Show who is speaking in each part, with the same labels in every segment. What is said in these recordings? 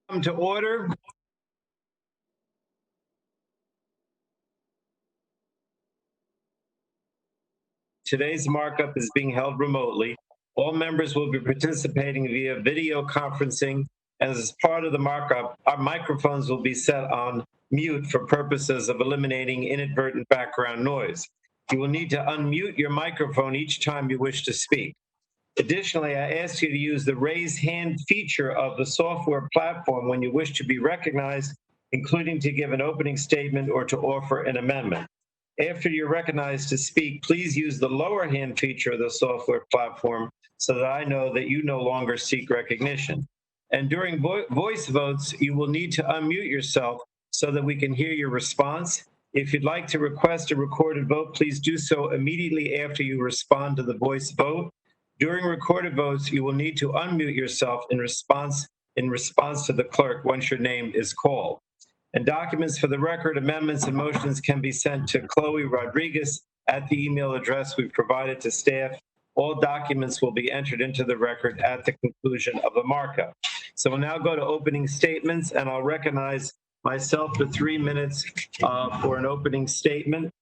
Speaker 1: Come to order. Today's markup is being held remotely. All members will be participating via video conferencing, and as part of the markup, our microphones will be set on mute for purposes of eliminating inadvertent background noise. You will need to unmute your microphone each time you wish to speak. Additionally, I ask you to use the raise hand feature of the software platform when you wish to be recognized, including to give an opening statement or to offer an amendment. After you're recognized to speak, please use the lower hand feature of the software platform so that I know that you no longer seek recognition. And during voice votes, you will need to unmute yourself so that we can hear your response. If you'd like to request a recorded vote, please do so immediately after you respond to the voice vote. During recorded votes, you will need to unmute yourself in response to the clerk once your name is called. And documents for the record, amendments, and motions can be sent to Chloe Rodriguez at the email address we've provided to staff. All documents will be entered into the record at the conclusion of the markup. So we'll now go to opening statements, and I'll recognize myself for 3 minutes for an opening statement.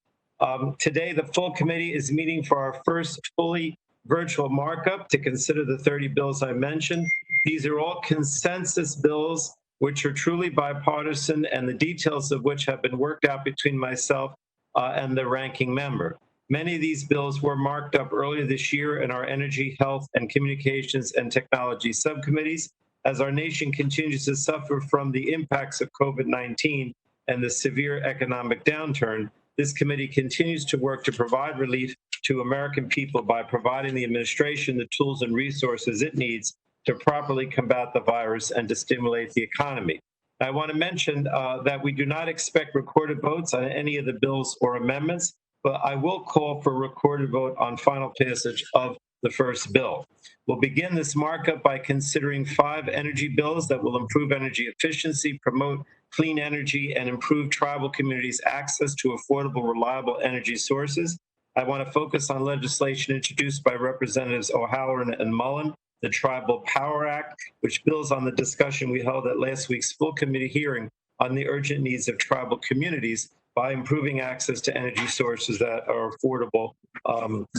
Speaker 1: Today, the full committee is meeting for our first fully virtual markup to consider the 30 bills I mentioned. These are all consensus bills, which are truly bipartisan, and the details of which have been worked out between myself and the ranking member. Many of these bills were marked up earlier this year in our Energy, Health, and Communications and Technology subcommittees. As our nation continues to suffer from the impacts of COVID-19 and the severe economic downturn, this committee continues to work to provide relief to American people by providing the administration the tools and resources it needs to properly combat the virus and to stimulate the economy. I want to mention that we do not expect recorded votes on any of the bills or amendments, but I will call for a recorded vote on final passage of the first bill. We'll begin this markup by considering 5 energy bills that will improve energy efficiency, promote clean energy, and improve tribal communities' access to affordable, reliable energy sources. I want to focus on legislation introduced by Representatives O'Halloran and Mullen, the Tribal Power Act, which builds on the discussion we held at last week's full committee hearing on the urgent needs of tribal communities by improving access to energy sources that are affordable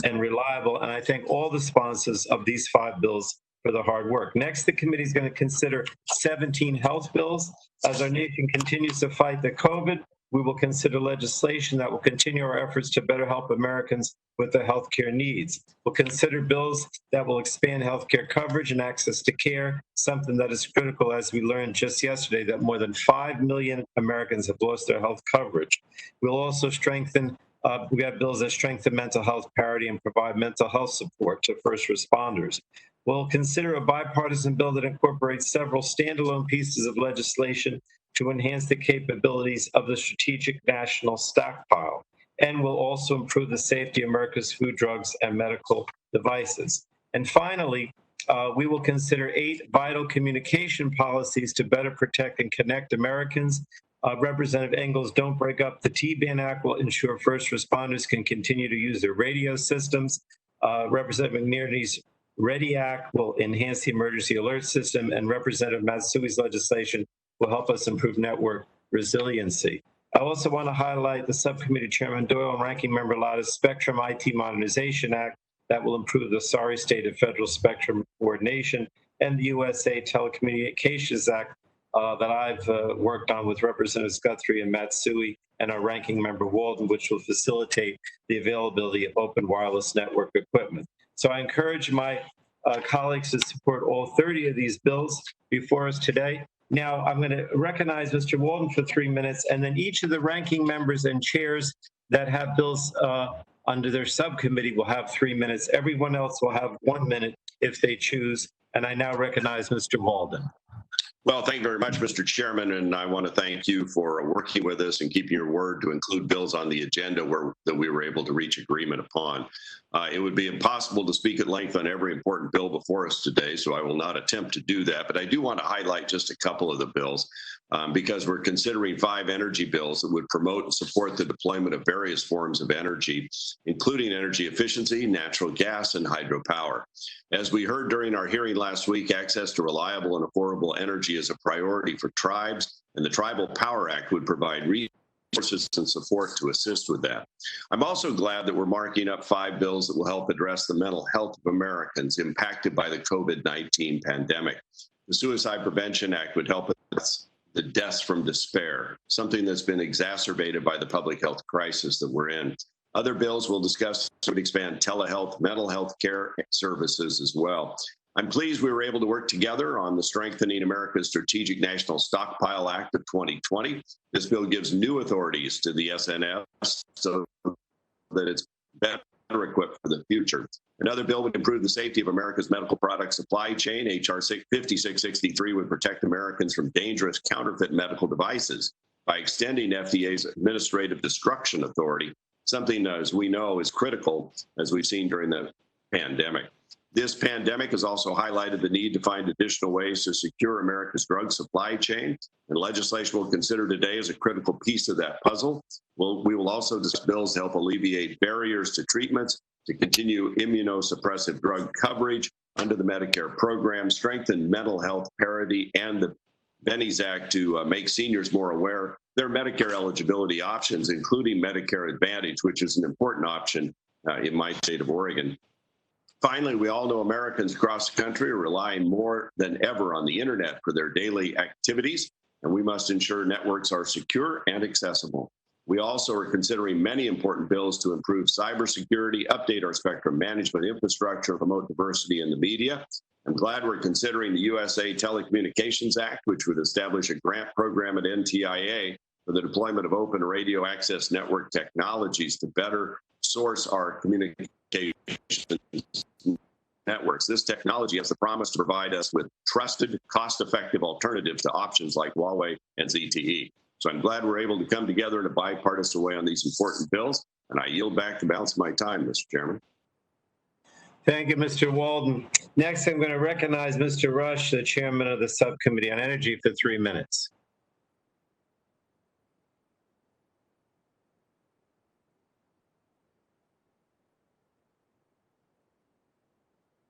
Speaker 1: and reliable. And I thank all the sponsors of these 5 bills for the hard work. Next, the committee is going to consider 17 health bills. As our nation continues to fight the COVID, we will consider legislation that will continue our efforts to better help Americans with their healthcare needs. We'll consider bills that will expand healthcare coverage and access to care, something that is critical, as we learned just yesterday, that more than 5 million Americans have lost their health coverage. We'll also strengthen, we have bills that strengthen mental health parity and provide mental health support to first responders. We'll consider a bipartisan bill that incorporates several standalone pieces of legislation to enhance the capabilities of the Strategic National Stockpile, and will also improve the safety of America's food, drugs, and medical devices. And finally, we will consider 8 vital communication policies to better protect and connect Americans. Representative Engel's Don't Break Up the T-Band Act will ensure first responders can continue to use their radio systems. Representative McNerney's READY Act will enhance the emergency alert system, and Representative Matsui's legislation will help us improve network resiliency. I also want to highlight the subcommittee chairman Doyle and ranking member Lada's Spectrum IT Modernization Act that will improve the sorry state of federal spectrum coordination, and the USA Telecommunications Act that I've worked on with Representatives Guthrie and Matsui and our ranking member Walden, which will facilitate the availability of open wireless network equipment. So I encourage my colleagues to support all 30 of these bills before us today. Now, I'm going to recognize Mr. Walden for 3 minutes, and then each of the ranking members and chairs that have bills under their subcommittee will have 3 minutes. Everyone else will have 1 minute if they choose. And I now recognize Mr. Walden.
Speaker 2: Well, thank you very much, Mr. Chairman, and I want to thank you for working with us and keeping your word to include bills on the agenda that we were able to reach agreement upon. It would be impossible to speak at length on every important bill before us today, so I will not attempt to do that, but I do want to highlight just a couple of the bills. because we're considering 5 energy bills that would promote and support the deployment of various forms of energy, including energy efficiency, natural gas, and hydropower. As we heard during our hearing last week, access to reliable and affordable energy is a priority for tribes, and the Tribal Power Act would provide resources and support to assist with that. I'm also glad that we're marking up 5 bills that will help address the mental health of Americans impacted by the COVID-19 pandemic. The Suicide Prevention Act would help address the deaths from despair, something that's been exacerbated by the public health crisis that we're in. Other bills we'll discuss would expand telehealth, mental health care services as well. I'm pleased we were able to work together on the Strengthening America's Strategic National Stockpile Act of 2020. This bill gives new authorities to the SNF so that it's better equipped for the future. Another bill would improve the safety of America's medical product supply chain. H.R. 5663 would protect Americans from dangerous counterfeit medical devices by extending FDA's administrative destruction authority, something as we know is critical, as we've seen during the pandemic. This pandemic has also highlighted the need to find additional ways to secure America's drug supply chain, and legislation we'll consider today is a critical piece of that puzzle. We will also discuss bills to help alleviate barriers to treatments, to continue immunosuppressive drug coverage under the Medicare program, strengthen mental health parity, and the Benny's Act to make seniors more aware of their Medicare eligibility options, including Medicare Advantage, which is an important option in my state of Oregon. Finally, we all know Americans across the country are relying more than ever on the internet for their daily activities, and we must ensure networks are secure and accessible. We also are considering many important bills to improve cybersecurity, update our spectrum management infrastructure, promote diversity in the media. I'm glad we're considering the USA Telecommunications Act, which would establish a grant program at NTIA for the deployment of open radio access network technologies to better source our communications networks. This technology has the promise to provide us with trusted, cost-effective alternatives to options like Huawei and ZTE. So I'm glad we're able to come together in a bipartisan way on these important bills, and I yield back the balance of my time, Mr. Chairman.
Speaker 1: Thank you, Mr. Walden. Next, I'm going to recognize Mr. Rush, the chairman of the Subcommittee on Energy, for 3 minutes.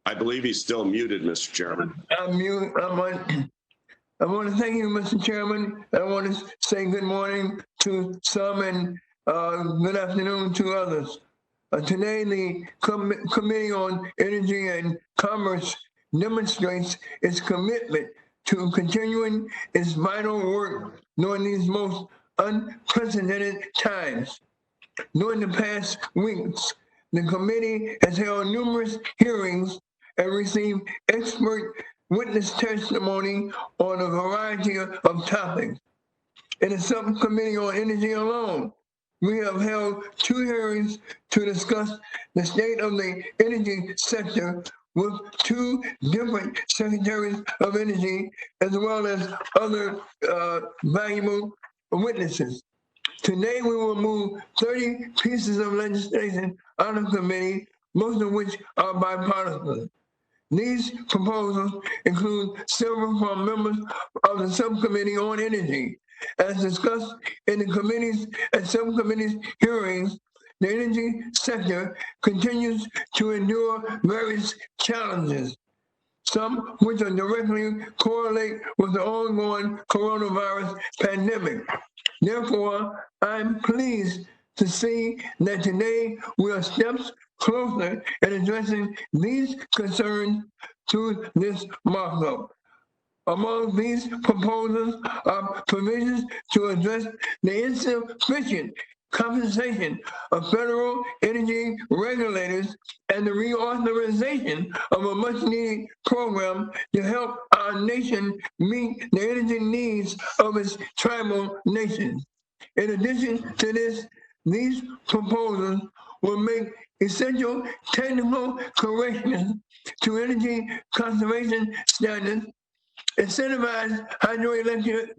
Speaker 2: I believe he's still muted, Mr. Chairman.
Speaker 3: I'm mute. I want to thank you, Mr. Chairman. I want to say good morning to some and good afternoon to others. Today, the Committee on Energy and Commerce demonstrates its commitment to continuing its vital work during these most unprecedented times. During the past weeks, the committee has held numerous hearings and received expert witness testimony on a variety of topics. In the Subcommittee on Energy alone, we have held 2 hearings to discuss the state of the energy sector with 2 different secretaries of energy, as well as other valuable witnesses. Today, we will move 30 pieces of legislation out of committee, most of which are bipartisan. These proposals include several from members of the Subcommittee on Energy. As discussed in the committees and subcommittees hearings, the energy sector continues to endure various challenges, some which are directly correlate with the ongoing coronavirus pandemic. Therefore, I'm pleased to see that today we are steps closer in addressing these concerns through this markup. Among these proposals are provisions to address the insufficient compensation of federal energy regulators and the reauthorization of a much-needed program to help our nation meet the energy needs of its tribal nations. In addition to this, these proposals will make essential technical corrections to energy conservation standards, incentivize hydroelectric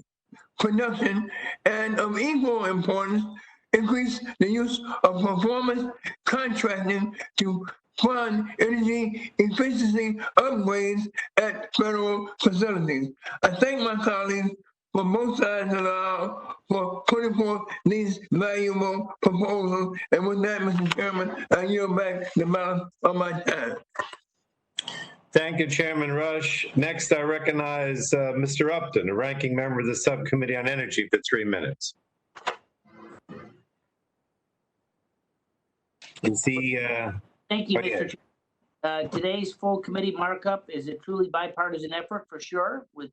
Speaker 3: production, and of equal importance, increase the use of performance contracting to fund energy efficiency upgrades at federal facilities. I thank my colleagues for both sides for putting forth these valuable proposals. And with that, Mr. Chairman, I yield back the balance of my time.
Speaker 1: Thank you, Chairman Rush. Next, I recognize Mr. Upton, a ranking member of the Subcommittee on Energy, for 3 minutes. Is he?
Speaker 4: Thank you, Mr. Chairman. Today's full committee markup is a truly bipartisan effort for sure, with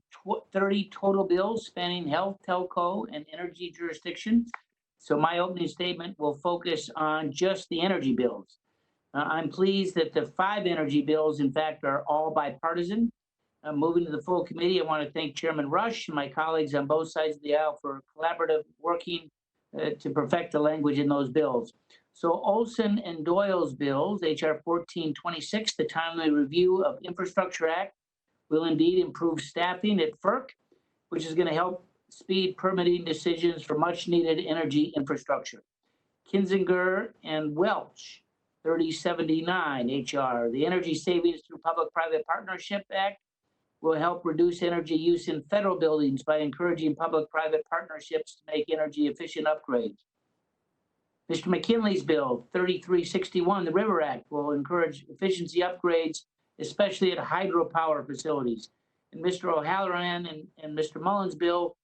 Speaker 4: 30 total bills spanning health, telco, and energy jurisdictions. So my opening statement will focus on just the energy bills. I'm pleased that the 5 energy bills, in fact, are all bipartisan. Moving to the full committee, I want to thank Chairman Rush and my colleagues on both sides of the aisle for collaborative working to perfect the language in those bills. So Olson and Doyle's bills, H.R. 1426, the timely review of Infrastructure Act, will indeed improve staffing at FERC, which is going to help speed permitting decisions for much needed energy infrastructure. Kinzinger and Welch, 3079 H.R., the Energy Savings Through Public-Private Partnership Act, will help reduce energy use in federal buildings by encouraging public-private partnerships to make energy efficient upgrades. Mr. McKinley's bill, 3361, the River Act, will encourage efficiency upgrades, especially at hydropower facilities. And Mr. O'Halloran and Mr. Mullins' bill,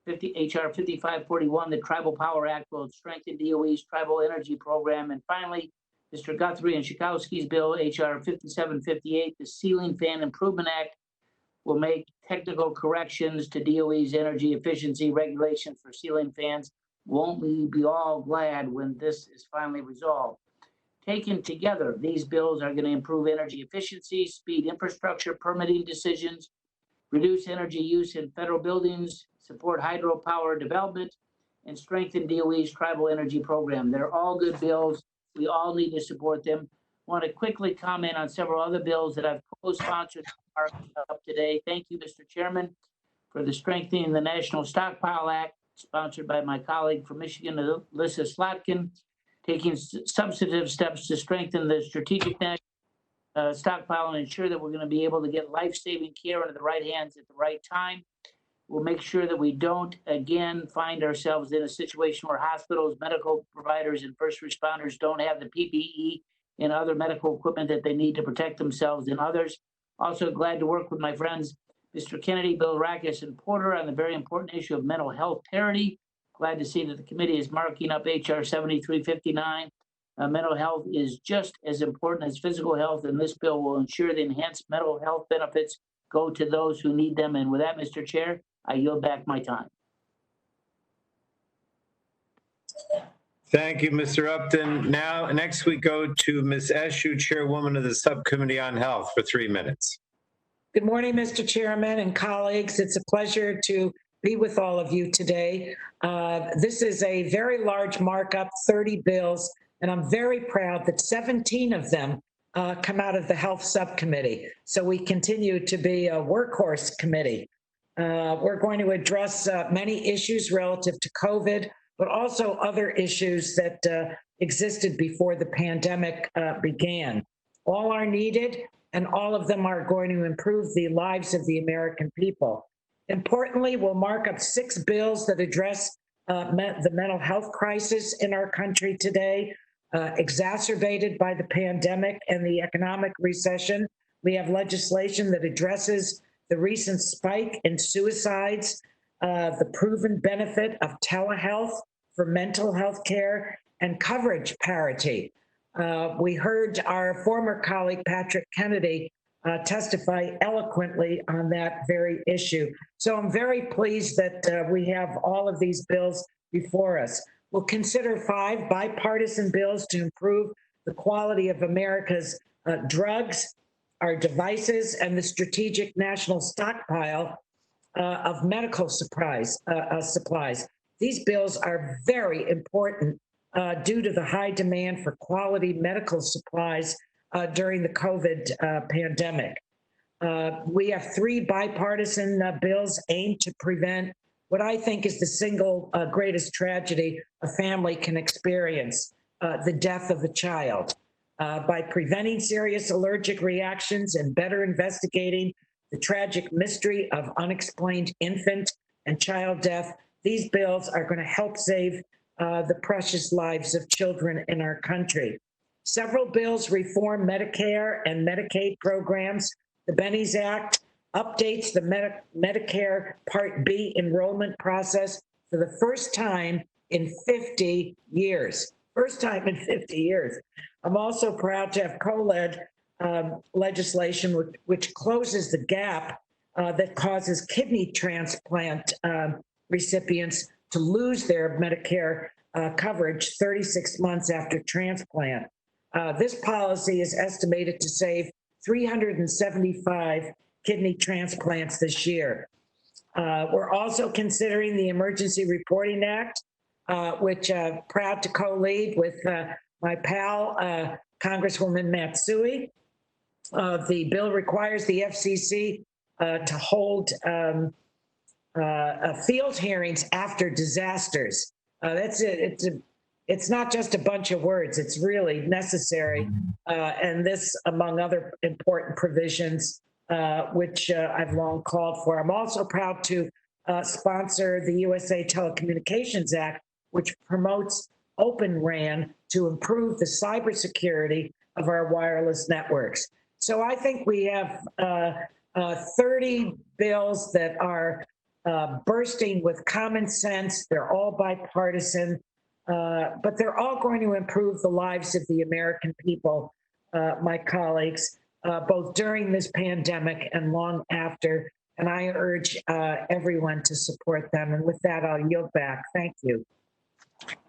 Speaker 4: H.R. 5541, the Tribal Power Act, will strengthen DOE's tribal energy program. And finally, Mr. Guthrie and Schakowsky's bill, H.R. 5758, the Ceiling Fan Improvement Act, will make technical corrections to DOE's energy efficiency regulations for ceiling fans. Won't we be all glad when this is finally resolved? Taken together, these bills are going to improve energy efficiency, speed infrastructure permitting decisions, reduce energy use in federal buildings, support hydropower development, and strengthen DOE's tribal energy program. They're all good bills. We all need to support them. I want to quickly comment on several other bills that I've co-sponsored up today. Thank you, Mr. Chairman, for the Strengthening the National Stockpile Act, sponsored by my colleague from Michigan, Alyssa Slotkin, taking substantive steps to strengthen the strategic national stockpile and ensure that we're going to be able to get life-saving care into the right hands at the right time. We'll make sure that we don't, again, find ourselves in a situation where hospitals, medical providers, and first responders don't have the PPE and other medical equipment that they need to protect themselves and others. Also glad to work with my friends, Mr. Kennedy, Bill Rackus, and Porter on the very important issue of mental health parity. Glad to see that the committee is marking up H.R. 7359. Mental health is just as important as physical health, and this bill will ensure the enhanced mental health benefits go to those who need them. And with that, Mr. Chair, I yield back my time.
Speaker 1: Thank you, Mr. Upton. Next we go to Ms. Eshoo, Chairwoman of the Subcommittee on Health, for 3 minutes.
Speaker 5: Good morning, Mr. Chairman and colleagues. It's a pleasure to be with all of you today. This is a very large markup, 30 bills, and I'm very proud that 17 of them come out of the Health Subcommittee. So we continue to be a workhorse committee. We're going to address many issues relative to COVID, but also other issues that existed before the pandemic began. All are needed, and all of them are going to improve the lives of the American people. Importantly, we'll mark up 6 bills that address the mental health crisis in our country today, exacerbated by the pandemic and the economic recession. We have legislation that addresses the recent spike in suicides, the proven benefit of telehealth for mental health care, and coverage parity. We heard our former colleague, Patrick Kennedy, testify eloquently on that very issue. So I'm very pleased that we have all of these bills before us. We'll consider 5 bipartisan bills to improve the quality of America's drugs, our devices, and the strategic national stockpile of medical supplies. These bills are very important due to the high demand for quality medical supplies during the COVID pandemic. We have 3 bipartisan bills aimed to prevent what I think is the single greatest tragedy a family can experience, the death of a child. By preventing serious allergic reactions and better investigating the tragic mystery of unexplained infant and child death. These bills are going to help save the precious lives of children in our country. Several bills reform Medicare and Medicaid programs. The Bennies Act updates the Medicare Part B enrollment process for the first time in 50 years. First time in 50 years. I'm also proud to have co-led legislation which closes the gap that causes kidney transplant recipients to lose their Medicare coverage 36 months after transplant. This policy is estimated to save 375 kidney transplants this year. We're also considering the Emergency Reporting Act, which I'm proud to co-lead with my pal, Congresswoman Matsui. The bill requires the FCC to hold field hearings after disasters. That's it. It's not just a bunch of words. It's really necessary. And this, among other important provisions, which I've long called for. I'm also proud to sponsor the USA Telecommunications Act, which promotes Open RAN to improve the cybersecurity of our wireless networks. So I think we have 30 bills that are bursting with common sense. They're all bipartisan, but they're all going to improve the lives of the American people, my colleagues, both during this pandemic and long after. And I urge everyone to support them. And with that, I'll yield back. Thank you.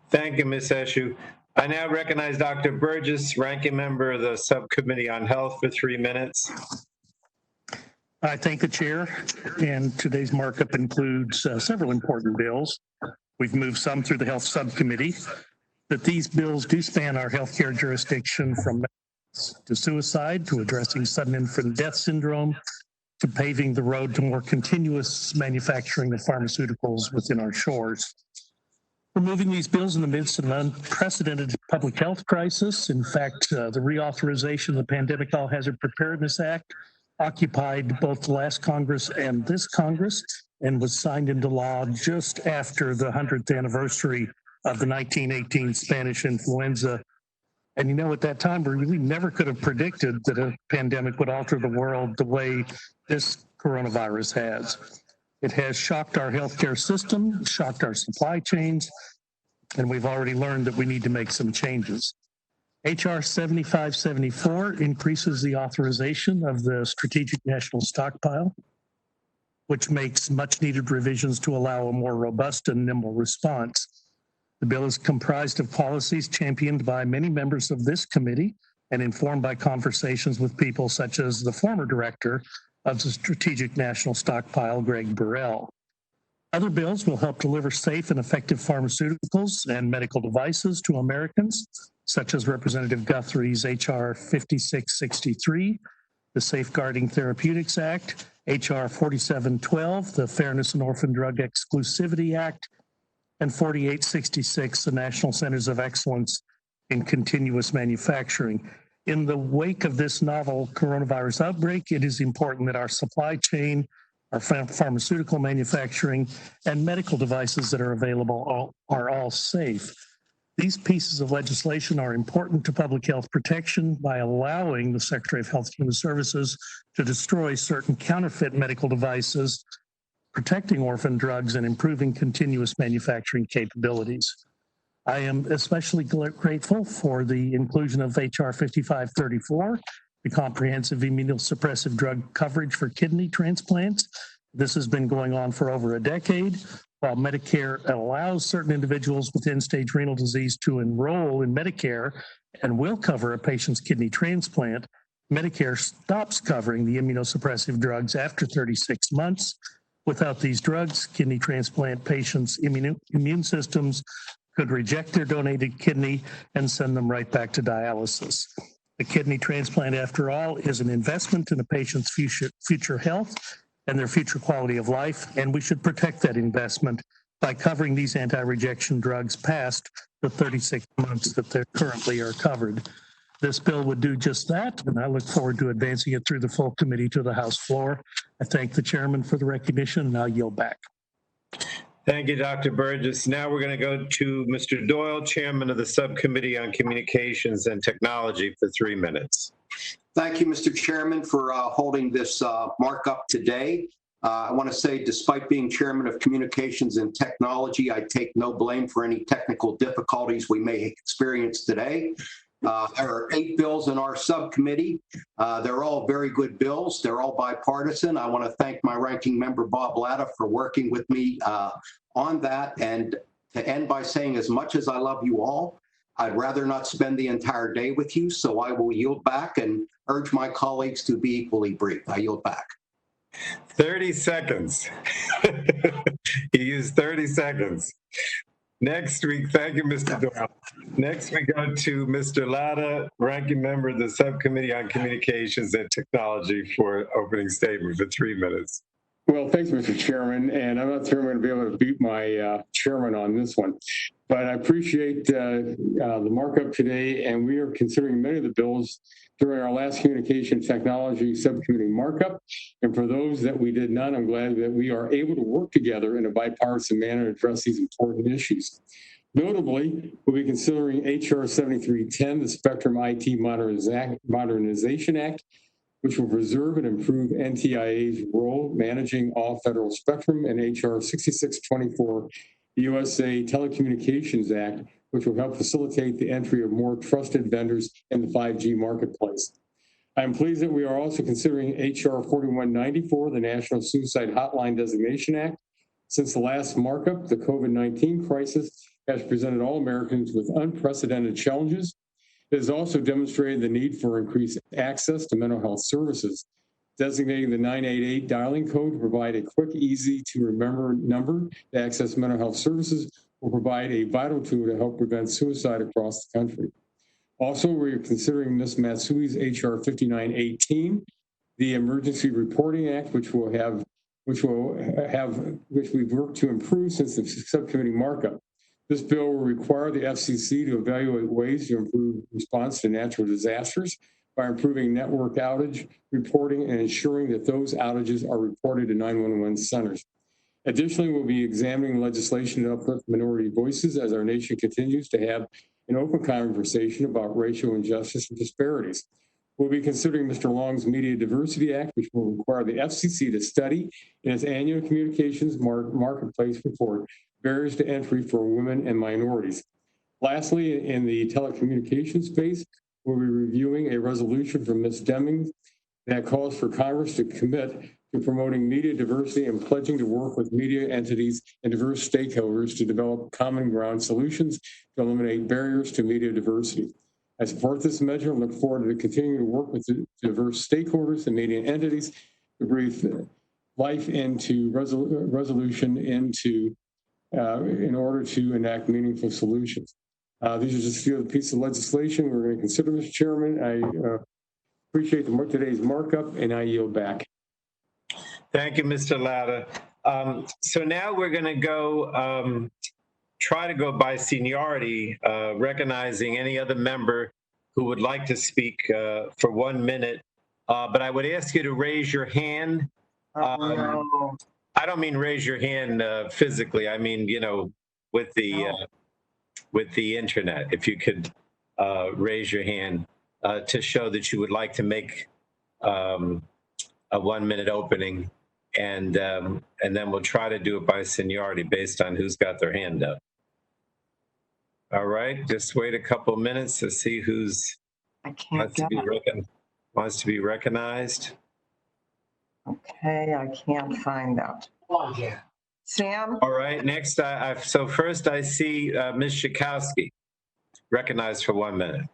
Speaker 1: Thank you, Ms. Eshu. I now recognize Dr. Burgess, Ranking Member of the Subcommittee on Health, for 3 minutes.
Speaker 6: I thank the chair, and today's markup includes several important bills. We've moved some through the Health Subcommittee, but these bills do span our healthcare jurisdiction from to suicide, to addressing sudden infant death syndrome, to paving the road to more continuous manufacturing of pharmaceuticals within our shores. We're moving these bills in the midst of an unprecedented public health crisis. In fact, the reauthorization of the Pandemic All Hazard Preparedness Act occupied both the last Congress and this Congress and was signed into law just after the 100th anniversary of the 1918 Spanish influenza. And you know, at that time, we really never could have predicted that a pandemic would alter the world the way this coronavirus has. It has shocked our healthcare system, shocked our supply chains, and we've already learned that we need to make some changes. HR 7574 increases the authorization of the Strategic National Stockpile, which makes much needed revisions to allow a more robust and nimble response. The bill is comprised of policies championed by many members of this committee and informed by conversations with people such as the former director of the Strategic National Stockpile, Greg Burrell. Other bills will help deliver safe and effective pharmaceuticals and medical devices to Americans, such as Representative Guthrie's HR 5663, the Safeguarding Therapeutics Act, HR 4712, the Fairness and Orphan Drug Exclusivity Act, and 4866, the National Centers of Excellence in Continuous Manufacturing. In the wake of this novel coronavirus outbreak, it is important that our supply chain, our pharmaceutical manufacturing, and medical devices that are available are all safe. These pieces of legislation are important to public health protection by allowing the Secretary of Health and Human Services to destroy certain counterfeit medical devices, protecting orphan drugs, and improving continuous manufacturing capabilities. I am especially grateful for the inclusion of HR 5534, the comprehensive immunosuppressive drug coverage for kidney transplants. This has been going on for over a decade. While Medicare allows certain individuals with end-stage renal disease to enroll in Medicare and will cover a patient's kidney transplant, Medicare stops covering the immunosuppressive drugs after 36 months. Without these drugs, kidney transplant patients' immune systems could reject their donated kidney and send them right back to dialysis. A kidney transplant, after all, is an investment in a patient's future health and their future quality of life, and we should protect that investment by covering these anti-rejection drugs past the 36 months that they currently are covered. This bill would do just that, and I look forward to advancing it through the full committee to the House floor. I thank the chairman for the recognition, and I'll yield back.
Speaker 1: Thank you, Dr. Burgess. Now we're going to go to Mr. Doyle, Chairman of the Subcommittee on Communications and Technology, for 3 minutes.
Speaker 7: Thank you, Mr. Chairman, for holding this markup today. I want to say, despite being Chairman of Communications and Technology, I take no blame for any technical difficulties we may experience today. There are 8 bills in our subcommittee. They're all very good bills. They're all bipartisan. I want to thank my ranking member, Bob Latta, for working with me on that. And to end by saying, as much as I love you all, I'd rather not spend the entire day with you, so I will yield back and urge my colleagues to be equally brief. I yield back.
Speaker 1: 30 seconds. You used 30 seconds. Next week, thank you, Mr. Doyle. Next, we go to Mr. Latta, ranking member of the Subcommittee on Communications and Technology, for opening statement for 3 minutes.
Speaker 8: Well, thanks, Mr. Chairman, and I'm not sure I'm going to be able to beat my chairman on this one, but I appreciate the markup today, and we are considering many of the bills during our last Communication Technology Subcommittee markup. And for those that we did not, I'm glad that we are able to work together in a bipartisan manner to address these important issues. Notably, we'll be considering H.R. 7310, the Spectrum IT Modernization Act, which will preserve and improve NTIA's role managing all federal spectrum, and H.R. 6624, the USA Telecommunications Act, which will help facilitate the entry of more trusted vendors in the 5G marketplace. I'm pleased that we are also considering H.R. 4194, the National Suicide Hotline Designation Act. Since the last markup, the COVID-19 crisis has presented all Americans with unprecedented challenges. It has also demonstrated the need for increased access to mental health services. Designating the 988 dialing code to provide a quick, easy to remember number to access mental health services will provide a vital tool to help prevent suicide across the country. Also, we're considering Ms. Matsui's H.R. 5918, the Emergency Reporting Act, which we've worked to improve since the subcommittee markup. This bill will require the FCC to evaluate ways to improve response to natural disasters by improving network outage reporting and ensuring that those outages are reported to 911 centers. Additionally, we'll be examining legislation to uplift minority voices as our nation continues to have an open conversation about racial injustice and disparities. We'll be considering Mr. Long's Media Diversity Act, which will require the FCC to study in its annual communications marketplace report barriers to entry for women and minorities. Lastly, in the telecommunications space, we'll be reviewing a resolution from Ms. Deming that calls for Congress to commit to promoting media diversity and pledging to work with media entities and diverse stakeholders to develop common ground solutions to eliminate barriers to media diversity. I support this measure and look forward to continuing to work with diverse stakeholders and media entities to breathe life into resolution in order to enact meaningful solutions. These are just a few of the pieces of legislation we're going to consider, Mr. Chairman. I appreciate today's markup, and I yield back.
Speaker 1: Thank you, Mr. Latta. So now we're going to go try to go by seniority, recognizing any other member who would like to speak for 1 minute. But I would ask you to raise your hand. I don't mean raise your hand physically. I mean, you know, with the internet. If you could raise your hand to show that you would like to make a 1 minute opening, and then we'll try to do it by seniority based on who's got their hand up. All right, just wait a couple minutes to see who's wants to be recognized.
Speaker 9: Okay, I can't find that.
Speaker 1: Oh, yeah.
Speaker 9: Sam?
Speaker 1: All right, next, so first I see Ms. Schakowsky, recognized for 1 minute.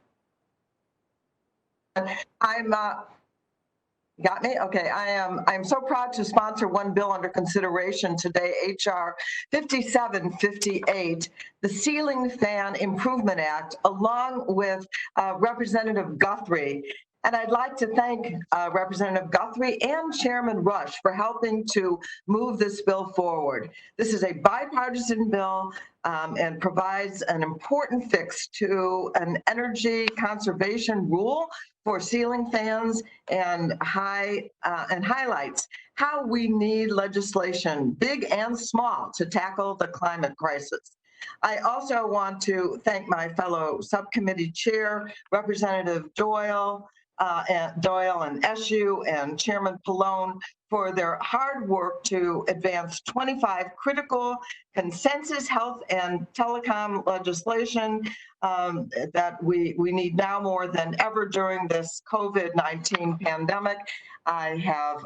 Speaker 9: Got me? Okay, I'm so proud to sponsor one bill under consideration today, H.R. 5758, the Ceiling Fan Improvement Act, along with Representative Guthrie. And I'd like to thank Representative Guthrie and Chairman Rush for helping to move this bill forward. This is a bipartisan bill and provides an important fix to an energy conservation rule for ceiling fans and highlights how we need legislation, big and small, to tackle the climate crisis. I also want to thank my fellow subcommittee chair, Representative Doyle and Eshoo and Chairman Pallone for their hard work to advance 25 critical consensus health and telecom legislation that we need now more than ever during this COVID-19 pandemic. I have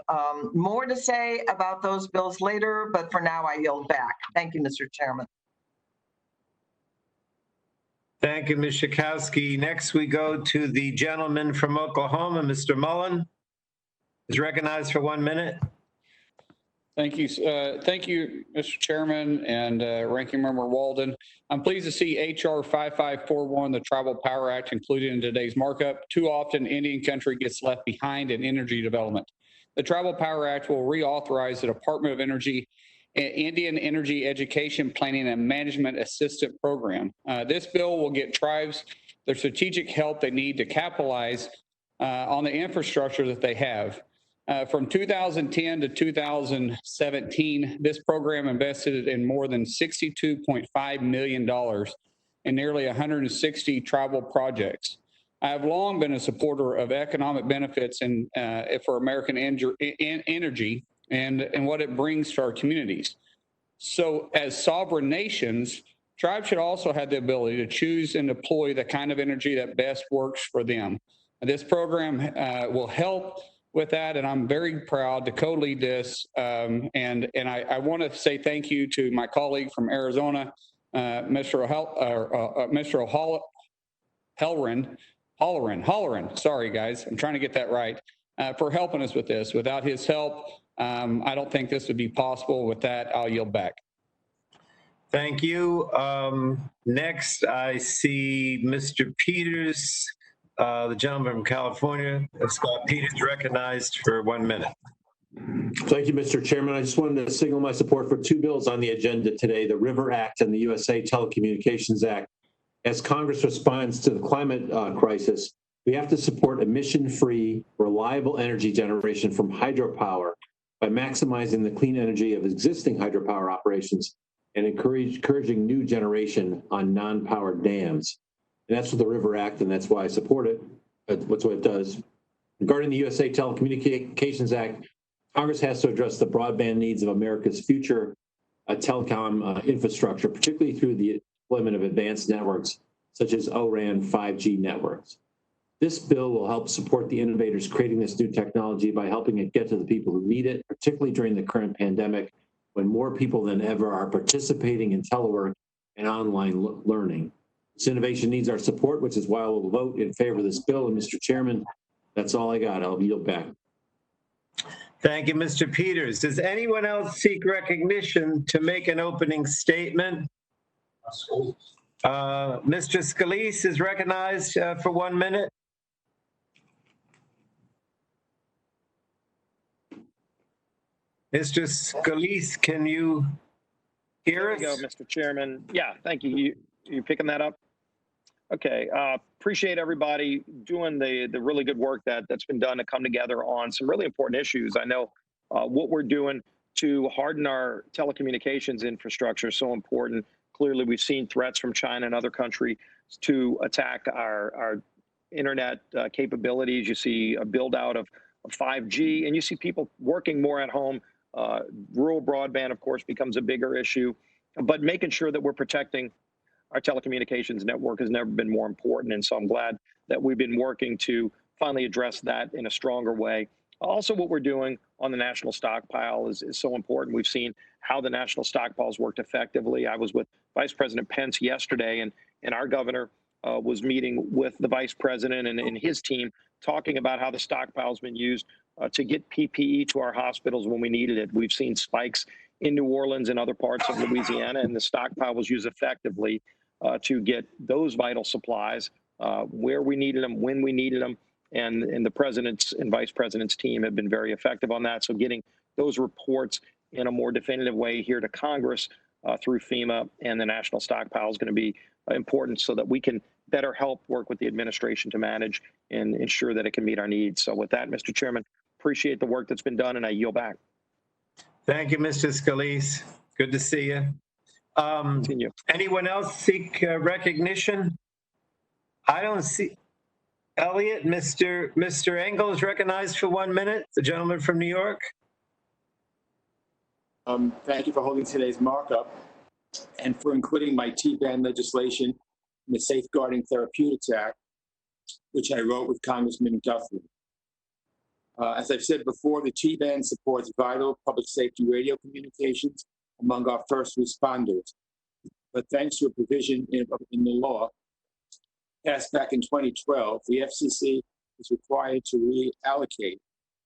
Speaker 9: more to say about those bills later, but for now I yield back. Thank you, Mr. Chairman.
Speaker 1: Thank you, Ms. Schakowsky. Next, we go to the gentleman from Oklahoma, Mr. Mullen. Is recognized for 1 minute.
Speaker 10: Thank you, Mr. Chairman and Ranking Member Walden. I'm pleased to see HR 5541, the Tribal Power Act, included in today's markup. Too often, Indian country gets left behind in energy development. The Tribal Power Act will reauthorize the Department of Energy Indian Energy Education Planning and Management Assistant Program. This bill will get tribes the strategic help they need to capitalize on the infrastructure that they have. From 2010 to 2017, this program invested in more than $62.5 million in nearly 160 tribal projects. I have long been a supporter of economic benefits for American energy and what it brings to our communities. So as sovereign nations, tribes should also have the ability to choose and deploy the kind of energy that best works for them. This program will help with that, and I'm very proud to co-lead this. And I want to say thank you to my colleague from Arizona, Mr. Holleran. Sorry, guys, I'm trying to get that right, for helping us with this. Without his help, I don't think this would be possible. With that, I'll yield back.
Speaker 1: Thank you. Next, I see Mr. Peters, the gentleman from California. Scott Peters, recognized for 1 minute.
Speaker 11: Thank you, Mr. Chairman. I just wanted to signal my support for 2 bills on the agenda today, the River Act and the USA Telecommunications Act. As Congress responds to the climate crisis, we have to support emission-free, reliable energy generation from hydropower by maximizing the clean energy of existing hydropower operations and encouraging new generation on non-powered dams. And that's what the River Act, and that's why I support it. That's what it does. Regarding the USA Telecommunications Act, Congress has to address the broadband needs of America's future telecom infrastructure, particularly through the deployment of advanced networks such as O-RAN 5G networks. This bill will help support the innovators creating this new technology by helping it get to the people who need it, particularly during the current pandemic, when more people than ever are participating in telework and online learning. This innovation needs our support, which is why I will vote in favor of this bill. And Mr. Chairman, that's all I got. I'll yield back.
Speaker 1: Thank you, Mr. Peters. Does anyone else seek recognition to make an opening statement? Mr. Scalise is recognized for 1 minute. Mr. Scalise, can you hear us?
Speaker 12: There we go, Mr. Chairman. Yeah, thank you. You picking that up? Okay. Appreciate everybody doing the really good work that's been done to come together on some really important issues. I know what we're doing to harden our telecommunications infrastructure is so important. Clearly, we've seen threats from China and other countries to attack our internet capabilities. You see a build out of 5G, and you see people working more at home. Rural broadband, of course, becomes a bigger issue, but making sure that we're protecting our telecommunications network has never been more important. And so I'm glad that we've been working to finally address that in a stronger way. Also, what we're doing on the national stockpile is so important. We've seen how the national stockpiles worked effectively. I was with Vice President Pence yesterday, and our governor was meeting with the vice president and his team, talking about how the stockpile has been used to get PPE to our hospitals when we needed it. We've seen spikes in New Orleans and other parts of Louisiana, and the stockpile was used effectively to get those vital supplies where we needed them, when we needed them, and the president's and vice president's team have been very effective on that. So getting those reports in a more definitive way here to Congress through FEMA and the national stockpile is going to be important so that we can better help work with the administration to manage and ensure that it can meet our needs. So with that, Mr. Chairman, appreciate the work that's been done, and I yield back.
Speaker 1: Thank you, Mr. Scalise. Good to see you.
Speaker 12: Continue.
Speaker 1: Anyone else seek recognition? I don't see. Elliot, Mr. Engel is recognized for 1 minute. The gentleman from New York.
Speaker 13: Thank you for holding today's markup and for including my T-band legislation in the Safeguarding Therapeutics Act, which I wrote with Congressman Guthrie. As I've said before, the T-band supports vital public safety radio communications among our first responders. But thanks to a provision in the law passed back in 2012, the FCC is required to reallocate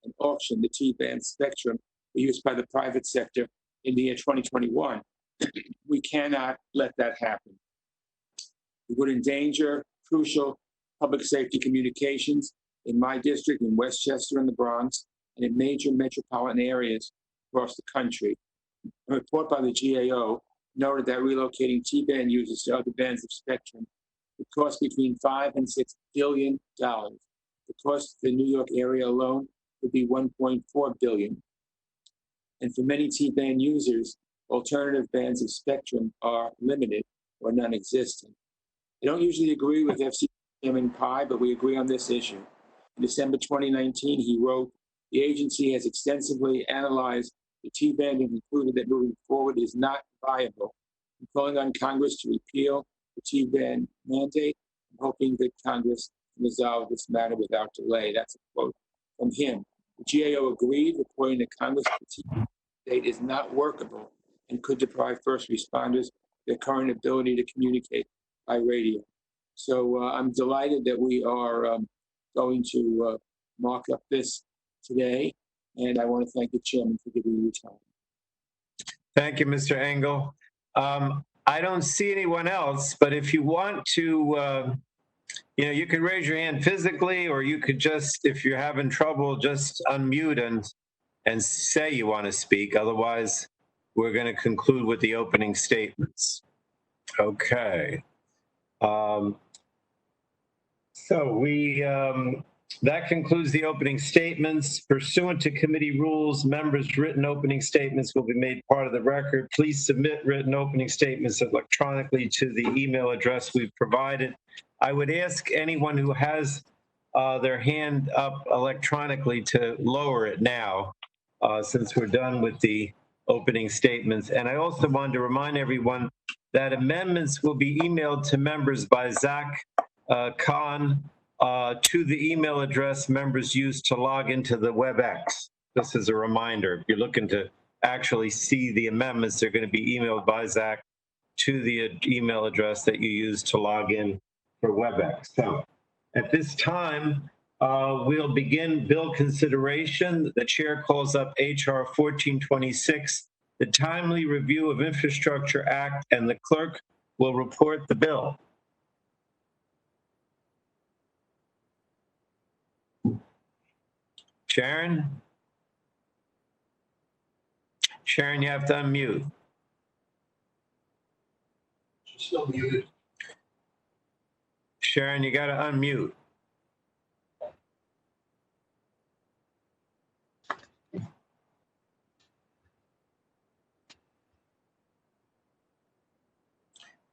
Speaker 13: and auction the T-band spectrum used by the private sector in the year 2021. We cannot let that happen. It would endanger crucial public safety communications in my district, in Westchester and the Bronx, and in major metropolitan areas across the country. A report by the GAO noted that relocating T-band users to other bands of spectrum would cost between $5 and $6 billion. The cost of the New York area alone would be $1.4 billion. And for many T-band users, alternative bands of spectrum are limited or non-existent. I don't usually agree with FCC Chairman Pai, but we agree on this issue. In December 2019, he wrote, "The agency has extensively analyzed the T-band and concluded that moving forward is not viable. I'm calling on Congress to repeal the T-band mandate. I'm hoping that Congress can resolve this matter without delay." That's a quote from him. The GAO agreed, reporting that Congress' T-band mandate is not workable and could deprive first responders of their current ability to communicate by radio. So I'm delighted that we are going to mark up this today, and I want to thank the chairman for giving me time.
Speaker 1: Thank you, Mr. Engel. I don't see anyone else, but if you want to, you could raise your hand physically, or you could just, if you're having trouble, just unmute and say you want to speak. Otherwise, we're going to conclude with the opening statements. Okay. That concludes the opening statements. Pursuant to committee rules, members' written opening statements will be made part of the record. Please submit written opening statements electronically to the email address we've provided. I would ask anyone who has their hand up electronically to lower it now, since we're done with the opening statements. And I also wanted to remind everyone that amendments will be emailed to members by Zach Khan to the email address members use to log into the WebEx. This is a reminder. If you're looking to actually see the amendments, they're going to be emailed by Zach to the email address that you use to log in for WebEx. So at this time, we'll begin bill consideration. The chair calls up HR 1426, the Timely Review of Infrastructure Act, and the clerk will report the bill. Sharon? Sharon, you have to unmute.
Speaker 14: She's still muted.
Speaker 1: Sharon, you got to unmute.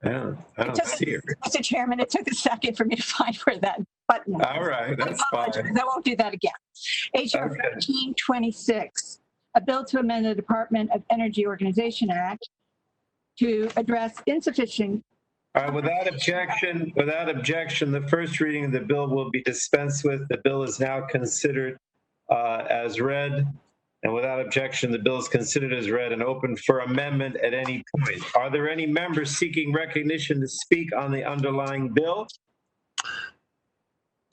Speaker 1: I don't see her.
Speaker 15: Mr. Chairman, it took a second for me to find where that button was.
Speaker 1: All right, that's fine.
Speaker 15: I won't do that again. HR 1426, a bill to amend the Department of Energy Organization Act to address insufficient.
Speaker 1: All right, without objection, the first reading of the bill will be dispensed with. The bill is now considered as read. And without objection, the bill is considered as read and open for amendment at any point. Are there any members seeking recognition to speak on the underlying bill?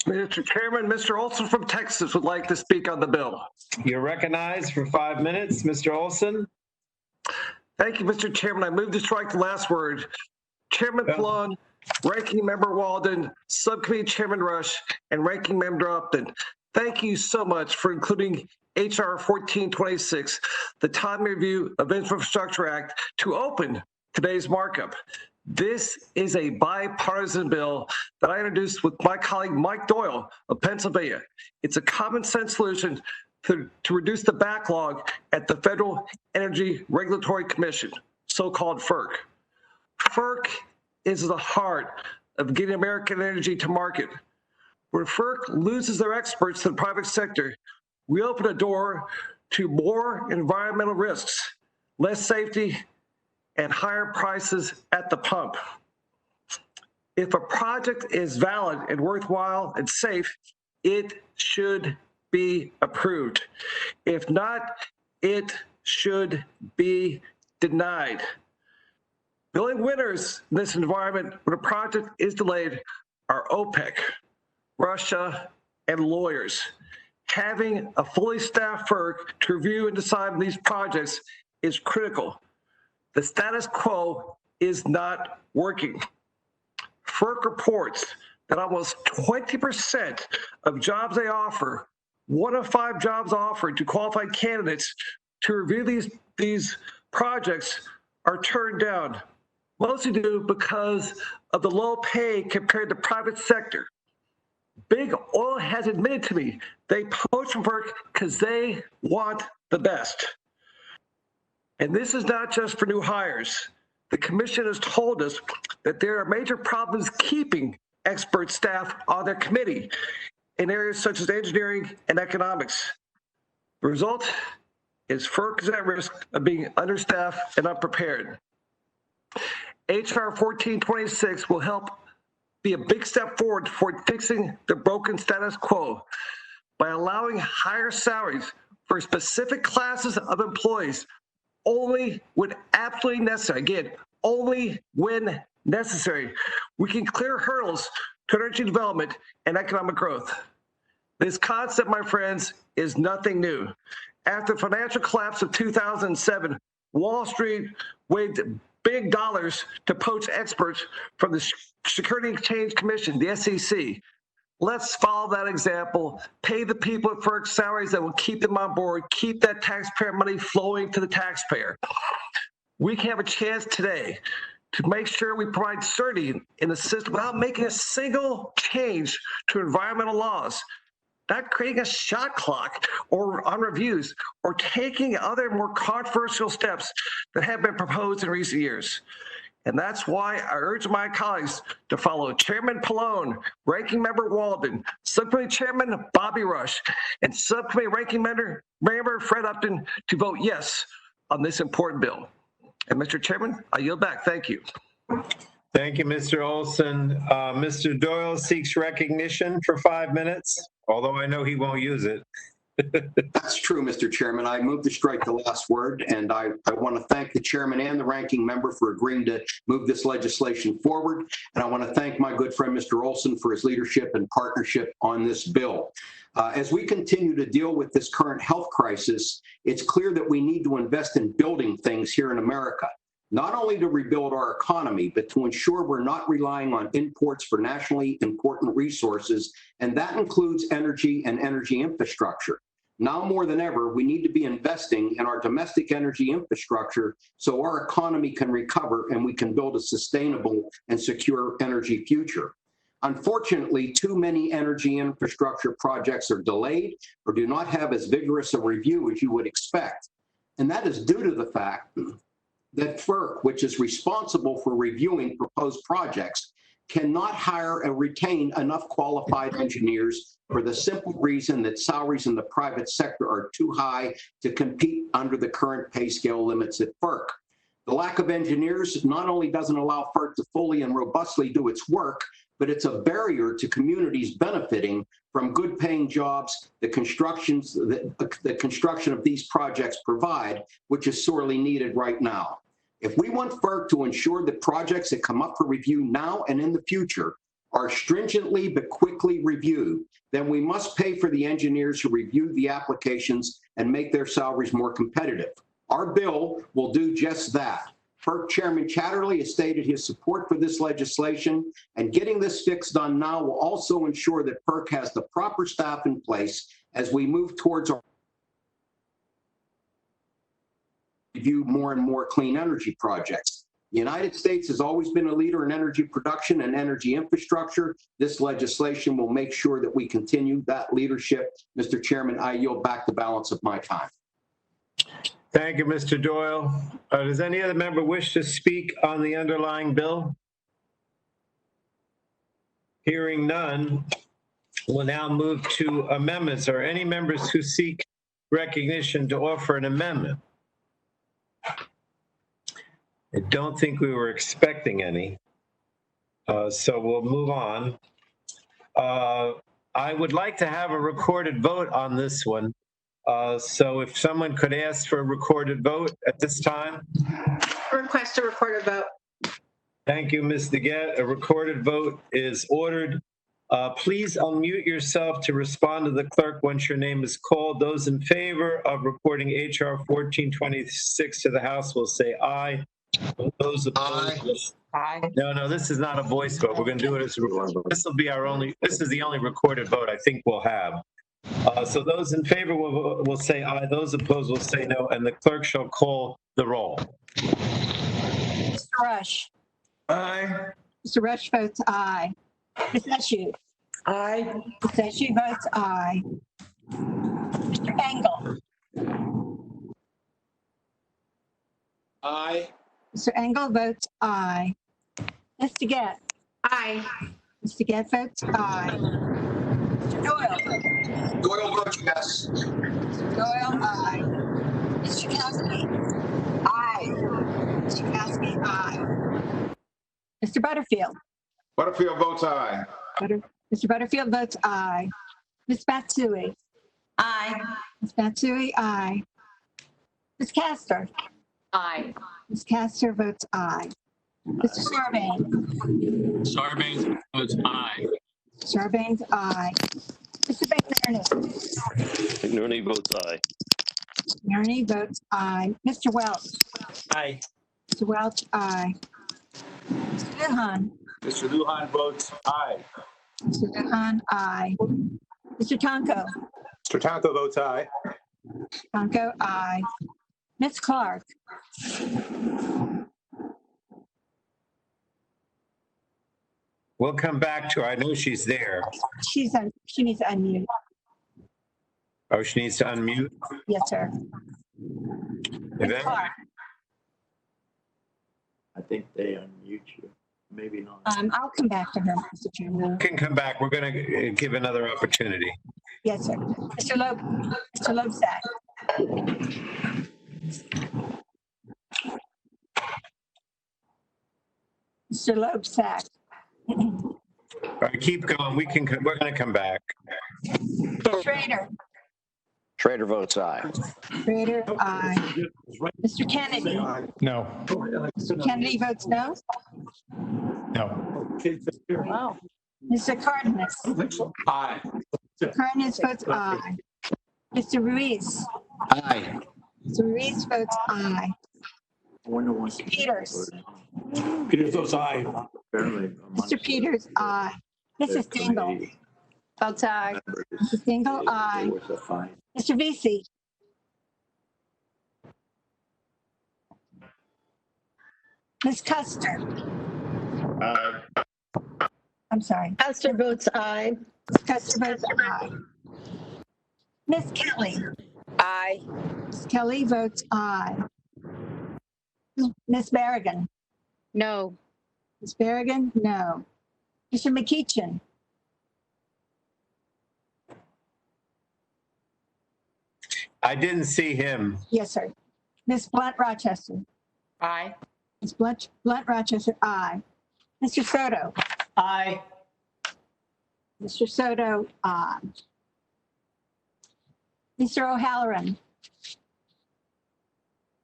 Speaker 14: Mr. Chairman, Mr. Olson from Texas would like to speak on the bill.
Speaker 1: You're recognized for 5 minutes, Mr. Olson.
Speaker 14: Thank you, Mr. Chairman. I move to strike the last word. Chairman Pallone, Ranking Member Walden, Subcommittee Chairman Rush, and Ranking Member Upton. Thank you so much for including HR 1426, the Timely Review of Infrastructure Act, to open today's markup. This is a bipartisan bill that I introduced with my colleague Mike Doyle of Pennsylvania. It's a common sense solution to reduce the backlog at the Federal Energy Regulatory Commission, so-called FERC. FERC is the heart of getting American energy to market. Where FERC loses their experts to the private sector, we open a door to more environmental risks, less safety, and higher prices at the pump. If a project is valid and worthwhile and safe, it should be approved. If not, it should be denied. The only winners in this environment when a project is delayed are OPEC, Russia, and lawyers. Having a fully staffed FERC to review and decide on these projects is critical. The status quo is not working. FERC reports that almost 20% of jobs they offer, 1 of 5 jobs offered to qualified candidates to review these projects, are turned down, mostly due because of the low pay compared to private sector. Big Oil has admitted to me they poach from FERC because they want the best. And this is not just for new hires. The commission has told us that there are major problems keeping expert staff on their committee in areas such as engineering and economics. The result is FERC is at risk of being understaffed and unprepared. HR 1426 will help be a big step forward toward fixing the broken status quo by allowing higher salaries for specific classes of employees only when absolutely necessary. Again, only when necessary. We can clear hurdles to energy development and economic growth. This concept, my friends, is nothing new. After the financial collapse of 2007, Wall Street waved big dollars to poach experts from the Security and Exchange Commission, the SEC. Let's follow that example, pay the people at FERC salaries that will keep them on board, keep that taxpayer money flowing to the taxpayer. We can have a chance today to make sure we provide certainty in the system without making a single change to environmental laws, not creating a shot clock or on reviews or taking other more controversial steps that have been proposed in recent years. And that's why I urge my colleagues to follow Chairman Pallone, Ranking Member Walden, Subcommittee Chairman Bobby Rush, and Subcommittee Ranking Member Fred Upton to vote yes on this important bill. And Mr. Chairman, I yield back. Thank you.
Speaker 1: Thank you, Mr. Olson. Mr. Doyle seeks recognition for 5 minutes, although I know he won't use it.
Speaker 7: That's true, Mr. Chairman. I move to strike the last word, and I want to thank the chairman and the ranking member for agreeing to move this legislation forward. And I want to thank my good friend, Mr. Olson, for his leadership and partnership on this bill. As we continue to deal with this current health crisis, it's clear that we need to invest in building things here in America, not only to rebuild our economy, but to ensure we're not relying on imports for nationally important resources, and that includes energy and energy infrastructure. Now more than ever, we need to be investing in our domestic energy infrastructure so our economy can recover and we can build a sustainable and secure energy future. Unfortunately, too many energy infrastructure projects are delayed or do not have as vigorous a review as you would expect. And that is due to the fact that FERC, which is responsible for reviewing proposed projects, cannot hire and retain enough qualified engineers for the simple reason that salaries in the private sector are too high to compete under the current pay scale limits at FERC. The lack of engineers not only doesn't allow FERC to fully and robustly do its work, but it's a barrier to communities benefiting from good paying jobs the construction of these projects provide, which is sorely needed right now. If we want FERC to ensure that projects that come up for review now and in the future are stringently but quickly reviewed, then we must pay for the engineers who review the applications and make their salaries more competitive. Our bill will do just that. PERC Chairman Chatterley has stated his support for this legislation, and getting this fix done now will also ensure that PERC has the proper staff in place as we move towards our review more and more clean energy projects. The United States has always been a leader in energy production and energy infrastructure. This legislation will make sure that we continue that leadership. Mr. Chairman, I yield back the balance of my time.
Speaker 1: Thank you, Mr. Doyle. Does any other member wish to speak on the underlying bill? Hearing none, we'll now move to amendments. Are any members who seek recognition to offer an amendment? I don't think we were expecting any, so we'll move on. I would like to have a recorded vote on this one. So if someone could ask for a recorded vote at this time.
Speaker 16: Request a recorded vote.
Speaker 1: Thank you, Ms. Deguette. A recorded vote is ordered. Please unmute yourself to respond to the clerk once your name is called. Those in favor of reporting HR 1426 to the House will say aye. Those opposed,
Speaker 9: Aye.
Speaker 1: No, this is not a voice vote. We're going to do it as this will be this is the only recorded vote I think we'll have. So those in favor will say aye. Those opposed will say no, and the clerk shall call the roll.
Speaker 15: Mr. Rush.
Speaker 3: Aye.
Speaker 15: Mr. Rush votes aye. Ms. Eshu.
Speaker 5: Aye.
Speaker 15: Ms. Eshu votes aye. Mr. Engel.
Speaker 13: Aye.
Speaker 15: Mr. Engel votes aye. Ms. Deguette.
Speaker 16: Aye.
Speaker 15: Ms. Deguette votes aye. Mr. Doyle.
Speaker 7: Doyle votes yes.
Speaker 15: Mr. Doyle, aye. Mr. Kowski. Aye. Mr. Kowski, aye. Mr. Butterfield.
Speaker 13: Butterfield votes aye.
Speaker 15: Mr. Butterfield votes aye. Ms. Matsui.
Speaker 16: Aye.
Speaker 15: Ms. Matsui, aye. Ms. Castor.
Speaker 16: Aye.
Speaker 15: Ms. Castor votes aye. Mr. Sarbanes.
Speaker 17: Sarbanes votes aye.
Speaker 15: Sarbanes, aye. Mr. McNerney.
Speaker 17: McNerney votes aye.
Speaker 15: McNerney votes aye. Mr. Welch.
Speaker 17: Aye.
Speaker 15: Mr. Welch, aye. Mr. Lujan.
Speaker 13: Mr. Lujan votes aye.
Speaker 15: Mr. Lujan, aye. Mr. Tonko.
Speaker 13: Mr. Tonko votes aye.
Speaker 15: Tonko, aye. Ms. Clark.
Speaker 1: We'll come back to her. I know she's there.
Speaker 15: She needs to unmute.
Speaker 1: Oh, she needs to unmute?
Speaker 15: Yes, sir. Ms. Clark.
Speaker 17: I think they unmute you. Maybe not.
Speaker 15: I'll come back to her, Mr. Chairman.
Speaker 1: You can come back. We're going to give another opportunity.
Speaker 15: Yes, sir. Mr. Loebsack. Mr. Loebsack.
Speaker 1: All right, keep going. We're going to come back.
Speaker 15: Schrader.
Speaker 17: Schrader votes aye.
Speaker 15: Schrader, aye. Mr. Kennedy.
Speaker 6: No.
Speaker 15: Mr. Kennedy votes no.
Speaker 6: No.
Speaker 15: Wow. Mr. Cardenas.
Speaker 13: Aye.
Speaker 15: Mr. Cardenas votes aye. Mr. Ruiz.
Speaker 17: Aye.
Speaker 15: Mr. Ruiz votes aye. Mr. Peters.
Speaker 11: Peters votes aye.
Speaker 15: Mr. Peters, aye. Mrs. Dingle.
Speaker 16: Votes aye.
Speaker 15: Mrs. Dingle, aye. Mr. Vesey. Ms. Custer.
Speaker 17: Aye.
Speaker 15: I'm sorry.
Speaker 16: Custer votes aye.
Speaker 15: Ms. Custer votes aye. Ms. Kelly.
Speaker 16: Aye.
Speaker 15: Ms. Kelly votes aye. Ms. Berrigan.
Speaker 16: No.
Speaker 15: Ms. Berrigan, no. Mr. McEachin.
Speaker 1: I didn't see him.
Speaker 15: Yes, sir. Ms. Blunt Rochester.
Speaker 16: Aye.
Speaker 15: Ms. Blunt Rochester, aye. Mr. Soto.
Speaker 4: Aye.
Speaker 15: Mr. Soto, aye. Mr. O'Halloran.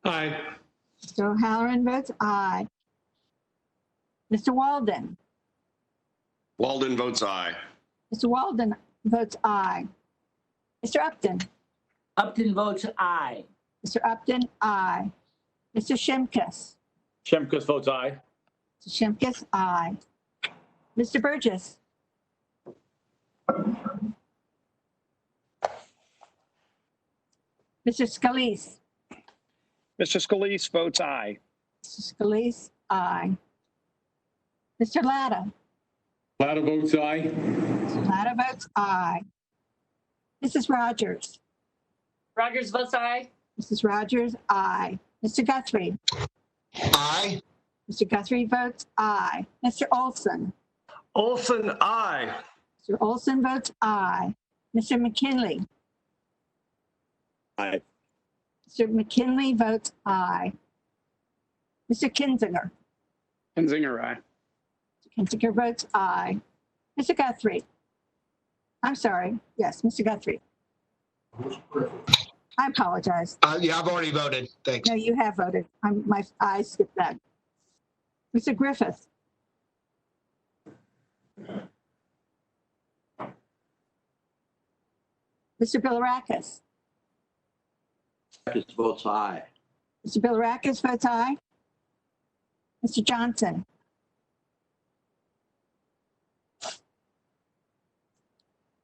Speaker 6: Aye.
Speaker 15: Mr. O'Halloran votes aye. Mr. Walden.
Speaker 2: Walden votes aye.
Speaker 15: Mr. Walden votes aye. Mr. Upton.
Speaker 4: Upton votes aye.
Speaker 15: Mr. Upton, aye. Mr. Shimkus.
Speaker 13: Shimkus votes aye.
Speaker 15: Mr. Shimkus, aye. Mr. Burgess. Mr. Scalise.
Speaker 12: Mr. Scalise votes aye.
Speaker 15: Mr. Scalise, aye. Mr. Latta.
Speaker 8: Latta votes aye.
Speaker 15: Mr. Latta votes aye. Mrs. Rogers.
Speaker 16: Rogers votes aye.
Speaker 15: Mrs. Rogers, aye. Mr. Guthrie.
Speaker 17: Aye.
Speaker 15: Mr. Guthrie votes aye. Mr. Olson.
Speaker 14: Olson, aye.
Speaker 15: Mr. Olson votes aye. Mr. McKinley.
Speaker 13: Aye.
Speaker 15: Mr. McKinley votes aye. Mr. Kinzinger.
Speaker 10: Kinzinger, aye.
Speaker 15: Mr. Kinzinger votes aye. Mr. Guthrie. I'm sorry. Yes, Mr. Guthrie. I apologize.
Speaker 17: Yeah, I've already voted. Thanks.
Speaker 15: No, you have voted. I skipped that. Mr. Griffith. Mr. Bilirakis.
Speaker 17: Votes aye.
Speaker 15: Mr. Bilirakis votes aye. Mr. Johnson.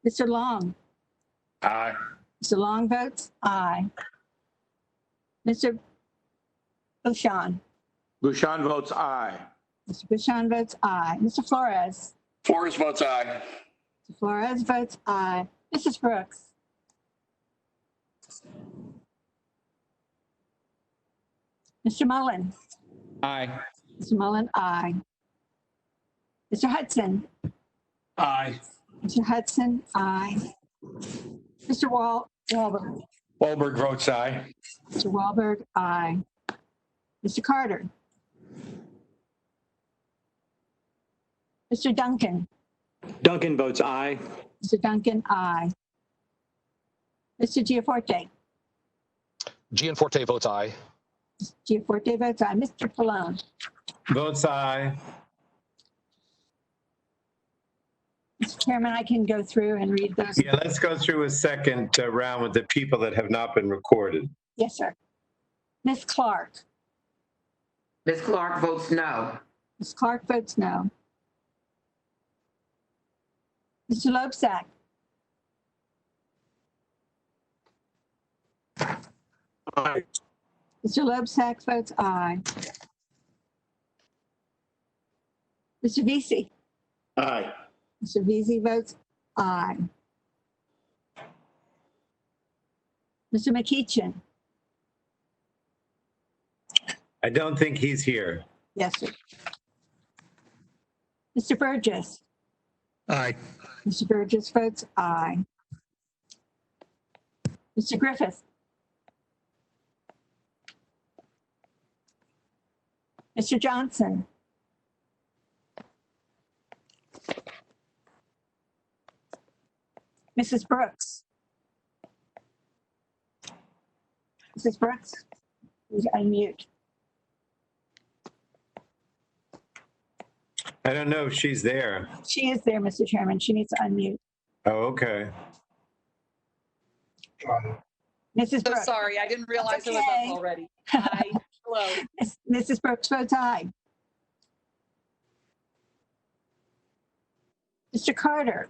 Speaker 15: Mr. Long.
Speaker 10: Aye.
Speaker 15: Mr. Long votes aye. Mr. Bouchon.
Speaker 10: Bouchon votes aye.
Speaker 15: Mr. Bouchon votes aye. Mr. Flores.
Speaker 10: Flores votes aye.
Speaker 15: Mr. Flores votes aye. Mrs. Brooks. Mr. Mullen.
Speaker 10: Aye.
Speaker 15: Mr. Mullen, aye. Mr. Hudson.
Speaker 10: Aye.
Speaker 15: Mr. Hudson, aye. Mr. Wahlberg.
Speaker 10: Wahlberg votes aye.
Speaker 15: Mr. Wahlberg, aye. Mr. Carter. Mr. Duncan.
Speaker 11: Duncan votes aye.
Speaker 15: Mr. Duncan, aye. Mr. Giaforte.
Speaker 18: Gianforte votes aye.
Speaker 15: Mr. Giaforte votes aye. Mr. Pallone.
Speaker 1: Votes aye.
Speaker 15: Mr. Chairman, I can go through and read those.
Speaker 1: Yeah, let's go through a second round with the people that have not been recorded.
Speaker 15: Yes, sir. Ms. Clark.
Speaker 19: Ms. Clark votes no.
Speaker 15: Ms. Clark votes no. Mr. Loebsack.
Speaker 8: Aye.
Speaker 15: Mr. Loebsack votes aye. Mr. Vesey.
Speaker 13: Aye.
Speaker 15: Mr. Vesey votes aye. Mr. McEachin.
Speaker 1: I don't think he's here.
Speaker 15: Yes, sir. Mr. Burgess.
Speaker 6: Aye.
Speaker 15: Mr. Burgess votes aye. Mr. Griffith. Mr. Johnson. Mrs. Brooks. Mrs. Brooks, please unmute.
Speaker 1: I don't know if she's there.
Speaker 15: She is there, Mr. Chairman. She needs to unmute.
Speaker 1: Oh, okay.
Speaker 15: Mrs.
Speaker 16: So
Speaker 15: Brooks.
Speaker 16: sorry, I didn't realize
Speaker 15: That's
Speaker 16: it was
Speaker 15: okay.
Speaker 16: up already. Hi, hello.
Speaker 15: Mrs. Brooks votes aye. Mr. Carter.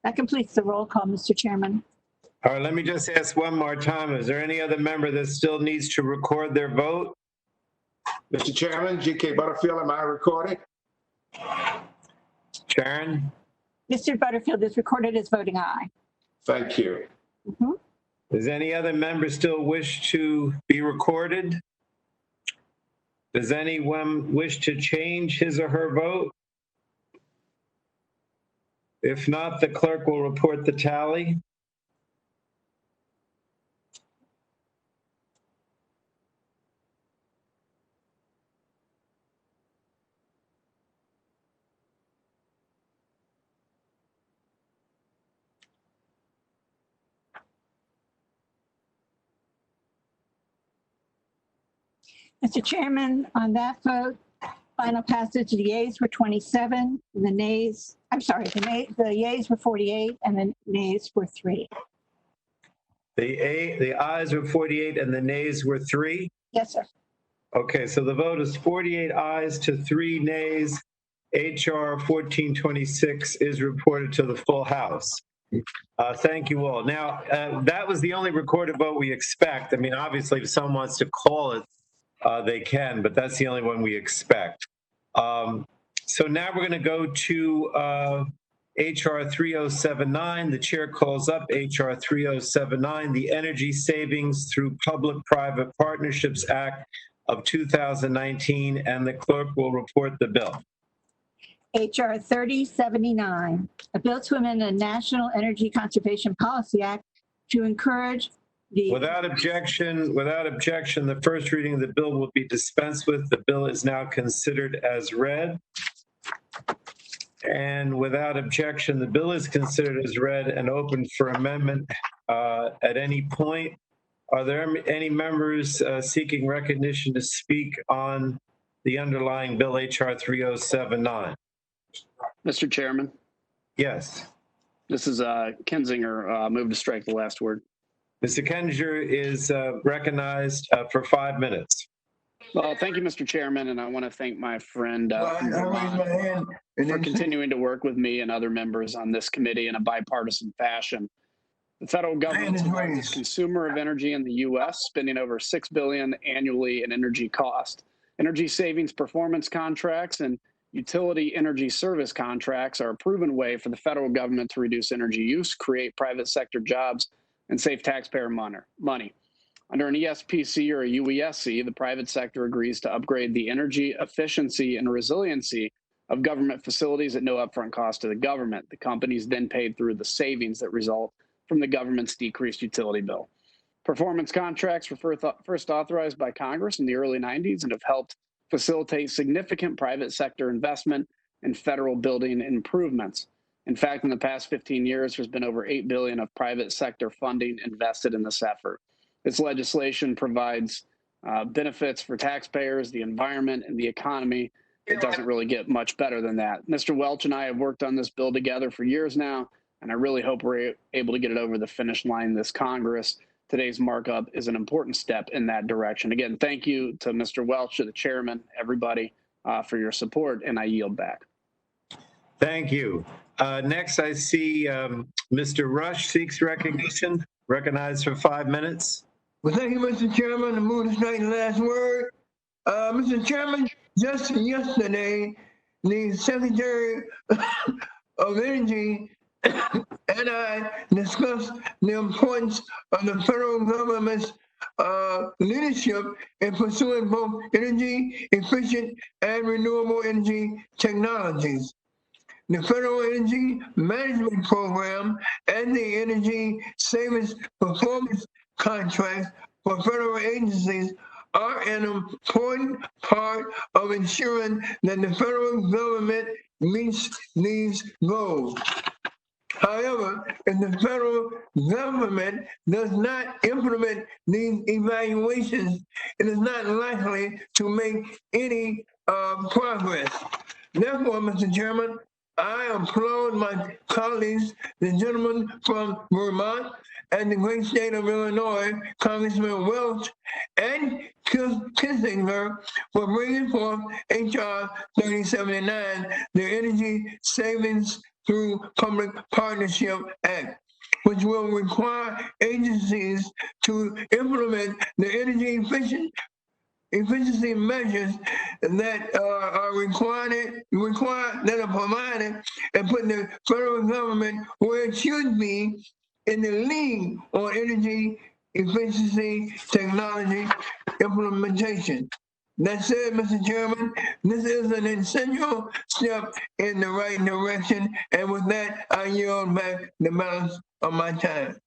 Speaker 15: That completes the roll call, Mr. Chairman.
Speaker 1: All right, let me just ask one more time. Is there any other member that still needs to record their vote?
Speaker 13: Mr. Chairman, G.K. Butterfield, am I recorded?
Speaker 1: Sharon?
Speaker 15: Mr. Butterfield is recorded as voting aye.
Speaker 13: Thank you.
Speaker 15: Mhm.
Speaker 1: Does any other member still wish to be recorded? Does anyone wish to change his or her vote? If not, the clerk will report the tally.
Speaker 15: Mr. Chairman, on that vote, final passage, the yeas were 27, and the nays, I'm sorry, the yeas were 48, and the nays were 3.
Speaker 1: The ayes were 48 and the nays were 3?
Speaker 15: Yes, sir.
Speaker 1: Okay, so the vote is 48 ayes to 3 nays. HR 1426 is reported to the full House. Thank you all. Now, that was the only recorded vote we expect. I mean, obviously, if someone wants to call it, they can, but that's the only one we expect. So now we're going to go to HR 3079. The chair calls up HR 3079, the Energy Savings Through Public-Private Partnerships Act of 2019, and the clerk will report the bill.
Speaker 15: HR 3079, a bill to amend the National Energy Conservation Policy Act to encourage the...
Speaker 1: Without objection, the first reading of the bill will be dispensed with. The bill is now considered as read. And without objection, the bill is considered as read and open for amendment at any point. Are there any members seeking recognition to speak on the underlying bill, HR 3079?
Speaker 19: Mr. Chairman,
Speaker 1: Yes.
Speaker 19: this is Kinzinger. Move to strike the last word.
Speaker 1: Mr. Kenninger is recognized for 5 minutes.
Speaker 19: Well, thank you, Mr. Chairman, and I want to thank my friend from Vermont for continuing to work with me and other members on this committee in a bipartisan fashion. The federal government is the largest consumer of energy in the U.S., spending over $6 billion annually in energy cost. Energy savings performance contracts and utility energy service contracts are a proven way for the federal government to reduce energy use, create private sector jobs, and save taxpayer money. Under an ESPC or a UESC, the private sector agrees to upgrade the energy efficiency and resiliency of government facilities at no upfront cost to the government. The companies then paid through the savings that result from the government's decreased utility bill. Performance contracts were first authorized by Congress in the early 90s and have helped facilitate significant private sector investment in federal building improvements. In fact, in the past 15 years, there's been over $8 billion of private sector funding invested in this effort. This legislation provides benefits for taxpayers, the environment, and the economy. It doesn't really get much better than that. Mr. Welch and I have worked on this bill together for years now, and I really hope we're able to get it over the finish line this Congress. Today's markup is an important step in that direction. Again, thank you to Mr. Welch, to the chairman, everybody for your support, and I yield back.
Speaker 1: Thank you. Next, I see Mr. Rush seeks recognition, recognized for 5 minutes.
Speaker 3: Well, thank you, Mr. Chairman. The move to strike the last word. Mr. Chairman, just yesterday, the Secretary of Energy and I discussed the importance of the federal government's leadership in pursuing both energy efficient and renewable energy technologies. The Federal Energy Management Program and the Energy Savings Performance Contracts for federal agencies are an important part of ensuring that the federal government meets these goals. However, if the federal government does not implement these evaluations, it is not likely to make any progress. Therefore, Mr. Chairman, I applaud my colleagues, the gentleman from Vermont and the great state of Illinois, Congressman Welch and Kinzinger, for bringing forth H.R. 3079, the Energy Savings Through Public Partnership Act, which will require agencies to implement the energy efficiency measures that are required that are provided and put the federal government where it should be in the lead on energy efficiency technology implementation. That said, Mr. Chairman, this is an essential step in the right direction, and with that, I yield back the balance of my time.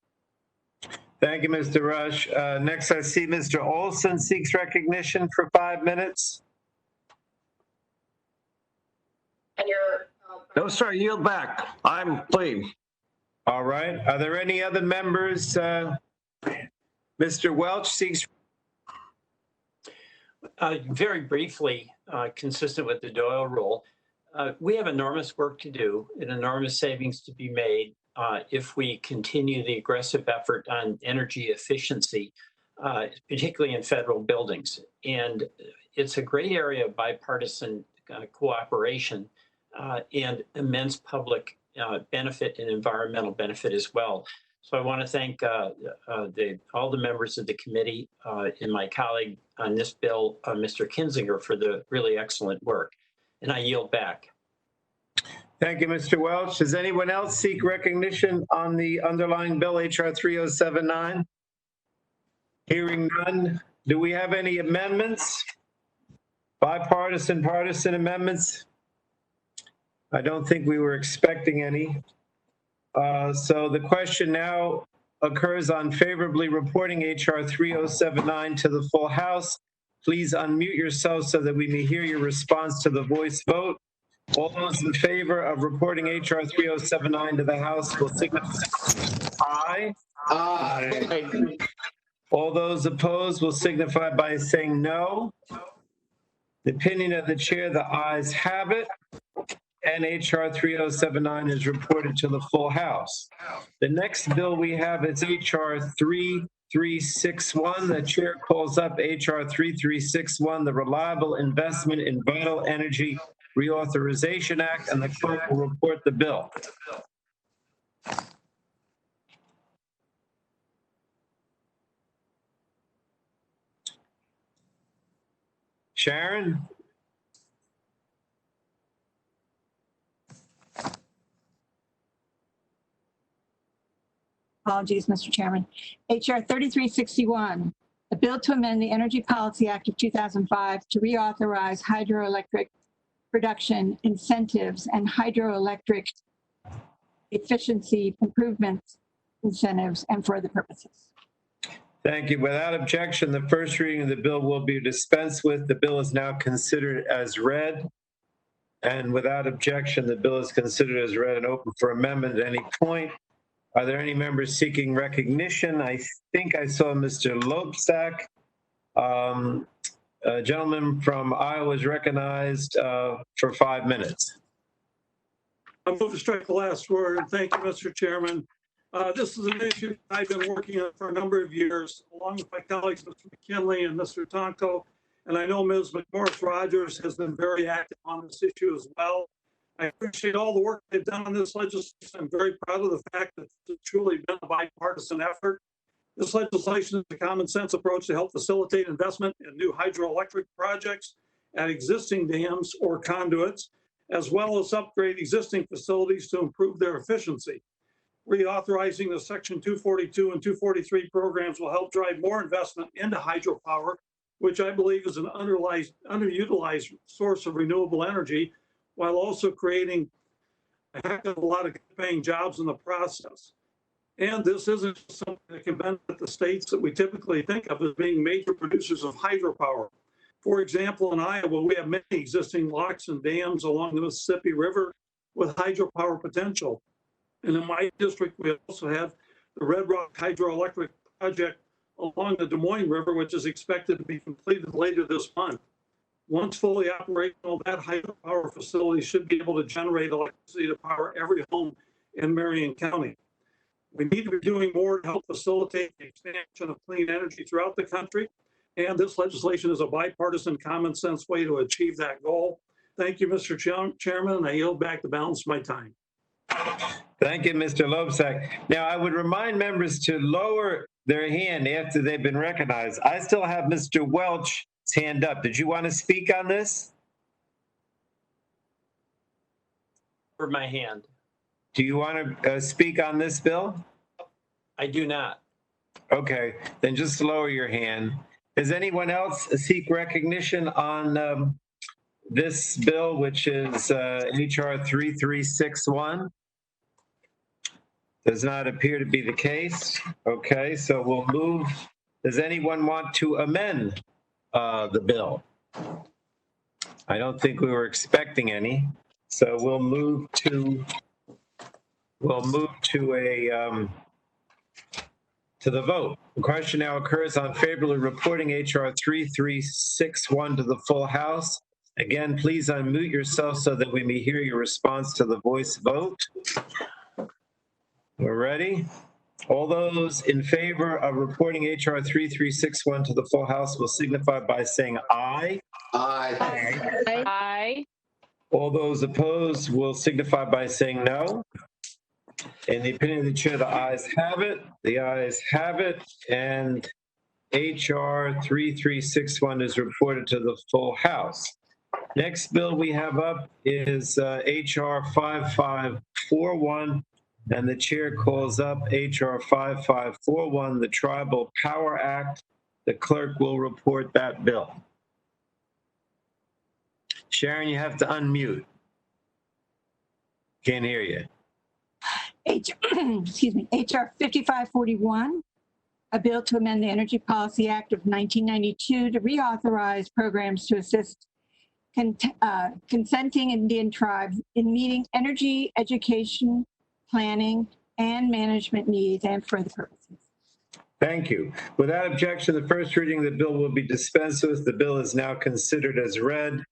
Speaker 1: Thank you, Mr. Rush. Next, I see Mr. Olson seeks recognition for 5 minutes.
Speaker 14: No, sir, yield back. I'm clean.
Speaker 1: All right. Are there any other members? Mr. Welch seeks.
Speaker 19: Very briefly, consistent with the Doyle rule, we have enormous work to do and enormous savings to be made if we continue the aggressive effort on energy efficiency, particularly in federal buildings. And it's a great area of bipartisan cooperation and immense public benefit and environmental benefit as well. So I want to thank all the members of the committee and my colleague on this bill, Mr. Kinzinger, for the really excellent work. And I yield back.
Speaker 1: Thank you, Mr. Welch. Does anyone else seek recognition on the underlying bill, HR 3079? Hearing none. Do we have any amendments? Bipartisan, partisan amendments? I don't think we were expecting any. So the question now occurs on favorably reporting HR 3079 to the full House. Please unmute yourself so that we may hear your response to the voice vote. All those in favor of reporting HR 3079 to the House will signify aye.
Speaker 11: Aye.
Speaker 1: All those opposed will signify by saying no. The opinion of the chair, the ayes have it. And HR 3079 is reported to the full House. The next bill we have is HR 3361. The chair calls up HR 3361, the Reliable Investment in Vital Energy Reauthorization Act, and the clerk will report the bill. Sharon?
Speaker 15: Apologies, Mr. Chairman. HR 3361, a bill to amend the Energy Policy Act of 2005 to reauthorize hydroelectric production incentives and hydroelectric efficiency improvements incentives and for other purposes.
Speaker 1: Thank you. Without objection, the first reading of the bill will be dispensed with. The bill is now considered as read. And without objection, the bill is considered as read and open for amendment at any point. Are there any members seeking recognition? I think I saw Mr. Lobsack. A gentleman from Iowa is recognized for 5 minutes.
Speaker 20: I move to strike the last word. Thank you, Mr. Chairman. This is an issue I've been working on for a number of years, along with my colleagues, Mr. McKinley and Mr. Tonko. And I know Ms. McMorris-Rogers has been very active on this issue as well. I appreciate all the work they've done on this legislation. I'm very proud of the fact that it's truly been a bipartisan effort. This legislation is a common sense approach to help facilitate investment in new hydroelectric projects at existing dams or conduits, as well as upgrade existing facilities to improve their efficiency. Reauthorizing the Section 242 and 243 programs will help drive more investment into hydropower, which I believe is an underutilized source of renewable energy, while also creating a heck of a lot of paying jobs in the process. And this isn't something that can benefit the states that we typically think of as being major producers of hydropower. For example, in Iowa, we have many existing locks and dams along the Mississippi River with hydropower potential. And in my district, we also have the Red Rock Hydroelectric Project along the Des Moines River, which is expected to be completed later this month. Once fully operational, that hydropower facility should be able to generate electricity to power every home in Marion County. We need to be doing more to help facilitate the expansion of clean energy throughout the country. And this legislation is a bipartisan, common sense way to achieve that goal. Thank you, Mr. Chairman, and I yield back the balance of my time.
Speaker 1: Thank you, Mr. Lobsack. Now, I would remind members to lower their hand after they've been recognized. I still have Mr. Welch's hand up. Did you want to speak on this?
Speaker 19: For my hand.
Speaker 1: Do you want to speak on this bill?
Speaker 19: I do not.
Speaker 1: Okay, then just lower your hand. Does anyone else seek recognition on this bill, which is HR 3361? Does not appear to be the case. Okay, so we'll move. Does anyone want to amend the bill? I don't think we were expecting any. So we'll move to to the vote. The question now occurs on favorably reporting HR 3361 to the full House. Again, please unmute yourself so that we may hear your response to the voice vote. We're ready. All those in favor of reporting HR 3361 to the full House will signify by saying aye.
Speaker 7: Aye.
Speaker 16: Aye.
Speaker 1: All those opposed will signify by saying no. In the opinion of the chair, the ayes have it. The ayes have it, and HR 3361 is reported to the full House. Next bill we have up is HR 5541, and the chair calls up HR 5541, the Tribal Power Act. The clerk will report that bill. Sharon, you have to unmute. Can't hear you.
Speaker 15: Excuse me, HR 5541, a bill to amend the Energy Policy Act of 1992 to reauthorize programs to assist consenting Indian tribes in meeting energy, education, planning, and management needs and for other purposes.
Speaker 1: Thank you. Without objection, the first reading of the bill will be dispensed with. The bill is now considered as read.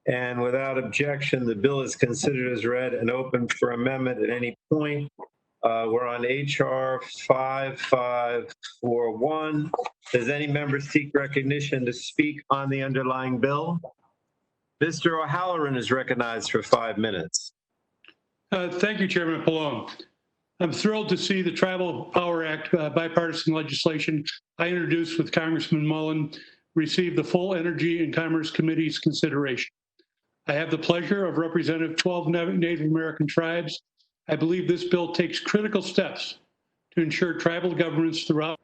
Speaker 1: And without objection, the bill is considered as read and open for amendment at any point. We're on HR 5541. Does any member seek recognition to speak on the underlying bill? Mr. O'Halloran is recognized for 5 minutes.
Speaker 20: Thank you, Chairman Pallone. I'm thrilled to see the Tribal Power Act bipartisan legislation I introduced with Congressman Mullen receive the full Energy and Commerce Committee's consideration. I have the pleasure of representing 12 Native American tribes. I believe this bill takes critical steps to ensure tribal governments throughout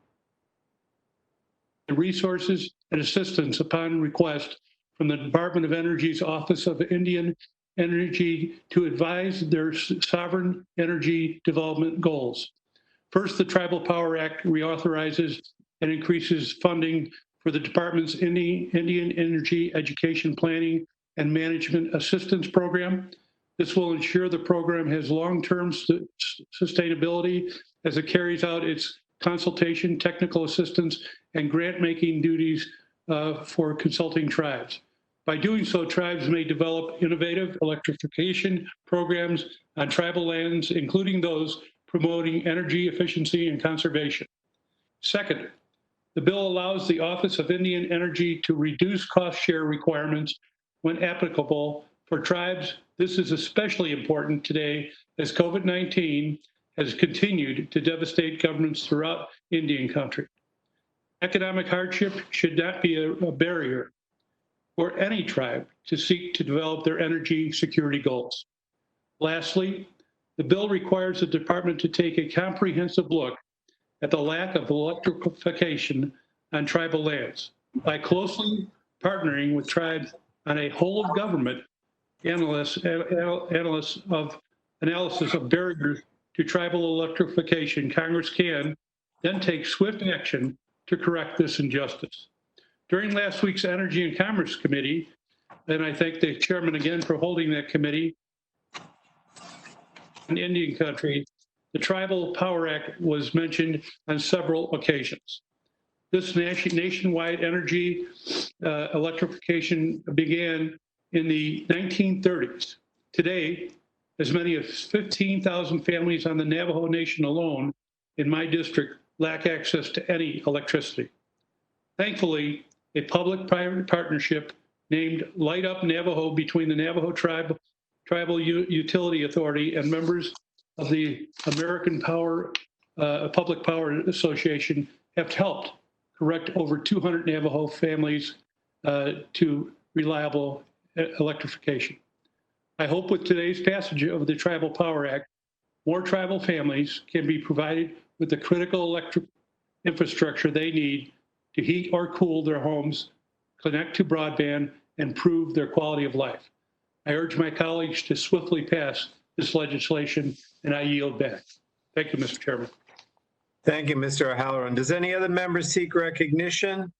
Speaker 20: the resources and assistance upon request from the Department of Energy's Office of Indian Energy to advise their sovereign energy development goals. First, the Tribal Power Act reauthorizes and increases funding for the Department's Indian Energy Education Planning and Management Assistance Program. This will ensure the program has long-term sustainability as it carries out its consultation, technical assistance, and grant-making duties for consulting tribes. By doing so, tribes may develop innovative electrification programs on tribal lands, including those promoting energy efficiency and conservation. Second, the bill allows the Office of Indian Energy to reduce cost share requirements when applicable for tribes. This is especially important today as COVID-19 has continued to devastate governments throughout Indian country. Economic hardship should not be a barrier for any tribe to seek to develop their energy security goals. Lastly, the bill requires the department to take a comprehensive look at the lack of electrification on tribal lands by closely partnering with tribes on a whole of government analysis of barriers to tribal electrification. Congress can then take swift action to correct this injustice. During last week's Energy and Commerce Committee, and I thank the chairman again for holding that committee, in Indian country, the Tribal Power Act was mentioned on several occasions. This nationwide energy electrification began in the 1930s. Today, as many as 15,000 families on the Navajo Nation alone in my district lack access to any electricity. Thankfully, a public-private partnership named Light Up Navajo between the Navajo Tribal Utility Authority and members of the American Public Power Association have helped correct over 200 Navajo families to reliable electrification. I hope with today's passage of the Tribal Power Act, more tribal families can be provided with the critical electric infrastructure they need to heat or cool their homes, connect to broadband, and improve their quality of life. I urge my colleagues to swiftly pass this legislation, and I yield back. Thank you, Mr. Chairman.
Speaker 1: Thank you, Mr. O'Halloran. Does any other member seek recognition?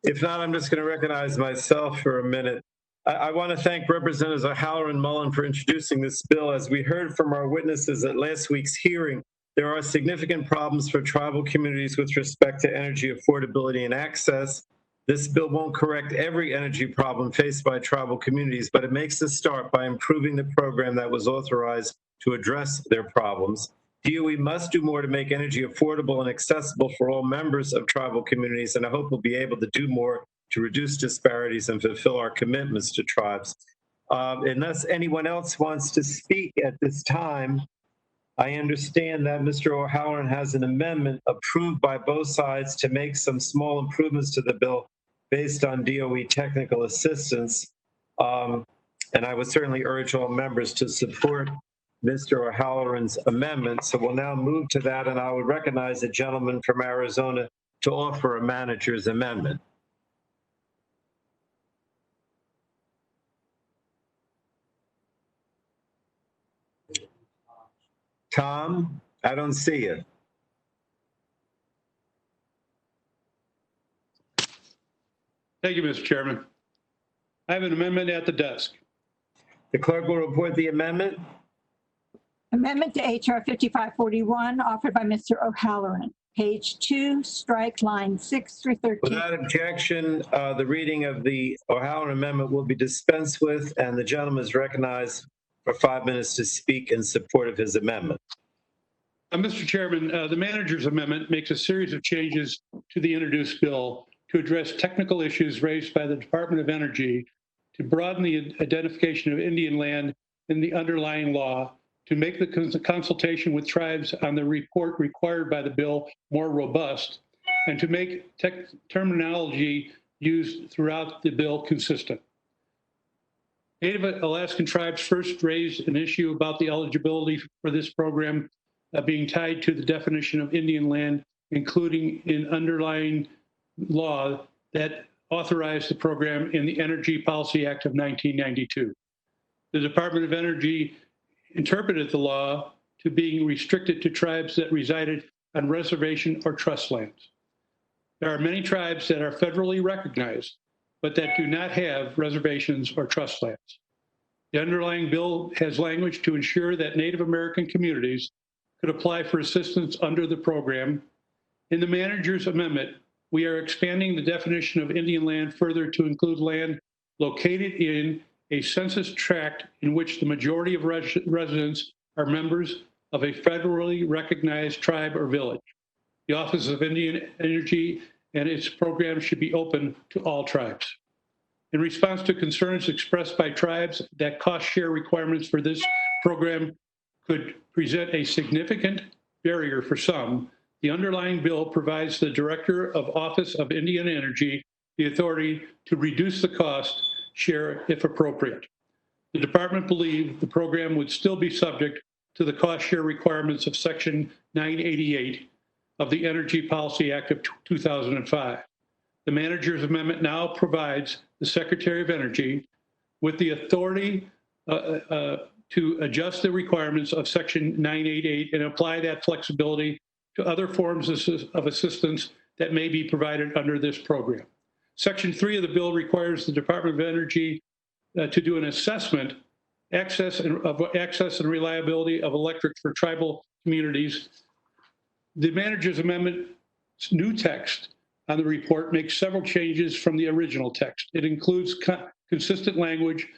Speaker 1: If not, I'm just going to recognize myself for a minute. I want to thank Representatives O'Halloran and Mullen for introducing this bill. As we heard from our witnesses at last week's hearing, There are significant problems for tribal communities with respect to energy affordability and access. This bill won't correct every energy problem faced by tribal communities, but it makes a start by improving the program that was authorized to address their problems. DOE must do more to make energy affordable and accessible for all members of tribal communities, and I hope we'll be able to do more to reduce disparities and fulfill our commitments to tribes. Unless anyone else wants to speak at this time, I understand that Mr. O'Halloran has an amendment approved by both sides to make some small improvements to the bill based on DOE technical assistance. And I would certainly urge all members to support Mr. O'Halloran's amendment. So we'll now move to that, and I would recognize the gentleman from Arizona to offer a manager's amendment. Tom, I don't see you.
Speaker 19: Thank you, Mr. Chairman. I have an amendment at the desk.
Speaker 1: The clerk will report the amendment.
Speaker 15: Amendment to HR 5541 offered by Mr. O'Halloran. Page 2, strike line 6 through 13.
Speaker 1: Without objection, the reading of the O'Halloran amendment will be dispensed with, and the gentleman is recognized for 5 minutes to speak in support of his amendment.
Speaker 19: Mr. Chairman, the manager's amendment makes a series of changes to the introduced bill to address technical issues raised by the Department of Energy, to broaden the identification of Indian land in the underlying law, to make the consultation with tribes on the report required by the bill more robust, and to make terminology used throughout the bill consistent. Native Alaskan tribes first raised an issue about the eligibility for this program being tied to the definition of Indian land, including in underlying law that authorized the program in the Energy Policy Act of 1992. The Department of Energy interpreted the law to being restricted to tribes that resided on reservation or trust lands. There are many tribes that are federally recognized, but that do not have reservations or trust lands. The underlying bill has language to ensure that Native American communities could apply for assistance under the program. In the manager's amendment, we are expanding the definition of Indian land further to include land located in a census tract in which the majority of residents are members of a federally recognized tribe or village. The Office of Indian Energy and its program should be open to all tribes. In response to concerns expressed by tribes that cost share requirements for this program could present a significant barrier for some, the underlying bill provides the Director of Office of Indian Energy the authority to reduce the cost share if appropriate. The department believed the program would still be subject to the cost share requirements of Section 988 of the Energy Policy Act of 2005. The manager's amendment now provides the Secretary of Energy with the authority to adjust the requirements of Section 988 and apply that flexibility to other forms of assistance that may be provided under this program. Section 3 of the bill requires the Department of Energy to do an assessment access and reliability of electric for tribal communities. The manager's amendment's new text on the report makes several changes from the original text. It includes consistent language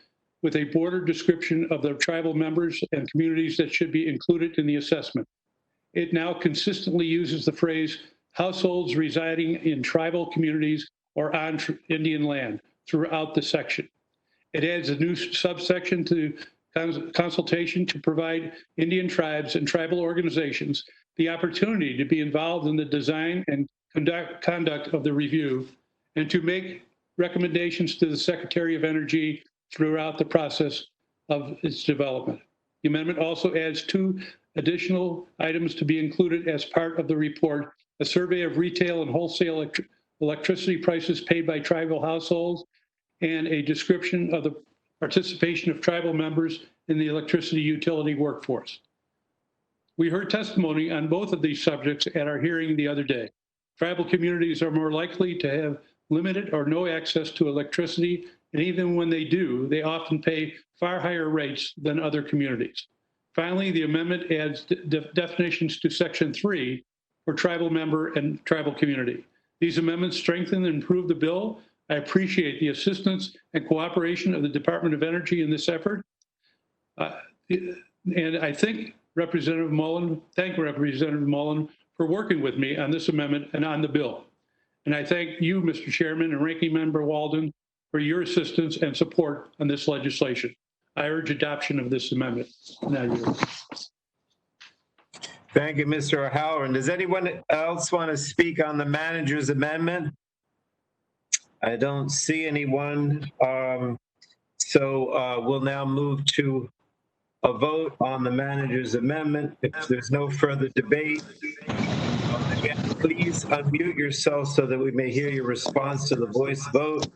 Speaker 19: with a broader description of the tribal members and communities that should be included in the assessment. It now consistently uses the phrase households residing in tribal communities or on Indian land throughout the section. It adds a new subsection to consultation to provide Indian tribes and tribal organizations the opportunity to be involved in the design and conduct of the review, and to make recommendations to the Secretary of Energy throughout the process of its development. The amendment also adds 2 additional items to be included as part of the report: a survey of retail and wholesale electricity prices paid by tribal households, and a description of the participation of tribal members in the electricity utility workforce. We heard testimony on both of these subjects at our hearing the other day. Tribal communities are more likely to have limited or no access to electricity, and even when they do, they often pay far higher rates than other communities.
Speaker 20: Finally, the amendment adds definitions to Section 3 for tribal member and tribal community. These amendments strengthen and improve the bill. I appreciate the assistance and cooperation of the Department of Energy in this effort. And I thank Representative Mullen for working with me on this amendment and on the bill. And I thank you, Mr. Chairman and Ranking Member Walden, for your assistance and support on this legislation. I urge adoption of this amendment. Now you.
Speaker 1: Thank you, Mr. O'Halloran. Does anyone else want to speak on the manager's amendment? I don't see anyone. So we'll now move to a vote on the manager's amendment. If there's no further debate, again, please unmute yourself so that we may hear your response to the voice vote.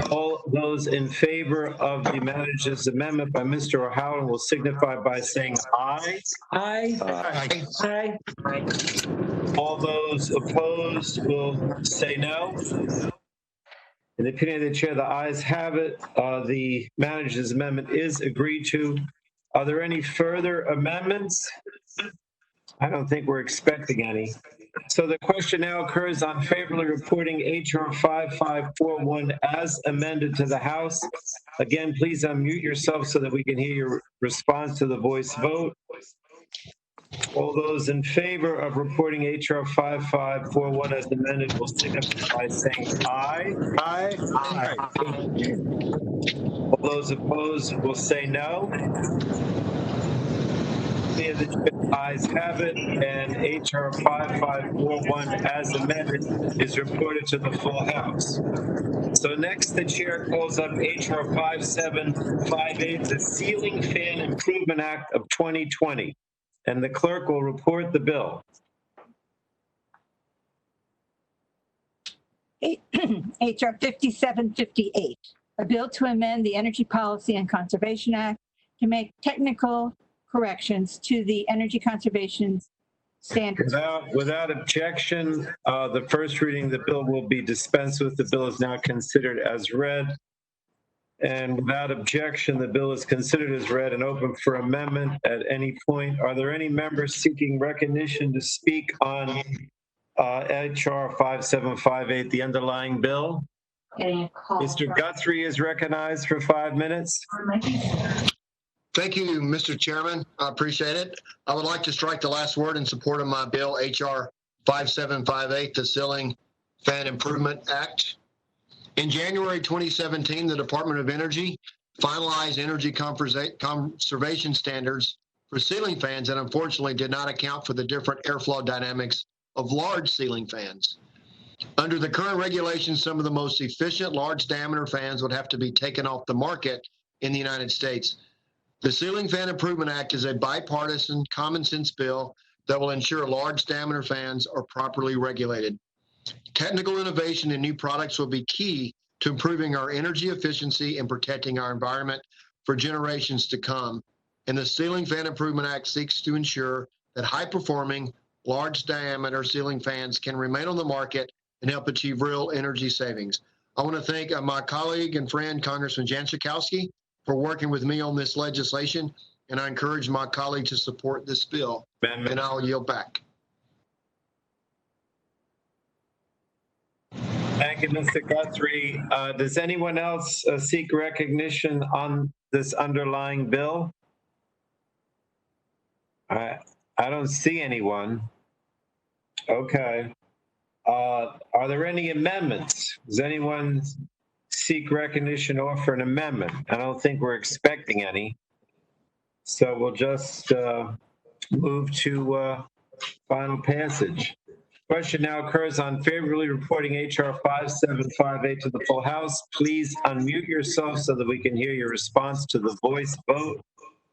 Speaker 1: All those in favor of the manager's amendment by Mr. O'Halloran will signify by saying aye.
Speaker 5: Aye.
Speaker 1: Aye.
Speaker 5: Aye.
Speaker 1: All those opposed will say no. In the opinion of the chair, the ayes have it. The manager's amendment is agreed to. Are there any further amendments? I don't think we're expecting any. So the question now occurs on favorably reporting HR 5541 as amended to the House. Again, please unmute yourself so that we can hear your response to the voice vote. All those in favor of reporting HR 5541 as amended will signify by saying aye. Aye. Aye. All those opposed will say no. The ayes have it, and HR 5541 as amended is reported to the full House. So next, the chair calls up HR 5758, the Ceiling Fan Improvement Act of 2020, and the clerk will report the bill.
Speaker 15: HR 5758, a bill to amend the Energy Policy and Conservation Act to make technical corrections to the energy conservation standards.
Speaker 1: Without objection, the first reading of the bill will be dispensed with. The bill is now considered as read. And without objection, the bill is considered as read and open for amendment at any point. Are there any members seeking recognition to speak on HR 5758, the underlying bill? Mr. Guthrie is recognized for 5 minutes.
Speaker 19: Thank you, Mr. Chairman. I appreciate it. I would like to strike the last word in support of my bill, HR 5758, the Ceiling Fan Improvement Act. In January 2017, the Department of Energy finalized energy conservation standards for ceiling fans that unfortunately did not account for the different airflow dynamics of large ceiling fans. Under the current regulations, some of the most efficient large diameter fans would have to be taken off the market in the United States. The Ceiling Fan Improvement Act is a bipartisan, common sense bill that will ensure large diameter fans are properly regulated. Technical innovation and new products will be key to improving our energy efficiency and protecting our environment for generations to come. And the Ceiling Fan Improvement Act seeks to ensure that high-performing, large diameter ceiling fans can remain on the market and help achieve real energy savings. I want to thank my colleague and friend, Congressman Jan Schakowsky, for working with me on this legislation, and I encourage my colleague to support this bill, and I'll yield back.
Speaker 1: Thank you, Mr. Guthrie. Does anyone else seek recognition on this underlying bill? I don't see anyone. Okay. Are there any amendments? Does anyone seek recognition or offer an amendment? I don't think we're expecting any. So we'll just move to final passage. Question now occurs on favorably reporting HR 5758 to the full House. Please unmute yourself so that we can hear your response to the voice vote.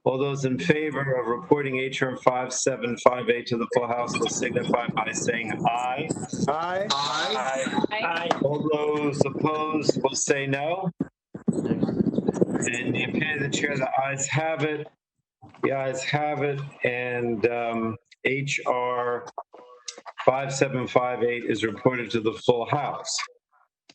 Speaker 1: All those in favor of reporting HR 5758 to the full House will signify by saying aye. Aye.
Speaker 19: Aye.
Speaker 1: Aye. All those opposed will say no. In the opinion of the chair, the ayes have it. The ayes have it, and HR 5758 is reported to the full House.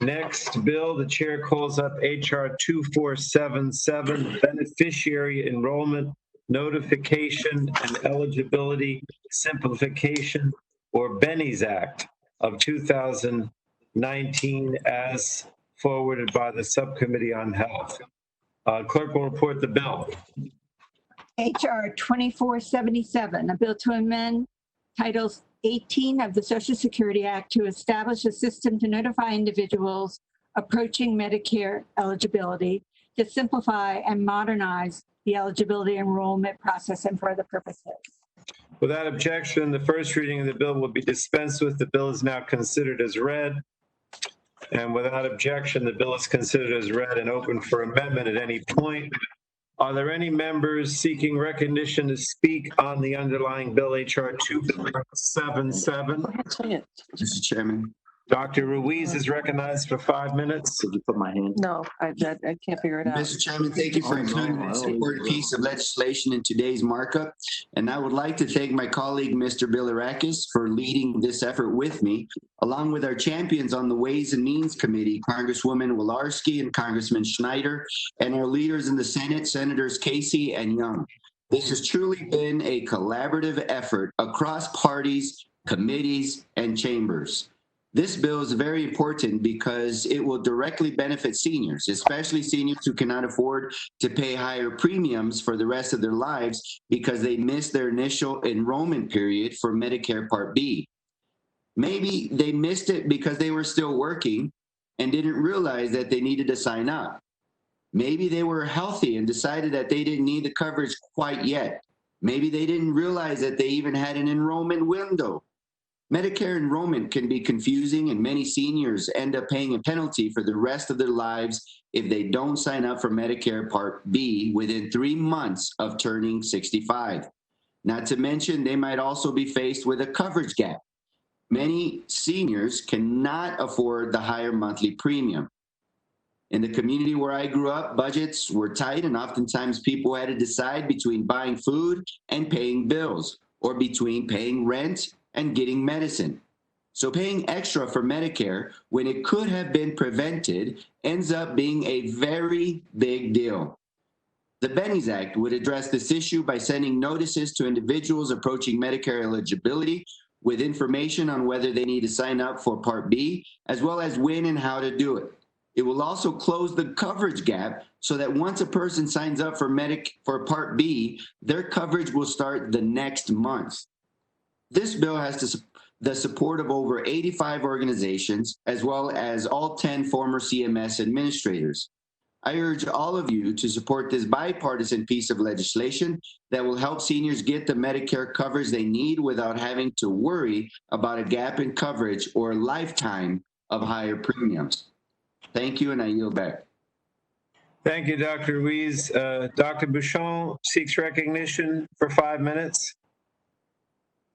Speaker 1: Next bill, the chair calls up HR 2477, beneficiary enrollment Notification and Eligibility Simplification, or Benny's Act of 2019 as forwarded by the Subcommittee on Health. Clerk will report the bill.
Speaker 15: HR 2477, a bill to amend Titles 18 of the Social Security Act to establish a system to notify individuals approaching Medicare eligibility, to simplify and modernize the eligibility enrollment process and for other purposes.
Speaker 1: Without objection, the first reading of the bill will be dispensed with. The bill is now considered as read. And without objection, the bill is considered as read and open for amendment at any point. Are there any members seeking recognition to speak on the underlying bill, HR 2477?
Speaker 19: Mr. Chairman.
Speaker 1: Dr. Ruiz is recognized for 5 minutes.
Speaker 19: Could you put my hand?
Speaker 16: No, I can't figure it out.
Speaker 19: Mr. Chairman, thank you for including this important piece of legislation in today's markup. And I would like to thank my colleague, Mr. Bilirakis, for leading this effort with me, along with our champions on the Ways and Means Committee, Congresswoman Wilarski and Congressman Schneider, and our leaders in the Senate, Senators Casey and Young. This has truly been a collaborative effort across parties, committees, and chambers. This bill is very important because it will directly benefit seniors, especially seniors who cannot afford to pay higher premiums for the rest of their lives because they missed their initial enrollment period for Medicare Part B. Maybe they missed it because they were still working and didn't realize that they needed to sign up. Maybe they were healthy and decided that they didn't need the coverage quite yet. Maybe they didn't realize that they even had an enrollment window. Medicare enrollment can be confusing, and many seniors end up paying a penalty for the rest of their lives if they don't sign up for Medicare Part B within 3 months of turning 65. Not to mention, they might also be faced with a coverage gap. Many seniors cannot afford the higher monthly premium. In the community where I grew up, budgets were tight, and oftentimes people had to decide between buying food and paying bills, or between paying rent and getting medicine. So paying extra for Medicare when it could have been prevented ends up being a very big deal. The Benny's Act would address this issue by sending notices to individuals approaching Medicare eligibility with information on whether they need to sign up for Part B, as well as when and how to do it. It will also close the coverage gap so that once a person signs up for Part B, their coverage will start the next month. This bill has the support of over 85 organizations, as well as all 10 former CMS administrators. I urge all of you to support this bipartisan piece of legislation that will help seniors get the Medicare coverage they need without having to worry about a gap in coverage or a lifetime of higher premiums. Thank you, and I yield back.
Speaker 1: Thank you, Dr. Ruiz. Dr. Bouchon seeks recognition for 5 minutes.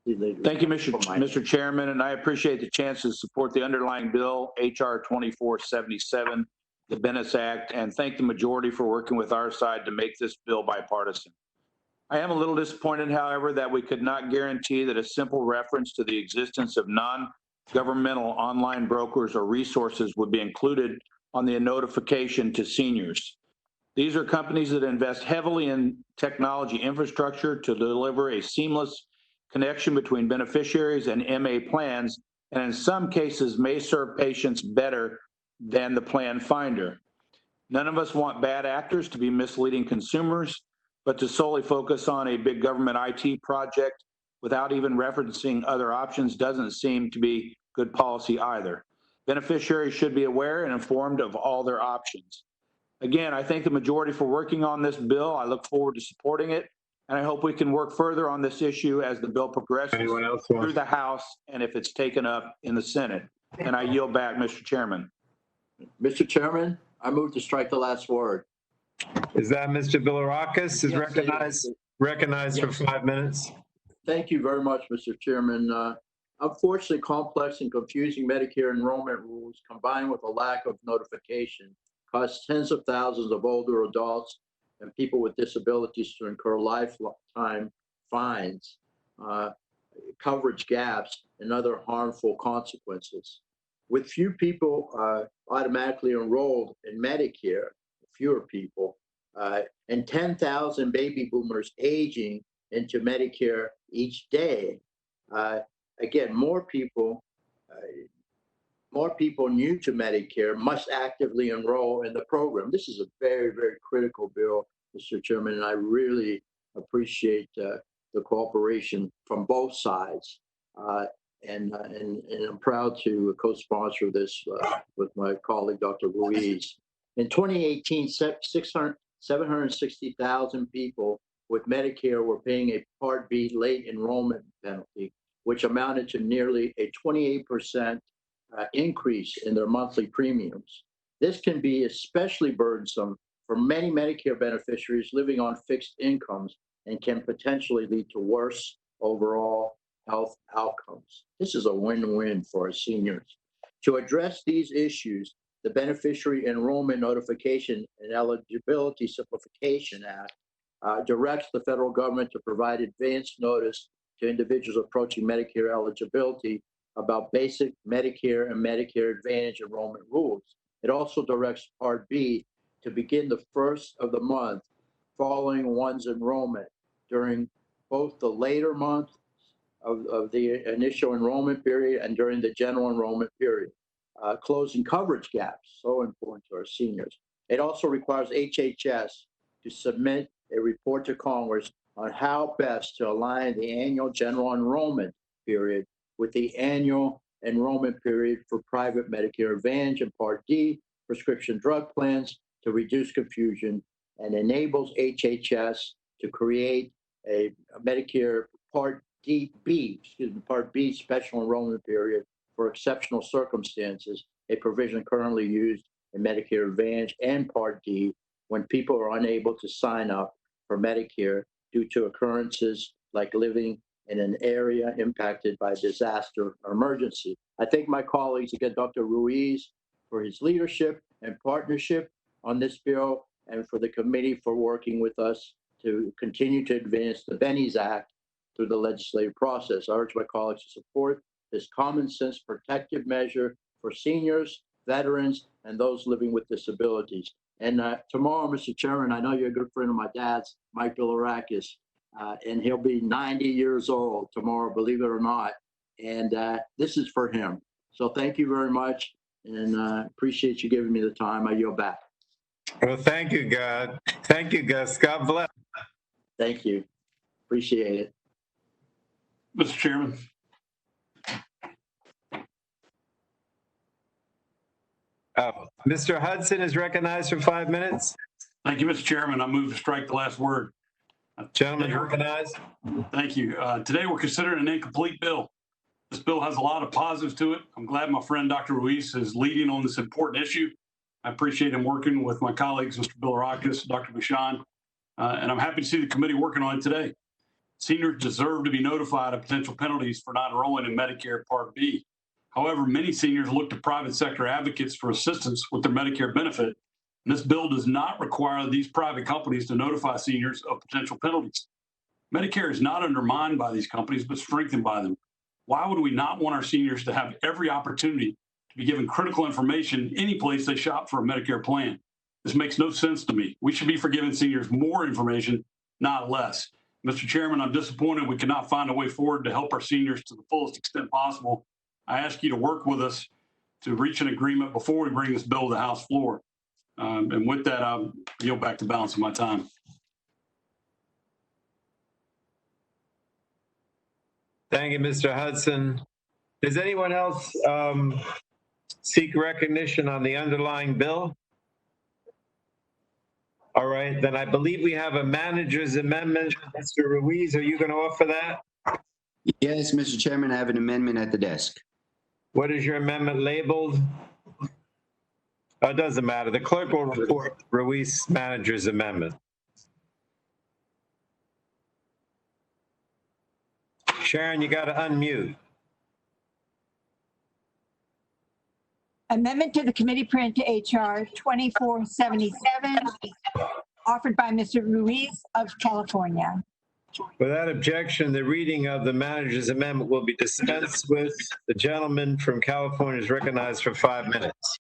Speaker 17: Thank you, Mr. Chairman, and I appreciate the chance to support the underlying bill, HR 2477, the Bennis Act, and thank the majority for working with our side to make this bill bipartisan. I am a little disappointed, however, that we could not guarantee that a simple reference to the existence of non-governmental online brokers or resources would be included on the notification to seniors. These are companies that invest heavily in technology infrastructure to deliver a seamless connection between beneficiaries and MA plans, and in some cases may serve patients better than the plan finder. None of us want bad actors to be misleading consumers, but to solely focus on a big government IT project without even referencing other options doesn't seem to be good policy either. Beneficiaries should be aware and informed of all their options. Again, I thank the majority for working on this bill. I look forward to supporting it. And I hope we can work further on this issue as the bill progresses through the House and if it's taken up in the Senate. And I yield back, Mr. Chairman.
Speaker 21: Mr. Chairman, I move to strike the last word.
Speaker 1: Is that Mr. Bilirakis is
Speaker 21: Yes,
Speaker 1: recognized
Speaker 21: Yes.
Speaker 1: for 5 minutes?
Speaker 21: Thank you very much, Mr. Chairman. Unfortunately, complex and confusing Medicare enrollment rules combined with a lack of notification cause tens of thousands of older adults and people with disabilities to incur lifetime fines, coverage gaps, and other harmful consequences. With few people automatically enrolled in Medicare, fewer people, and 10,000 baby boomers aging into Medicare each day. Again, more people new to Medicare must actively enroll in the program. This is a very, very critical bill, Mr. Chairman, and I really appreciate the cooperation from both sides. And I'm proud to co-sponsor this with my colleague, Dr. Ruiz. In 2018, 760,000 people with Medicare were paying a Part B late enrollment penalty, which amounted to nearly a 28% increase in their monthly premiums. This can be especially burdensome for many Medicare beneficiaries living on fixed incomes and can potentially lead to worse overall health outcomes. This is a win-win for our seniors. To address these issues, the Beneficiary Enrollment Notification and Eligibility Simplification Act directs the federal government to provide advance notice to individuals approaching Medicare eligibility about basic Medicare and Medicare Advantage enrollment rules. It also directs Part B to begin the first of the month following one's enrollment during both the later month of the initial enrollment period and during the general enrollment period, closing coverage gaps, so important to our seniors. It also requires HHS to submit a report to Congress on how best to align the annual general enrollment period with the annual enrollment period for private Medicare Advantage and Part D prescription drug plans to reduce confusion, and enables HHS to create a Medicare Part B special enrollment period for exceptional circumstances, a provision currently used in Medicare Advantage and Part D when people are unable to sign up for Medicare due to occurrences like living in an area impacted by disaster or emergency. I thank my colleagues, again, Dr. Ruiz, for his leadership and partnership on this bill, and for the committee for working with us to continue to advance the Bennies Act through the legislative process. I urge my colleagues to support this common sense protective measure for seniors, veterans, and those living with disabilities. And tomorrow, Mr. Chairman, I know you're a good friend of my dad's, Mike Bilirakis, and he'll be 90 years old tomorrow, believe it or not. And this is for him. So thank you very much, and appreciate you giving me the time. I yield back.
Speaker 1: Well, thank you, God. Thank you, Gus. God bless.
Speaker 21: Thank you. Appreciate it.
Speaker 20: Mr. Chairman.
Speaker 1: Mr. Hudson is recognized for 5 minutes.
Speaker 20: Thank you, Mr. Chairman. I move to strike the last word.
Speaker 1: Gentlemen recognized.
Speaker 20: Thank you. Today we're considering an incomplete bill. This bill has a lot of positives to it. I'm glad my friend Dr. Ruiz is leading on this important issue. I appreciate him working with my colleagues, Mr. Bilirakis, Dr. Bashan, and I'm happy to see the committee working on it today. Seniors deserve to be notified of potential penalties for not enrolling in Medicare Part B. However, many seniors look to private sector advocates for assistance with their Medicare benefit, and this bill does not require these private companies to notify seniors of potential penalties. Medicare is not undermined by these companies, but strengthened by them. Why would we not want our seniors to have every opportunity to be given critical information any place they shop for a Medicare plan? This makes no sense to me. We should be giving seniors more information, not less. Mr. Chairman, I'm disappointed we cannot find a way forward to help our seniors to the fullest extent possible. I ask you to work with us to reach an agreement before we bring this bill to the House floor. And with that, I'll yield back the balance of my time.
Speaker 1: Thank you, Mr. Hudson. Does anyone else seek recognition on the underlying bill? All right, then I believe we have a manager's amendment. Mr. Ruiz, are you going to offer that?
Speaker 9: Yes, Mr. Chairman, I have an amendment at the desk.
Speaker 1: What is your amendment labeled? Oh, it doesn't matter. The clerk will report Ruiz manager's amendment. Sharon, you got to unmute.
Speaker 15: Amendment to the committee print to HR 2477, offered by Mr. Ruiz of California.
Speaker 1: Without objection, the reading of the manager's amendment will be dispensed with. The gentleman from California is recognized for 5 minutes.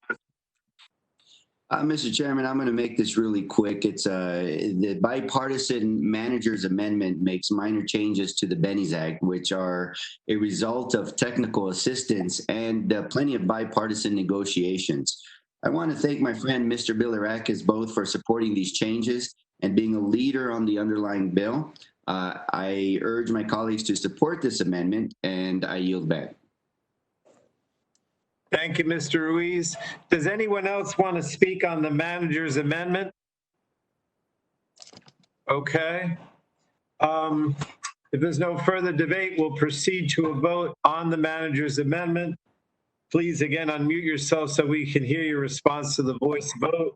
Speaker 9: Mr. Chairman, I'm going to make this really quick. It's the bipartisan manager's amendment makes minor changes to the Bennies Act, which are a result of technical assistance and plenty of bipartisan negotiations. I want to thank my friend, Mr. Bilirakis, both for supporting these changes and being a leader on the underlying bill. I urge my colleagues to support this amendment, and I yield back.
Speaker 1: Thank you, Mr. Ruiz. Does anyone else want to speak on the manager's amendment? Okay. If there's no further debate, we'll proceed to a vote on the manager's amendment. Please, again, unmute yourself so we can hear your response to the voice vote.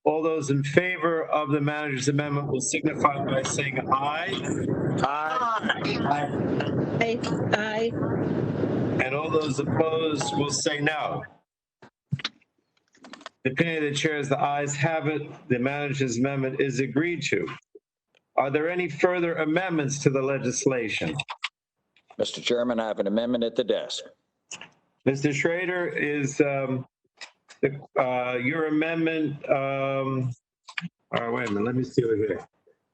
Speaker 1: All those in favor of the manager's amendment will signify by saying aye. Aye.
Speaker 15: Aye. Aye.
Speaker 1: And all those opposed will say no. The opinion of the chair is the ayes have it. The manager's amendment is agreed to. Are there any further amendments to the legislation?
Speaker 2: Mr. Chairman, I have an amendment at the desk.
Speaker 1: Mr. Schrader, is your amendment, wait a minute, let me see over here.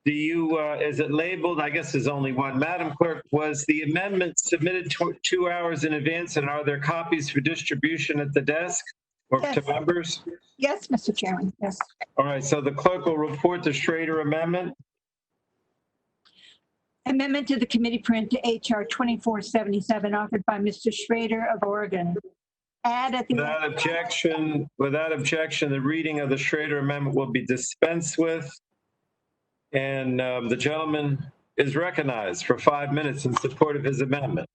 Speaker 1: Do you, is it labeled? I guess there's only one. Madam Clerk, was the amendment submitted 2 hours in advance, and are there copies for distribution at the desk or
Speaker 15: Yes.
Speaker 1: to members?
Speaker 15: Yes, Mr. Chairman, yes.
Speaker 1: All right, so the clerk will report the Schrader amendment.
Speaker 15: Amendment to the committee print to HR 2477 offered by Mr. Schrader of Oregon. Add at the
Speaker 1: Without objection, the reading of the Schrader amendment will be dispensed with. And the gentleman is recognized for 5 minutes in support of his amendment.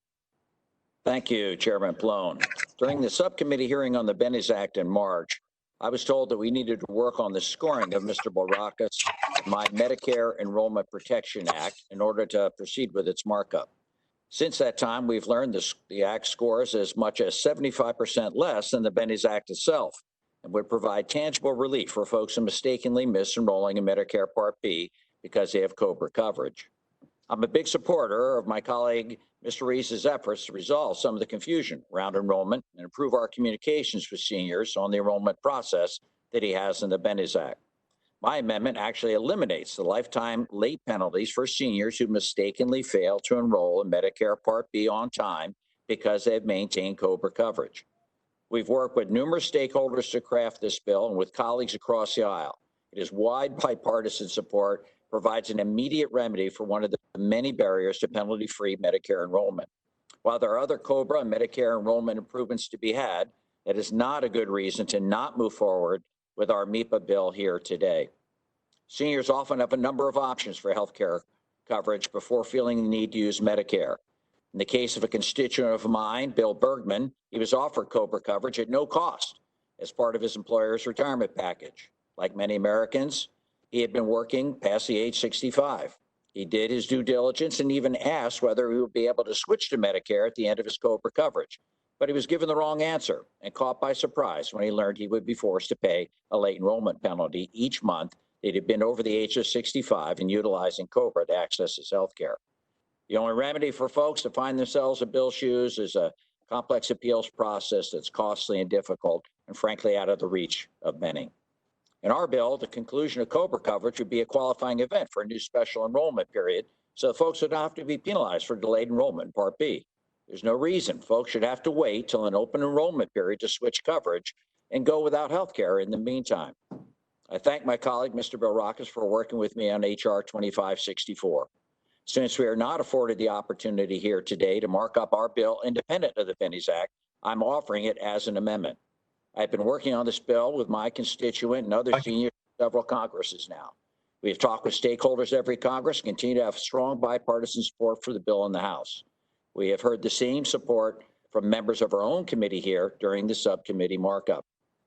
Speaker 2: Thank you, Chairman Plone. During the subcommittee hearing on the Bennies Act in March, I was told that we needed to work on the scoring of Mr. Bilirakis' My Medicare Enrollment Protection Act in order to proceed with its markup. Since that time, we've learned the Act scores as much as 75% less than the Bennies Act itself and would provide tangible relief for folks who mistakenly miss enrolling in Medicare Part B because they have COBRA coverage. I'm a big supporter of my colleague, Mr. Ruiz's efforts to resolve some of the confusion around enrollment and improve our communications with seniors on the enrollment process that he has in the Bennies Act. My amendment actually eliminates the lifetime late penalties for seniors who mistakenly fail to enroll in Medicare Part B on time because they have maintained COBRA coverage. We've worked with numerous stakeholders to craft this bill and with colleagues across the aisle. It is wide bipartisan support, provides an immediate remedy for one of the many barriers to penalty-free Medicare enrollment. While there are other COBRA and Medicare enrollment improvements to be had, that is not a good reason to not move forward with our MEPA bill here today. Seniors often have a number of options for health care coverage before feeling the need to use Medicare. In the case of a constituent of mine, Bill Bergman, he was offered COBRA coverage at no cost as part of his employer's retirement package. Like many Americans, he had been working past the age 65. He did his due diligence and even asked whether he would be able to switch to Medicare at the end of his COBRA coverage. But he was given the wrong answer and caught by surprise when he learned he would be forced to pay a late enrollment penalty each month that he had been over the age of 65 and utilizing COBRA to access his health care. The only remedy for folks to find themselves in Bill's shoes is a complex appeals process that's costly and difficult and frankly out of the reach of many. In our bill, the conclusion of COBRA coverage would be a qualifying event for a new special enrollment period, so folks would not have to be penalized for delayed enrollment in Part B. There's no reason folks should have to wait till an open enrollment period to switch coverage and go without health care in the meantime. I thank my colleague, Mr. Bilirakis, for working with me on HR 2564. Since we are not afforded the opportunity here today to mark up our bill independent of the Bennies Act, I'm offering it as an amendment. I've been working on this bill with my constituent and other seniors in several Congresses now. We have talked with stakeholders every Congress, continue to have strong bipartisan support for the bill in the House. We have heard the same support from members of our own committee here during the subcommittee markup.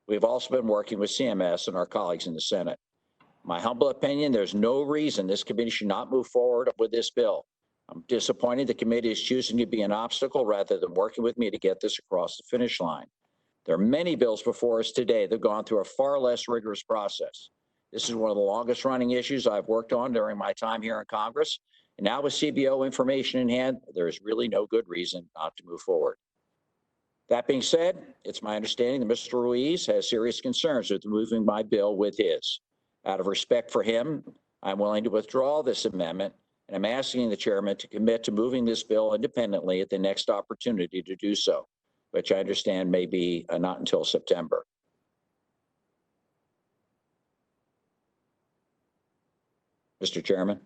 Speaker 2: We've also been working with CMS and our colleagues in the Senate. My humble opinion, there's no reason this committee should not move forward with this bill. I'm disappointed the committee is choosing to be an obstacle rather than working with me to get this across the finish line. There are many bills before us today that have gone through a far less rigorous process. This is one of the longest running issues I've worked on during my time here in Congress. And now with CBO information in hand, there is really no good reason not to move forward. That being said, it's my understanding that Mr. Ruiz has serious concerns with moving my bill with his. Out of respect for him, I'm willing to withdraw this amendment, and I'm asking the chairman to commit to moving this bill independently at the next opportunity to do so, which I understand may be not until September. Mr. Chairman.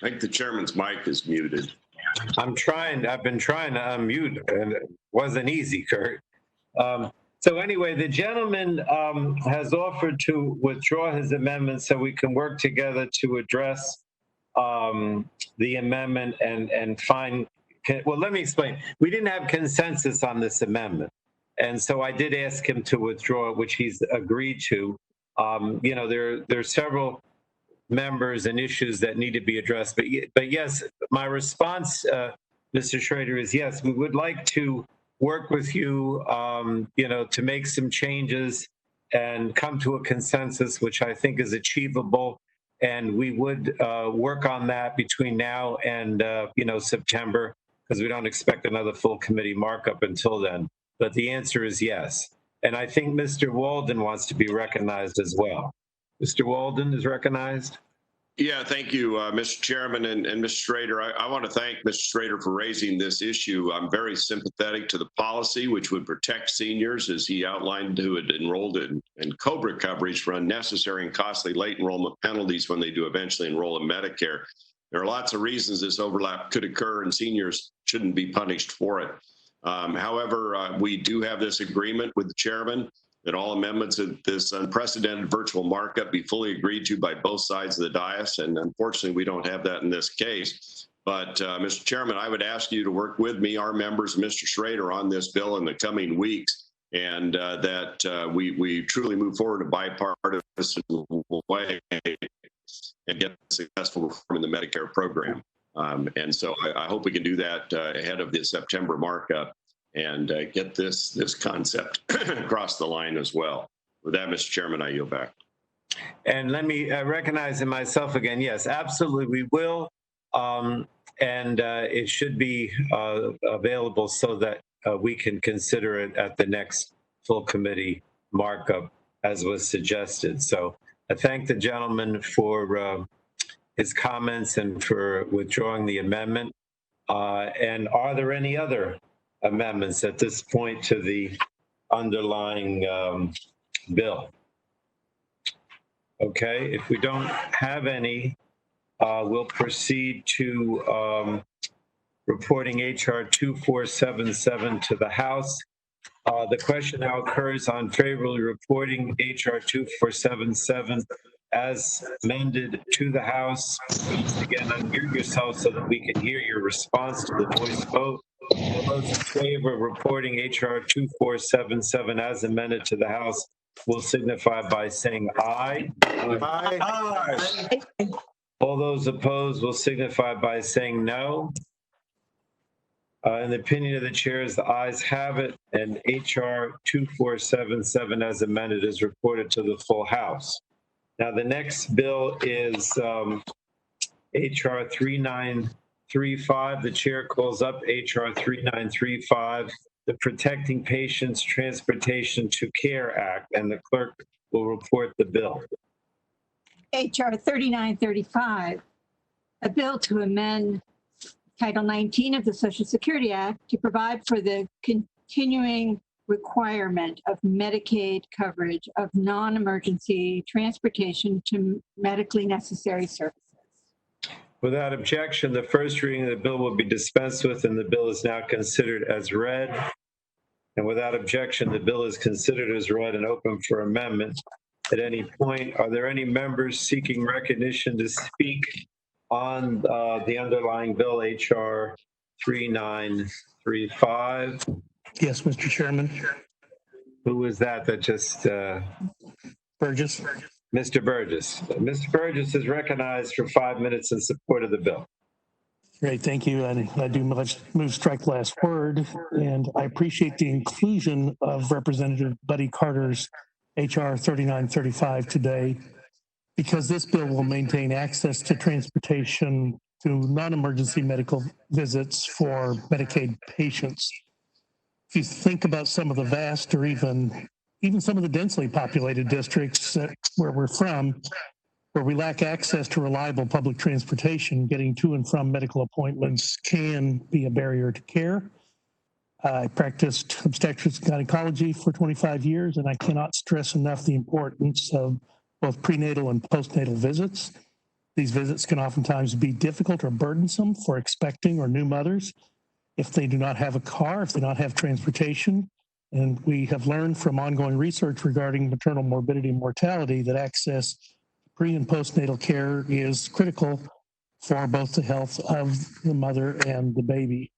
Speaker 4: I think the chairman's mic is muted.
Speaker 1: I've been trying to unmute, and it wasn't easy, Kurt. So anyway, the gentleman has offered to withdraw his amendment so we can work together to address the amendment and find, well, let me explain. We didn't have consensus on this amendment. And so I did ask him to withdraw it, which he's agreed to. You know, there are several members and issues that need to be addressed. But yes, my response, Mr. Schrader, is yes, we would like to work with you, you know, to make some changes and come to a consensus, which I think is achievable. And we would work on that between now and, you know, September, because we don't expect another full committee markup until then. But the answer is yes. And I think Mr. Walden wants to be recognized as well. Mr. Walden is recognized.
Speaker 4: Yeah, thank you, Mr. Chairman and Mr. Schrader. I want to thank Mr. Schrader for raising this issue. I'm very sympathetic to the policy, which would protect seniors, as he outlined, who had enrolled in COBRA coverage for unnecessary and costly late enrollment penalties when they do eventually enroll in Medicare. There are lots of reasons this overlap could occur, and seniors shouldn't be punished for it. However, we do have this agreement with the chairman that all amendments of this unprecedented virtual markup be fully agreed to by both sides of the dais. And unfortunately, we don't have that in this case. But Mr. Chairman, I would ask you to work with me, our members, Mr. Schrader, on this bill in the coming weeks, and that we truly move forward in a bipartisan way and get successful reform in the Medicare program. And so I hope we can do that ahead of the September markup and get this concept across the line as well. With that, Mr. Chairman, I yield back.
Speaker 1: And let me recognize in myself again. Yes, absolutely, we will. And it should be available so that we can consider it at the next full committee markup, as was suggested. So I thank the gentleman for his comments and for withdrawing the amendment. And are there any other amendments at this point to the underlying bill? Okay, if we don't have any, we'll proceed to reporting HR 2477 to the House. The question now occurs on favorably reporting HR 2477 as amended to the House. Please again unmute yourself so that we can hear your response to the voice vote. All those in favor of reporting HR 2477 as amended to the House will signify by saying aye.
Speaker 22: Aye.
Speaker 1: Aye. All those opposed will signify by saying no. In the opinion of the chair, as the ayes have it, and HR 2477 as amended is reported to the full House. Now, the next bill is HR 3935. The chair calls up HR 3935, the Protecting Patients Transportation to Care Act, and the clerk will report the bill.
Speaker 15: HR 3935, a bill to amend Title 19 of the Social Security Act to provide for the continuing requirement of Medicaid coverage of non-emergency transportation to medically necessary services.
Speaker 1: Without objection, the first reading of the bill will be dispensed with, and the bill is now considered as read. And without objection, the bill is considered as read and open for amendment. At any point, are there any members seeking recognition to speak on the underlying bill, HR 3935?
Speaker 6: Yes, Mr. Chairman.
Speaker 1: Who is that just?
Speaker 6: Burgess.
Speaker 1: Mr. Burgess. Mr. Burgess is recognized for 5 minutes in support of the bill.
Speaker 6: Great, thank you. And I do move strike last word, and I appreciate the inclusion of Representative Buddy Carter's HR 3935 today. because this bill will maintain access to transportation to non-emergency medical visits for Medicaid patients. If you think about some of the vast or even some of the densely populated districts where we're from, where we lack access to reliable public transportation, getting to and from medical appointments can be a barrier to care. I practiced obstetrics and gynecology for 25 years, and I cannot stress enough the importance of both prenatal and postnatal visits. These visits can oftentimes be difficult or burdensome for expecting or new mothers if they do not have a car, if they do not have transportation. And we have learned from ongoing research regarding maternal morbidity and mortality that access to pre- and postnatal care is critical for both the health of the mother and the baby.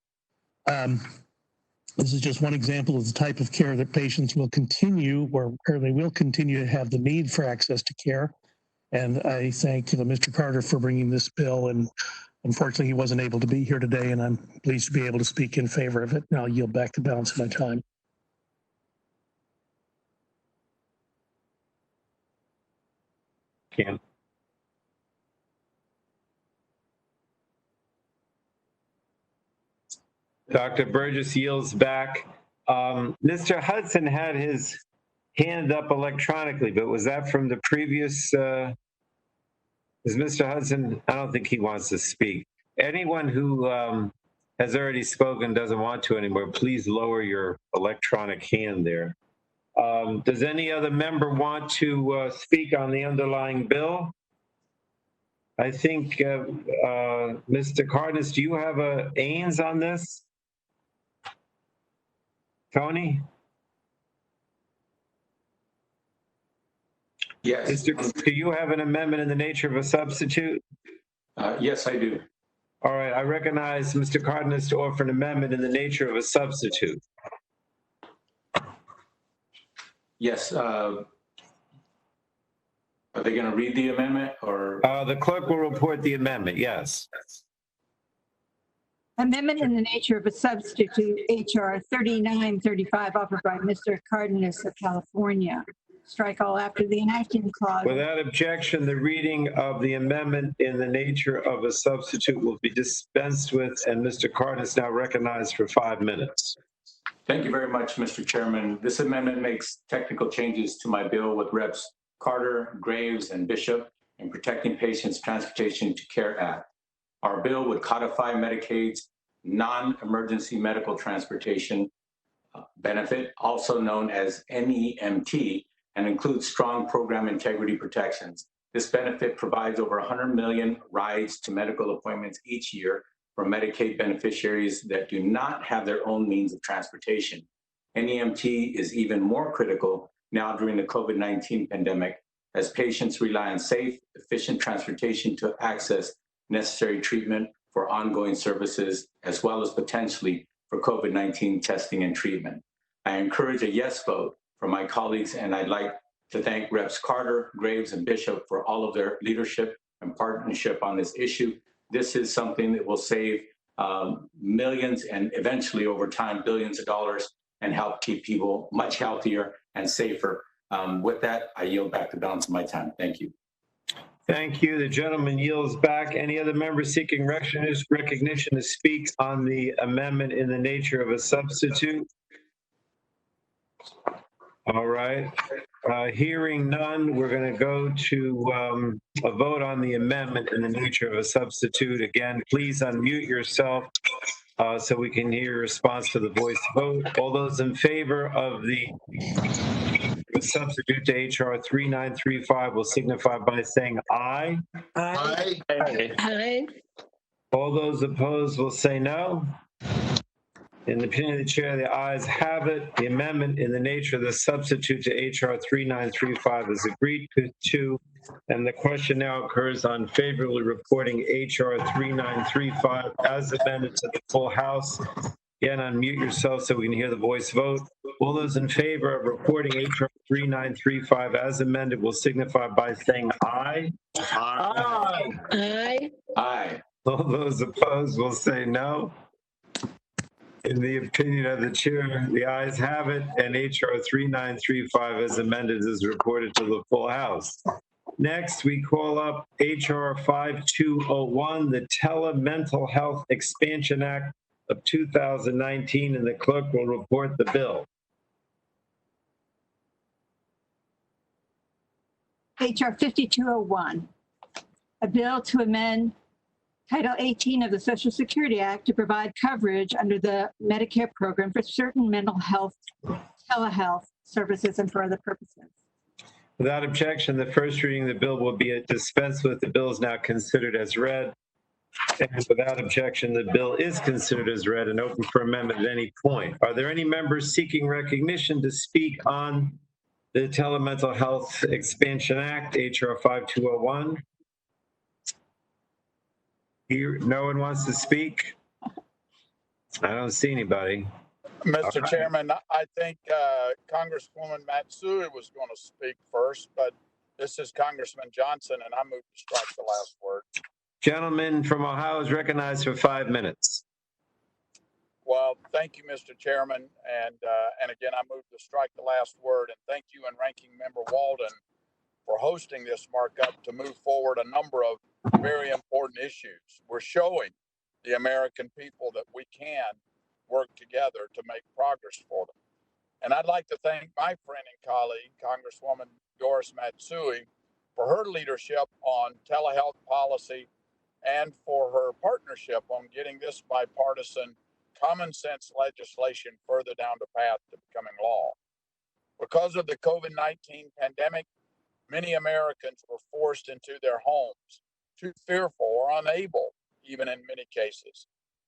Speaker 6: This is just one example of the type of care that patients will continue, or they will continue to have the need for access to care. And I thank Mr. Carter for bringing this bill. And unfortunately, he wasn't able to be here today, and I'm pleased to be able to speak in favor of it. Now I'll yield back the balance of my time.
Speaker 1: Ken. Dr. Burgess yields back. Mr. Hudson had his hand up electronically, but was that from the previous? Is Mr. Hudson? I don't think he wants to speak. Anyone who has already spoken doesn't want to anymore, please lower your electronic hand there. Does any other member want to speak on the underlying bill? I think, Mr. Cardenas, do you have a Ains on this? Tony?
Speaker 12: Yes.
Speaker 1: Do you have an amendment in the nature of a substitute?
Speaker 12: Yes, I do.
Speaker 1: All right, I recognize Mr. Cardenas to offer an amendment in the nature of a substitute.
Speaker 12: Yes. Are they going to read the amendment or?
Speaker 1: The clerk will report the amendment, yes.
Speaker 15: Amendment in the nature of a substitute, H.R. 3935, offered by Mr. Cardenas of California. Strike all after the enacting clause.
Speaker 1: Without objection, the reading of the amendment in the nature of a substitute will be dispensed with, and Mr. Cardenas now recognized for 5 minutes.
Speaker 12: Thank you very much, Mr. Chairman. This amendment makes technical changes to my bill with Reps. Carter, Graves, and Bishop in Protecting Patients' Transportation to Care Act. Our bill would codify Medicaid's non-emergency medical transportation benefit, also known as NEMT, and includes strong program integrity protections. This benefit provides over 100 million rides to medical appointments each year for Medicaid beneficiaries that do not have their own means of transportation. NEMT is even more critical now during the COVID-19 pandemic, as patients rely on safe, efficient transportation to access necessary treatment for ongoing services, as well as potentially for COVID-19 testing and treatment. I encourage a yes vote from my colleagues, and I'd like to thank Reps. Carter, Graves, and Bishop for all of their leadership and partnership on this issue. This is something that will save millions and eventually over time, billions of dollars, and help keep people much healthier and safer. With that, I yield back the balance of my time. Thank you.
Speaker 1: Thank you. The gentleman yields back. Any other members seeking recognition to speak on the amendment in the nature of a substitute? All right. Hearing none, we're going to go to a vote on the amendment in the nature of a substitute. Again, please unmute yourself so we can hear your response to the voice vote. All those in favor of the substitute to H.R. 3935 will signify by saying aye.
Speaker 5: Aye.
Speaker 1: Aye. Aye. All those opposed will say no. In the opinion of the chair, the ayes have it. The amendment in the nature of the substitute to H.R. 3935 is agreed to, and the question now occurs on favorably reporting H.R. 3935 as amended to the full House. Again, unmute yourself so we can hear the voice vote. All those in favor of reporting H.R. 3935 as amended will signify by saying aye. Aye.
Speaker 12: Aye. Aye.
Speaker 1: All those opposed will say no. In the opinion of the chair, the ayes have it, and H.R. 3935 as amended is reported to the full House. Next, we call up HR 5201, the Telemental Health Expansion Act of 2019, and the clerk will report the bill.
Speaker 15: HR 5201, a bill to amend Title 18 of the Social Security Act to provide coverage under the Medicare program for certain mental health, telehealth services and for other purposes.
Speaker 1: Without objection, the first reading of the bill will be dispensed with. The bill is now considered as read. And without objection, the bill is considered as read and open for amendment at any point. Are there any members seeking recognition to speak on the Telemental Health Expansion Act, HR 5201? Here, no one wants to speak? I don't see anybody.
Speaker 10: Mr. Chairman, I think Congresswoman Matsui was going to speak first, but this is Congressman Johnson, and I move to strike the last word.
Speaker 1: Gentleman from Ohio is recognized for 5 minutes.
Speaker 10: Well, thank you, Mr. Chairman, and again, I move to strike the last word, and thank you and Ranking Member Walden for hosting this markup to move forward a number of very important issues. We're showing the American people that we can work together to make progress for them. And I'd like to thank my friend and colleague, Congresswoman Doris Matsui, for her leadership on telehealth policy and for her partnership on getting this bipartisan common sense legislation further down the path to becoming law. Because of the COVID-19 pandemic, many Americans were forced into their homes, too fearful or unable, even in many cases,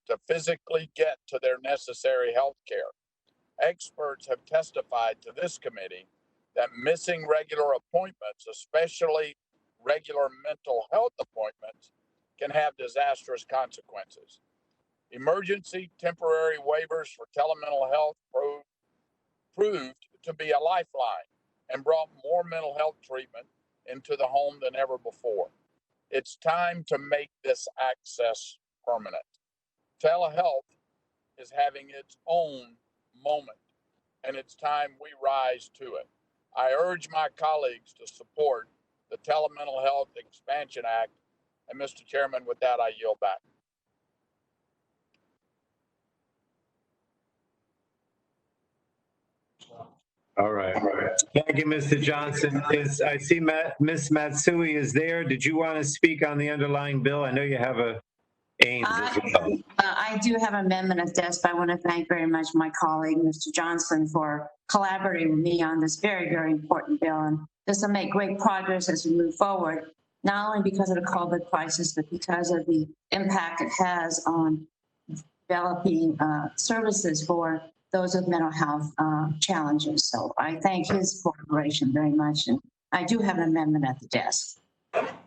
Speaker 10: to physically get to their necessary health care. Experts have testified to this committee that missing regular appointments, especially regular mental health appointments, can have disastrous consequences. Emergency temporary waivers for telemental health proved to be a lifeline and brought more mental health treatment into the home than ever before. It's time to make this access permanent. Telehealth is having its own moment, and it's time we rise to it. I urge my colleagues to support the Telemental Health Expansion Act. And Mr. Chairman, with that, I yield back.
Speaker 1: All right. Thank you, Mr. Johnson. I see Ms. Matsui is there. Did you want to speak on the underlying bill? I know you have a Ames as well.
Speaker 22: I do have an amendment of this, but I want to thank very much my colleague, Mr. Johnson, for collaborating with me on this very, very important bill. And this will make great progress as we move forward, not only because of the COVID crisis, but because of the impact it has on developing services for those with mental health challenges. So I thank his cooperation very much. And I do have an amendment at the desk.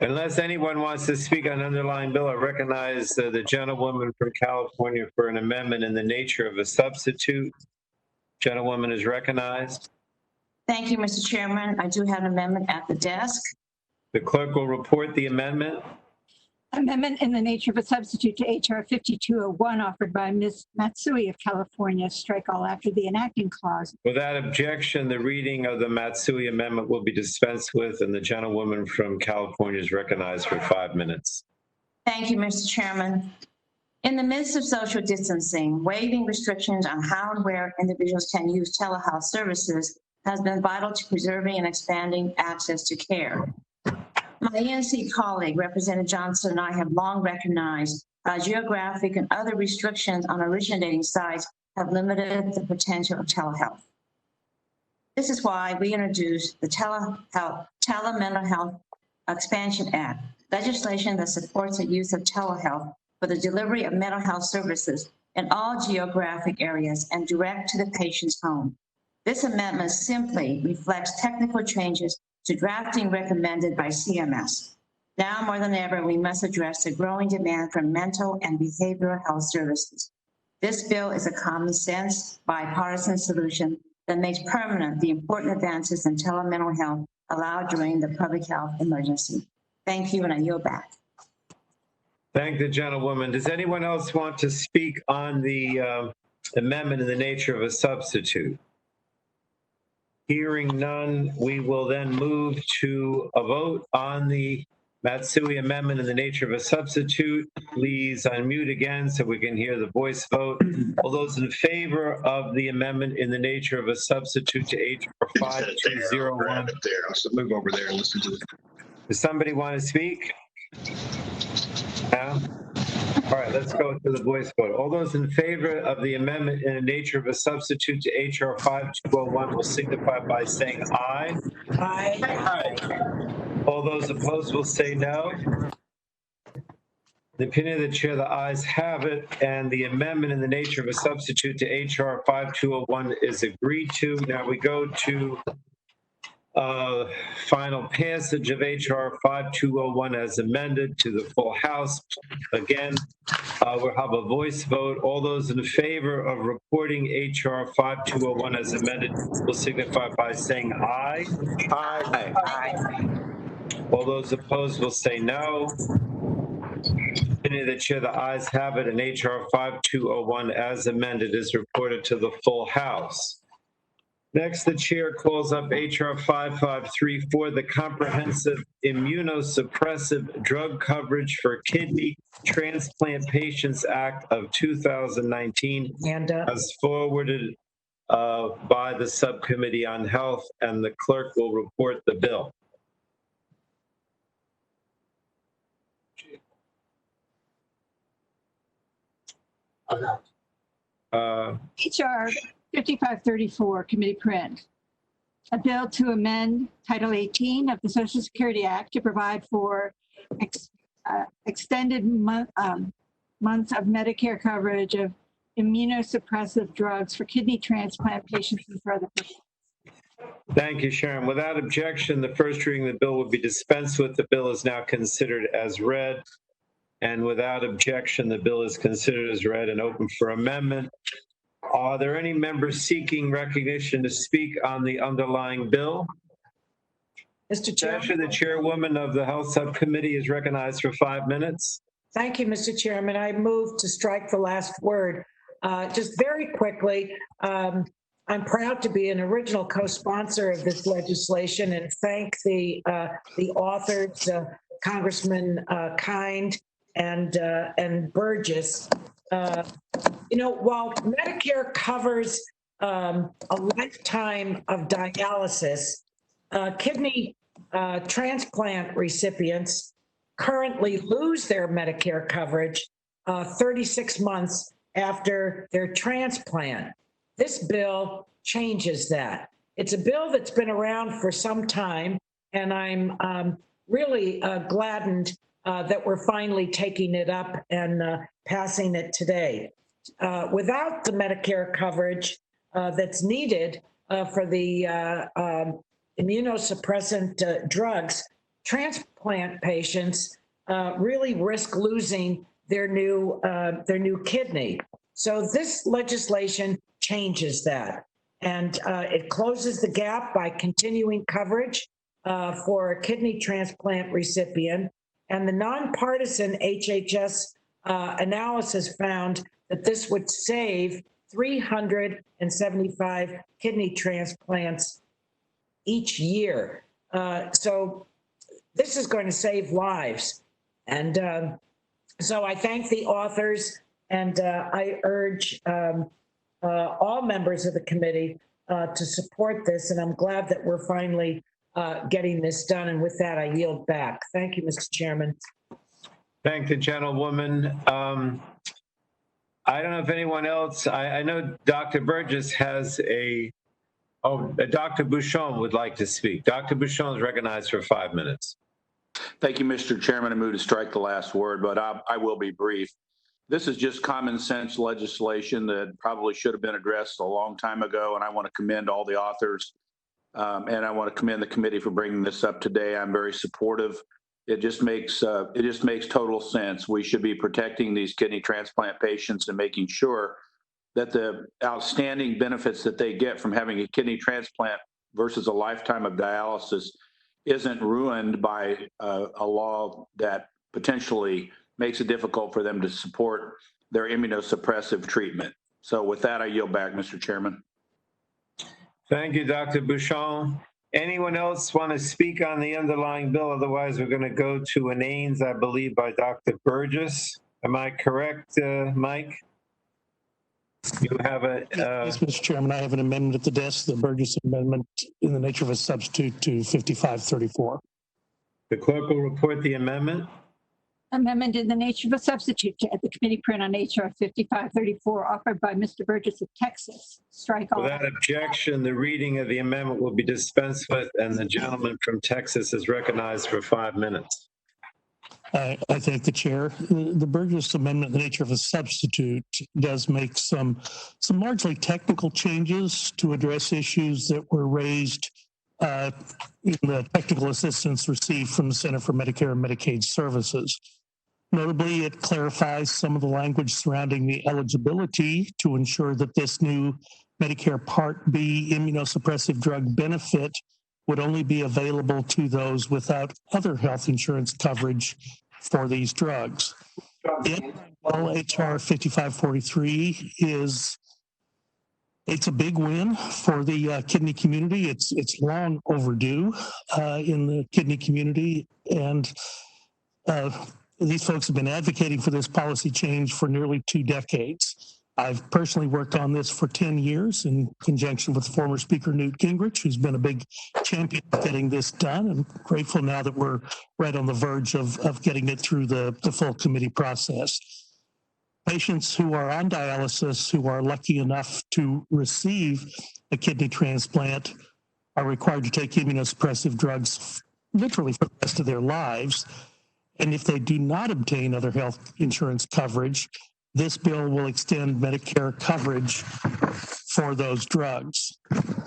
Speaker 1: Unless anyone wants to speak on underlying bill, I recognize the gentlewoman from California for an amendment in the nature of a substitute. Gentlewoman is recognized.
Speaker 22: Thank you, Mr. Chairman. I do have an amendment at the desk.
Speaker 1: The clerk will report the amendment.
Speaker 15: Amendment in the nature of a substitute to HR 5201 offered by Ms. Matsui of California, strike all after the enacting clause.
Speaker 1: Without objection, the reading of the Matsui amendment will be dispensed with, and the gentlewoman from California is recognized for 5 minutes.
Speaker 22: Thank you, Mr. Chairman. In the midst of social distancing, waiving restrictions on how and where individuals can use telehealth services has been vital to preserving and expanding access to care. My ENC colleague, Representative Johnson, and I have long recognized geographic and other restrictions on originating sites have limited the potential of telehealth. This is why we introduced the Telemental Health Expansion Act, legislation that supports the use of telehealth for the delivery of mental health services in all geographic areas and direct to the patient's home. This amendment simply reflects technical changes to drafting recommended by CMS. Now more than ever, we must address the growing demand for mental and behavioral health services. This bill is a common sense, bipartisan solution that makes permanent the important advances in telemental health allowed during the public health emergency. Thank you, and I yield back.
Speaker 1: Thank the gentlewoman. Does anyone else want to speak on the amendment in the nature of a substitute? Hearing none, we will then move to a vote on the Matsui amendment in the nature of a substitute. Please unmute again so we can hear the voice vote. All those in favor of the amendment in the nature of a substitute to HR 5201.
Speaker 8: So move over there and listen to it.
Speaker 1: Does somebody want to speak? No? All right, let's go to the voice vote. All those in favor of the amendment in the nature of a substitute to HR 5201 will signify by saying aye.
Speaker 5: Aye.
Speaker 1: Aye. All those opposed will say no. The opinion of the chair, the ayes have it, and the amendment in the nature of a substitute to HR 5201 is agreed to. Now we go to final passage of HR 5201 as amended to the full House. Again, we'll have a voice vote. All those in favor of reporting HR 5201 as amended will signify by saying aye.
Speaker 2: Aye.
Speaker 1: Aye. All those opposed will say no. Opinion of the chair, the ayes have it, and HR 5201 as amended is reported to the full House. Next, the chair calls up HR 5534, the Comprehensive Immunosuppressive Drug Coverage for Kidney Transplant Patients Act of 2019, as forwarded by the Subcommittee on Health, and the clerk will report the bill.
Speaker 15: HR 5534, committee print. A bill to amend Title 18 of the Social Security Act to provide for extended months of Medicare coverage of immunosuppressive drugs for kidney transplant patients and for other purposes.
Speaker 1: Thank you, Sharon. Without objection, the first reading of the bill will be dispensed with. The bill is now considered as read. And without objection, the bill is considered as read and open for amendment. Are there any members seeking recognition to speak on the underlying bill?
Speaker 5: Mr. Chair.
Speaker 1: The chairwoman of the Health Subcommittee is recognized for 5 minutes.
Speaker 5: Thank you, Mr. Chairman. I move to strike the last word. Just very quickly, I'm proud to be an original co-sponsor of this legislation and thank the authors, Congressman Kind and Burgess. You know, while Medicare covers a lifetime of dialysis, kidney transplant recipients currently lose their Medicare coverage 36 months after their transplant. This bill changes that. It's a bill that's been around for some time, and I'm really gladdened that we're finally taking it up and passing it today. Without the Medicare coverage that's needed for the immunosuppressant drugs, transplant patients really risk losing their new kidney. So this legislation changes that, and it closes the gap by continuing coverage for a kidney transplant recipient. And the nonpartisan HHS analysis found that this would save 375 kidney transplants each year. So this is going to save lives. And so I thank the authors, and I urge all members of the committee to support this. And I'm glad that we're finally getting this done. And with that, I yield back. Thank you, Mr. Chairman.
Speaker 1: Thank the gentlewoman. I don't know if anyone else, I know Dr. Burgess has Dr. Bouchon would like to speak. Dr. Bouchon is recognized for 5 minutes.
Speaker 17: Thank you, Mr. Chairman. I move to strike the last word, but I will be brief. This is just common sense legislation that probably should have been addressed a long time ago, and I want to commend all the authors, and I want to commend the committee for bringing this up today. I'm very supportive. It just makes total sense. We should be protecting these kidney transplant patients and making sure that the outstanding benefits that they get from having a kidney transplant versus a lifetime of dialysis isn't ruined by a law that potentially makes it difficult for them to support their immunosuppressive treatment. So with that, I yield back, Mr. Chairman.
Speaker 1: Thank you, Dr. Bouchon. Anyone else want to speak on the underlying bill? Otherwise, we're going to go to an Ains, I believe, by Dr. Burgess. Am I correct, Mike? You have a...
Speaker 6: Yes, Mr. Chairman, I have an amendment at the desk, the Burgess Amendment in the nature of a substitute to 5534.
Speaker 1: The clerk will report the amendment.
Speaker 15: Amendment in the nature of a substitute to add the committee print on HR 5534 offered by Mr. Burgess of Texas. Strike all.
Speaker 1: Without objection, the reading of the amendment will be dispensed with, and the gentleman from Texas is recognized for 5 minutes.
Speaker 6: I thank the chair. The Burgess Amendment in the nature of a substitute does make some largely technical changes to address issues that were raised in the technical assistance received from the Center for Medicare and Medicaid Services. Notably, it clarifies some of the language surrounding the eligibility to ensure that this new Medicare Part B immunosuppressive drug benefit would only be available to those without other health insurance coverage for these drugs. HR 5543 it's a big win for the kidney community. It's long overdue in the kidney community, and these folks have been advocating for this policy change for nearly 2 decades. I've personally worked on this for 10 years in conjunction with former Speaker Newt Gingrich, who's been a big champion of getting this done. I'm grateful now that we're right on the verge of getting it through the full committee process. Patients who are on dialysis who are lucky enough to receive a kidney transplant are required to take immunosuppressive drugs literally for the rest of their lives. And if they do not obtain other health insurance coverage, this bill will extend Medicare coverage for those drugs.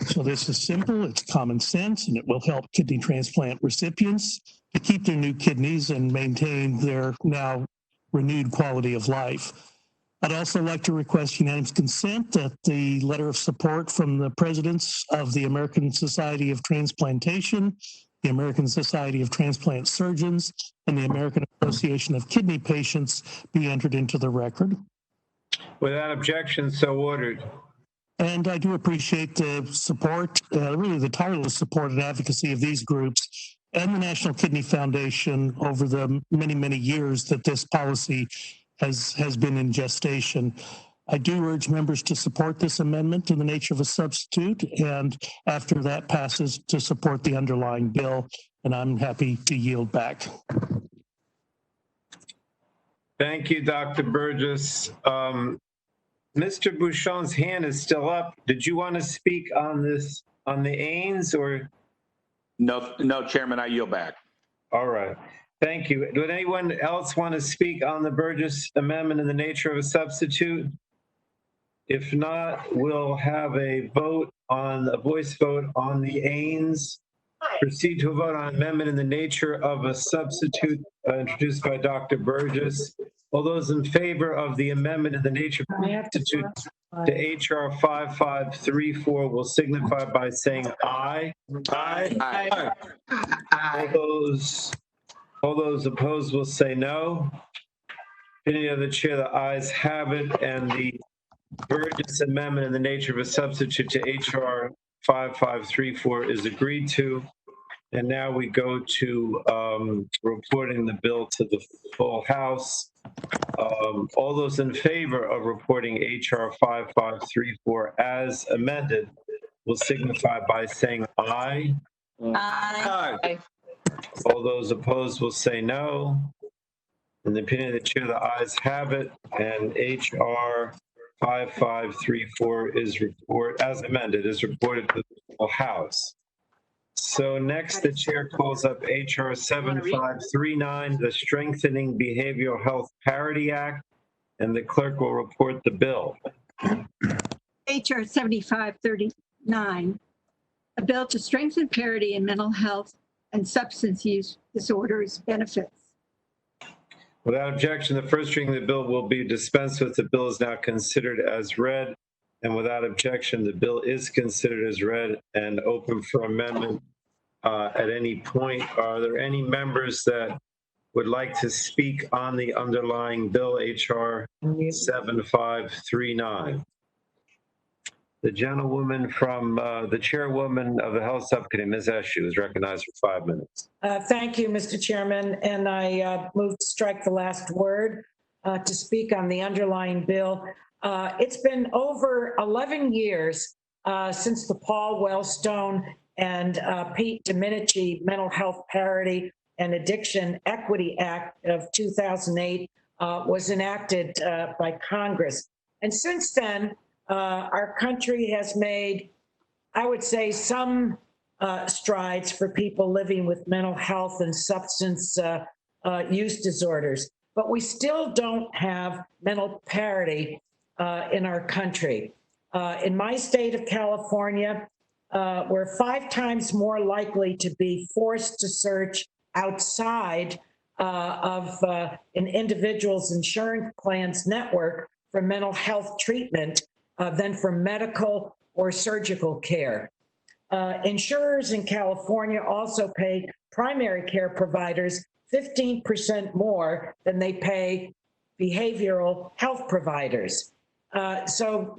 Speaker 6: So this is simple, it's common sense, and it will help kidney transplant recipients to keep their new kidneys and maintain their now renewed quality of life. I'd also like to request unanimous consent that the letter of support from the presidents of the American Society of Transplantation, the American Society of Transplant Surgeons, and the American Association of Kidney Patients be entered into the record.
Speaker 1: Without objection, so ordered.
Speaker 6: And I do appreciate the support, really the tireless support and advocacy of these groups and the National Kidney Foundation over the many, many years that this policy has been in gestation. I do urge members to support this amendment in the nature of a substitute, and after that passes, to support the underlying bill, and I'm happy to yield back.
Speaker 1: Thank you, Dr. Burgess. Mr. Bouchon's hand is still up. Did you want to speak on this, on the Ains, or?
Speaker 17: No, Chairman, I yield back.
Speaker 1: All right. Thank you. Would anyone else want to speak on the Burgess Amendment in the nature of a substitute? If not, we'll have a voice vote on the Ains. Proceed to a vote on amendment in the nature of a substitute introduced by Dr. Burgess. All those in favor of the amendment in the nature of a substitute to HR 5534 will signify by saying aye.
Speaker 17: Aye.
Speaker 1: Aye. All those opposed will say no. Opinion of the chair, the ayes have it, and the Burgess Amendment in the nature of a substitute to HR 5534 is agreed to. And now we go to reporting the bill to the full House. All those in favor of reporting HR 5534 as amended will signify by saying aye.
Speaker 22: Aye.
Speaker 1: All those opposed will say no. In the opinion of the chair, the ayes have it, and HR 5534 is as amended, is reported to the full House. So next, the chair calls up HR 7539, the Strengthening Behavioral Health Parity Act, and the clerk will report the bill.
Speaker 15: HR 7539, a bill to strengthen parity in mental health and substance use disorders benefits.
Speaker 1: Without objection, the first reading of the bill will be dispensed with. The bill is now considered as read. And without objection, the bill is considered as read and open for amendment at any point. Are there any members that would like to speak on the underlying bill, HR 7539? The gentlewoman from the chairwoman of the Health Subcommittee, Ms. Eshoo, is recognized for 5 minutes.
Speaker 5: Thank you, Mr. Chairman, and I move to strike the last word to speak on the underlying bill. It's been over 11 years since the Paul Wellstone and Pete Domenici Mental Health Parity and Addiction Equity Act of 2008 was enacted by Congress. And since then, our country has made, I would say, some strides for people living with mental health and substance use disorders, but we still don't have mental parity in our country. In my state of California, we're 5 times more likely to be forced to search outside of an individual's insurance plan's network for mental health treatment than for medical or surgical care. Insurers in California also pay primary care providers 15% more than they pay behavioral health providers. So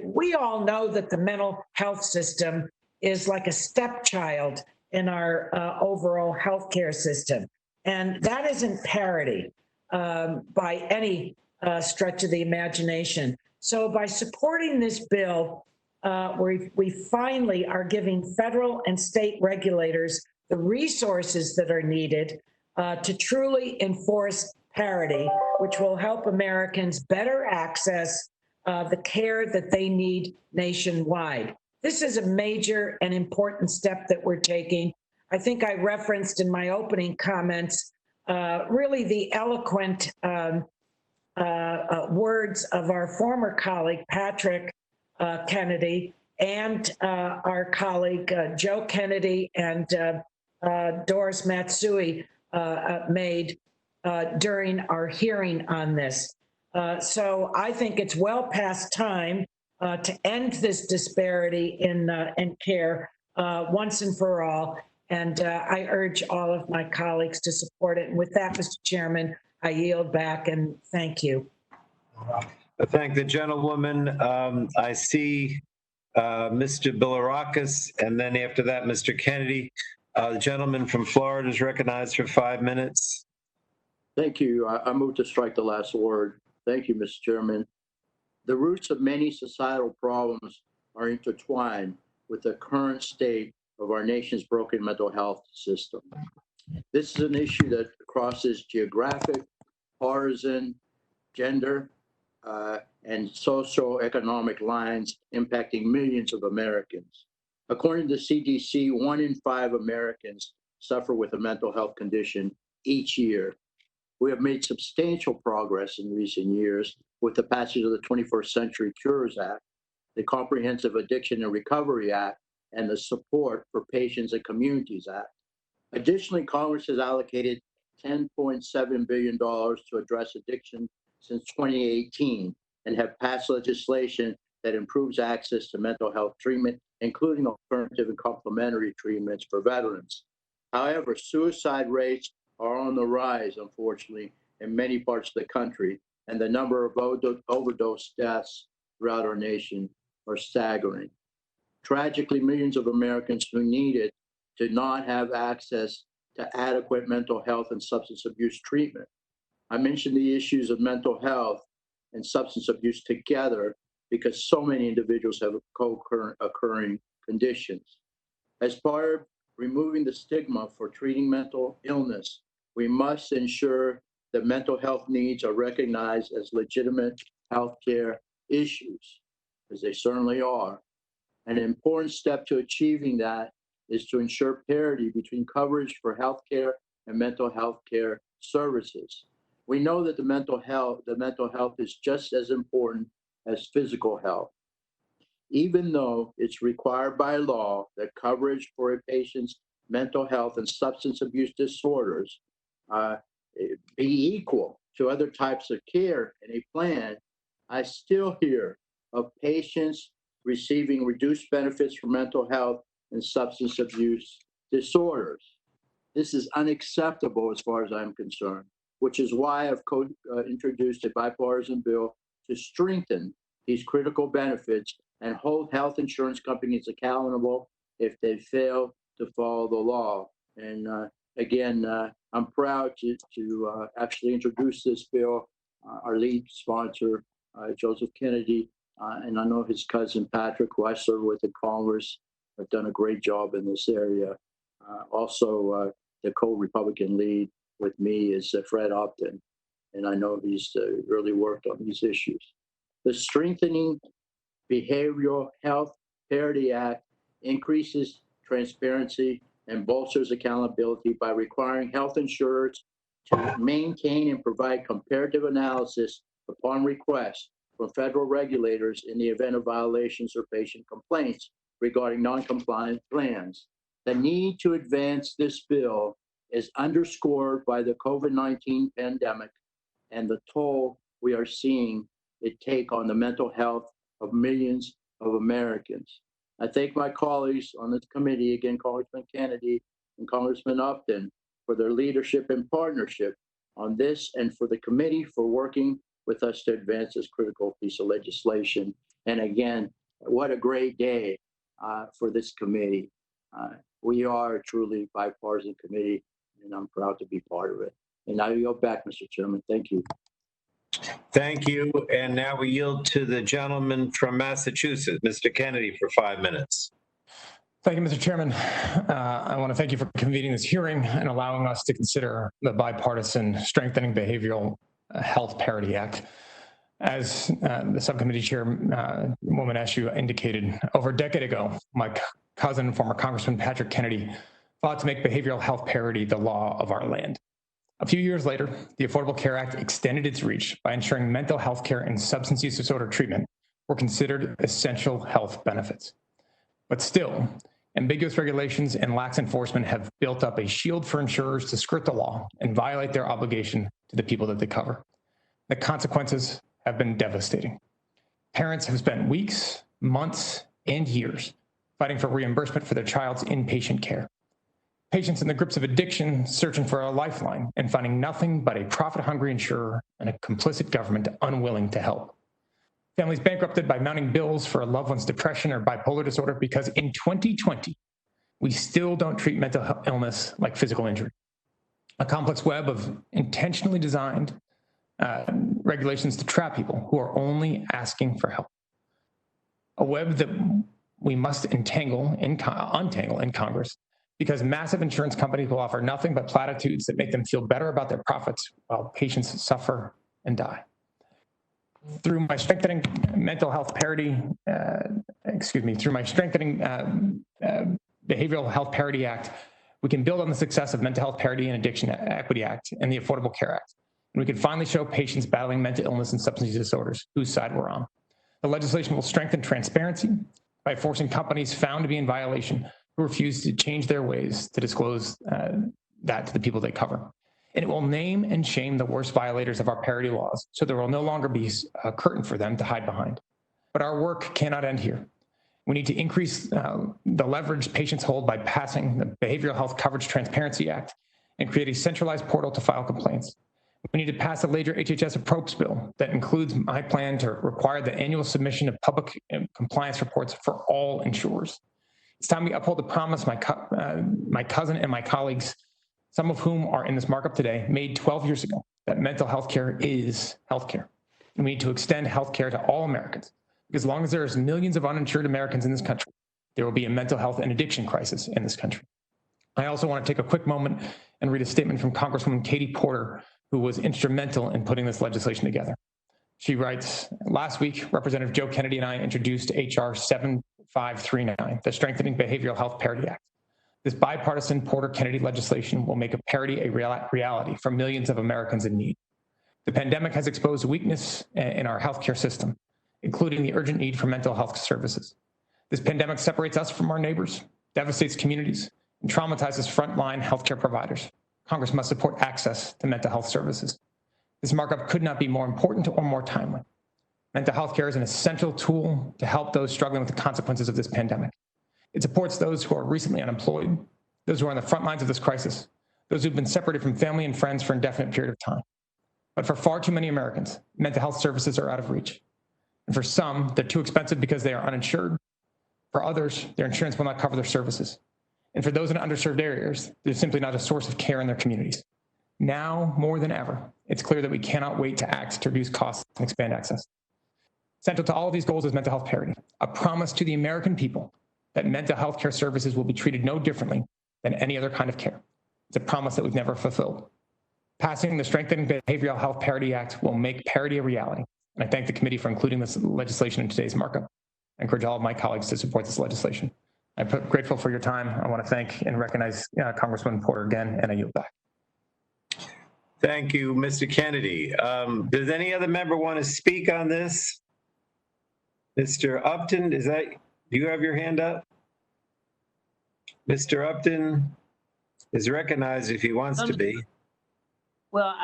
Speaker 5: we all know that the mental health system is like a stepchild in our overall healthcare system. And that isn't parity by any stretch of the imagination. So by supporting this bill, we finally are giving federal and state regulators the resources that are needed to truly enforce parity, which will help Americans better access the care that they need nationwide. This is a major and important step that we're taking. I think I referenced in my opening comments really the eloquent words of our former colleague, Patrick Kennedy, and our colleague, Joe Kennedy, and Doris Matsui made during our hearing on this. So I think it's well past time to end this disparity in care once and for all. And I urge all of my colleagues to support it. And with that, Mr. Chairman, I yield back and thank you.
Speaker 1: I thank the gentlewoman. I see Mr. Bilirakis, and then after that, Mr. Kennedy. The gentleman from Florida is recognized for 5 minutes.
Speaker 21: Thank you. I move to strike the last word. Thank you, Mr. Chairman. The roots of many societal problems are intertwined with the current state of our nation's broken mental health system. This is an issue that crosses geographic, partisan, gender, and socioeconomic lines impacting millions of Americans. According to the CDC, 1 in 5 Americans suffer with a mental health condition each year. We have made substantial progress in recent years with the passage of the 21st Century Cures Act, the Comprehensive Addiction and Recovery Act, and the Support for Patients and Communities Act. Additionally, Congress has allocated $10.7 billion to address addiction since 2018 and have passed legislation that improves access to mental health treatment, including alternative and complementary treatments for veterans. However, suicide rates are on the rise, unfortunately, in many parts of the country, and the number of overdose deaths throughout our nation are staggering. Tragically, millions of Americans who need it do not have access to adequate mental health and substance abuse treatment. I mentioned the issues of mental health and substance abuse together because so many individuals have co-occurring conditions. As part of removing the stigma for treating mental illness, we must ensure that mental health needs are recognized as legitimate healthcare issues, as they certainly are. An important step to achieving that is to ensure parity between coverage for healthcare and mental health care services. We know that the mental health is just as important as physical health. Even though it's required by law that coverage for a patient's mental health and substance abuse disorders be equal to other types of care in a plan, I still hear of patients receiving reduced benefits for mental health and substance abuse disorders. This is unacceptable as far as I'm concerned, which is why I've introduced a bipartisan bill to strengthen these critical benefits and hold health insurance companies accountable if they fail to follow the law. And again, I'm proud to actually introduce this bill. Our lead sponsor, Joseph Kennedy, and I know his cousin Patrick, who I serve with in Congress, have done a great job in this area. Also, the co-Republican lead with me is Fred Upton, and I know he's really worked on these issues. The Strengthening Behavioral Health Parity Act increases transparency and bolsters accountability by requiring health insurers to maintain and provide comparative analysis upon request from federal regulators in the event of violations or patient complaints regarding non-compliant plans. The need to advance this bill is underscored by the COVID-19 pandemic and the toll we are seeing it take on the mental health of millions of Americans. I thank my colleagues on this committee, again, Congressman Kennedy and Congressman Upton, for their leadership and partnership on this, and for the committee for working with us to advance this critical piece of legislation. And again, what a great day for this committee. We are a truly bipartisan committee, and I'm proud to be part of it. And I yield back, Mr. Chairman. Thank you.
Speaker 1: Thank you. And now we yield to the gentleman from Massachusetts, Mr. Kennedy, for 5 minutes.
Speaker 13: Thank you, Mr. Chairman. I want to thank you for convening this hearing and allowing us to consider the bipartisan Strengthening Behavioral Health Parity Act. As the subcommittee chairwoman Eshu indicated, over a decade ago, my cousin and former Congressman Patrick Kennedy fought to make behavioral health parity the law of our land. A few years later, the Affordable Care Act extended its reach by ensuring mental health care and substance use disorder treatment were considered essential health benefits. But still, ambiguous regulations and lax enforcement have built up a shield for insurers to skirt the law and violate their obligation to the people that they cover. The consequences have been devastating. Parents have spent weeks, months, and years fighting for reimbursement for their child's inpatient care. Patients in the grips of addiction searching for a lifeline and finding nothing but a profit-hungry insurer and a complicit government unwilling to help. Families bankrupted by mounting bills for a loved one's depression or bipolar disorder because in 2020, we still don't treat mental illness like physical injury. A complex web of intentionally designed regulations to trap people who are only asking for help. A web that we must untangle in Congress, because massive insurance companies will offer nothing but platitudes that make them feel better about their profits while patients suffer and die. Through my strengthening mental health parity, through my strengthening Behavioral Health Parity Act, we can build on the success of Mental Health Parity and Addiction Equity Act and the Affordable Care Act. And we can finally show patients battling mental illness and substance use disorders whose side we're on. The legislation will strengthen transparency by forcing companies found to be in violation who refuse to change their ways to disclose that to the people they cover. And it will name and shame the worst violators of our parity laws, so there will no longer be a curtain for them to hide behind. But our work cannot end here. We need to increase the leverage patients hold by passing the Behavioral Health Coverage Transparency Act and create a centralized portal to file complaints. We need to pass a later HHS approach bill that includes my plan to require the annual submission of public compliance reports for all insurers. It's time we uphold the promise my cousin and my colleagues, some of whom are in this markup today, made 12 years ago, that mental health care is health care. And we need to extend health care to all Americans, because as long as there's millions of uninsured Americans in this country, there will be a mental health and addiction crisis in this country. I also want to take a quick moment and read a statement from Congresswoman Katie Porter, who was instrumental in putting this legislation together. She writes, last week, Representative Joe Kennedy and I introduced H.R. 7539, the Strengthening Behavioral Health Parity Act. This bipartisan Porter-Kennedy legislation will make a parity a reality for millions of Americans in need. The pandemic has exposed weakness in our healthcare system, including the urgent need for mental health services. This pandemic separates us from our neighbors, devastates communities, and traumatizes frontline healthcare providers. Congress must support access to mental health services. This markup could not be more important or more timely. Mental health care is an essential tool to help those struggling with the consequences of this pandemic. It supports those who are recently unemployed, those who are on the front lines of this crisis, those who've been separated from family and friends for an indefinite period of time. But for far too many Americans, mental health services are out of reach. And for some, they're too expensive because they are uninsured. For others, their insurance will not cover their services. And for those in underserved areas, they're simply not a source of care in their communities. Now, more than ever, it's clear that we cannot wait to act to reduce costs and expand access. Central to all of these goals is mental health parity, a promise to the American people that mental health care services will be treated no differently than any other kind of care. It's a promise that we've never fulfilled. Passing the Strengthening Behavioral Health Parity Act will make parity a reality. And I thank the committee for including this legislation in today's markup. I encourage all of my colleagues to support this legislation. I'm grateful for your time. I want to thank and recognize Congressman Porter again, and I yield back.
Speaker 1: Thank you, Mr. Kennedy. Does any other member want to speak on this? Mr. Upton, do you have your hand up? Mr. Upton is recognized if he wants to be.
Speaker 3: Well,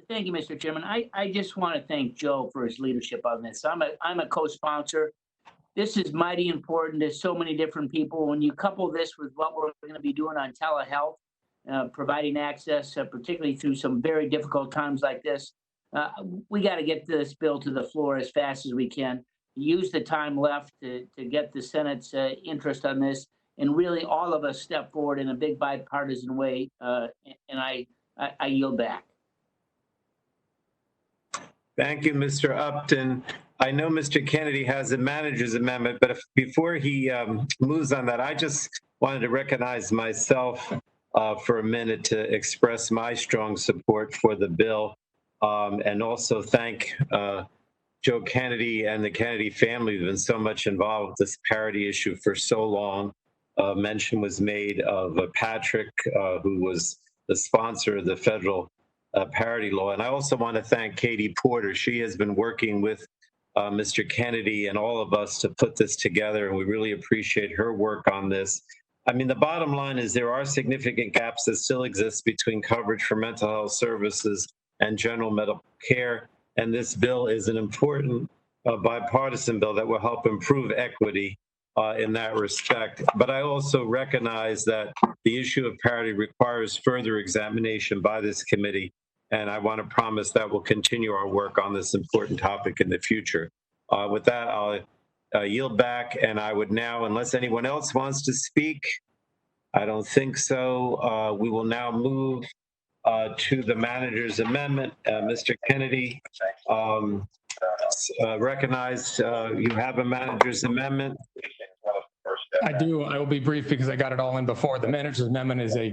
Speaker 3: thank you, Mr. Chairman. I just want to thank Joe for his leadership on this. I'm a co-sponsor. This is mighty important to so many different people. When you couple this with what we're going to be doing on telehealth, providing access, particularly through some very difficult times like this, we got to get this bill to the floor as fast as we can. Use the time left to get the Senate's interest on this, and really all of us step forward in a big bipartisan way, and I yield back.
Speaker 1: Thank you, Mr. Upton. I know Mr. Kennedy has a manager's amendment, but before he moves on that, I just wanted to recognize myself for a minute to express my strong support for the bill, and also thank Joe Kennedy and the Kennedy family who've been so much involved with this parity issue for so long. Mention was made of Patrick, who was the sponsor of the federal parity law. And I also want to thank Katie Porter. She has been working with Mr. Kennedy and all of us to put this together, and we really appreciate her work on this. I mean, the bottom line is there are significant gaps that still exist between coverage for mental health services and general medical care. And this bill is an important bipartisan bill that will help improve equity in that respect. But I also recognize that the issue of parity requires further examination by this committee. And I want to promise that we'll continue our work on this important topic in the future. With that, I'll yield back. And I would now, unless anyone else wants to speak, I don't think so. We will now move to the manager's amendment. Mr. Kennedy, recognized you have a manager's amendment.
Speaker 13: I do. I will be brief because I got it all in before. The manager's amendment is a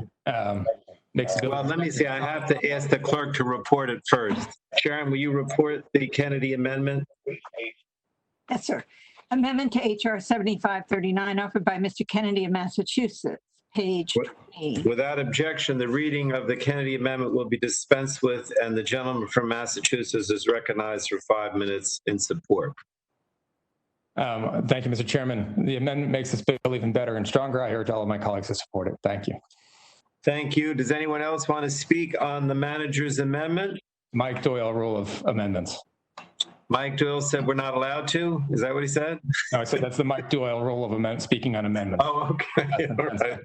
Speaker 13: makes the bill.
Speaker 1: Well, let me see. I have to ask the clerk to report it first. Sharon, will you report the Kennedy amendment?
Speaker 15: Yes, sir. Amendment to H.R. 7539 offered by Mr. Kennedy of Massachusetts, page 20.
Speaker 1: Without objection, the reading of the Kennedy amendment will be dispensed with, and the gentleman from Massachusetts is recognized for 5 minutes in support.
Speaker 13: Thank you, Mr. Chairman. The amendment makes this bill even better and stronger. I urge all of my colleagues to support it. Thank you.
Speaker 1: Thank you. Does anyone else want to speak on the manager's amendment?
Speaker 13: Mike Doyle, rule of amendments.
Speaker 1: Mike Doyle said we're not allowed to? Is that what he said?
Speaker 13: No, I said that's the Mike Doyle rule of amendment, speaking on amendments.
Speaker 1: Oh, okay. All right.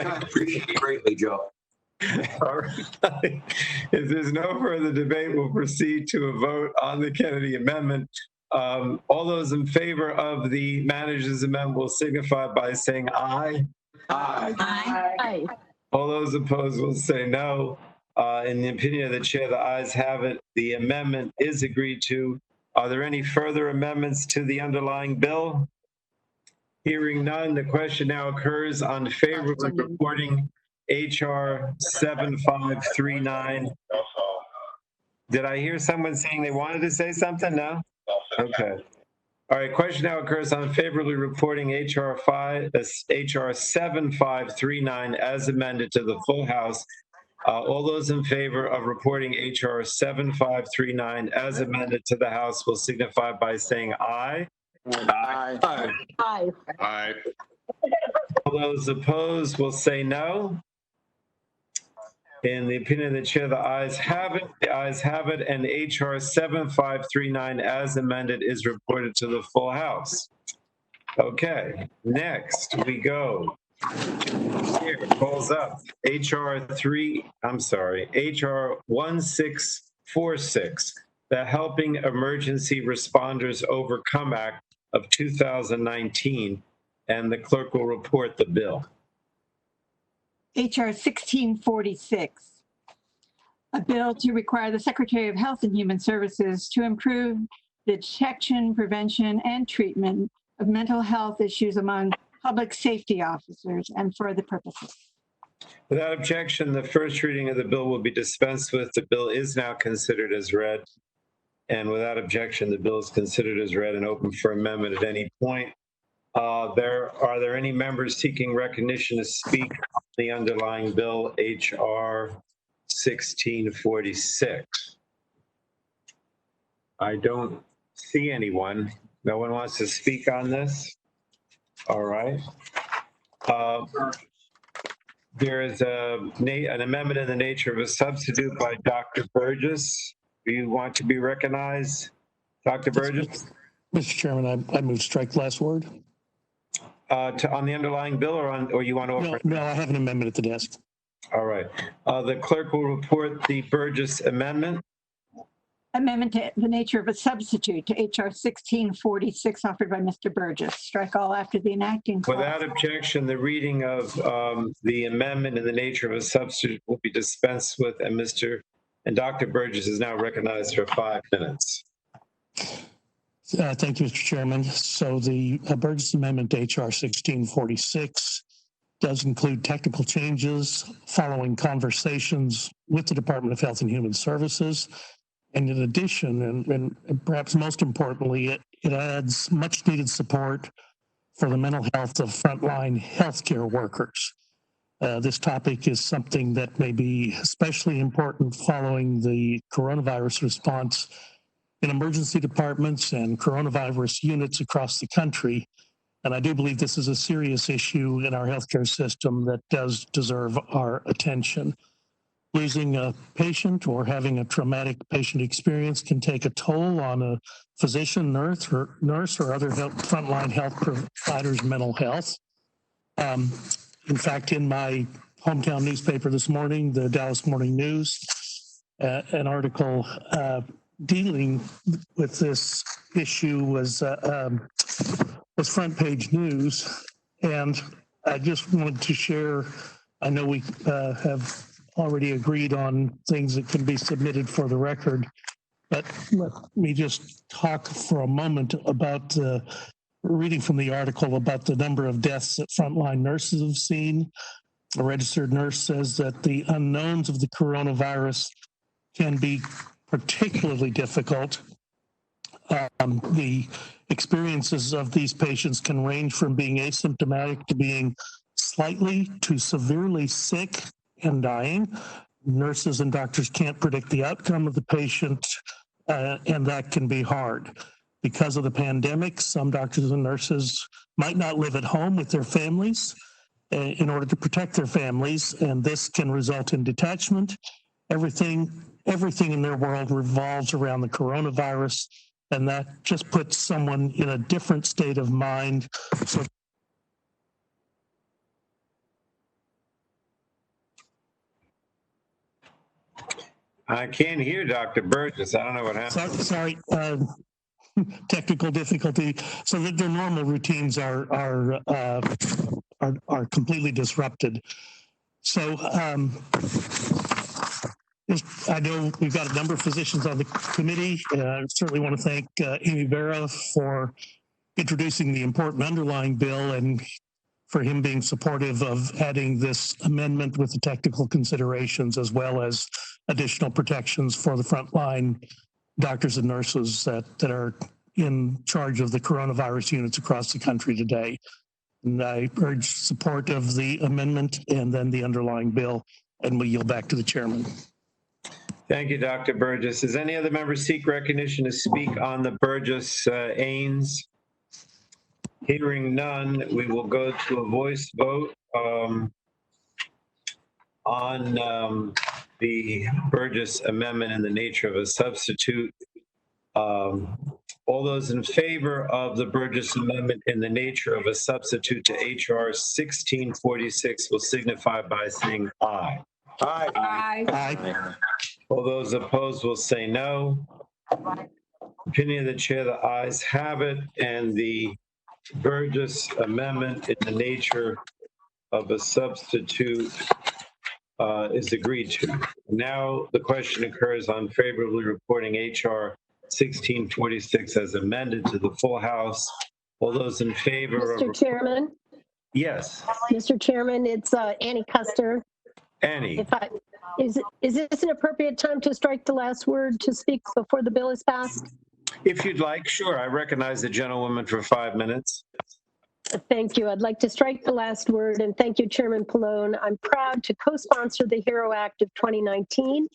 Speaker 7: I appreciate it greatly, Joe.
Speaker 1: All right. If there's no further debate, we'll proceed to a vote on the Kennedy amendment. All those in favor of the manager's amendment will signify by saying aye.
Speaker 15: Aye. Aye.
Speaker 1: All those opposed will say no. In the opinion of the chair, the ayes have it. The amendment is agreed to. Are there any further amendments to the underlying bill? Hearing none, the question now occurs on favorably reporting H.R. 7539. Did I hear someone saying they wanted to say something? No? Okay. All right, question now occurs on favorably reporting H.R. 7539 as amended to the full House. All those in favor of reporting H.R. 7539 as amended to the House will signify by saying aye.
Speaker 21: Aye.
Speaker 15: Aye. Aye.
Speaker 4: Aye.
Speaker 1: All those opposed will say no. In the opinion of the chair, the ayes have it. The ayes have it, and H.R. 7539 as amended is reported to the full House. Okay, next we go. Here, calls up H.R. 1646, the Helping Emergency Responders Overcome Act of 2019, and the clerk will report the bill.
Speaker 15: HR 1646, a bill to require the Secretary of Health and Human Services to improve the detection, prevention, and treatment of mental health issues among public safety officers and for the purposes.
Speaker 1: Without objection, the first reading of the bill will be dispensed with. The bill is now considered as read. And without objection, the bill is considered as read and open for amendment at any point. Are there any members seeking recognition to speak on the underlying bill, HR 1646? I don't see anyone. No one wants to speak on this? All right. There is an amendment in the nature of a substitute by Dr. Burgess. Do you want to be recognized, Dr. Burgess?
Speaker 6: Mr. Chairman, I move strike last word.
Speaker 1: On the underlying bill, or you want to offer?
Speaker 6: No, I have an amendment at the desk.
Speaker 1: All right. The clerk will report the Burgess amendment.
Speaker 15: Amendment to the nature of a substitute to HR 1646 offered by Mr. Burgess. Strike all after the enacting clause.
Speaker 1: Without objection, the reading of the amendment in the nature of a substitute will be dispensed with, and Dr. Burgess is now recognized for 5 minutes.
Speaker 6: Thank you, Mr. Chairman. So the Burgess Amendment to HR 1646 does include technical changes following conversations with the Department of Health and Human Services. And in addition, and perhaps most importantly, it adds much needed support for the mental health of frontline healthcare workers. This topic is something that may be especially important following the coronavirus response in emergency departments and coronavirus units across the country. And I do believe this is a serious issue in our healthcare system that does deserve our attention. Losing a patient or having a traumatic patient experience can take a toll on a physician, nurse, or other frontline health providers' mental health. In fact, in my hometown newspaper this morning, the Dallas Morning News, an article dealing with this issue was front page news. And I just wanted to share, I know we have already agreed on things that can be submitted for the record, but let me just talk for a moment about reading from the article about the number of deaths that frontline nurses have seen. A registered nurse says that the unknowns of the coronavirus can be particularly difficult. The experiences of these patients can range from being asymptomatic to being slightly to severely sick and dying. Nurses and doctors can't predict the outcome of the patient, and that can be hard. Because of the pandemic, some doctors and nurses might not live at home with their families in order to protect their families, and this can result in detachment. Everything in their world revolves around the coronavirus, and that just puts someone in a different state of mind. So
Speaker 1: I can't hear Dr. Burgess. I don't know what happened.
Speaker 6: Sorry, technical difficulty. So that their normal routines are completely disrupted. So I know we've got a number of physicians on the committee. I certainly want to thank Amy Vera for introducing the important underlying bill and for him being supportive of adding this amendment with the technical considerations as well as additional protections for the frontline doctors and nurses that are in charge of the coronavirus units across the country today. And I urge support of the amendment and then the underlying bill, and we yield back to the chairman.
Speaker 1: Thank you, Dr. Burgess. Does any other member seek recognition to speak on the Burgess-Ains? Hearing none, we will go to a voice vote on the Burgess amendment in the nature of a substitute. All those in favor of the Burgess amendment in the nature of a substitute to HR 1646 will signify by saying aye.
Speaker 10: Aye.
Speaker 6: Aye.
Speaker 1: All those opposed will say no. Opinion of the chair, the ayes have it, and the Burgess amendment in the nature of a substitute is agreed to. Now the question occurs on favorably reporting HR 1646 as amended to the full House. All those in favor
Speaker 14: Mr.
Speaker 1: of...
Speaker 14: Chairman?
Speaker 1: Yes.
Speaker 14: Mr. Chairman, it's Annie Custer.
Speaker 1: Annie.
Speaker 14: Is this an appropriate time to strike the last word to speak before the bill is passed?
Speaker 1: If you'd like, sure. I recognize the gentlewoman for 5 minutes.
Speaker 14: Thank you. I'd like to strike the last word, and thank you, Chairman Pallone. I'm proud to co-sponsor the HERO Act of 2019,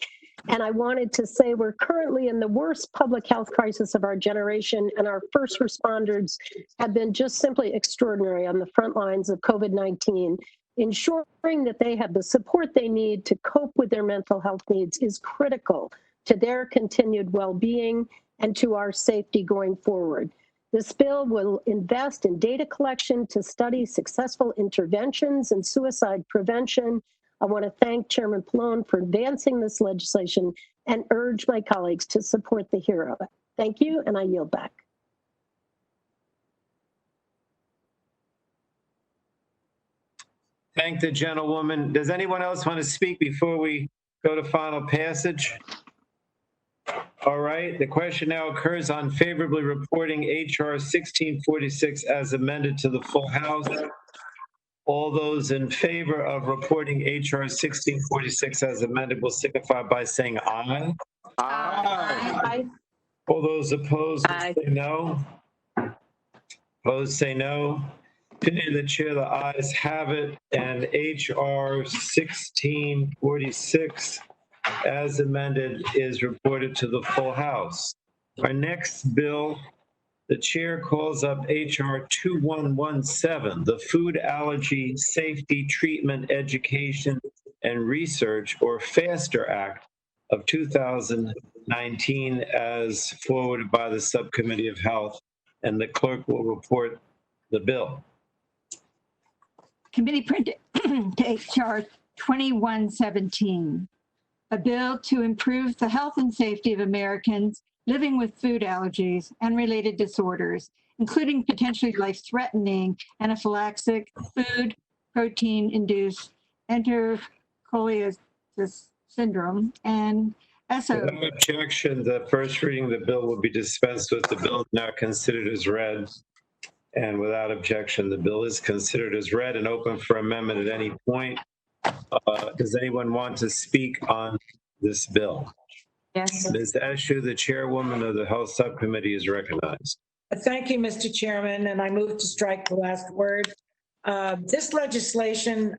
Speaker 14: and I wanted to say we're currently in the worst public health crisis of our generation, and our first responders have been just simply extraordinary on the front lines of COVID-19. Ensuring that they have the support they need to cope with their mental health needs is critical to their continued well-being and to our safety going forward. This bill will invest in data collection to study successful interventions and suicide prevention. I want to thank Chairman Pallone for advancing this legislation and urge my colleagues to support the HERO. Thank you, and I yield back.
Speaker 1: Thank the gentlewoman. Does anyone else want to speak before we go to final passage? All right, the question now occurs on favorably reporting HR 1646 as amended to the full House. All those in favor of reporting HR 1646 as amended will signify by saying aye.
Speaker 14: Aye.
Speaker 1: All those opposed will say no. Opposed say no. Opinion of the chair, the ayes have it, and HR 1646 as amended is reported to the full House. Our next bill, the chair calls up HR 2117, the Food Allergy Safety Treatment Education and Research, or FASTER Act of 2019, as forwarded by the Subcommittee of Health, and the clerk will report the bill.
Speaker 15: Committee printed to HR 2117, a bill to improve the health and safety of Americans living with food allergies and related disorders, including potentially life-threatening anaphylaxis, food protein-induced enterocolitis syndrome, and SO.
Speaker 1: Without objection, the first reading of the bill will be dispensed with. The bill is now considered as read. And without objection, the bill is considered as read and open for amendment at any point. Does anyone want to speak on this bill?
Speaker 22: Yes.
Speaker 1: Ms. Eshu, the chairwoman of the Health Subcommittee, is recognized.
Speaker 5: Thank you, Mr. Chairman, and I move to strike the last word. This legislation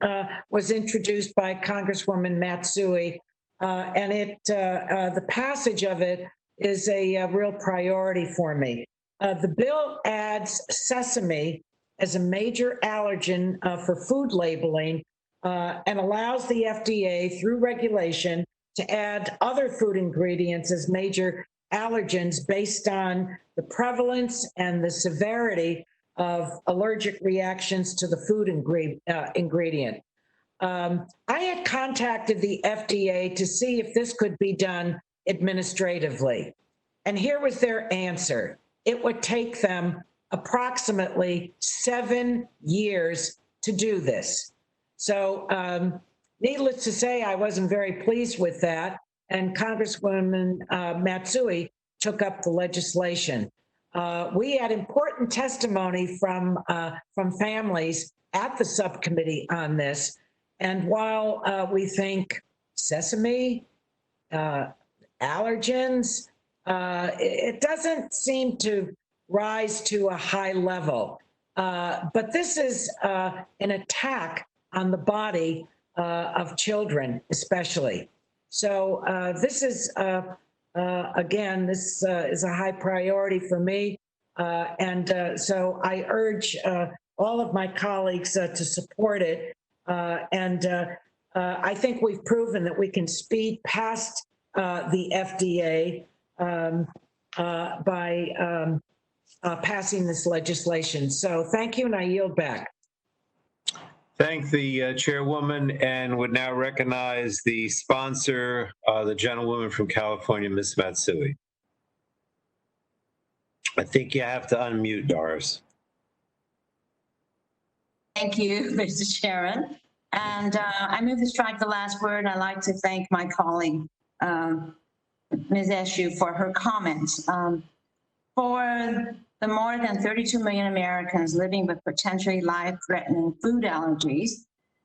Speaker 5: was introduced by Congresswoman Matsui, and the passage of it is a real priority for me. The bill adds sesame as a major allergen for food labeling and allows the FDA, through regulation, to add other food ingredients as major allergens based on the prevalence and the severity of allergic reactions to the food ingredient. I had contacted the FDA to see if this could be done administratively, and here was their answer. It would take them approximately 7 years to do this. So needless to say, I wasn't very pleased with that, and Congresswoman Matsui took up the legislation. We had important testimony from families at the subcommittee on this, and while we think sesame, allergens, it doesn't seem to rise to a high level. But this is an attack on the body of children, especially. So this is, again, this is a high priority for me. So I urge all of my colleagues to support it. I think we've proven that we can speed past the FDA by passing this legislation. So thank you, and I yield back.
Speaker 1: Thank the chairwoman, and would now recognize the sponsor, the gentlewoman from California, Ms. Matsui. I think you have to unmute, Doris.
Speaker 22: Thank you, Mr. Chairman. And I move to strike the last word. I'd like to thank my colleague, Ms. Eshu, for her comments. For the more than 32 million Americans living with potentially life-threatening food allergies,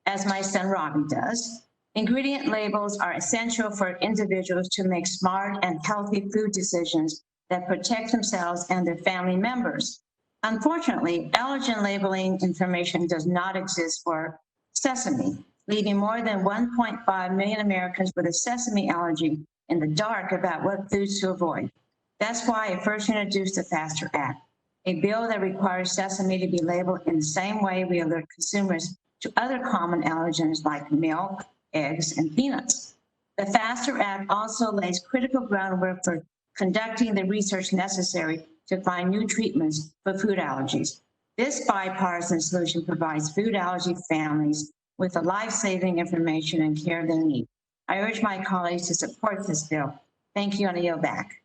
Speaker 22: as my son Robbie does, ingredient labels are essential for individuals to make smart and healthy food decisions that protect themselves and their family members. Unfortunately, allergen labeling information does not exist for sesame, leaving more than 1.5 million Americans with a sesame allergy in the dark about what foods to avoid. That's why I first introduced the FASTER Act, a bill that requires sesame to be labeled in the same way we alert consumers to other common allergens like milk, eggs, and peanuts. The FASTER Act also lays critical groundwork for conducting the research necessary to find new treatments for food allergies. This bipartisan solution provides food allergy families with the life-saving information and care they need. I urge my colleagues to support this bill. Thank you, and I yield back.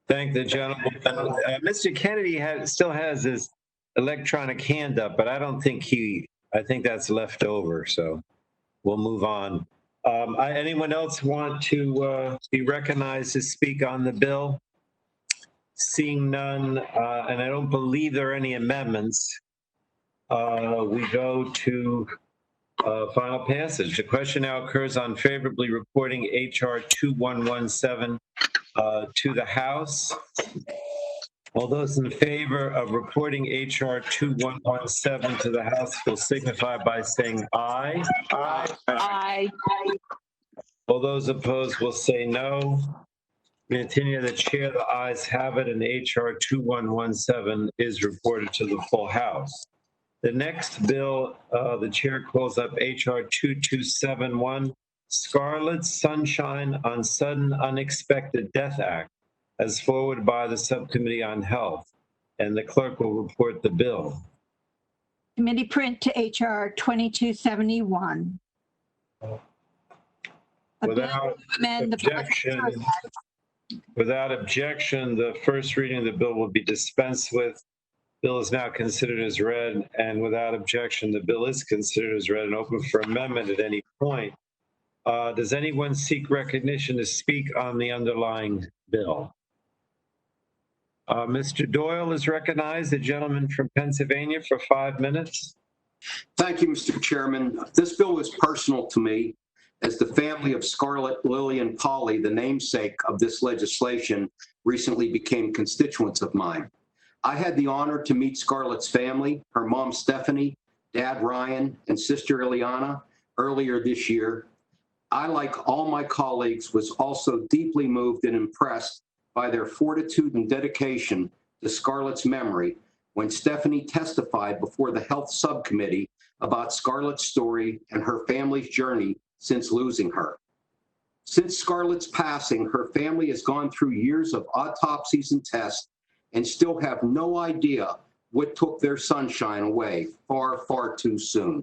Speaker 1: Thank the gentleman. Mr. Kennedy still has his electronic hand up, but I don't think I think that's left over, so we'll move on. Anyone else want to be recognized to speak on the bill? Seeing none, and I don't believe there are any amendments, we go to final passage. The question now occurs on favorably reporting H.R. 2117 to the House. All those in favor of reporting H.R. 2117 to the House will signify by saying aye.
Speaker 11: Aye.
Speaker 18: Aye.
Speaker 1: All those opposed will say no. In the opinion of the chair, the ayes have it, and H.R. 2117 is reported to the full House. The next bill, the chair calls up H.R. 2271, Scarlet Sunshine on Sudden Unexpected Death Act, as forwarded by the Subcommittee on Health, and the clerk will report the bill.
Speaker 15: Committee print to H.R. 2271.
Speaker 1: Without objection, the first reading of the bill will be dispensed with. Bill is now considered as read, and without objection, the bill is considered as read and open for amendment at any point. Does anyone seek recognition to speak on the underlying bill? Mr. Doyle is recognized, the gentleman from Pennsylvania, for 5 minutes.
Speaker 7: Thank you, Mr. Chairman. This bill is personal to me, as the family of Scarlett, Lily, and Polly, the namesake of this legislation, recently became constituents of mine. I had the honor to meet Scarlett's family, her mom Stephanie, dad Ryan, and sister Ileana earlier this year. I, like all my colleagues, was also deeply moved and impressed by their fortitude and dedication to Scarlett's memory when Stephanie testified before the Health Subcommittee about Scarlett's story and her family's journey since losing her. Since Scarlett's passing, her family has gone through years of autopsies and tests and still have no idea what took their sunshine away far, far too soon.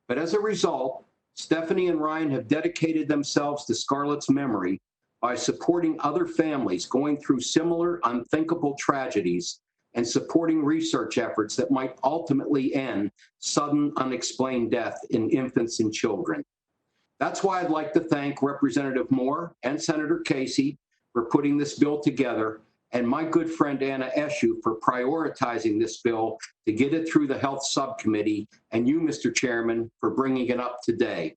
Speaker 7: But as a result, Stephanie and Ryan have dedicated themselves to Scarlett's memory by supporting other families going through similar unthinkable tragedies and supporting research efforts that might ultimately end sudden unexplained death in infants and children. That's why I'd like to thank Representative Moore and Senator Casey for putting this bill together, and my good friend Anna Eshu for prioritizing this bill to get it through the Health Subcommittee, and you, Mr. Chairman, for bringing it up today.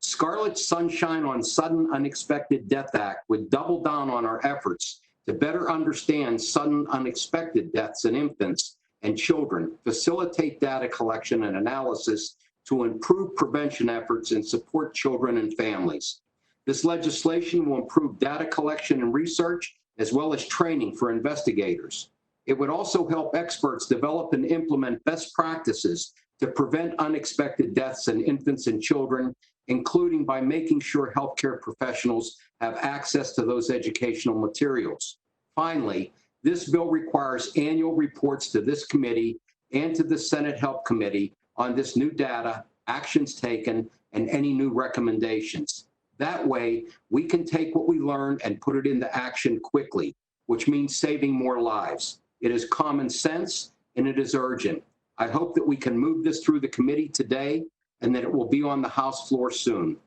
Speaker 7: Scarlet Sunshine on Sudden Unexpected Death Act would double down on our efforts to better understand sudden unexpected deaths in infants and children, facilitate data collection and analysis to improve prevention efforts and support children and families. This legislation will improve data collection and research, as well as training for investigators. It would also help experts develop and implement best practices to prevent unexpected deaths in infants and children, including by making sure healthcare professionals have access to those educational materials. Finally, this bill requires annual reports to this committee and to the Senate Health Committee on this new data, actions taken, and any new recommendations. That way, we can take what we learned and put it into action quickly. which means saving more lives. It is common sense and it is urgent. I hope that we can move this through the committee today and that it will be on the House floor soon.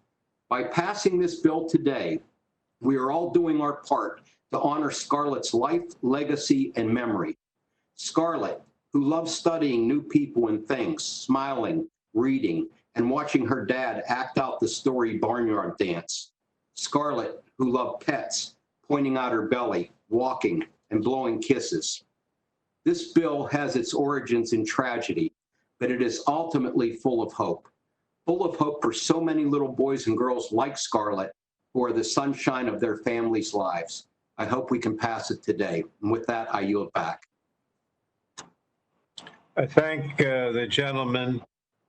Speaker 7: By passing this bill today, we are all doing our part to honor Scarlett's life, legacy, and memory. Scarlett, who loved studying new people and things, smiling, reading, and watching her dad act out the story Barnyard Dance. Scarlett, who loved pets, pointing out her belly, walking, and blowing kisses. This bill has its origins in tragedy, but it is ultimately full of hope for so many little boys and girls like Scarlett, who are the sunshine of their families' lives. I hope we can pass it today. And with that, I yield back.
Speaker 1: I thank the gentleman.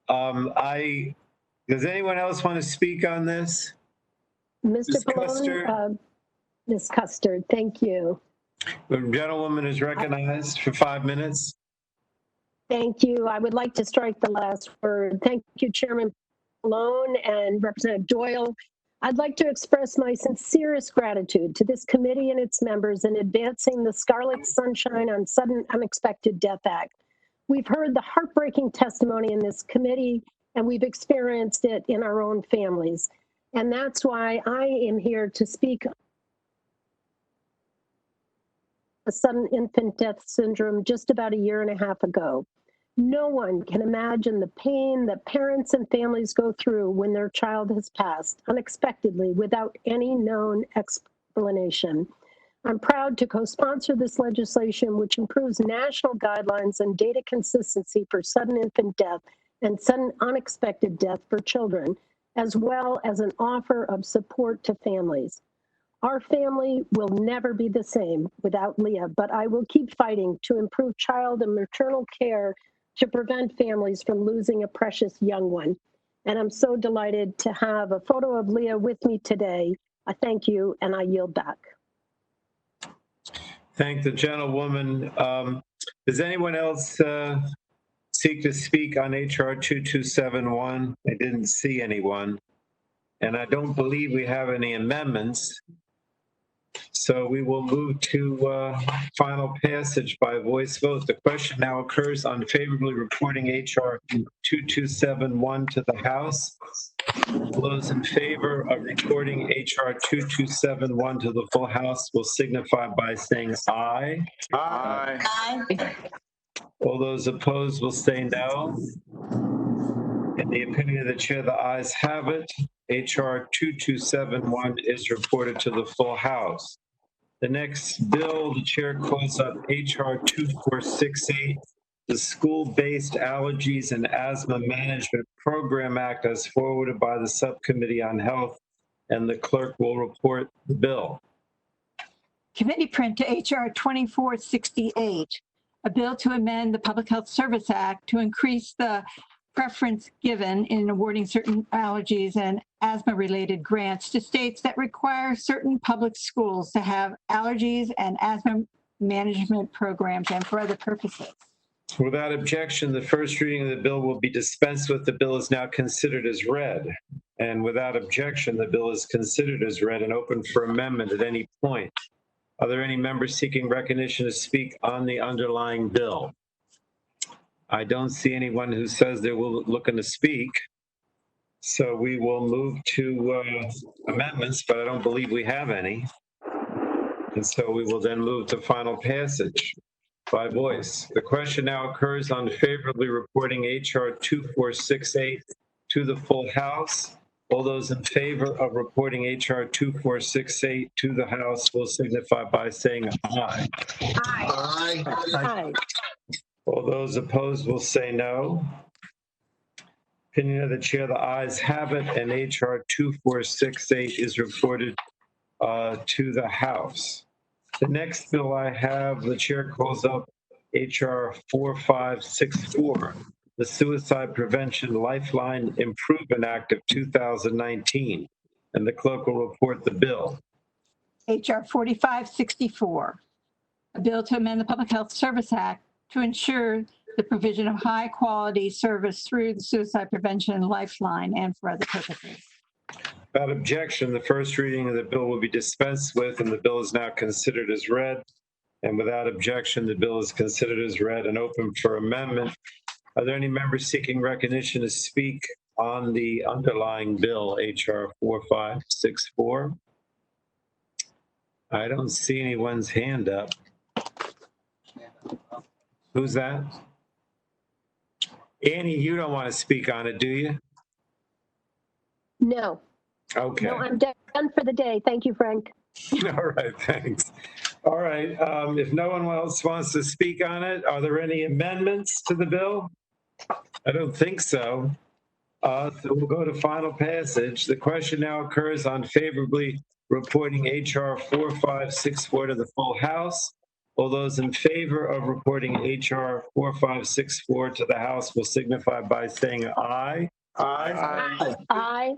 Speaker 1: Does anyone else want to speak on this?
Speaker 14: Mr. Pallone, Ms. Custard, thank you.
Speaker 1: The gentlewoman is recognized for 5 minutes.
Speaker 14: Thank you. I would like to strike the last word. Thank you, Chairman Pallone and Representative Doyle. I'd like to express my sincerest gratitude to this committee and its members in advancing the Scarlet Sunshine on Sudden Unexpected Death Act. We've heard the heartbreaking testimony in this committee, and we've experienced it in our own families. And that's why I am here to speak on a sudden infant death syndrome just about a year and a half ago. No one can imagine the pain that parents and families go through when their child has passed unexpectedly without any known explanation. I'm proud to co-sponsor this legislation, which improves national guidelines and data consistency for sudden infant death and sudden unexpected death for children, as well as an offer of support to families. Our family will never be the same without Leah, but I will keep fighting to improve child and maternal care to prevent families from losing a precious young one. And I'm so delighted to have a photo of Leah with me today. I thank you, and I yield back.
Speaker 1: Thank the gentlewoman. Does anyone else seek to speak on HR 2271? I didn't see anyone. And I don't believe we have any amendments. So we will move to final passage by voice vote. The question now occurs on favorably reporting HR 2271 to the House. Those in favor of reporting HR 2271 to the full House will signify by saying aye.
Speaker 17: Aye.
Speaker 22: Aye.
Speaker 1: All those opposed will say no. In the opinion of the chair, the ayes have it. HR 2271 is reported to the full House. The next bill, the chair calls up HR 2468, the School-Based Allergies and Asthma Management Program Act, as forwarded by the Subcommittee on Health, and the clerk will report the bill.
Speaker 15: Committee print to HR 2468, a bill to amend the Public Health Service Act to increase the preference given in awarding certain allergies and asthma-related grants to states that require certain public schools to have allergies and asthma management programs and for other purposes.
Speaker 1: Without objection, the first reading of the bill will be dispensed with. The bill is now considered as read. And without objection, the bill is considered as read and open for amendment at any point. Are there any members seeking recognition to speak on the underlying bill? I don't see anyone who says they're looking to speak. So we will move to amendments, but I don't believe we have any. And so we will then move to final passage by voice. The question now occurs on favorably reporting HR 2468 to the full House. All those in favor of reporting HR 2468 to the House will signify by saying aye.
Speaker 15: Aye.
Speaker 1: Aye.
Speaker 15: Aye.
Speaker 1: All those opposed will say no. Opinion of the chair, the ayes have it, and HR 2468 is reported to the House. The next bill I have, the chair calls up HR 4564, the Suicide Prevention Lifeline Improvement Act of 2019, and the clerk will report the bill.
Speaker 15: HR 4564, a bill to amend the Public Health Service Act to ensure the provision of high-quality service through the Suicide Prevention Lifeline and for other purposes.
Speaker 1: Without objection, the first reading of the bill will be dispensed with, and the bill is now considered as read. And without objection, the bill is considered as read and open for amendment. Are there any members seeking recognition to speak on the underlying bill, HR 4564? I don't see anyone's hand up. Who's that? Annie, you don't want to speak on it, do you?
Speaker 14: No.
Speaker 1: Okay.
Speaker 14: No, I'm done for the day. Thank you, Frank.
Speaker 1: All right, thanks. All right, if no one else wants to speak on it, are there any amendments to the bill? I don't think so. So we'll go to final passage. The question now occurs on favorably reporting HR 4564 to the full House. All those in favor of reporting HR 4564 to the House will signify by saying aye.
Speaker 14: Aye. Aye.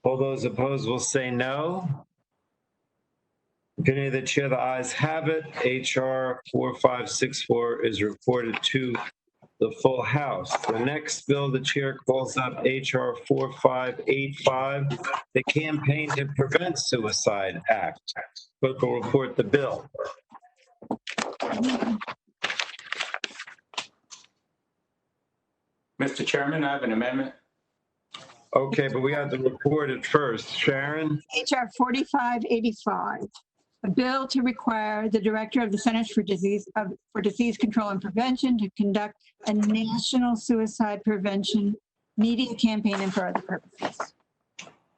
Speaker 1: All those opposed will say no. Opinion of the chair, the ayes have it. HR 4564 is reported to the full House. The next bill the chair calls up, HR 4585, the Campaign to Prevent Suicide Act. Clerk will report the bill.
Speaker 12: Mr. Chairman, I have an amendment.
Speaker 1: Okay, but we have to report it first. Sharon?
Speaker 15: HR 4585, a bill to require the Director of the Centers for Disease Control and Prevention to conduct a national suicide prevention media campaign and for other purposes.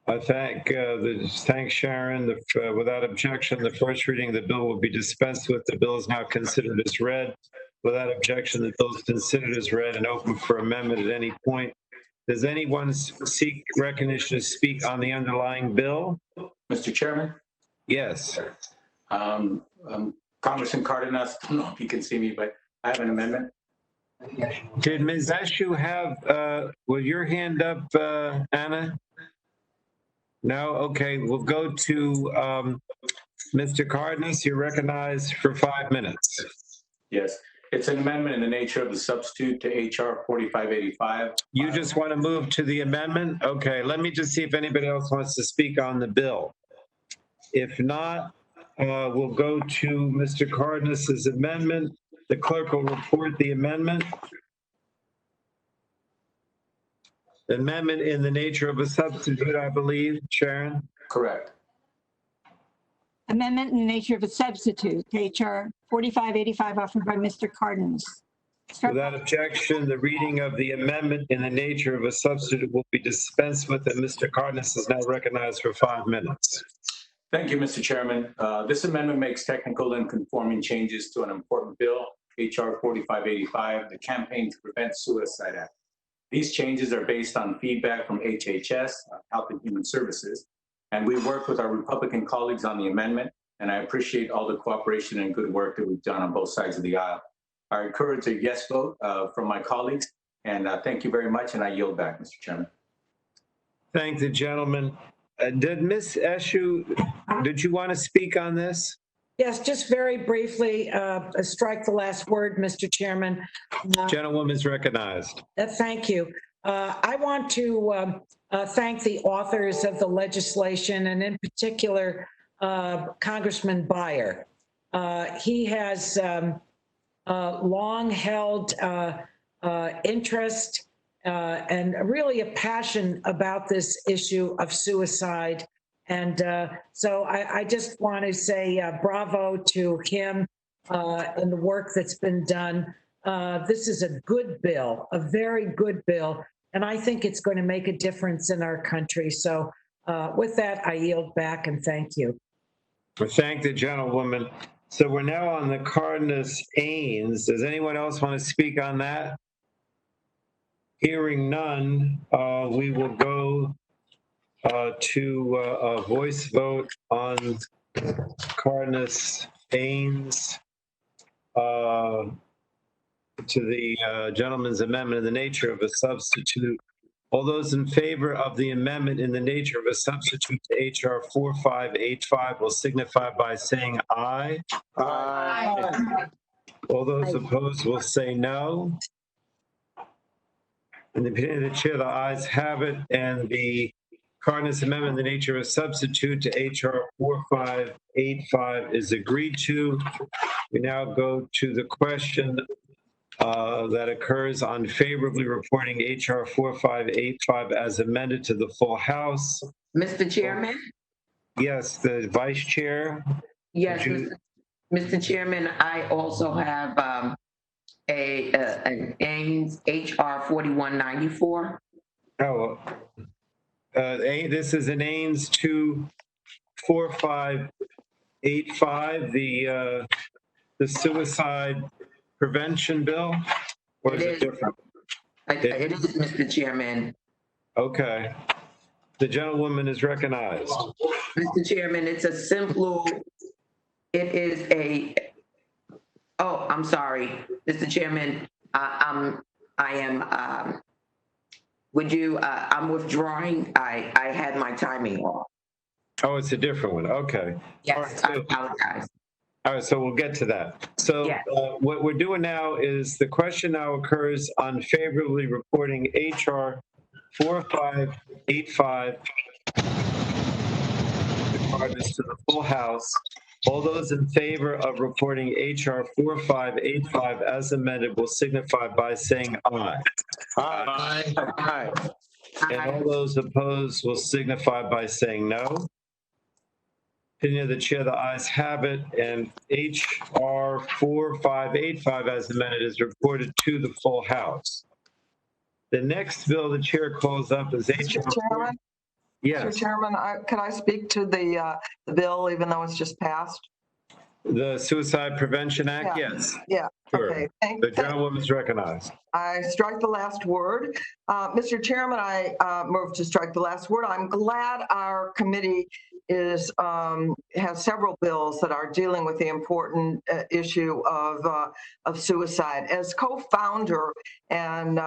Speaker 1: I thank Sharon. Without objection, the first reading of the bill will be dispensed with. The bill is now considered as read. Without objection, the bill is considered as read and open for amendment at any point. Does anyone seek recognition to speak on the underlying bill?
Speaker 12: Mr. Chairman?
Speaker 1: Yes.
Speaker 12: Congressman Cardenas, I don't know if you can see me, but I have an amendment.
Speaker 1: Did Ms. Eshu have, with your hand up, Anna? No? Okay, we'll go to Mr. Cardenas. You're recognized for 5 minutes.
Speaker 12: Yes. It's an amendment in the nature of a substitute to HR 4585.
Speaker 1: You just want to move to the amendment? Okay, let me just see if anybody else wants to speak on the bill. If not, we'll go to Mr. Cardenas's amendment. The clerk will report the amendment. The amendment in the nature of a substitute, I believe, Sharon?
Speaker 12: Correct.
Speaker 15: Amendment in the nature of a substitute to HR 4585 offered by Mr. Cardenas.
Speaker 1: Without objection, the reading of the amendment in the nature of a substitute will be dispensed with, and Mr. Cardenas is now recognized for 5 minutes.
Speaker 12: Thank you, Mr. Chairman. This amendment makes technical and conforming changes to an important bill, HR 4585, the Campaign to Prevent Suicide Act. These changes are based on feedback from HHS, Health and Human Services, and we work with our Republican colleagues on the amendment, and I appreciate all the cooperation and good work that we've done on both sides of the aisle. I encourage a yes vote from my colleagues, and thank you very much, and I yield back, Mr. Chairman.
Speaker 1: Thank the gentleman. Did Ms. Eshu, did you want to speak on this?
Speaker 5: Yes, just very briefly, strike the last word, Mr. Chairman.
Speaker 1: Gentlewoman is recognized.
Speaker 5: Thank you. I want to thank the authors of the legislation, and in particular, Congressman Beyer. He has long held interest and really a passion about this issue of suicide. And so I just want to say bravo to him and the work that's been done. This is a good bill, a very good bill, and I think it's going to make a difference in our country. So with that, I yield back and thank you.
Speaker 1: Thank the gentlewoman. So we're now on the Cardenas-Ains. Does anyone else want to speak on that? Hearing none, we will go to a voice vote on Cardenas-Ains to the gentleman's amendment in the nature of a substitute. All those in favor of the amendment in the nature of a substitute to HR 4585 will signify by saying aye.
Speaker 21: Aye.
Speaker 1: All those opposed will say no. In the opinion of the chair, the ayes have it, and the Carney's amendment in the nature of a substitute to HR 4585 is agreed to. We now go to the question that occurs on favorably reporting HR 4585 as amended to the full House.
Speaker 11: Mr. Chairman?
Speaker 1: Yes, the Vice Chair.
Speaker 11: Yes, Mr. Chairman, I also have an Ames HR 4194.
Speaker 1: Oh, this is an Ames 24585, the suicide prevention bill, or is it different?
Speaker 11: It is, Mr. Chairman.
Speaker 1: Okay. The gentlewoman is recognized.
Speaker 11: Mr. Chairman, it's a simple, it is a, oh, I'm sorry, Mr. Chairman, I'm withdrawing. I had my timing off.
Speaker 1: Oh, it's a different one. Okay.
Speaker 11: Yes, I apologize.
Speaker 1: All right, so we'll get to that. So what we're doing now is the question now occurs on favorably reporting HR 4585 to the full House. All those in favor of reporting HR 4585 as amended will signify by saying aye.
Speaker 17: Aye. Aye.
Speaker 1: And all those opposed will signify by saying no. Opinion of the chair, the ayes have it, and HR 4585 as amended is reported to the full House. The next bill the chair calls up is HR.
Speaker 18: Chairman?
Speaker 1: Yes.
Speaker 18: Mr. Chairman, could I speak to the bill, even though it's just passed?
Speaker 1: The Suicide Prevention Act?
Speaker 18: Yeah.
Speaker 1: Yes.
Speaker 18: Yeah.
Speaker 1: Sure.
Speaker 18: Okay.
Speaker 1: The gentlewoman is recognized.
Speaker 18: I strike the last word. Mr. Chairman, I move to strike the last word. I'm glad our committee has several bills that are dealing with the important issue of suicide. As co-founder and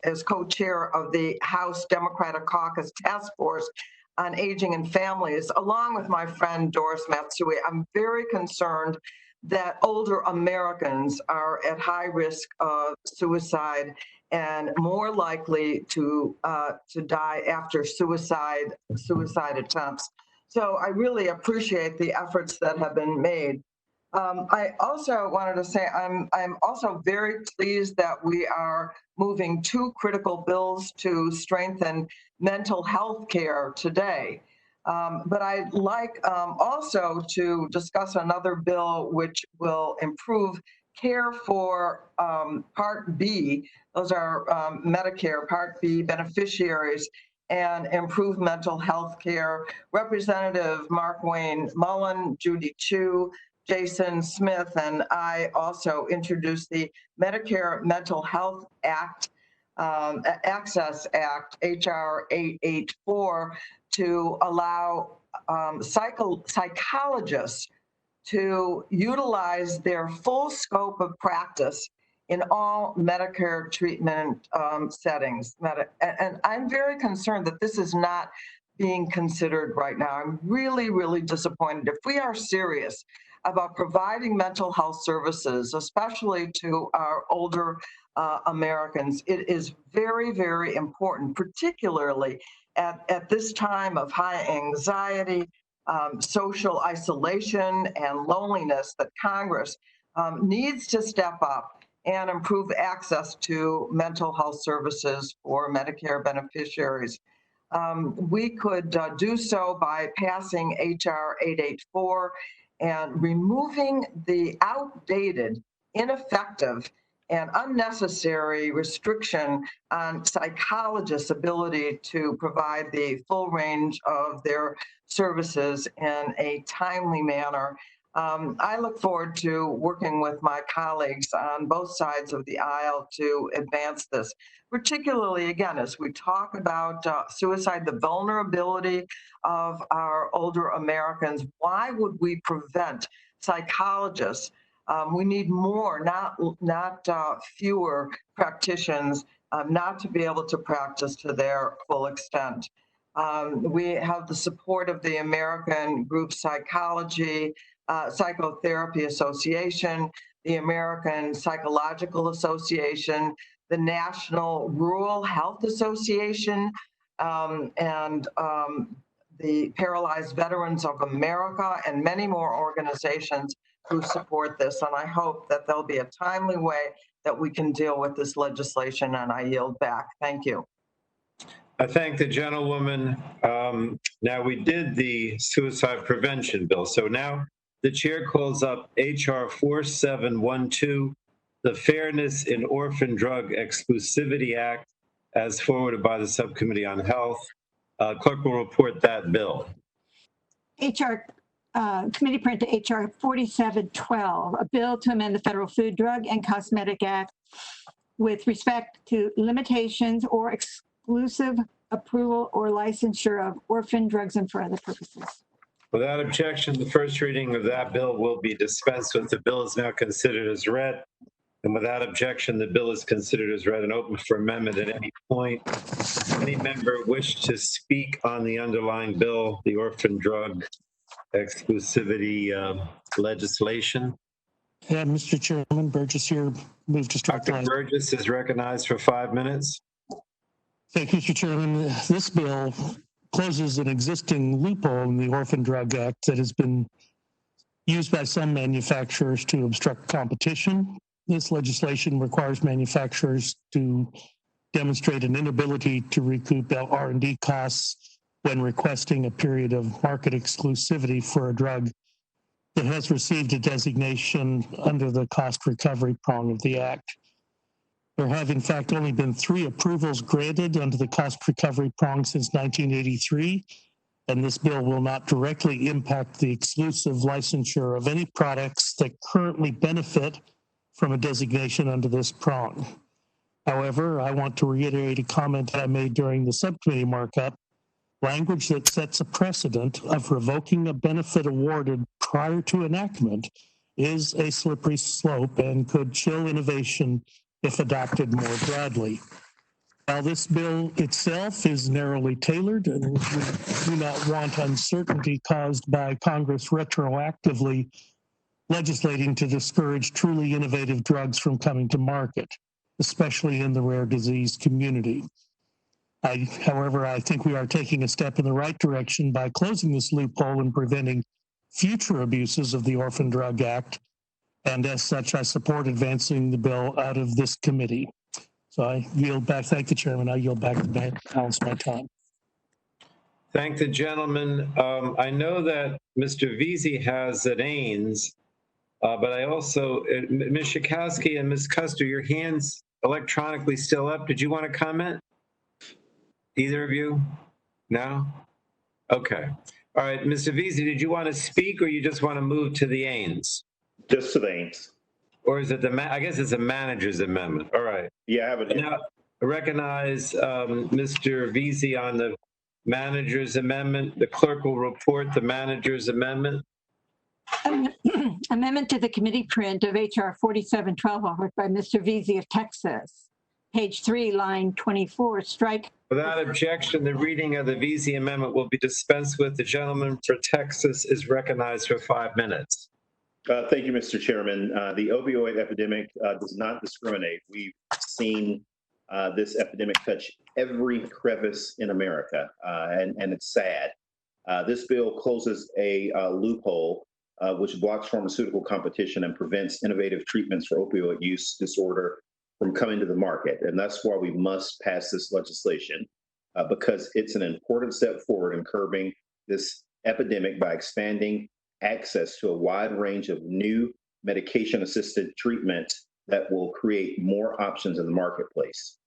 Speaker 18: as co-chair of the House Democratic Caucus Task Force on Aging and Families, along with my friend Doris Matsui, I'm very concerned that older Americans are at high risk of suicide and more likely to die after suicide attempts. So I really appreciate the efforts that have been made. I also wanted to say I'm also very pleased that we are moving two critical bills to strengthen mental health care today. But I'd like also to discuss another bill which will improve care for Part B. Those are Medicare Part B beneficiaries, and improve mental health care. Representative Mark Wayne Mullen, Judy Chu, Jason Smith, and I also introduced the Medicare Mental Health Act, Access Act, HR 884, to allow psychologists to utilize their full scope of practice in all Medicare treatment settings. And I'm very concerned that this is not being considered right now. I'm really, really disappointed. If we are serious about providing mental health services, especially to our older Americans, it is very, very important, particularly at this time of high anxiety, social isolation, and loneliness, that Congress needs to step up and improve access to mental health services for Medicare beneficiaries. We could do so by passing HR 884 and removing the outdated, ineffective, and unnecessary restriction on psychologists' ability to provide the full range of their services in a timely manner. I look forward to working with my colleagues on both sides of the aisle to advance this, particularly, again, as we talk about suicide, the vulnerability of our older Americans. Why would we prevent psychologists? We need more, not fewer practitioners, not to be able to practice to their full extent. We have the support of the American Group Psychology, Psychotherapy Association, the American Psychological Association, the National Rural Health Association, and the Paralyzed Veterans of America, and many more organizations who support this. And I hope that there'll be a timely way that we can deal with this legislation, and I yield back. Thank you.
Speaker 1: I thank the gentlewoman. Now, we did the suicide prevention bill. So now the chair calls up HR 4712, the Fairness in Orphan Drug Exclusivity Act, as forwarded by the Subcommittee on Health. Clerk will report that bill.
Speaker 15: Committee print to HR 4712, a bill to amend the Federal Food, Drug, and Cosmetic Act with respect to limitations or exclusive approval or licensure of orphan drugs and for other purposes.
Speaker 1: Without objection, the first reading of that bill will be dispensed with. The bill is now considered as read. And without objection, the bill is considered as read and open for amendment at any point. Any member wish to speak on the underlying bill, the orphan drug exclusivity legislation?
Speaker 6: Yeah, Mr. Chairman, Burgess here. Move to strike.
Speaker 1: Dr. Burgess is recognized for 5 minutes.
Speaker 6: Thank you, Mr. Chairman. This bill closes an existing loophole in the Orphan Drug Act that has been used by some manufacturers to obstruct competition. This legislation requires manufacturers to demonstrate an inability to recoup R&D costs when requesting a period of market exclusivity for a drug that has received a designation under the cost recovery prong of the Act. There have, in fact, only been 3 approvals granted under the cost recovery prong since 1983, and this bill will not directly impact the exclusive licensure of any products that currently benefit from a designation under this prong. However, I want to reiterate a comment that I made during the subcommittee markup. Language that sets a precedent of revoking a benefit awarded prior to enactment is a slippery slope and could chill innovation if adopted more broadly. While this bill itself is narrowly tailored, and we do not want uncertainty caused by Congress retroactively legislating to discourage truly innovative drugs from coming to market, especially in the rare disease community. However, I think we are taking a step in the right direction by closing this loophole and preventing future abuses of the Orphan Drug Act. And as such, I support advancing the bill out of this committee. So I yield back. Thank the chairman. I yield back the balance of my time.
Speaker 1: Thank the gentleman. I know that Mr. Veazey has at Ains, but I also, Ms. Schakowsky and Ms. Custer, your hands electronically still up. Did you want to comment? Either of you? No? Okay. All right, Mr. Veazey, did you want to speak or you just want to move to the Ains?
Speaker 16: Just to the Ains.
Speaker 1: Or is it I guess it's a manager's amendment. All right.
Speaker 16: Yeah, I have it.
Speaker 1: Now, I recognize Mr. Veazey on the manager's amendment. The clerk will report the manager's amendment.
Speaker 15: Amendment to the committee print of HR 4712 offered by Mr. Veazey of Texas. Page 3, line 24, strike.
Speaker 1: Without objection, the reading of the Veazey amendment will be dispensed with. The gentleman for Texas is recognized for 5 minutes.
Speaker 16: Thank you, Mr. Chairman. The opioid epidemic does not discriminate. We've seen this epidemic touch every crevice in America, and it's sad. This bill closes a loophole which blocks pharmaceutical competition and prevents innovative treatments for opioid use disorder from coming to the market. And that's why we must pass this legislation, because it's an important step forward in curbing this epidemic by expanding access to a wide range of new medication-assisted treatment that will create more options in the marketplace.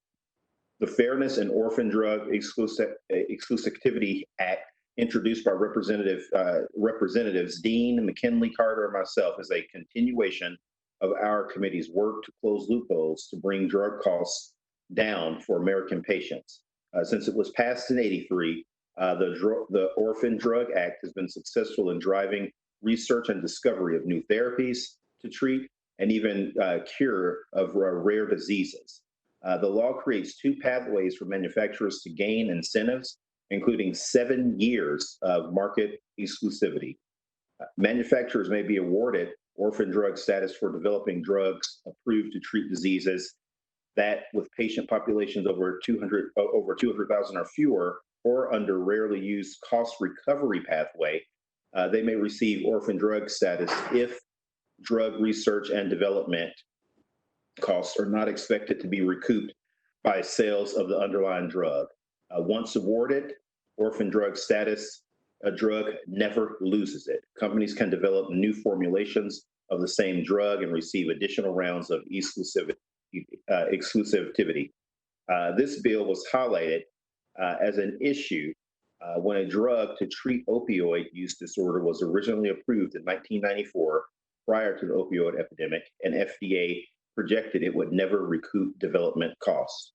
Speaker 16: The Fairness and Orphan Drug Exclusivity Act, introduced by Representatives Dean, McKinley, Carter, and myself, is a continuation of our committee's work to close loopholes to bring drug costs down for American patients. Since it was passed in '83, the Orphan Drug Act has been successful in driving research and discovery of new therapies to treat and even cure of rare diseases. The law creates 2 pathways for manufacturers to gain incentives, including 7 years of market exclusivity. Manufacturers may be awarded orphan drug status for developing drugs approved to treat diseases that with patient populations over 200,000 or fewer, or under rarely used cost recovery pathway, they may receive orphan drug status if drug research and development costs are not expected to be recouped by sales of the underlying drug. Once awarded orphan drug status, a drug never loses it. Companies can develop new formulations of the same drug and receive additional rounds of exclusivity. This bill was highlighted as an issue when a drug to treat opioid use disorder was originally approved in 1994 prior to the opioid epidemic, and FDA projected it would never recoup development costs.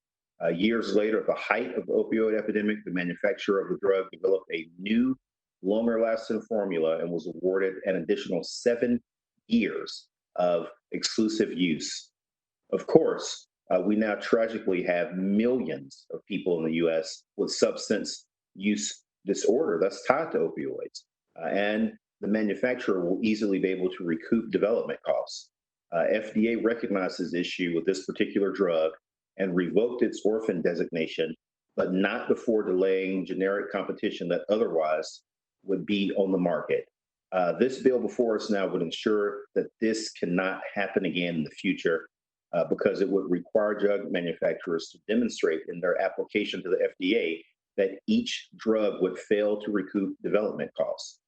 Speaker 16: Years later, at the height of the opioid epidemic, the manufacturer of the drug developed a new, longer-lasting formula and was awarded an additional 7 years of exclusive use. Of course, we now tragically have millions of people in the U.S. with substance use disorder that's tied to opioids, and the manufacturer will easily be able to recoup development costs. FDA recognized this issue with this particular drug and revoked its orphan designation, but not before delaying generic competition that otherwise would be on the market. This bill before us now would ensure that this cannot happen again in the future, because it would require drug manufacturers to demonstrate in their application to the FDA that each drug would fail to recoup development costs.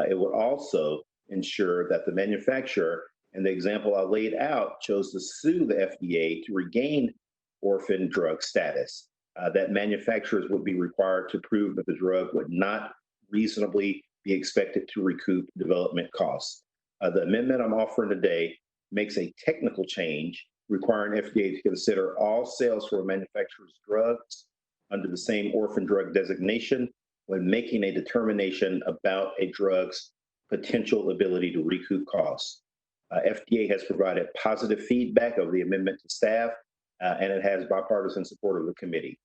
Speaker 16: It would also ensure that the manufacturer, in the example I laid out, chose to sue the FDA to regain orphan drug status, that manufacturers would be required to prove that the drug would not reasonably be expected to recoup development costs. The amendment I'm offering today makes a technical change requiring FDA to consider all sales for a manufacturer's drugs under the same orphan drug designation when making a determination about a drug's potential ability to recoup costs. FDA has provided positive feedback of the amendment to staff, and it has bipartisan support of the committee.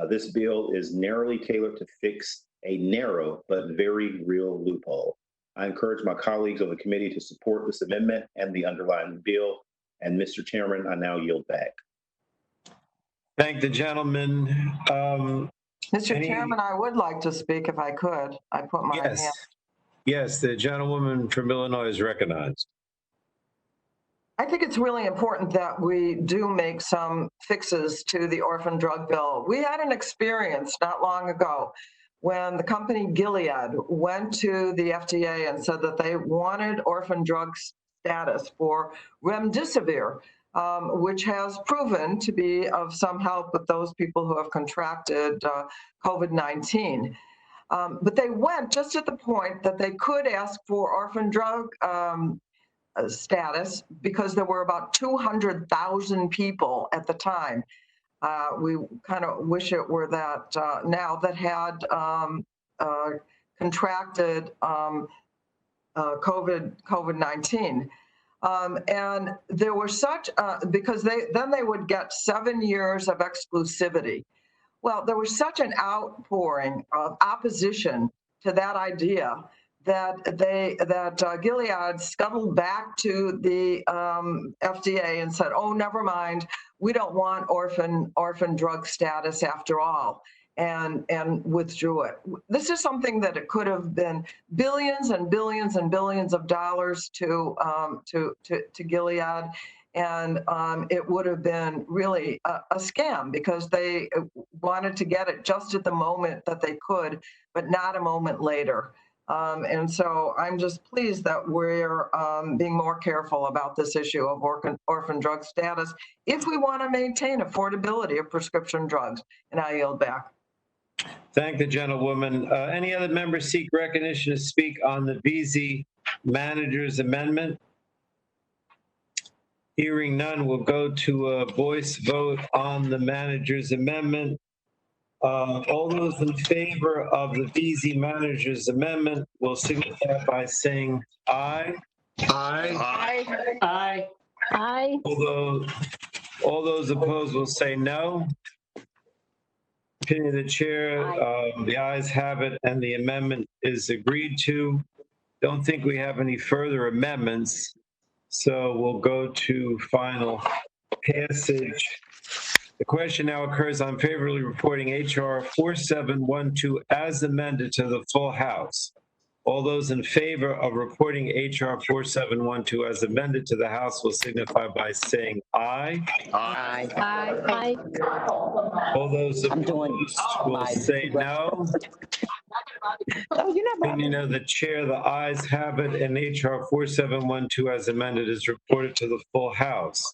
Speaker 16: This bill is narrowly tailored to fix a narrow but very real loophole. I encourage my colleagues on the committee to support this amendment and the underlying bill. And Mr. Chairman, I now yield back.
Speaker 1: Thank the gentleman.
Speaker 18: Mr. Chairman, I would like to speak if I could. I put my hand.
Speaker 1: Yes, the gentlewoman from Illinois is recognized.
Speaker 18: I think it's really important that we do make some fixes to the orphan drug bill. We had an experience not long ago when the company Gilead went to the FDA and said that they wanted orphan drug status for remdesivir, which has proven to be of some help with those people who have contracted COVID-19. But they went just at the point that they could ask for orphan drug status because there were about 200,000 people at the time. We kind of wish it were that now that had contracted COVID-19. And there were such, because then they would get 7 years of exclusivity. Well, there was such an outpouring of opposition to that idea that Gilead scuttled back to the FDA and said, "Oh, never mind, we don't want orphan drug status after all," and withdrew it. This is something that it could have been billions and billions and billions of dollars to Gilead, and it would have been really a scam because they wanted to get it just at the moment that they could, but not a moment later. And so I'm just pleased that we're being more careful about this issue of orphan drug status if we want to maintain affordability of prescription drugs. And I yield back.
Speaker 1: Thank the gentlewoman. Any other members seek recognition to speak on the VZ Manager's Amendment? Hearing none, we'll go to a voice vote on the Manager's Amendment. All those in favor of the VZ Manager's Amendment will signify by saying aye.
Speaker 8: Aye.
Speaker 14: Aye.
Speaker 3: Aye.
Speaker 14: Aye.
Speaker 1: All those opposed will say no. Opinion of the chair, the ayes have it, and the amendment is agreed to. Don't think we have any further amendments, so we'll go to final passage The question now occurs on favorably reporting H.R. 4712 as amended to the full House. All those in favor of reporting H.R. 4712 as amended to the House will signify by saying aye.
Speaker 11: Aye.
Speaker 14: Aye.
Speaker 1: All those opposed will say no. Opinion of the chair, the ayes have it, and H.R. 4712 as amended is reported to the full House.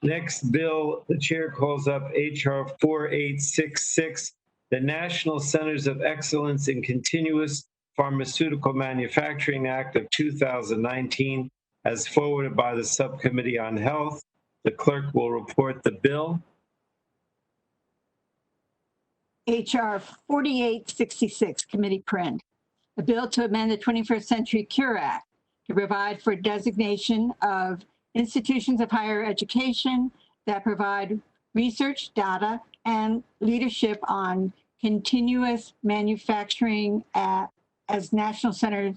Speaker 1: Next bill, the chair calls up H.R. 4866, the National Centers of Excellence in Continuous Pharmaceutical Manufacturing Act of 2019, as forwarded by the Subcommittee on Health. The clerk will report the bill.
Speaker 15: HR 4866, committee print. A bill to amend the 21st Century Cure Act to provide for designation of institutions of higher education that provide research, data, and leadership on continuous manufacturing as National Centers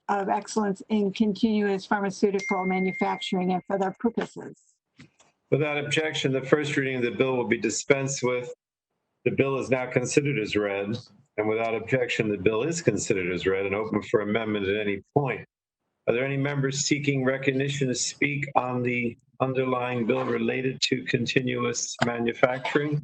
Speaker 15: of Excellence in Continuous Pharmaceutical Manufacturing and for their purposes.
Speaker 1: Without objection, the first reading of the bill will be dispensed with. The bill is now considered as read, and without objection, the bill is considered as read and open for amendment at any point. Are there any members seeking recognition to speak on the underlying bill related to continuous manufacturing?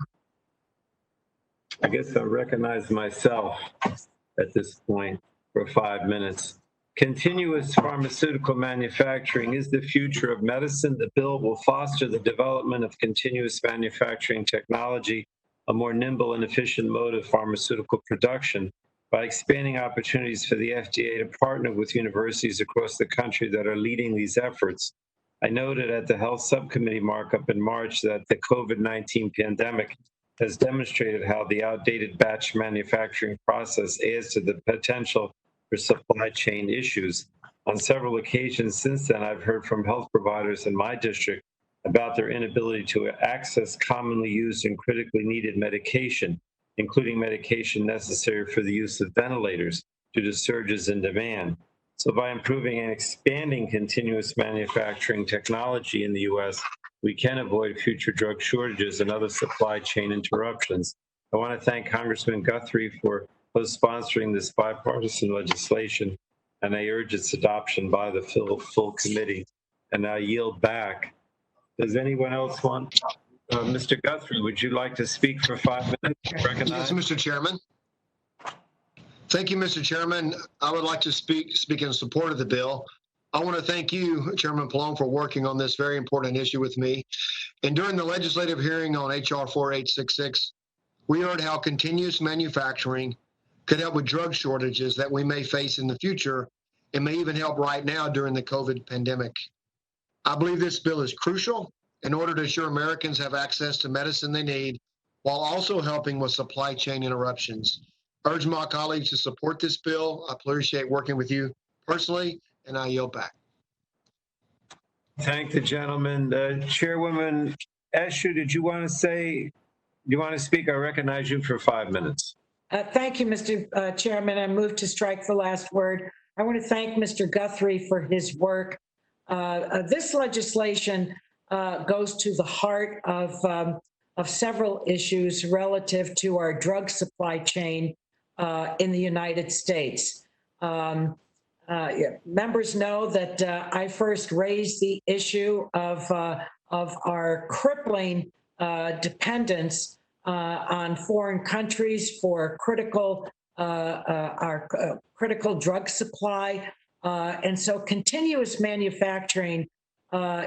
Speaker 1: I guess I'll recognize myself at this point for 5 minutes. Continuous pharmaceutical manufacturing is the future of medicine. The bill will foster the development of continuous manufacturing technology, a more nimble and efficient mode of pharmaceutical production, by expanding opportunities for the FDA to partner with universities across the country that are leading these efforts. I noted at the Health Subcommittee markup in March that the COVID-19 pandemic has demonstrated how the outdated batch manufacturing process adds to the potential for supply chain issues. On several occasions since then, I've heard from health providers in my district about their inability to access commonly used and critically needed medication, including medication necessary for the use of ventilators due to surges in demand. So by improving and expanding continuous manufacturing technology in the U.S., we can avoid future drug shortages and other supply chain interruptions. I want to thank Congressman Guthrie for co-sponsoring this bipartisan legislation, and I urge its adoption by the full committee. And I yield back. Does anyone else want? Mr. Guthrie, would you like to speak for 5 minutes?
Speaker 8: Yes, Mr. Chairman. Thank you, Mr. Chairman. I would like to speak in support of the bill. I want to thank you, Chairman Pallone, for working on this very important issue with me. And during the legislative hearing on H.R. 4866, we heard how continuous manufacturing could help with drug shortages that we may face in the future and may even help right now during the COVID pandemic. I believe this bill is crucial in order to ensure Americans have access to medicine they need while also helping with supply chain interruptions. I urge my colleagues to support this bill. I appreciate working with you personally, and I yield back.
Speaker 1: Thank the gentleman. Chairwoman Eshu, did you want to speak? I recognize you for 5 minutes.
Speaker 5: Thank you, Mr. Chairman. I move to strike the last word. I want to thank Mr. Guthrie for his work. This legislation goes to the heart of several issues relative to our drug supply chain in the United States. Members know that I first raised the issue of our crippling dependence on foreign countries for critical drug supply. And so continuous manufacturing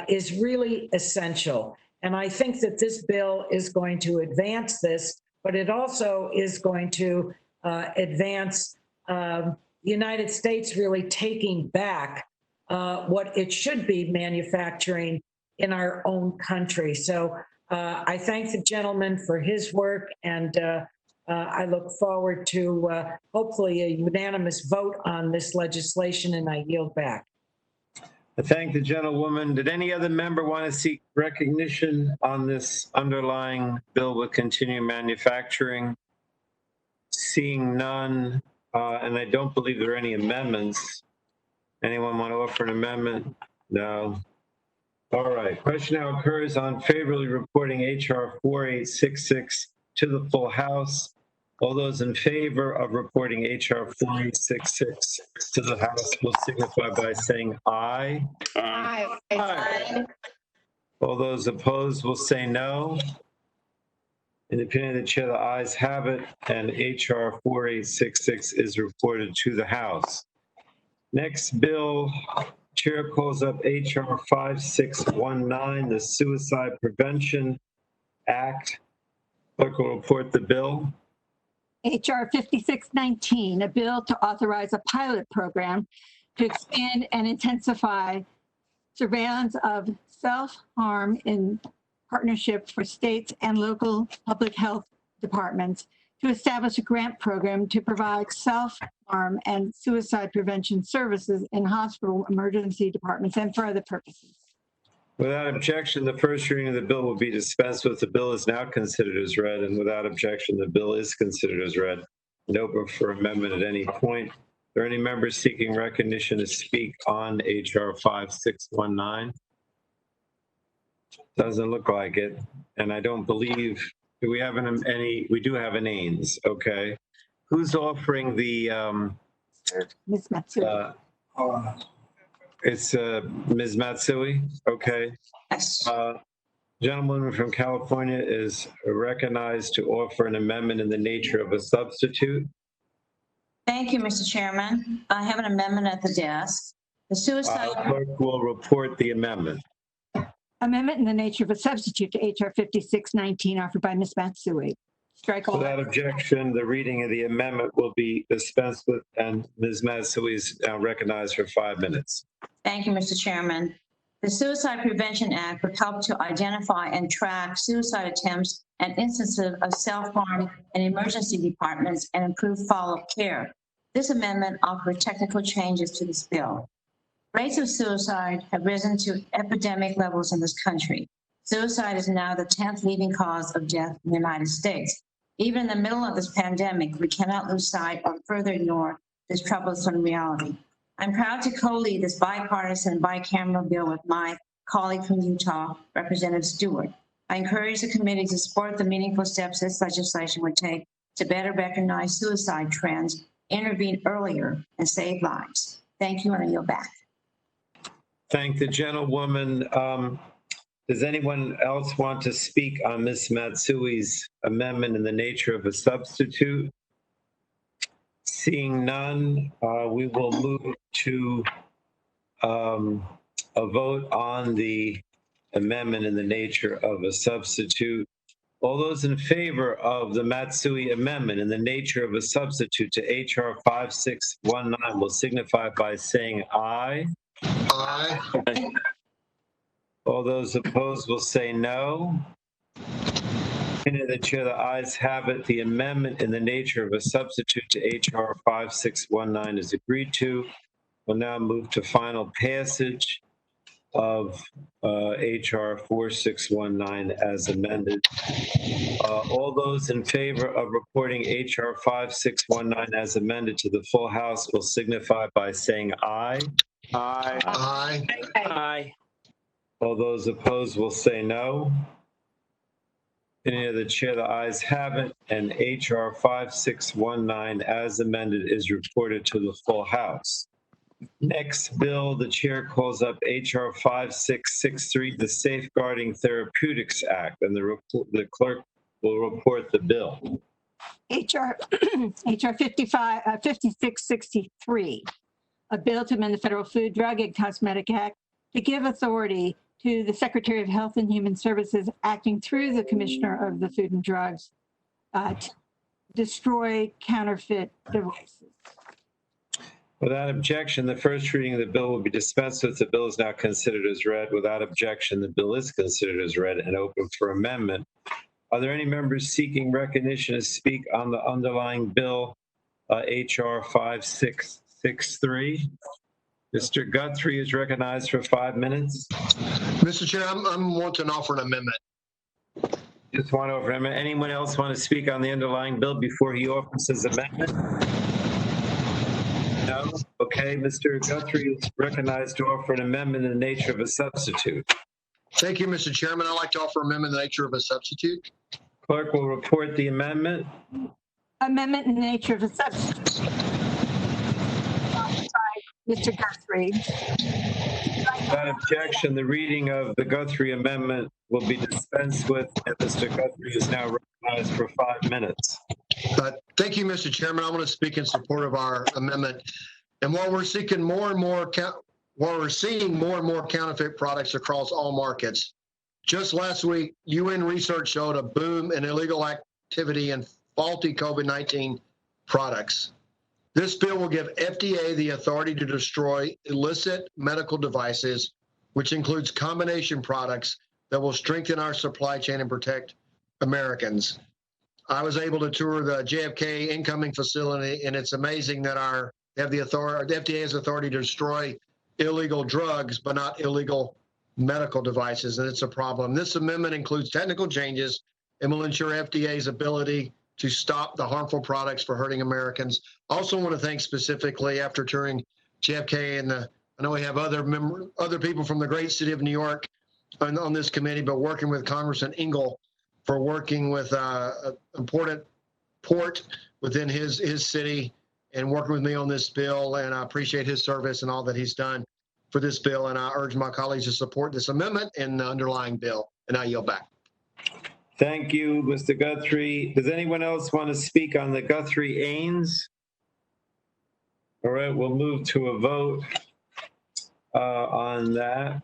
Speaker 5: is really essential. And I think that this bill is going to advance this, but it also is going to advance the United States really taking back what it should be manufacturing in our own country. So I thank the gentleman for his work, and I look forward to hopefully a unanimous vote on this legislation, and I yield back.
Speaker 1: I thank the gentlewoman. Did any other member want to seek recognition on this underlying bill with continuing manufacturing? Seeing none, and I don't believe there are any amendments. Anyone want to offer an amendment? No. All right. Question now occurs on favorably reporting HR 4866 to the full House. All those in favor of reporting HR 4866 to the House will signify by saying aye.
Speaker 15: Aye.
Speaker 1: Aye. All those opposed will say no. In the opinion of the chair, the ayes have it, and HR 4866 is reported to the House. Next bill, chair calls up HR 5619, the Suicide Prevention Act. Clerk will report the bill.
Speaker 15: HR 5619, a bill to authorize a pilot program to expand and intensify surveillance of self-harm in partnership for states and local public health departments to establish a grant program to provide self-harm and suicide prevention services in hospital emergency departments and for other purposes.
Speaker 1: Without objection, the first reading of the bill will be dispensed with. The bill is now considered as read, and without objection, the bill is considered as read and open for amendment at any point. Are there any members seeking recognition to speak on HR 5619? Doesn't look like it, and I don't believe, do we have any, we do have an Ains, okay. Who's offering the,
Speaker 15: Ms. Matsui.
Speaker 1: it's Ms. Matsui, okay.
Speaker 22: Yes.
Speaker 1: Gentleman from California is recognized to offer an amendment in the nature of a substitute.
Speaker 22: Thank you, Mr. Chairman. I have an amendment at the desk. The suicide.
Speaker 1: Clerk will report the amendment.
Speaker 15: Amendment in the nature of a substitute to HR 5619 offered by Ms. Matsui. Strike all.
Speaker 1: Without objection, the reading of the amendment will be dispensed with, and Ms. Matsui is now recognized for 5 minutes.
Speaker 22: Thank you, Mr. Chairman. The Suicide Prevention Act would help to identify and track suicide attempts and instances of self-harm in emergency departments and improve follow-up care. This amendment offers technical changes to this bill. Rates of suicide have risen to epidemic levels in this country. Suicide is now the 10th leading cause of death in the United States. Even in the middle of this pandemic, we cannot lose sight or further ignore this troublesome reality. I'm proud to co-lead this bipartisan bicameral bill with my colleague from Utah, Representative Stewart. I encourage the committee to support the meaningful steps this legislation would take to better recognize suicide trends, intervene earlier, and save lives. Thank you, and I yield back.
Speaker 1: Thank the gentlewoman. Does anyone else want to speak on Ms. Matsui's amendment in the nature of a substitute? Seeing none, we will move to a vote on the amendment in the nature of a substitute. All those in favor of the Matsui amendment in the nature of a substitute to HR 5619 will signify by saying aye.
Speaker 8: Aye.
Speaker 1: All those opposed will say no. In the chair, the ayes have it. The amendment in the nature of a substitute to HR 5619 is agreed to. We'll now move to final passage of HR 4619 as amended. All those in favor of reporting HR 5619 as amended to the full House will signify by saying aye.
Speaker 8: Aye. Aye.
Speaker 3: Aye.
Speaker 1: All those opposed will say no. Any of the chair, the ayes have it, and HR 5619 as amended is reported to the full House. Next bill, the chair calls up HR 5663, the Safeguarding Therapeutics Act, and the clerk will report the bill.
Speaker 15: HR 5663, a bill to amend the Federal Food, Drug, and Cosmetic Act to give authority to the Secretary of Health and Human Services acting through the Commissioner of the Food and Drugs to destroy counterfeit devices.
Speaker 1: Without objection, the first reading of the bill will be dispensed with. The bill is now considered as read. Without objection, the bill is considered as read and open for amendment. Are there any members seeking recognition to speak on the underlying bill, HR 5663? Mr. Guthrie is recognized for 5 minutes.
Speaker 8: Mr. Chair, I'm wanting to offer an amendment.
Speaker 1: Just want to offer an amendment. Anyone else want to speak on the underlying bill before he offers his amendment? No? Okay, Mr. Guthrie is recognized to offer an amendment in the nature of a substitute.
Speaker 8: Thank you, Mr. Chairman. I'd like to offer amendment in the nature of a substitute.
Speaker 1: Clerk will report the amendment.
Speaker 15: Amendment in the nature of a substitute. Mr. Guthrie.
Speaker 1: Without objection, the reading of the Guthrie amendment will be dispensed with, and Mr. Guthrie is now recognized for 5 minutes.
Speaker 8: Thank you, Mr. Chairman. I want to speak in support of our amendment. And while we're seeing more and more counterfeit products across all markets, just last week, UN research showed a boom in illegal activity in faulty COVID-19 products. This bill will give FDA the authority to destroy illicit medical devices, which includes combination products that will strengthen our supply chain and protect Americans. I was able to tour the JFK incoming facility, and it's amazing that the FDA has authority to destroy illegal drugs, but not illegal medical devices, and it's a problem. This amendment includes technical changes and will ensure FDA's ability to stop the harmful products for hurting Americans. Also want to thank specifically, after touring JFK, and I know we have other people from the great city of New York on this committee, but working with Congressman Engel for working with an important port within his city and working with me on this bill, and I appreciate his service and all that he's done for this bill, and I urge my colleagues to support this amendment and the underlying bill, and I yield back.
Speaker 1: Thank you, Mr. Guthrie. Does anyone else want to speak on the Guthrie-Ains? All right, we'll move to a vote on that.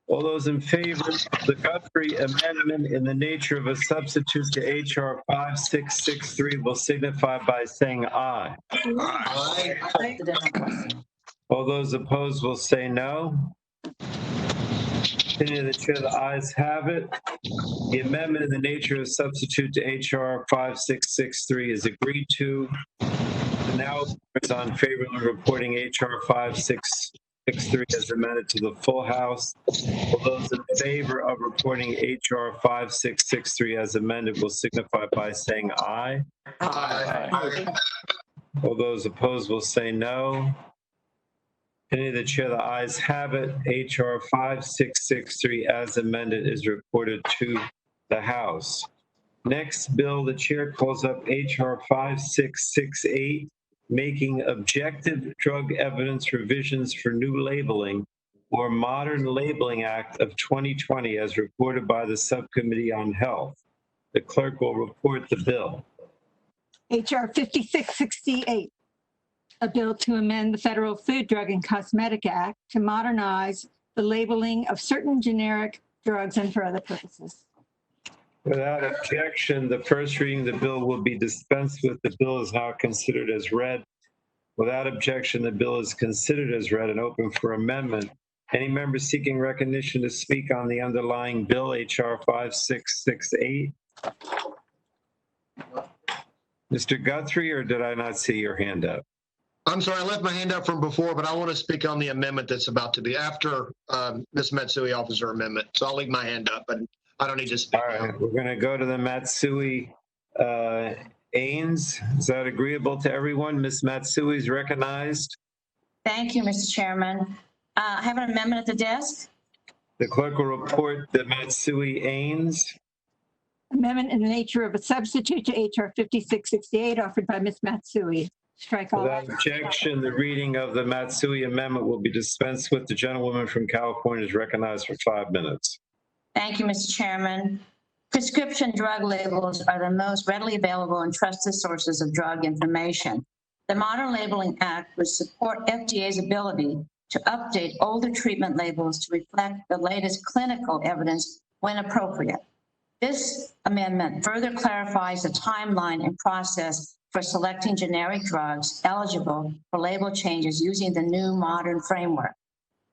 Speaker 1: All those in favor of the Guthrie amendment in the nature of a substitute to H.R. 5663 will signify by saying aye.
Speaker 8: Aye.
Speaker 1: All those opposed will say no. Opinion of the chair, the ayes have it. The amendment in the nature of substitute to H.R. 5663 is agreed to. And now it's on favorably reporting H.R. 5663 as amended to the full House. All those in favor of reporting H.R. 5663 as amended will signify by saying aye.
Speaker 8: Aye.
Speaker 1: All those opposed will say no. Opinion of the chair, the ayes have it. H.R. 5663 as amended is reported to the House. Next bill, the chair calls up H.R. 5668, making objective drug evidence revisions for new labeling or Modern Labeling Act of 2020 as reported by the Subcommittee on Health. The clerk will report the bill.
Speaker 15: H.R. 5668, a bill to amend the Federal Food, Drug, and Cosmetic Act to modernize the labeling of certain generic drugs and for other purposes.
Speaker 1: Without objection, the first reading of the bill will be dispensed with. The bill is now considered as read. Without objection, the bill is considered as read and open for amendment. Any member seeking recognition to speak on the underlying bill, H.R. 5668? Mr. Guthrie, or did I not see your hand up?
Speaker 8: I'm sorry, I left my hand up from before, but I want to speak on the amendment that's about to be after Ms. Matsui offers her amendment. So I'll leave my hand up, but I don't need to speak.
Speaker 1: All right, we're going to go to the Matsui Ains. Is that agreeable to everyone? Ms. Matsui is recognized.
Speaker 22: Thank you, Mr. Chairman. I have an amendment at the desk.
Speaker 1: The clerk will report the Matsui Ains.
Speaker 15: Amendment in the nature of a substitute to H.R. 5668 offered by Ms. Matsui. Strike all.
Speaker 1: Without objection, the reading of the Matsui amendment will be dispensed with. The gentlewoman from California is recognized for 5 minutes.
Speaker 22: Thank you, Mr. Chairman. Prescription drug labels are the most readily available and trusted sources of drug information. The Modern Labeling Act would support FDA's ability to update older treatment labels to reflect the latest clinical evidence when appropriate. This amendment further clarifies the timeline and process for selecting generic drugs eligible for label changes using the new modern framework.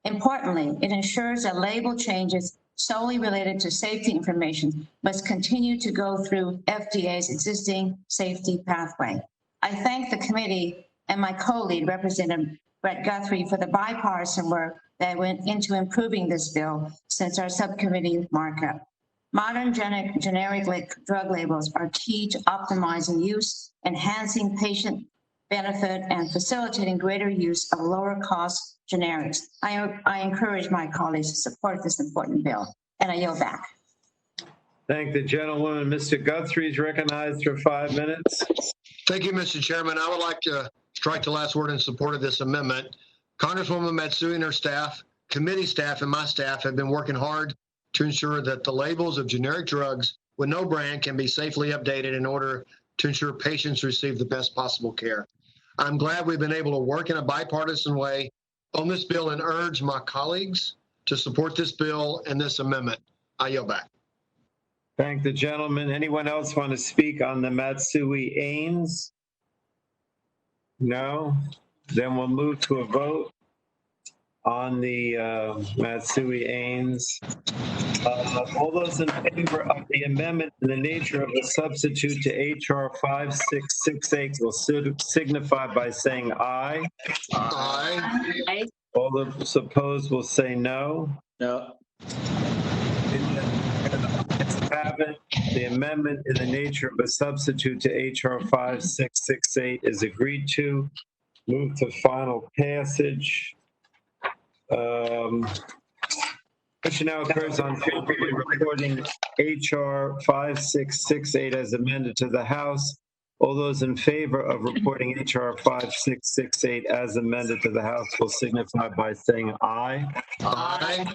Speaker 22: Importantly, it ensures that label changes solely related to safety information must continue to go through FDA's existing safety pathway. I thank the committee and my co-lead, Representative Brett Guthrie, for the bipartisan work that went into improving this bill since our subcommittee markup. Modern generic drug labels are key to optimizing use, enhancing patient benefit and facilitating greater use of lower cost generics. I encourage my colleagues to support this important bill, and I yield back.
Speaker 1: Thank the gentlewoman. Mr. Guthrie is recognized for 5 minutes.
Speaker 8: Thank you, Mr. Chairman. I would like to strike the last word in support of this amendment. Congresswoman Matsui and her staff, committee staff, and my staff have been working hard to ensure that the labels of generic drugs with no brand can be safely updated in order to ensure patients receive the best possible care. I'm glad we've been able to work in a bipartisan way on this bill and urge my colleagues to support this bill and this amendment. I yield back.
Speaker 1: Thank the gentleman. Anyone else want to speak on the Matsui Ames? No? Then we'll move to a vote on the Matsui Ames. All those in favor of the amendment in the nature of a substitute to HR 5668 will signify by saying aye.
Speaker 8: Aye.
Speaker 1: All those opposed will say no.
Speaker 2: No.
Speaker 1: Have it. The amendment in the nature of a substitute to HR 5668 is agreed to. Move to final passage. Question now occurs on favorably reporting HR 5668 as amended to the House. All those in favor of reporting HR 5668 as amended to the House will signify by saying aye.
Speaker 8: Aye.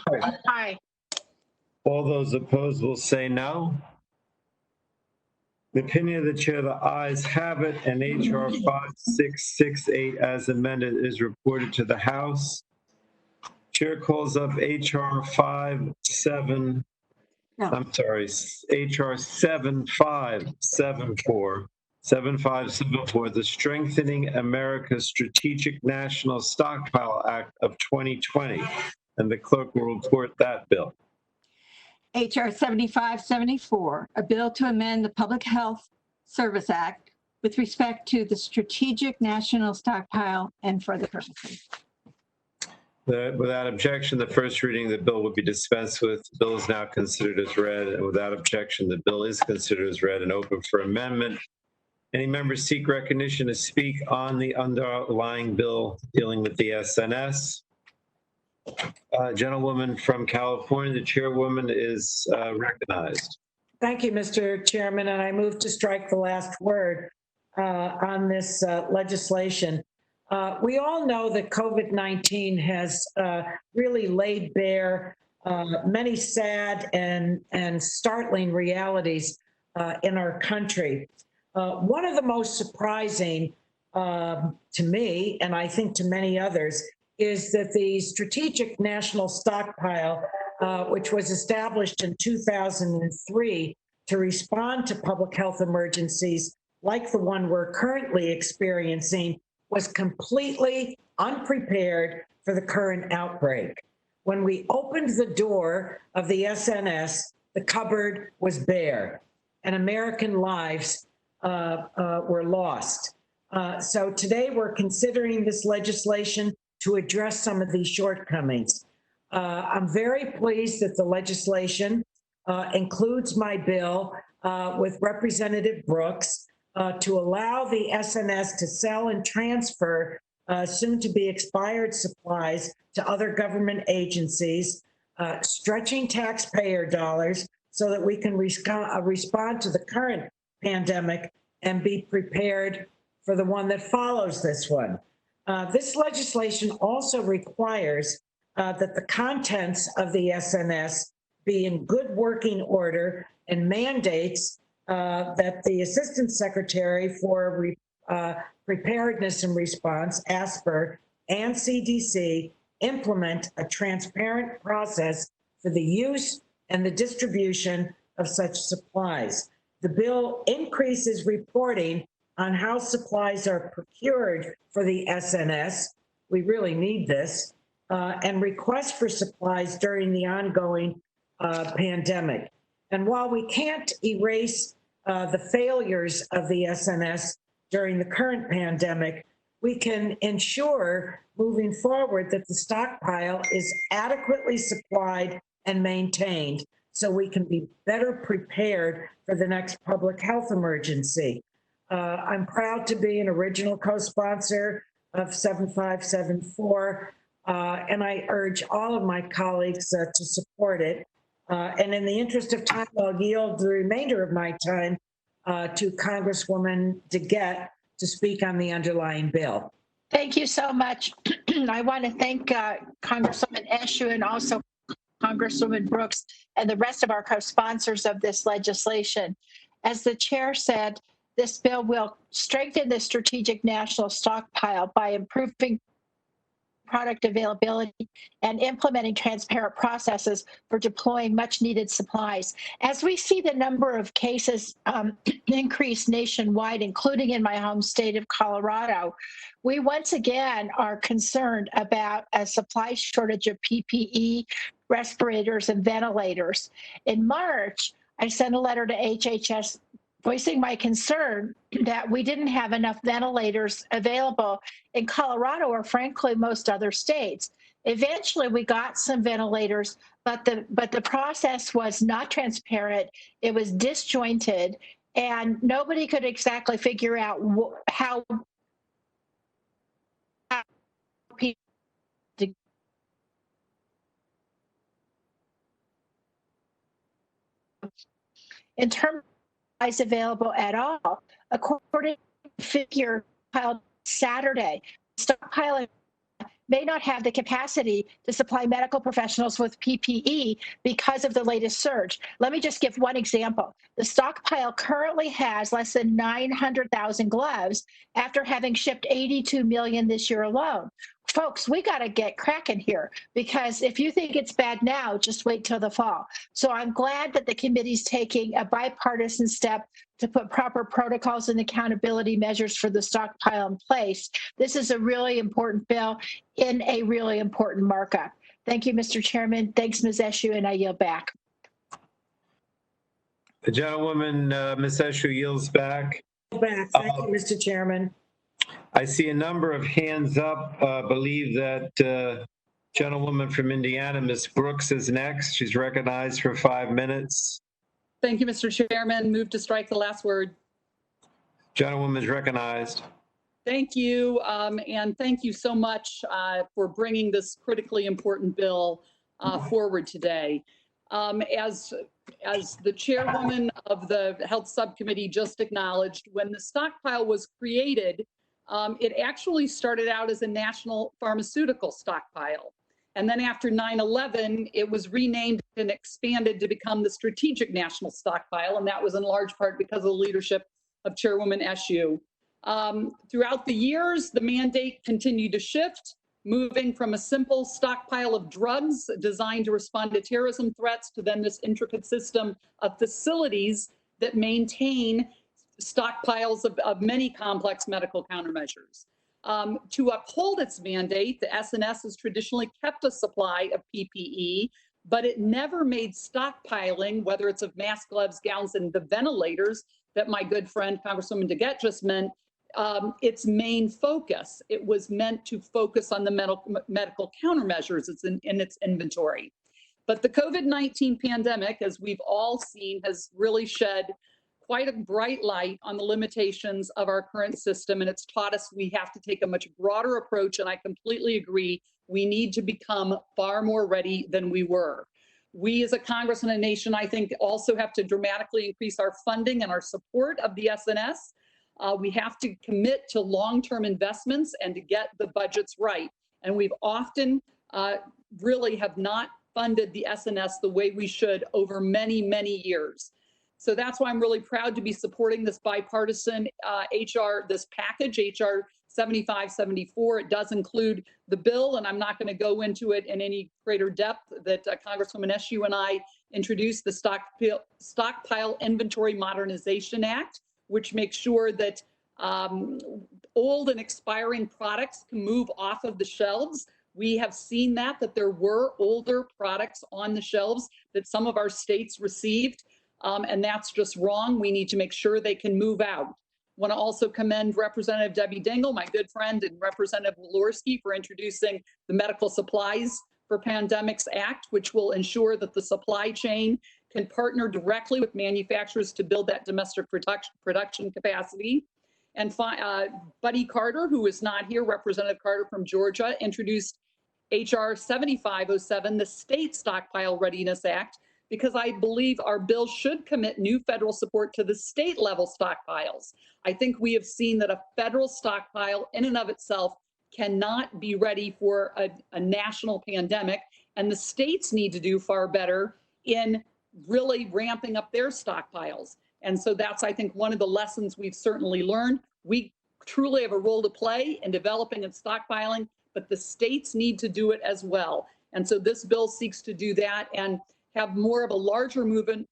Speaker 15: Aye.
Speaker 1: All those opposed will say no. The opinion of the chair, the ayes have it, and HR 5668 as amended is reported to the House. Chair calls up HR 7574, the Strengthening America's Strategic National Stockpile Act of 2020. And the clerk will report that bill.
Speaker 15: HR 7574, a bill to amend the Public Health Service Act with respect to the Strategic National Stockpile and for the purposes.
Speaker 1: Without objection, the first reading of the bill will be dispensed with. The bill is now considered as read, and without objection, the bill is considered as read and open for amendment. Any members seek recognition to speak on the underlying bill dealing with the SNS? Gentlewoman from California, the chairwoman is recognized.
Speaker 5: Thank you, Mr. Chairman, and I move to strike the last word on this legislation. We all know that COVID-19 has really laid bare many sad and startling realities in our country. One of the most surprising to me, and I think to many others, is that the Strategic National Stockpile, which was established in 2003 to respond to public health emergencies like the one we're currently experiencing, was completely unprepared for the current outbreak. When we opened the door of the SNS, the cupboard was bare and American lives were lost. So today we're considering this legislation to address some of these shortcomings. I'm very pleased that the legislation includes my bill with Representative Brooks to allow the SNS to sell and transfer soon-to-be expired supplies to other government agencies, stretching taxpayer dollars so that we can respond to the current pandemic and be prepared for the one that follows this one. This legislation also requires that the contents of the SNS be in good working order and mandates that the Assistant Secretary for Preparedness and Response, ASPR, and CDC implement a transparent process for the use and the distribution of such supplies. The bill increases reporting on how supplies are procured for the SNS. We really need this, and requests for supplies during the ongoing pandemic. And while we can't erase the failures of the SNS during the current pandemic, we can ensure moving forward that the stockpile is adequately supplied and maintained so we can be better prepared for the next public health emergency. I'm proud to be an original co-sponsor of 7574, and I urge all of my colleagues to support it. And in the interest of time, I'll yield the remainder of my time to Congresswoman DeGette to speak on the underlying bill.
Speaker 19: Thank you so much. I want to thank Congresswoman Eshoo and also Congresswoman Brooks and the rest of our co-sponsors of this legislation. As the chair said, this bill will strengthen the strategic national stockpile by improving product availability and implementing transparent processes for deploying much needed supplies. As we see the number of cases increase nationwide, including in my home state of Colorado, we once again are concerned about a supply shortage of PPE, respirators, and ventilators. In March, I sent a letter to HHS voicing my concern that we didn't have enough ventilators available in Colorado or frankly most other states. Eventually we got some ventilators, but the process was not transparent. It was disjointed and nobody could exactly figure out how people in terms of supplies available at all. According to figure filed Saturday, stockpiling may not have the capacity to supply medical professionals with PPE because of the latest surge. Let me just give one example. The stockpile currently has less than 900,000 gloves after having shipped 82 million this year alone. Folks, we got to get cracking here because if you think it's bad now, just wait till the fall. So I'm glad that the committee's taking a bipartisan step to put proper protocols and accountability measures for the stockpile in place. This is a really important bill in a really important markup. Thank you, Mr. Chairman. Thanks, Ms. Eshoo, and I yield back.
Speaker 1: The gentlewoman, Ms. Eshoo, yields back.
Speaker 5: Thank you, Mr. Chairman.
Speaker 1: I see a number of hands up. Believe that gentlewoman from Indiana, Ms. Brooks, is next. She's recognized for 5 minutes.
Speaker 20: Thank you, Mr. Chairman. Move to strike the last word.
Speaker 1: Gentlewoman is recognized.
Speaker 20: Thank you, and thank you so much for bringing this critically important bill forward today. As the chairwoman of the Health Subcommittee just acknowledged, when the stockpile was created, it actually started out as a national pharmaceutical stockpile. And then after 9/11, it was renamed and expanded to become the Strategic National Stockpile, and that was in large part because of the leadership of Chairwoman Eshoo. Throughout the years, the mandate continued to shift, moving from a simple stockpile of drugs designed to respond to terrorism threats to then this intricate system of facilities that maintain stockpiles of many complex medical countermeasures. To uphold its mandate, the SNS has traditionally kept a supply of PPE, but it never made stockpiling, whether it's of masks, gloves, gowns, and the ventilators that my good friend Congresswoman DeGette just meant, its main focus. It was meant to focus on the medical countermeasures in its inventory. But the COVID-19 pandemic, as we've all seen, has really shed quite a bright light on the limitations of our current system, and it's taught us we have to take a much broader approach, and I completely agree, we need to become far more ready than we were. We as a Congress and a nation, I think, also have to dramatically increase our funding and our support of the SNS. We have to commit to long-term investments and to get the budgets right. And we've often really have not funded the SNS the way we should over many, many years. So that's why I'm really proud to be supporting this bipartisan this package, HR 7574. It does include the bill, and I'm not going to go into it in any greater depth, that Congresswoman Eshoo and I introduced the Stockpile Inventory Modernization Act, which makes sure that old and expiring products can move off of the shelves. We have seen that there were older products on the shelves that some of our states received. And that's just wrong. We need to make sure they can move out. I want to also commend Representative Debbie Dingell, my good friend, and Representative Walorski for introducing the Medical Supplies for Pandemics Act, which will ensure that the supply chain can partner directly with manufacturers to build that domestic production capacity. And Buddy Carter, who is not here, Representative Carter from Georgia, introduced HR 7507, the State Stockpile Readiness Act, because I believe our bill should commit new federal support to the state level stockpiles. I think we have seen that a federal stockpile in and of itself cannot be ready for a national pandemic, and the states need to do far better in really ramping up their stockpiles. And so that's, I think, one of the lessons we've certainly learned. We truly have a role to play in developing and stockpiling, but the states need to do it as well. And so this bill seeks to do that and have more of a larger movement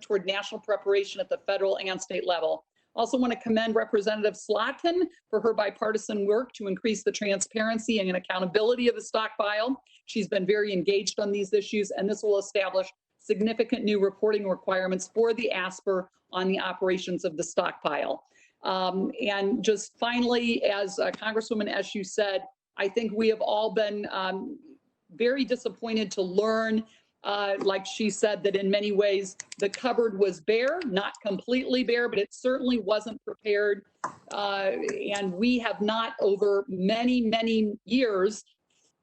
Speaker 20: toward national preparation at the federal and state level. Also want to commend Representative Slotkin for her bipartisan work to increase the transparency and accountability of the stockpile. She's been very engaged on these issues, and this will establish significant new reporting requirements for the ASPR on the operations of the stockpile. And just finally, as Congresswoman Eshoo said, I think we have all been very disappointed to learn, like she said, that in many ways the cupboard was bare, not completely bare, but it certainly wasn't prepared. And we have not, over many, many years,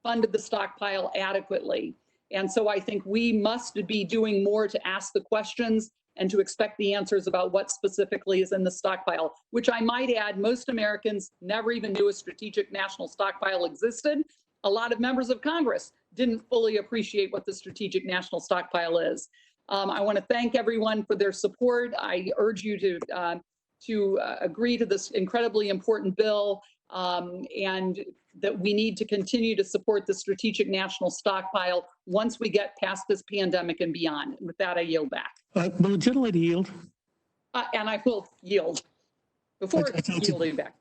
Speaker 20: funded the stockpile adequately. And so I think we must be doing more to ask the questions and to expect the answers about what specifically is in the stockpile, which I might add, most Americans never even knew a strategic national stockpile existed. A lot of members of Congress didn't fully appreciate what the strategic national stockpile is. I want to thank everyone for their support. I urge you to agree to this incredibly important bill, and that we need to continue to support the strategic national stockpile once we get past this pandemic and beyond. And with that, I yield back.
Speaker 6: Will the gentlelady yield?
Speaker 20: And I will yield before yielding back.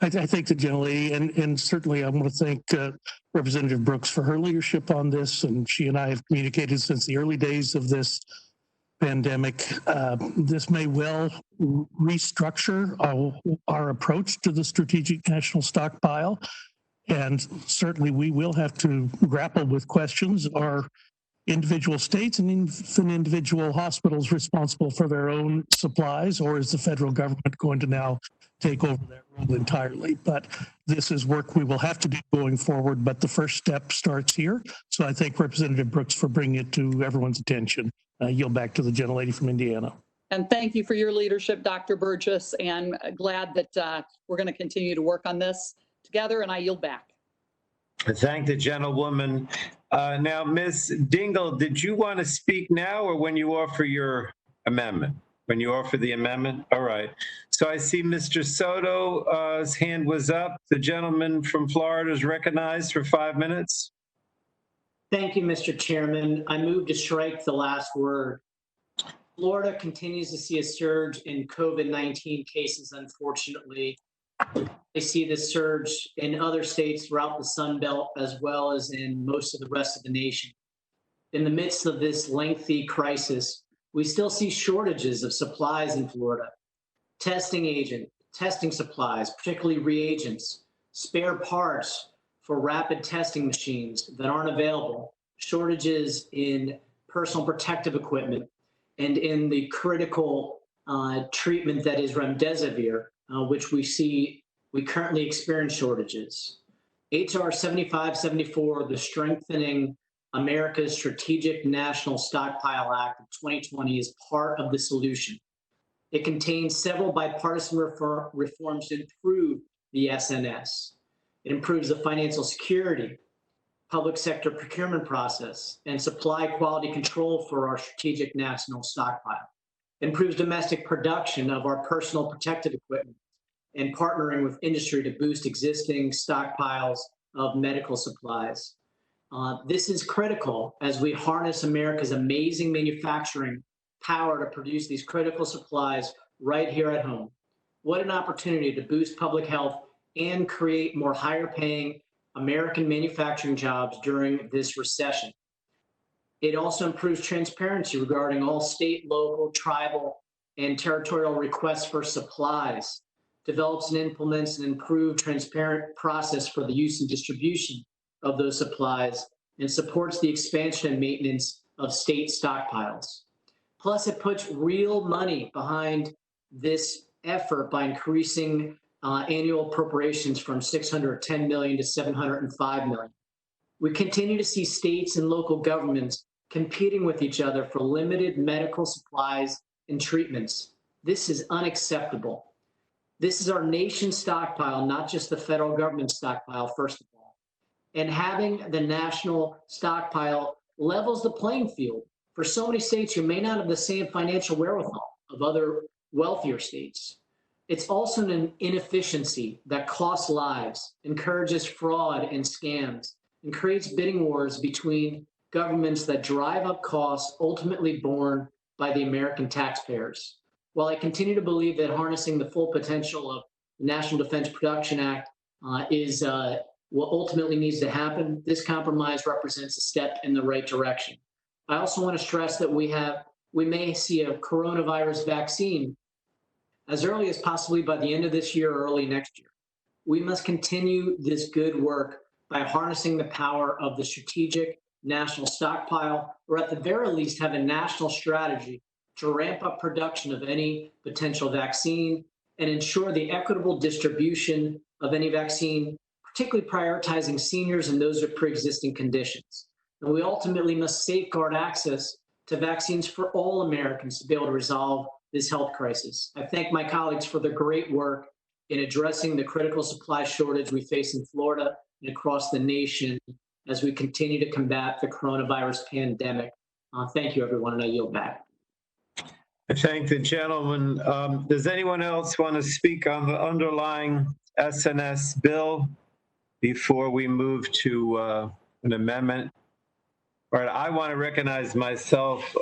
Speaker 6: I thank the gentlelady, and certainly I want to thank Representative Brooks for her leadership on this. And she and I have communicated since the early days of this pandemic. This may well restructure our approach to the strategic national stockpile. And certainly we will have to grapple with questions. Are individual states and even individual hospitals responsible for their own supplies, or is the federal government going to now take over that role entirely? But this is work we will have to do going forward, but the first step starts here. So I thank Representative Brooks for bringing it to everyone's attention. I yield back to the gentlelady from Indiana.
Speaker 20: And thank you for your leadership, Dr. Burgess, and glad that we're going to continue to work on this together, and I yield back.
Speaker 1: I thank the gentlewoman. Now, Ms. Dingell, did you want to speak now or when you offer your amendment? When you offer the amendment? All right. So I see Mr. Soto's hand was up. The gentleman from Florida is recognized for 5 minutes.
Speaker 9: Thank you, Mr. Chairman. I move to strike the last word. Florida continues to see a surge in COVID-19 cases, unfortunately. I see this surge in other states throughout the Sun Belt, as well as in most of the rest of the nation. In the midst of this lengthy crisis, we still see shortages of supplies in Florida. Testing supplies, particularly reagents, spare parts for rapid testing machines that aren't available, shortages in personal protective equipment, and in the critical treatment that is remdesivir, which we currently experience shortages. HR 7574, the Strengthening America's Strategic National Stockpile Act of 2020, is part of the solution. It contains several bipartisan reforms to improve the SNS. It improves the financial security, public sector procurement process, and supply quality control for our strategic national stockpile. It improves domestic production of our personal protective equipment and partnering with industry to boost existing stockpiles of medical supplies. This is critical as we harness America's amazing manufacturing power to produce these critical supplies right here at home. What an opportunity to boost public health and create more higher paying American manufacturing jobs during this recession. It also improves transparency regarding all state, local, tribal, and territorial requests for supplies, develops and implements an improved transparent process for the use and distribution of those supplies, and supports the expansion and maintenance of state stockpiles. Plus, it puts real money behind this effort by increasing annual appropriations from $610 million to $705 million. We continue to see states and local governments competing with each other for limited medical supplies and treatments. This is unacceptable. This is our nation's stockpile, not just the federal government stockpile, first of all. And having the national stockpile levels the playing field for so many states who may not have the same financial wherewithal of other wealthier states. It's also an inefficiency that costs lives, encourages fraud and scams, and creates bidding wars between governments that drive up costs ultimately borne by the American taxpayers. While I continue to believe that harnessing the full potential of the National Defense Production Act is what ultimately needs to happen, this compromise represents a step in the right direction. I also want to stress that we may see a coronavirus vaccine as early as possibly by the end of this year or early next year. We must continue this good work by harnessing the power of the strategic national stockpile, or at the very least have a national strategy to ramp up production of any potential vaccine and ensure the equitable distribution of any vaccine, particularly prioritizing seniors and those with pre-existing conditions. And we ultimately must safeguard access to vaccines for all Americans to be able to resolve this health crisis. I thank my colleagues for their great work in addressing the critical supply shortage we face in Florida and across the nation as we continue to combat the coronavirus pandemic. Thank you, everyone, and I yield back.
Speaker 1: I thank the gentleman. Does anyone else want to speak on the underlying SNS bill before we move to an amendment? All right, I want to recognize myself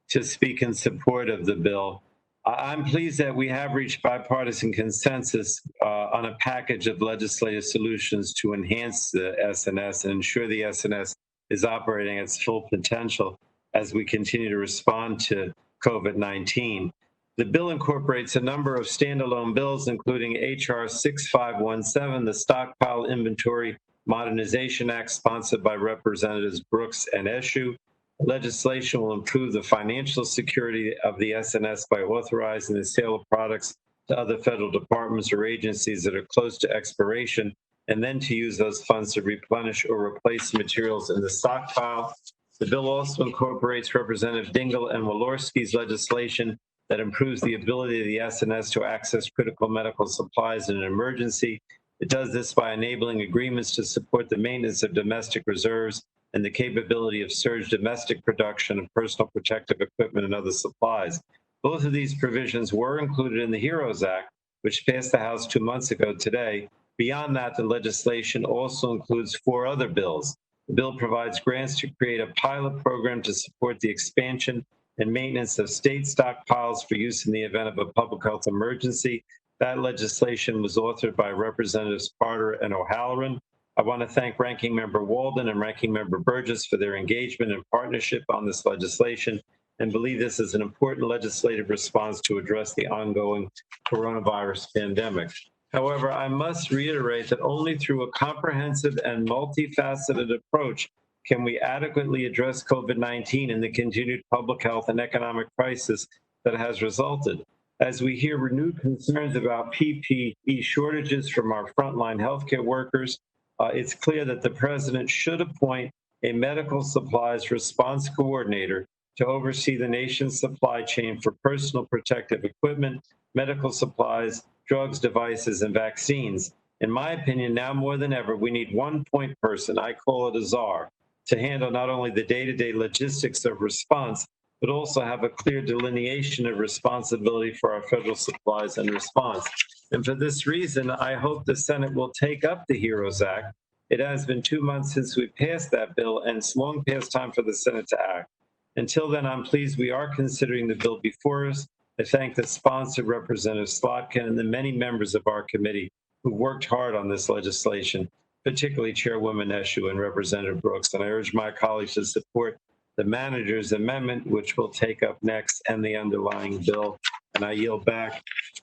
Speaker 1: to speak in support of the bill. I'm pleased that we have reached bipartisan consensus on a package of legislative solutions to enhance the SNS and ensure the SNS is operating at its full potential as we continue to respond to COVID-19. The bill incorporates a number of standalone bills, including H.R. 6517, the Stockpile Inventory Modernization Act, sponsored by Representatives Brooks and Eshoo. Legislation will improve the financial security of the SNS by authorizing the sale of products to other federal departments or agencies that are close to expiration, and then to use those funds to replenish or replace materials in the stockpile. The bill also incorporates Representative Dingell and Walorski's legislation that improves the ability of the SNS to access critical medical supplies in an emergency. It does this by enabling agreements to support the maintenance of domestic reserves and the capability of surge domestic production of personal protective equipment and other supplies. Both of these provisions were included in the HEROES Act, which passed the House 2 months ago today. Beyond that, the legislation also includes 4 other bills. The bill provides grants to create a pilot program to support the expansion and maintenance of state stockpiles for use in the event of a public health emergency. That legislation was authored by Representatives Carter and O'Halloran. I want to thank Ranking Member Walden and Ranking Member Burgess for their engagement and partnership on this legislation, and believe this is an important legislative response to address the ongoing coronavirus pandemic. However, I must reiterate that only through a comprehensive and multifaceted approach can we adequately address COVID-19 and the continued public health and economic crisis that has resulted. As we hear renewed concerns about PPE shortages from our frontline healthcare workers, it's clear that the president should appoint a medical supplies response coordinator to oversee the nation's supply chain for personal protective equipment, medical supplies, drugs, devices, and vaccines. In my opinion, now more than ever, we need one point person, I call it a czar, to handle not only the day-to-day logistics of response, but also have a clear delineation of responsibility for our federal supplies and response. And for this reason, I hope the Senate will take up the HEROES Act. It has been 2 months since we passed that bill, and it's long past time for the Senate to act. Until then, I'm pleased we are considering the bill before us. I thank the sponsor, Representative Slotkin, and the many members of our committee who worked hard on this legislation, particularly Chairwoman Eshoo and Representative Brooks. And I urge my colleagues to support the manager's amendment, which we'll take up next, and the underlying bill. And I yield back.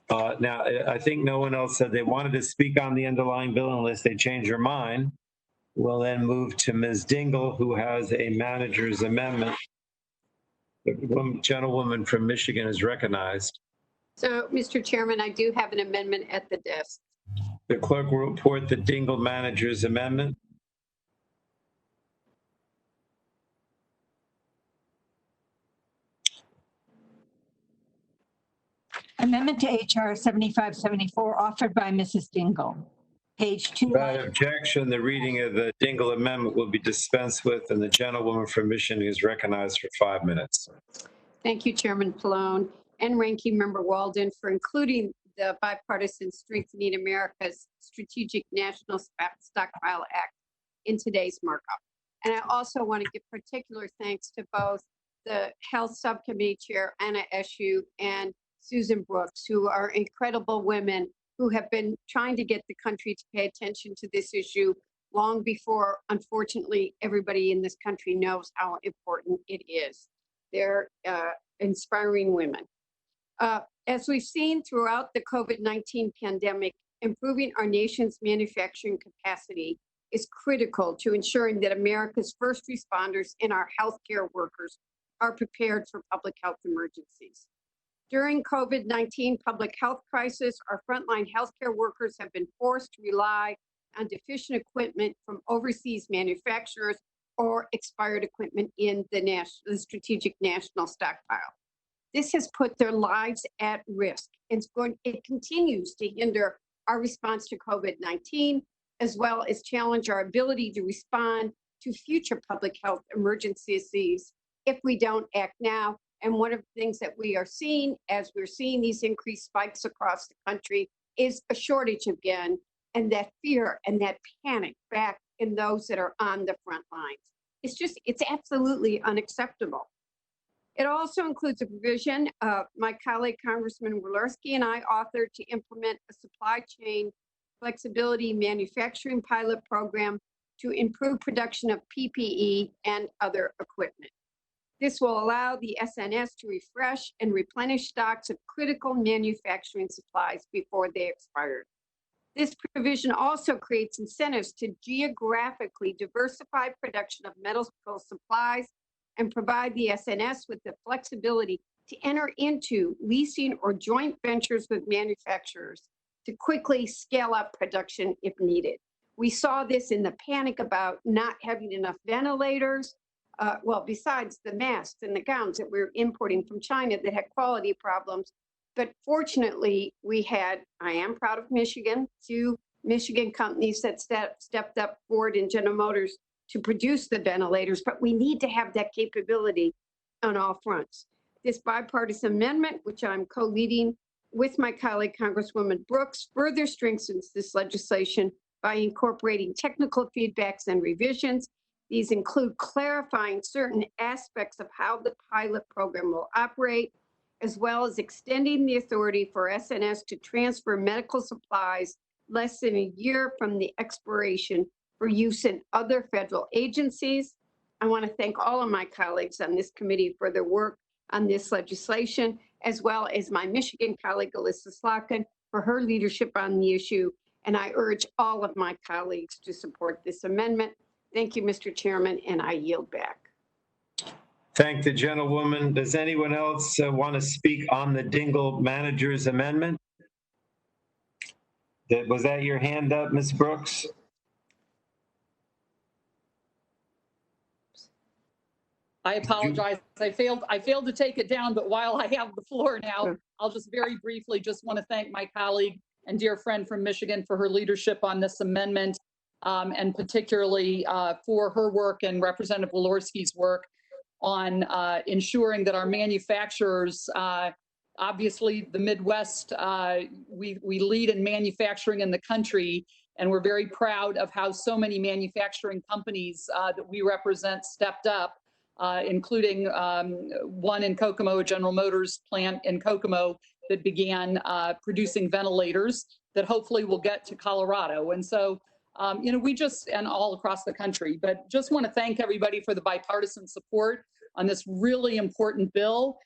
Speaker 1: Now, I think no one else said they wanted to speak on the underlying bill unless they change their mind. We'll then move to Ms. Dingell, who has a manager's amendment. The gentlewoman from Michigan is recognized.
Speaker 4: So, Mr. Chairman, I do have an amendment at the desk.
Speaker 1: The clerk will report the Dingle manager's amendment.
Speaker 15: Amendment to HR 7574 offered by Mrs. Dingle. Page 2.
Speaker 1: Without objection, the reading of the Dingle amendment will be dispensed with, and the gentlewoman from Michigan is recognized for 5 minutes.
Speaker 4: Thank you, Chairman Pallone and Ranking Member Walden, for including the bipartisan Strengthening America's Strategic National Stockpile Act in today's markup. And I also want to give particular thanks to both the Health Subcommittee Chair, Anna Eshoo, and Susan Brooks, who are incredible women who have been trying to get the country to pay attention to this issue long before, unfortunately, everybody in this country knows how important it is. They're inspiring women. As we've seen throughout the COVID-19 pandemic, improving our nation's manufacturing capacity is critical to ensuring that America's first responders and our healthcare workers are prepared for public health emergencies. During COVID-19 public health crisis, our frontline healthcare workers have been forced to rely on deficient equipment from overseas manufacturers or expired equipment in the strategic national stockpile. This has put their lives at risk, and it continues to hinder our response to COVID-19, as well as challenge our ability to respond to future public health emergencies if we don't act now. And one of the things that we are seeing as we're seeing these increased spikes across the country is a shortage again, and that fear and that panic back in those that are on the front lines. It's absolutely unacceptable. It also includes a provision my colleague Congressman Walorski and I authored to implement a supply chain flexibility manufacturing pilot program to improve production of PPE and other equipment. This will allow the SNS to refresh and replenish stocks of critical manufacturing supplies before they expire. This provision also creates incentives to geographically diversify production of medical supplies and provide the SNS with the flexibility to enter into leasing or joint ventures with manufacturers to quickly scale up production if needed. We saw this in the panic about not having enough ventilators. Well, besides the masks and the gowns that we're importing from China that had quality problems. But fortunately, I am proud of Michigan, 2 Michigan companies that stepped up, Ford and General Motors, to produce the ventilators, but we need to have that capability on all fronts. This bipartisan amendment, which I'm co-leading with my colleague Congresswoman Brooks, further strengthens this legislation by incorporating technical feedbacks and revisions. These include clarifying certain aspects of how the pilot program will operate, as well as extending the authority for SNS to transfer medical supplies less than a year from the expiration for use in other federal agencies. I want to thank all of my colleagues on this committee for their work on this legislation, as well as my Michigan colleague, Alyssa Slotkin, for her leadership on the issue. And I urge all of my colleagues to support this amendment. Thank you, Mr. Chairman, and I yield back.
Speaker 1: Thank the gentlewoman. Does anyone else want to speak on the Dingle manager's amendment? Was that your hand up, Ms. Brooks?
Speaker 20: I apologize. I failed to take it down, but while I have the floor now, I'll just very briefly just want to thank my colleague and dear friend from Michigan for her leadership on this amendment, and particularly for her work and Representative Walorski's work on ensuring that our manufacturers, obviously the Midwest, we lead in manufacturing in the country, and we're very proud of how so many manufacturing companies that we represent stepped up, including one in Kokomo, General Motors plant in Kokomo that began producing ventilators that hopefully will get to Colorado. And so, and all across the country, but just want to thank everybody for the bipartisan support on this really important bill.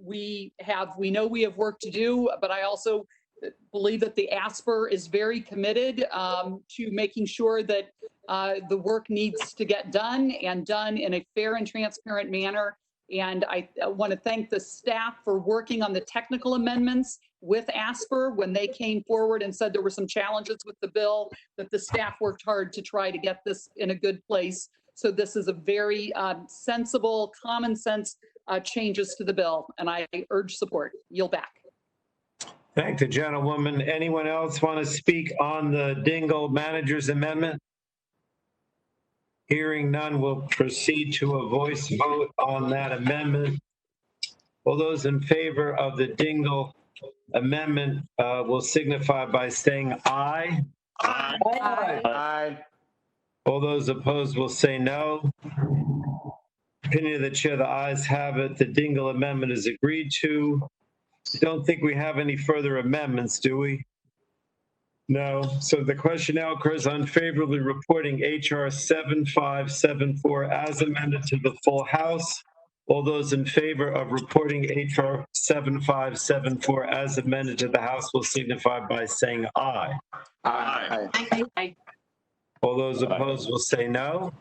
Speaker 20: We know we have work to do, but I also believe that the ASPR is very committed to making sure that the work needs to get done and done in a fair and transparent manner And I want to thank the staff for working on the technical amendments with ASPR when they came forward and said there were some challenges with the bill, that the staff worked hard to try to get this in a good place. So this is a very sensible, common sense changes to the bill, and I urge support. Yield back.
Speaker 1: Thank the gentlewoman. Anyone else want to speak on the Dingell Manager's Amendment? Hearing none, we'll proceed to a voice vote on that amendment. All those in favor of the Dingell Amendment will signify by saying aye.
Speaker 17: Aye. Aye.
Speaker 1: All those opposed will say no. Opinion of the chair, the ayes have it. The Dingell Amendment is agreed to. I don't think we have any further amendments, do we? No. So the question now occurs unfavorably reporting H.R. 7574 as amended to the full House. All those in favor of reporting H.R. 7574 as amended to the House will signify by saying aye.
Speaker 17: Aye.
Speaker 20: Aye.
Speaker 1: All those opposed will say no.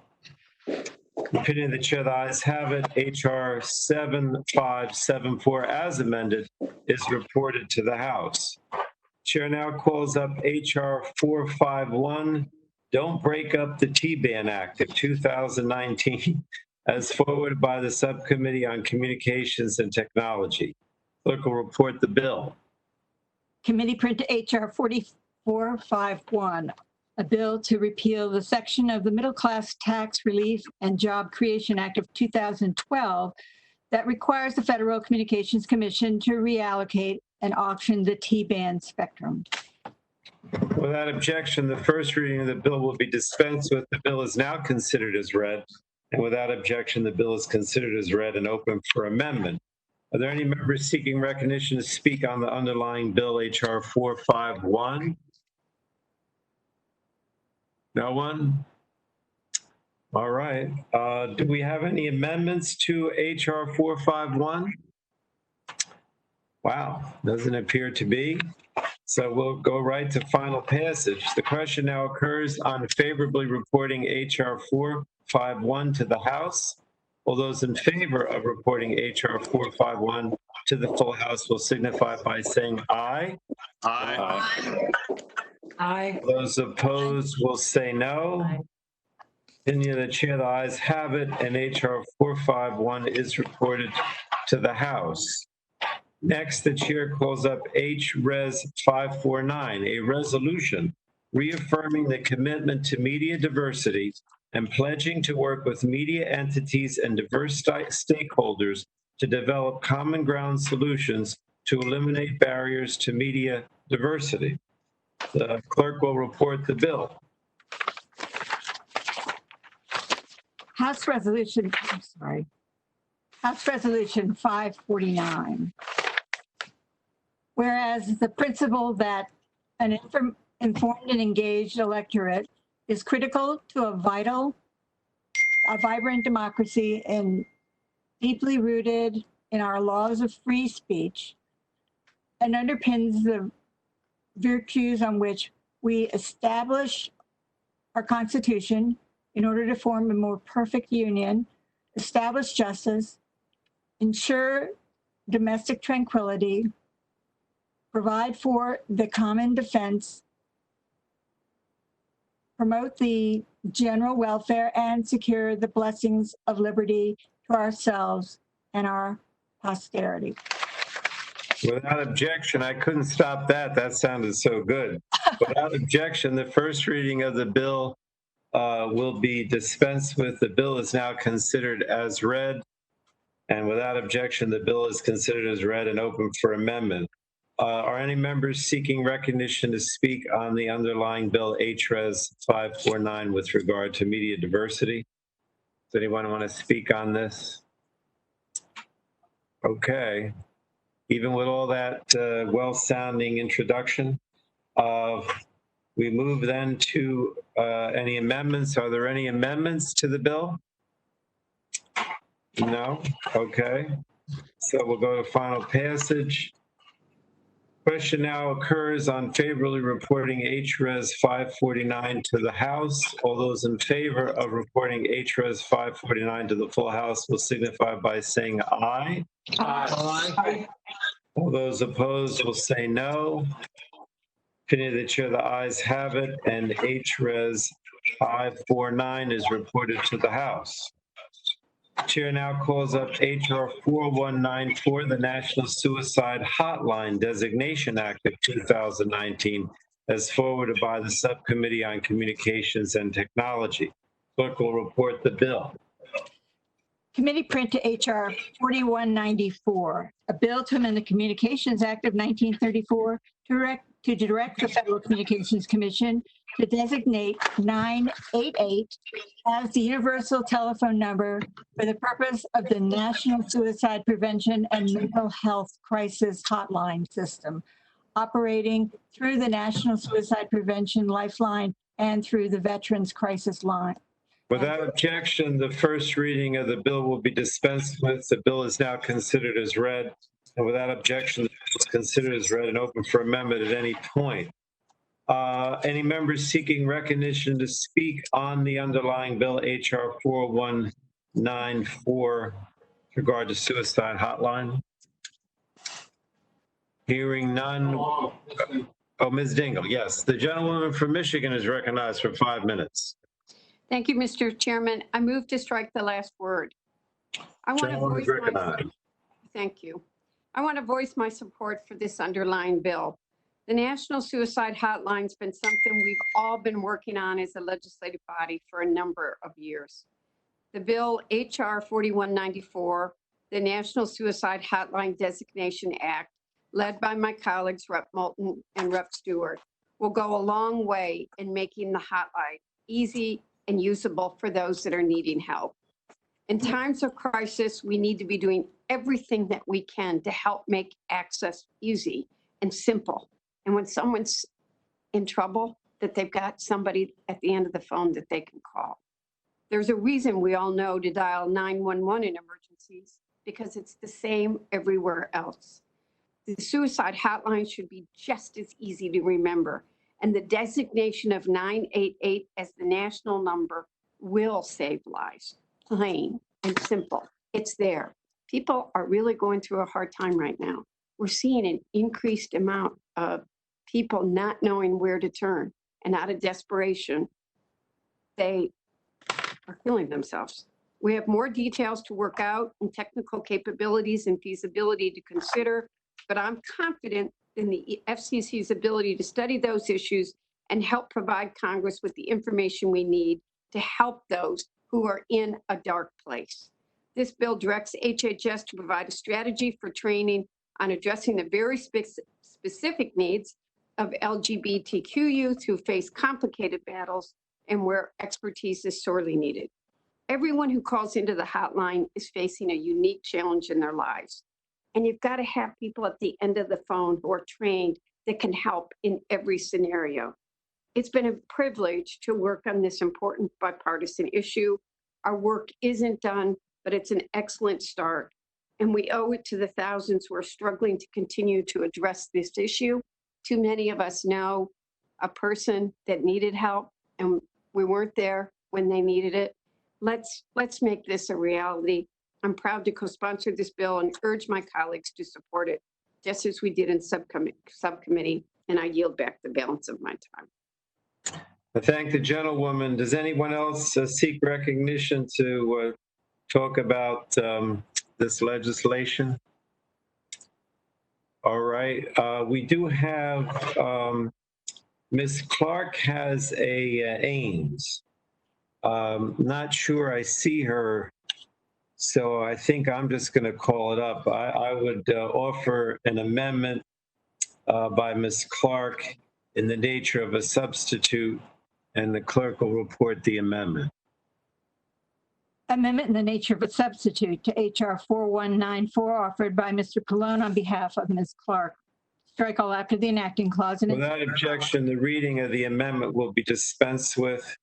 Speaker 1: Opinion of the chair, the ayes have it. H.R. 7574 as amended is reported to the House. Chair now calls up H.R. 451, Don't Break Up the T-Ban Act of 2019, as forwarded by the Subcommittee on Communications and Technology. Clerk will report the bill.
Speaker 15: Committee Print HR 4451, a bill to repeal the section of the Middle Class Tax Relief and Job Creation Act of 2012 that requires the Federal Communications Commission to reallocate and auction the T-band spectrum.
Speaker 1: Without objection, the first reading of the bill will be dispensed with. The bill is now considered as read. And without objection, the bill is considered as read and open for amendment. Are there any members seeking recognition to speak on the underlying bill, H.R. 451? No one? All right. Do we have any amendments to H.R. 451? Wow, doesn't appear to be. So we'll go right to final passage. The question now occurs on favorably reporting H.R. 451 to the House. All those in favor of reporting H.R. 451 to the full House will signify by saying aye.
Speaker 17: Aye.
Speaker 5: Aye.
Speaker 1: Those opposed will say no. Opinion of the chair, the ayes have it, and H.R. 451 is reported to the House. Next, the chair calls up H.Res. 549, a resolution reaffirming the commitment to media diversity and pledging to work with media entities and diverse stakeholders to develop common ground solutions to eliminate barriers to media diversity. The clerk will report the bill.
Speaker 15: House Resolution 549. Whereas the principle that an informed and engaged electorate is critical to a vibrant democracy and deeply rooted in our laws of free speech and underpins the virtues on which we establish our Constitution in order to form a more perfect union, establish justice, ensure domestic tranquility, provide for the common defense, promote the general welfare, and secure the blessings of liberty to ourselves and our posterity.
Speaker 1: Without objection, I couldn't stop that. That sounded so good. Without objection, the first reading of the bill will be dispensed with. The bill is now considered as read. And without objection, the bill is considered as read and open for amendment. Are any members seeking recognition to speak on the underlying bill H.Res. 549 with regard to media diversity? Does anyone want to speak on this? Okay. Even with all that well-sounding introduction, we move then to any amendments. Are there any amendments to the bill? No? Okay. So we'll go to final passage. Question now occurs on favorably reporting HRES 549 to the House. All those in favor of reporting HRES 549 to the full House will signify by saying aye.
Speaker 8: Aye.
Speaker 1: All those opposed will say no. Opinion of the chair, the ayes have it, and HRES 549 is reported to the House. Chair now calls up HR 4194, the National Suicide Hotline Designation Act of 2019, as forwarded by the Subcommittee on Communications and Technology. Clerk will report the bill.
Speaker 15: Committee print to HR 4194, a bill to amend the Communications Act of 1934 to direct the Federal Communications Commission to designate 988 as the universal telephone number for the purpose of the National Suicide Prevention and Mental Health Crisis Hotline System, operating through the National Suicide Prevention Lifeline and through the Veterans Crisis Line.
Speaker 1: Without objection, the first reading of the bill will be dispensed with. The bill is now considered as read. And without objection, the bill is considered as read and open for amendment at any point. Any members seeking recognition to speak on the underlying bill, HR 4194, with regard to suicide hotline? Hearing none. Oh, Ms. Dingle, yes. The gentlewoman from Michigan is recognized for 5 minutes.
Speaker 4: Thank you, Mr. Chairman. I move to strike the last word. Thank you. I want to voice my support for this underlying bill. The National Suicide Hotline has been something we've all been working on as a legislative body for a number of years. The bill, HR 4194, the National Suicide Hotline Designation Act, led by my colleagues Rep. Moulton and Rep. Stewart, will go a long way in making the hotline easy and usable for those that are needing help. In times of crisis, we need to be doing everything that we can to help make access easy and simple. And when someone's in trouble, that they've got somebody at the end of the phone that they can call. There's a reason we all know to dial 911 in emergencies, because it's the same everywhere else. The suicide hotline should be just as easy to remember. And the designation of 988 as the national number will save lives, plain and simple. It's there. People are really going through a hard time right now. We're seeing an increased amount of people not knowing where to turn, and out of desperation, they are killing themselves. We have more details to work out and technical capabilities and feasibility to consider, but I'm confident in the FCC's ability to study those issues and help provide Congress with the information we need to help those who are in a dark place. This bill directs HHS to provide a strategy for training on addressing the very specific needs of LGBTQ youth who face complicated battles and where expertise is sorely needed. Everyone who calls into the hotline is facing a unique challenge in their lives. And you've got to have people at the end of the phone who are trained that can help in every scenario. It's been a privilege to work on this important bipartisan issue. Our work isn't done, but it's an excellent start. And we owe it to the thousands who are struggling to continue to address this issue. Too many of us know a person that needed help and we weren't there when they needed it. Let's make this a reality. I'm proud to co-sponsor this bill and urge my colleagues to support it, just as we did in subcommittee, and I yield back the balance of my time.
Speaker 1: I thank the gentlewoman. Does anyone else seek recognition to talk about this legislation? All right. We do have Ms. Clark has a Ames. Not sure I see her, so I think I'm just going to call it up. I would offer an amendment by Ms. Clark in the nature of a substitute, and the clerk will report the amendment.
Speaker 15: Amendment in the nature of a substitute to HR 4194 offered by Mr. Pallone on behalf of Ms. Clark. Strike all after the enacting clause. And
Speaker 1: without objection, the reading of the amendment will be dispensed with,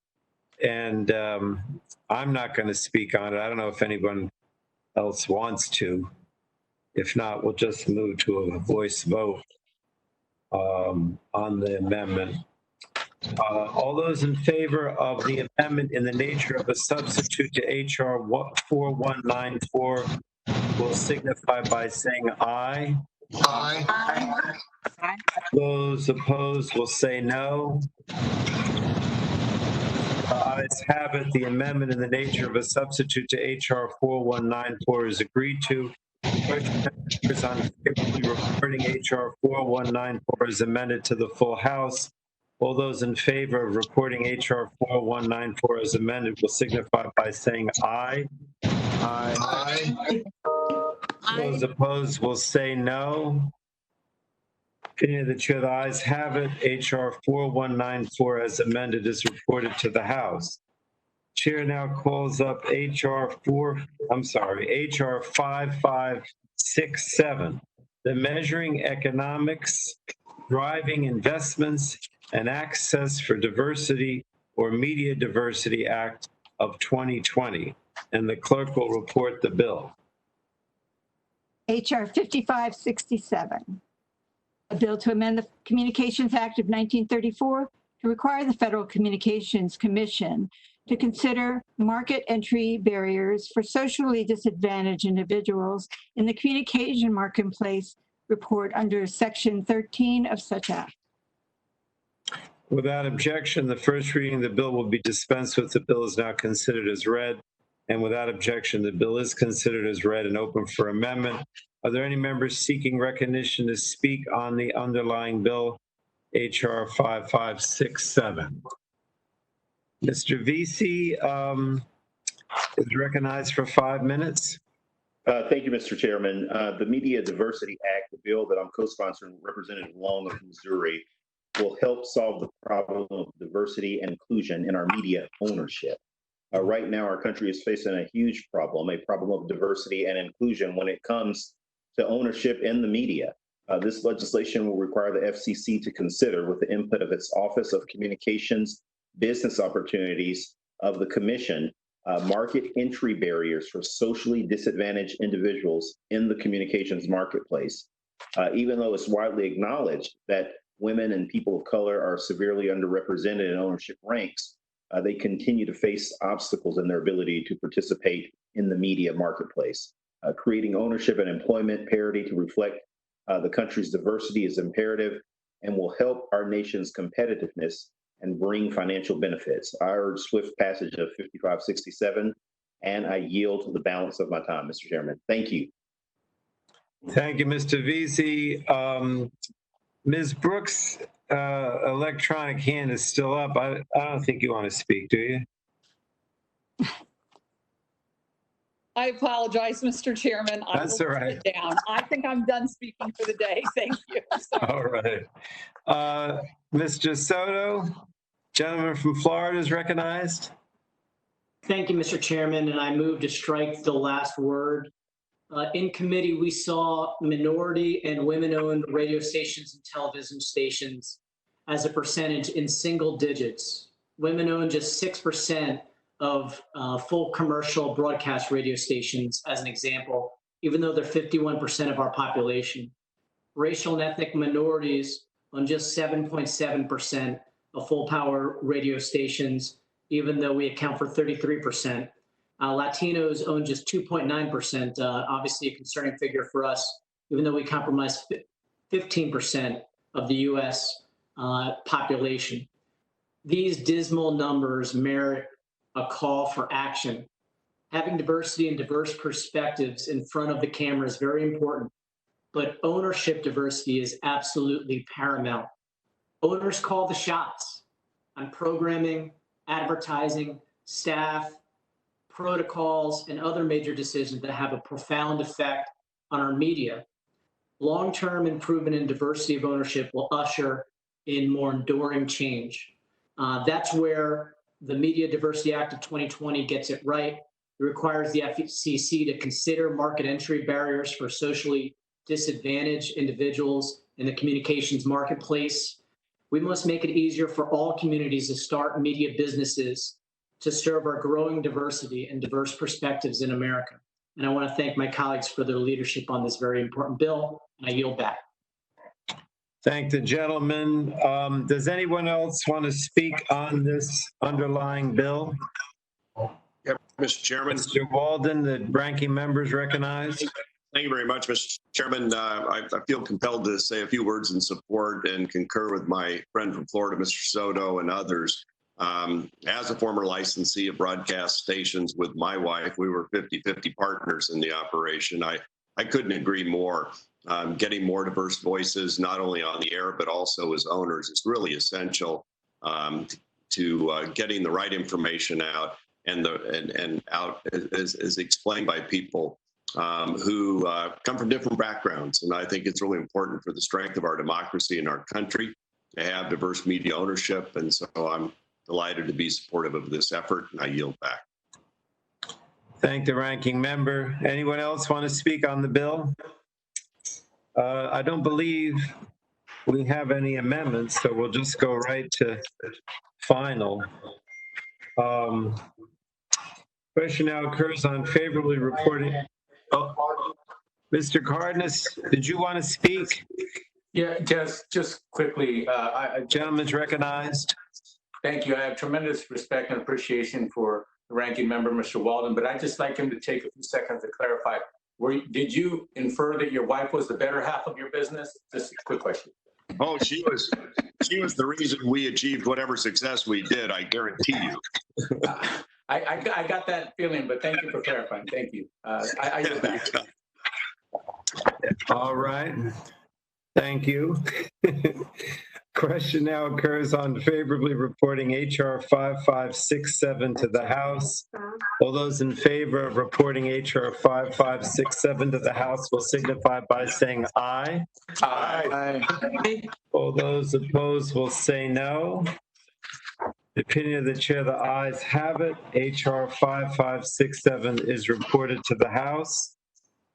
Speaker 1: and I'm not going to speak on it. I don't know if anyone else wants to. If not, we'll just move to a voice vote. on the amendment. All those in favor of the amendment in the nature of a substitute to HR 4194 will signify by saying aye.
Speaker 8: Aye.
Speaker 22: Aye.
Speaker 1: Those opposed will say no. The ayes have it. The amendment in the nature of a substitute to HR 4194 is agreed to. Question members on favorably reporting HR 4194 is amended to the full House. All those in favor of reporting HR 4194 as amended will signify by saying aye.
Speaker 8: Aye.
Speaker 1: Those opposed will say no. Opinion of the chair, the ayes have it. HR 4194 as amended is reported to the House. Chair now calls up HR 5567, the Measuring Economics, Driving Investments, and Access for Diversity or Media Diversity Act of 2020. And the clerk will report the bill.
Speaker 15: HR 5567, a bill to amend the Communications Act of 1934 to require the Federal Communications Commission to consider market entry barriers for socially disadvantaged individuals in the communication marketplace report under Section 13 of such act.
Speaker 1: Without objection, the first reading of the bill will be dispensed with. The bill is now considered as read. And without objection, the bill is considered as read and open for amendment. Are there any members seeking recognition to speak on the underlying bill, HR 5567? Mr. Vesey is recognized for 5 minutes.
Speaker 16: Thank you, Mr. Chairman. The Media Diversity Act, the bill that I'm co-sponsoring, Representative Long of Missouri, will help solve the problem of diversity and inclusion in our media ownership. Right now, our country is facing a huge problem, a problem of diversity and inclusion when it comes to ownership in the media. This legislation will require the FCC to consider, with the input of its Office of Communications Business Opportunities of the Commission, market entry barriers for socially disadvantaged individuals in the communications marketplace. Even though it's widely acknowledged that women and people of color are severely underrepresented in ownership ranks, they continue to face obstacles in their ability to participate in the media marketplace. Creating ownership and employment parity to reflect the country's diversity is imperative and will help our nation's competitiveness and bring financial benefits. I urge swift passage of 5567, and I yield the balance of my time, Mr. Chairman. Thank you.
Speaker 1: Thank you, Mr. Vesey. Ms. Brooks, electronic hand is still up. I don't think you want to speak, do you?
Speaker 20: I apologize, Mr. Chairman.
Speaker 1: That's all right.
Speaker 20: Sit down. I think I'm done speaking for the day. Thank you.
Speaker 1: All right. Mr. Soto, gentleman from Florida is recognized.
Speaker 9: Thank you, Mr. Chairman, and I move to strike the last word. In committee, we saw minority and women-owned radio stations and television stations as a percentage in single digits. Women own just 6% of full commercial broadcast radio stations, as an example, even though they're 51% of our population. Racial and ethnic minorities own just 7.7% of full power radio stations, even though we account for 33%. Latinos own just 2.9%, obviously a concerning figure for us, even though we comprise 15% of the US population. These dismal numbers merit a call for action. Having diversity and diverse perspectives in front of the camera is very important, but ownership diversity is absolutely paramount. Owners call the shots on programming, advertising, staff, protocols, and other major decisions that have a profound effect on our media. Long-term improvement in diversity of ownership will usher in more enduring change. That's where the Media Diversity Act of 2020 gets it right. It requires the FCC to consider market entry barriers for socially disadvantaged individuals in the communications marketplace. We must make it easier for all communities to start media businesses to serve our growing diversity and diverse perspectives in America. And I want to thank my colleagues for their leadership on this very important bill, and I yield back.
Speaker 1: Thank the gentleman. Does anyone else want to speak on this underlying bill?
Speaker 10: Yep, Mr. Chairman.
Speaker 1: Mr. Walden, the ranking member is recognized.
Speaker 10: Thank you very much, Mr. Chairman. I feel compelled to say a few words in support and concur with my friend from Florida, Mr. Soto, and others. As a former licensee of broadcast stations with my wife, we were 50-50 partners in the operation. I couldn't agree more. Getting more diverse voices, not only on the air, but also as owners, is really essential to getting the right information out and out as explained by people who come from different backgrounds. And I think it's really important for the strength of our democracy in our country to have diverse media ownership. And so I'm delighted to be supportive of this effort, and I yield back.
Speaker 1: Thank the ranking member. Anyone else want to speak on the bill? I don't believe we have any amendments, so we'll just go right to final. Question now occurs on favorably reporting. Oh, Mr. Cardenas, did you want to speak?
Speaker 12: Yeah, just quickly.
Speaker 1: Gentleman's recognized.
Speaker 12: Thank you. I have tremendous respect and appreciation for the ranking member, Mr. Walden, but I'd just like him to take a few seconds to clarify. Did you infer that your wife was the better half of your business? Just a quick question.
Speaker 10: Oh, she was the reason we achieved whatever success we did, I guarantee you.
Speaker 12: I got that feeling, but thank you for clarifying. Thank you. I yield back.
Speaker 1: All right. Thank you. Question now occurs on favorably reporting HR 5567 to the House. All those in favor of reporting HR 5567 to the House will signify by saying aye.
Speaker 12: Aye.
Speaker 1: All those opposed will say no. The opinion of the chair, the ayes have it. HR 5567 is reported to the House.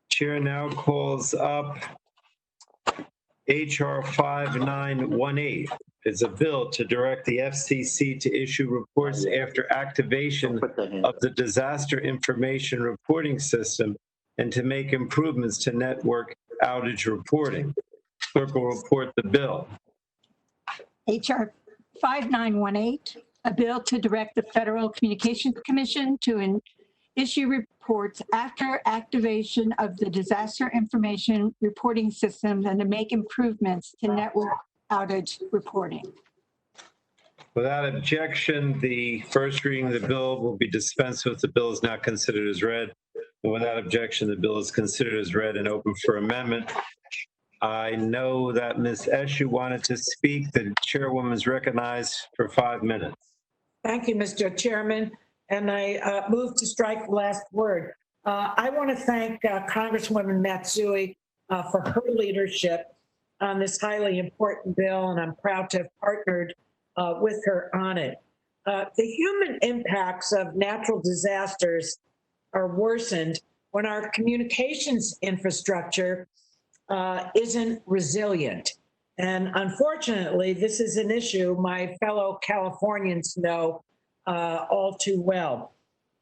Speaker 1: Chair now calls up HR 5918. It's a bill to direct the FCC to issue reports after activation of the Disaster Information Reporting System and to make improvements to network outage reporting. Clerk will report the bill.
Speaker 15: HR 5918, a bill to direct the Federal Communications Commission to issue reports after activation of the Disaster Information Reporting Systems and to make improvements to network outage reporting.
Speaker 1: Without objection, the first reading of the bill will be dispensed with. The bill is now considered as read. And without objection, the bill is considered as read and open for amendment. I know that Ms. Eshu wanted to speak. The chairwoman is recognized for 5 minutes.
Speaker 5: Thank you, Mr. Chairman. And I move to strike the last word. I want to thank Congresswoman Matsui for her leadership on this highly important bill, and I'm proud to have partnered with her on it. The human impacts of natural disasters are worsened when our communications infrastructure isn't resilient. And unfortunately, this is an issue my fellow Californians know all too well.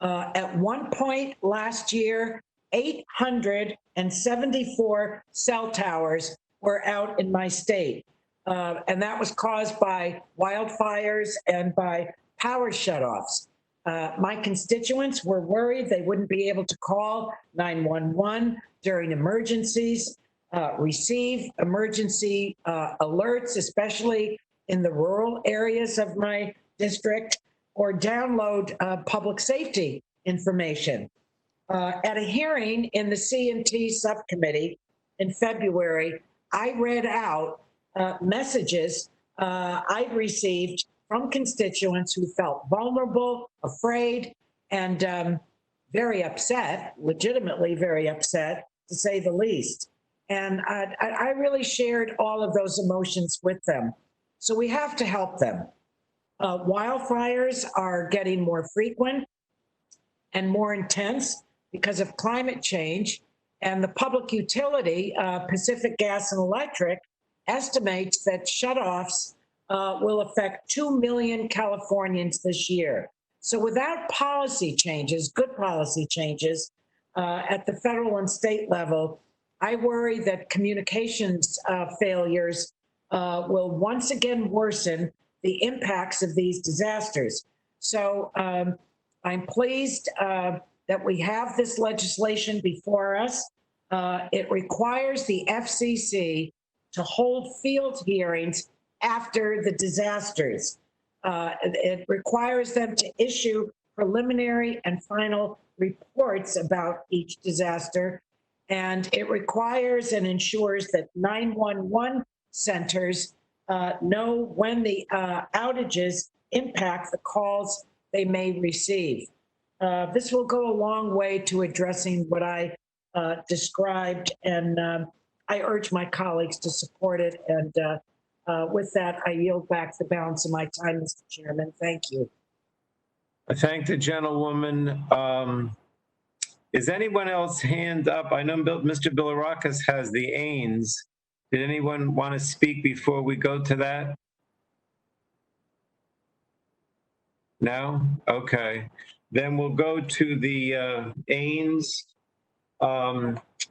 Speaker 5: At one point last year, 874 cell towers were out in my state. And that was caused by wildfires and by power shutoffs. My constituents were worried they wouldn't be able to call 911 during emergencies, receive emergency alerts, especially in the rural areas of my district, or download public safety information. At a hearing in the C&T subcommittee in February, I read out messages I'd received from constituents who felt vulnerable, afraid, and very upset, legitimately very upset, to say the least. And I really shared all of those emotions with them. So we have to help them. Wildfires are getting more frequent and more intense because of climate change. And the public utility, Pacific Gas and Electric, estimates that shutoffs will affect 2 million Californians this year. So without policy changes, good policy changes at the federal and state level, I worry that communications failures will once again worsen the impacts of these disasters. So I'm pleased that we have this legislation before us. It requires the FCC to hold field hearings after the disasters. It requires them to issue preliminary and final reports about each disaster. And it requires and ensures that 911 centers know when the outages impact the calls they may receive. This will go a long way to addressing what I described, and I urge my colleagues to support it. And with that, I yield back the balance of my time, Mr. Chairman. Thank you.
Speaker 1: I thank the gentlewoman. Is anyone else hand up? I know Mr. Bilirakis has the AINS. Did anyone want to speak before we go to that? No? Okay. Then we'll go to the AINS,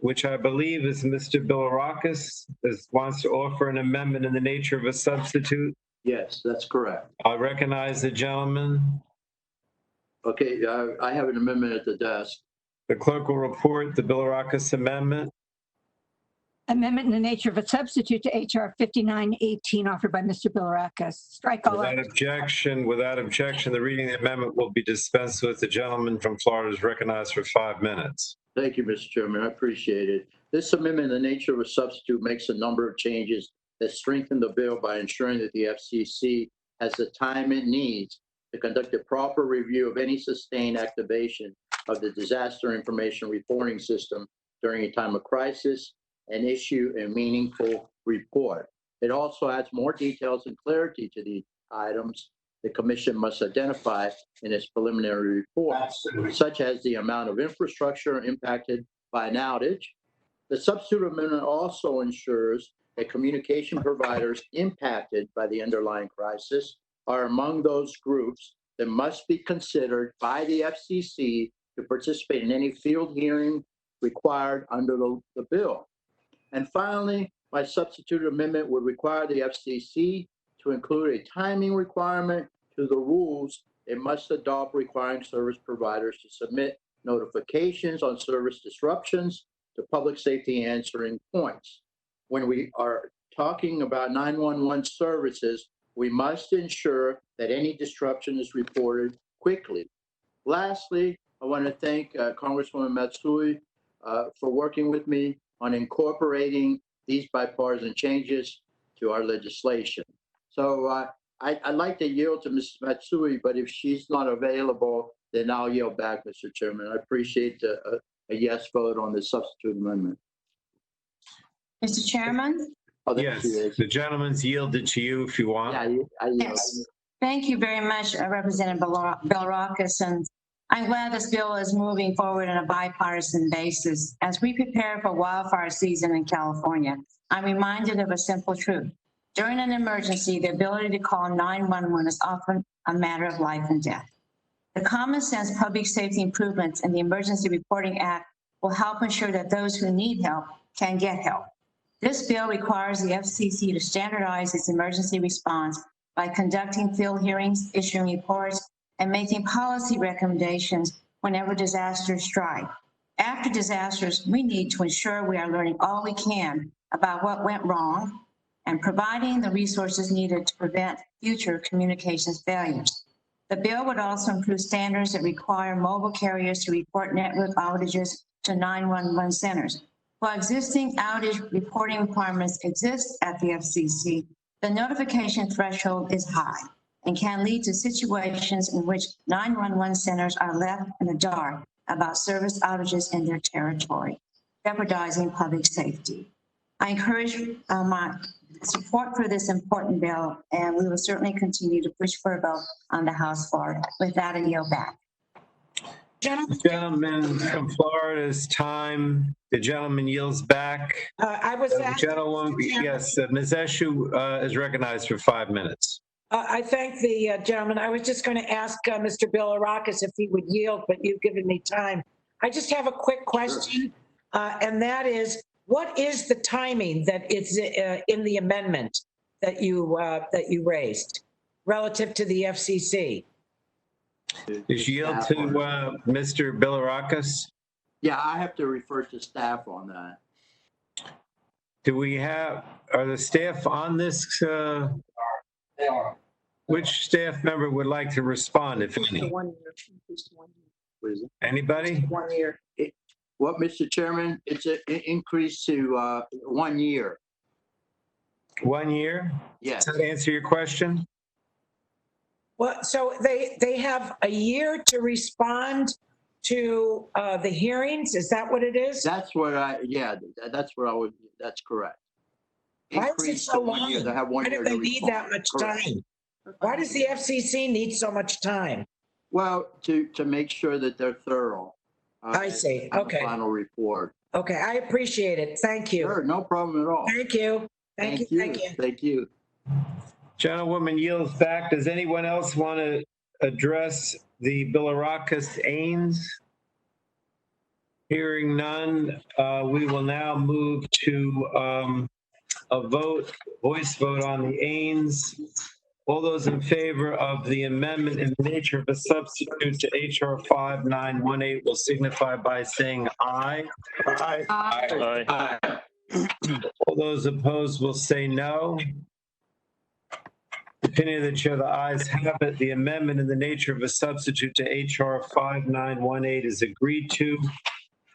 Speaker 1: which I believe is Mr. Bilirakis wants to offer an amendment in the nature of a substitute.
Speaker 21: Yes, that's correct.
Speaker 1: I recognize the gentleman.
Speaker 21: Okay, I have an amendment at the desk.
Speaker 1: The clerk will report the Bilirakis amendment.
Speaker 15: Amendment in the nature of a substitute to HR 5918 offered by Mr. Bilirakis. Strike all.
Speaker 1: Without objection, the reading of the amendment will be dispensed with. The gentleman from Florida is recognized for 5 minutes.
Speaker 21: Thank you, Mr. Chairman. I appreciate it. This amendment in the nature of a substitute makes a number of changes that strengthen the bill by ensuring that the FCC has the time it needs to conduct a proper review of any sustained activation of the disaster information reporting system during a time of crisis and issue a meaningful report. It also adds more details and clarity to the items the Commission must identify in its preliminary report, such as the amount of infrastructure impacted by an outage. The substitute amendment also ensures that communication providers impacted by the underlying crisis are among those groups that must be considered by the FCC to participate in any field hearing required under the bill. And finally, my substitute amendment would require the FCC to include a timing requirement to the rules it must adopt, requiring service providers to submit notifications on service disruptions to public safety answering points. When we are talking about 911 services, we must ensure that any disruption is reported quickly. Lastly, I want to thank Congresswoman Matsui for working with me on incorporating these bipartisan changes to our legislation. So I'd like to yield to Mrs. Matsui, but if she's not available, then I'll yield back, Mr. Chairman. I appreciate a yes vote on the substitute amendment.
Speaker 22: Mr. Chairman?
Speaker 21: Oh,
Speaker 1: yes, the gentleman's yielded to you if you want.
Speaker 21: Yeah, I yield.
Speaker 22: Yes. Thank you very much, Representative Bilirakis. And I'm glad this bill is moving forward on a bipartisan basis. As we prepare for wildfire season in California, I'm reminded of a simple truth. During an emergency, the ability to call 911 is often a matter of life and death. The common sense public safety improvements in the Emergency Reporting Act will help ensure that those who need help can get help. This bill requires the FCC to standardize its emergency response by conducting field hearings, issuing reports, and making policy recommendations whenever disasters strike. After disasters, we need to ensure we are learning all we can about what went wrong and providing the resources needed to prevent future communications failures. The bill would also include standards that require mobile carriers to report network outages to 911 centers. While existing outage reporting requirements exist at the FCC, the notification threshold is high and can lead to situations in which 911 centers are left in the dark about service outages in their territory, jeopardizing public safety. I encourage my support for this important bill, and we will certainly continue to push for a vote on the House floor. With that, I yield back.
Speaker 1: Gentleman from Florida's time. The gentleman yields back.
Speaker 5: I was asking,
Speaker 1: gentleman, yes, Ms. Eshu is recognized for 5 minutes.
Speaker 5: I thank the gentleman. I was just going to ask Mr. Bilirakis if he would yield, but you've given me time. I just have a quick question, and that is, what is the timing that is in the amendment? that you raised relative to the FCC?
Speaker 1: Is yield to Mr. Bilirakis?
Speaker 21: Yeah, I have to refer to staff on that.
Speaker 1: Are the staff on this?
Speaker 21: They are.
Speaker 1: Which staff member would like to respond, if any?
Speaker 21: 1 year. What is it?
Speaker 1: Anybody?
Speaker 21: 1 year. What, Mr. Chairman? It's an increase to 1 year.
Speaker 1: 1 year?
Speaker 21: Yes.
Speaker 1: Does that answer your question?
Speaker 5: Well, so they have a year to respond to the hearings. Is that what it is?
Speaker 21: That's what that's correct.
Speaker 5: Why is it
Speaker 21: Increase
Speaker 5: so
Speaker 21: to 1 year.
Speaker 5: long?
Speaker 21: They have 1
Speaker 5: Why
Speaker 21: year
Speaker 5: do they
Speaker 21: to
Speaker 5: need
Speaker 21: respond.
Speaker 5: that much
Speaker 21: Correct.
Speaker 5: time? Why does the FCC need so much time?
Speaker 21: Well, to make sure that they're thorough.
Speaker 5: I see.
Speaker 21: On
Speaker 5: Okay.
Speaker 21: the final report.
Speaker 5: Okay, I appreciate it. Thank you.
Speaker 21: Sure, no problem at all.
Speaker 5: Thank you. Thank you. Thank you.
Speaker 21: Thank you.
Speaker 1: Gentlewoman yields back. Does anyone else want to address the Bilirakis-Ains? Hearing none, we will now move to a voice vote on the Ains. All those in favor of the amendment in the nature of a substitute to HR 5918 will signify by saying aye.
Speaker 21: Aye.
Speaker 1: Aye. Aye. All those opposed will say no. Opinion of the chair, the ayes have it. The amendment in the nature of a substitute to HR 5918 is agreed to.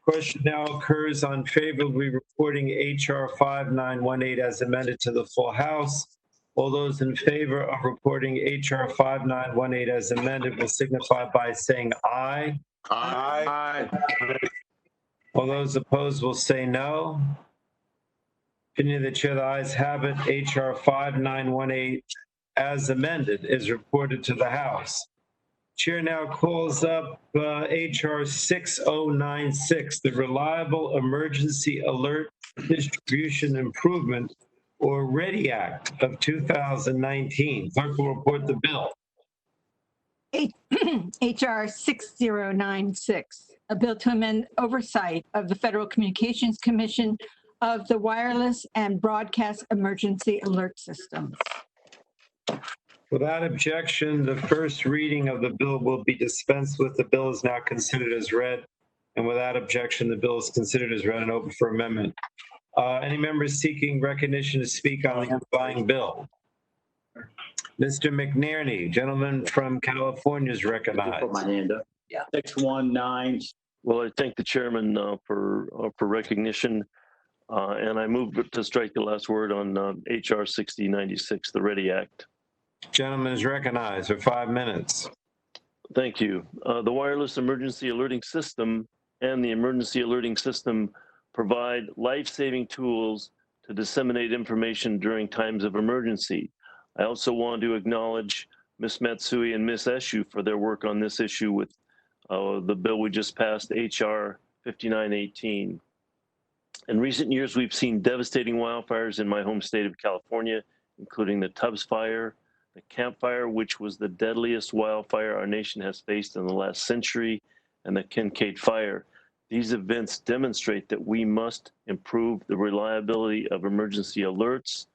Speaker 1: Question now occurs on favorably reporting HR 5918 as amended to the full House. All those in favor of reporting HR 5918 as amended will signify by saying aye.
Speaker 21: Aye.
Speaker 1: All those opposed will say no. Opinion of the chair, the ayes have it. HR 5918 as amended is reported to the House. Chair now calls up HR 6096, the Reliable Emergency Alert Distribution Improvement or READY Act of 2019. Clerk will report the bill.
Speaker 15: HR 6096, a bill to amend oversight of the Federal Communications Commission of the wireless and broadcast emergency alert systems.
Speaker 1: Without objection, the first reading of the bill will be dispensed with. The bill is now considered as read. And without objection, the bill is considered as read and open for amendment. Any members seeking recognition to speak on the underlying bill? Mr. McNerney, gentleman from California, is recognized.
Speaker 21: Put my hand up.
Speaker 17: Yeah. 619.
Speaker 7: Well, I thank the chairman for recognition, and I move to strike the last word on HR 6096, the READY Act.
Speaker 1: Gentleman is recognized for 5 minutes.
Speaker 7: Thank you. The wireless emergency alerting system and the emergency alerting system provide life-saving tools to disseminate information during times of emergency. I also want to acknowledge Ms. Matsui and Ms. Eshu for their work on this issue with the bill we just passed, HR 5918. In recent years, we've seen devastating wildfires in my home state of California, including the Tubbs Fire, the Camp Fire, which was the deadliest wildfire our nation has faced in the last century, and the Kincaid Fire. These events demonstrate that we must improve the reliability of emergency alerts.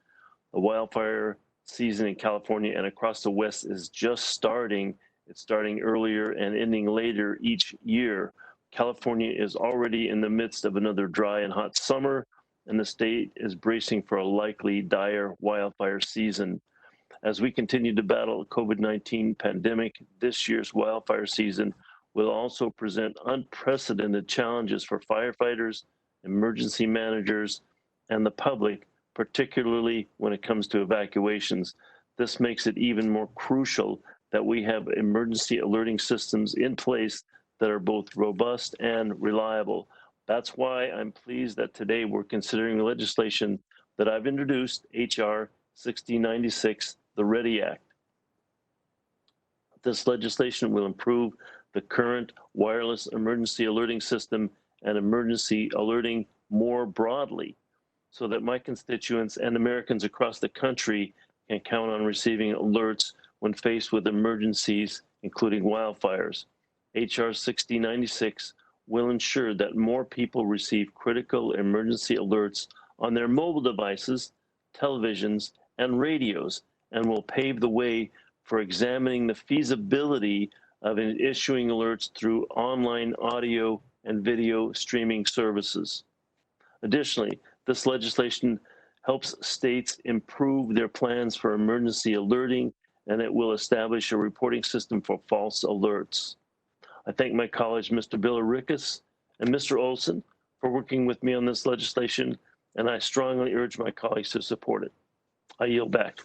Speaker 7: The wildfire season in California and across the West is just starting. It's starting earlier and ending later each year. California is already in the midst of another dry and hot summer, and the state is bracing for a likely dire wildfire season. As we continue to battle the COVID-19 pandemic, this year's wildfire season will also present unprecedented challenges for firefighters, emergency managers, and the public, particularly when it comes to evacuations. This makes it even more crucial that we have emergency alerting systems in place that are both robust and reliable. That's why I'm pleased that today we're considering legislation that I've introduced, HR 6096, the READY Act. This legislation will improve the current wireless emergency alerting system and emergency alerting more broadly, so that my constituents and Americans across the country can count on receiving alerts when faced with emergencies, including wildfires. HR 6096 will ensure that more people receive critical emergency alerts on their mobile devices, televisions, and radios, and will pave the way for examining the feasibility of issuing alerts through online audio and video streaming services. Additionally, this legislation helps states improve their plans for emergency alerting, and it will establish a reporting system for false alerts. I thank my colleagues, Mr. Billericus and Mr. Olson, for working with me on this legislation, and I strongly urge my colleagues to support it. I yield back.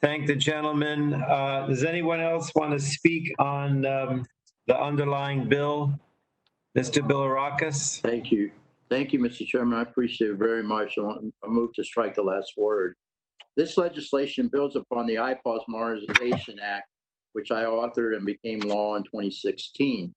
Speaker 1: Thank the gentleman. Does anyone else want to speak on the underlying bill? Mr. Billericus?
Speaker 21: Thank you. Thank you, Mr. Chairman. I appreciate it very much. I move to strike the last word. This legislation builds upon the IPAWS Modernization Act, which I authored and became law in 2016.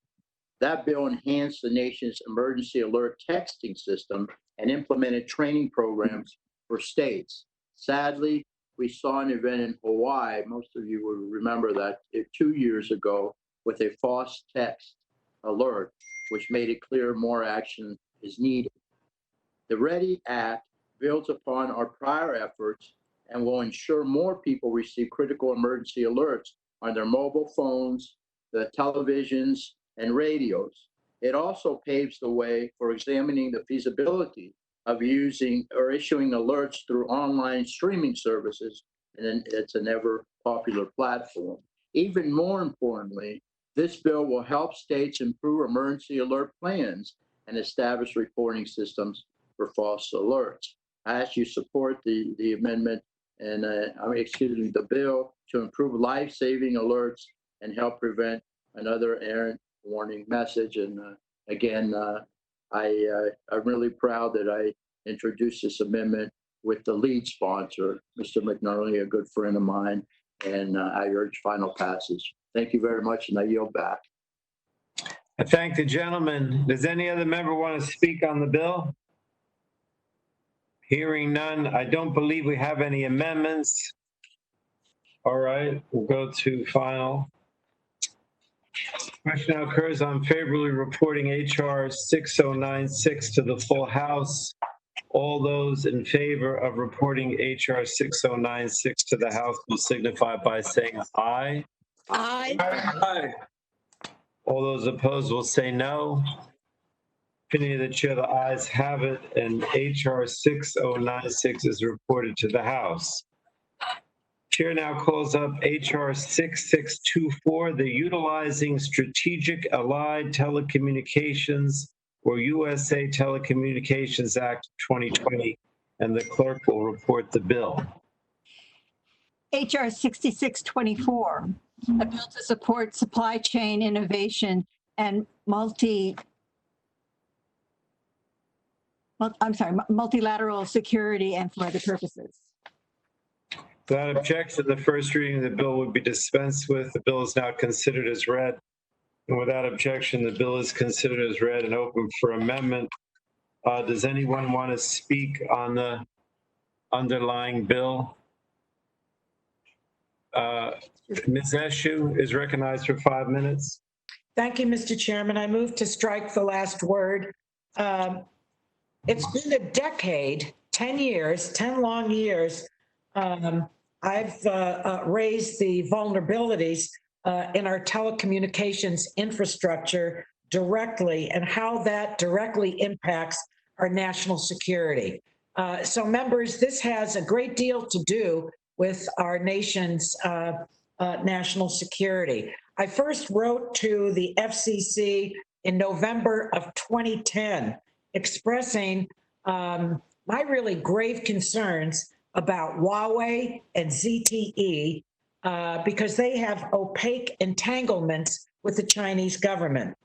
Speaker 21: That bill enhanced the nation's emergency alert texting system and implemented training programs for states. Sadly, we saw an event in Hawaii, most of you will remember that 2 years ago, with a false text alert, which made it clear more action is needed. The READY Act builds upon our prior efforts and will ensure more people receive critical emergency alerts on their mobile phones, the televisions, and radios. It also paves the way for examining the feasibility of using or issuing alerts through online streaming services, and it's an ever popular platform. Even more importantly, this bill will help states improve emergency alert plans and establish reporting systems for false alerts. I ask you support the amendment and the bill to improve life-saving alerts and help prevent another errant warning message. And again, I'm really proud that I introduced this amendment with the lead sponsor, Mr. McNerney, a good friend of mine, and I urge final passage. Thank you very much, and I yield back.
Speaker 1: I thank the gentleman. Does any other member want to speak on the bill? Hearing none, I don't believe we have any amendments. All right, we'll go to final. Question now occurs on favorably reporting HR 6096 to the full House. All those in favor of reporting HR 6096 to the House will signify by saying aye.
Speaker 19: Aye.
Speaker 1: Aye. All those opposed will say no. Opinion of the chair, the ayes have it, and HR 6096 is reported to the House. Chair now calls up HR 6624, the Utilizing Strategic Allied Telecommunications or USA Telecommunications Act 2020, and the clerk will report the bill.
Speaker 15: HR 6624, a bill to support supply chain innovation and multilateral security and for other purposes.
Speaker 1: Without objection, the first reading of the bill would be dispensed with. The bill is now considered as read. And without objection, the bill is considered as read and open for amendment. Does anyone want to speak on the underlying bill? Ms. Eshu is recognized for 5 minutes.
Speaker 5: Thank you, Mr. Chairman. I move to strike the last word. It's been a decade, 10 years, 10 long years. I've raised the vulnerabilities in our telecommunications infrastructure directly and how that directly impacts our national security. So members, this has a great deal to do with our nation's national security. I first wrote to the FCC in November of 2010, expressing my really grave concerns about Huawei and ZTE because they have opaque entanglements with the Chinese government.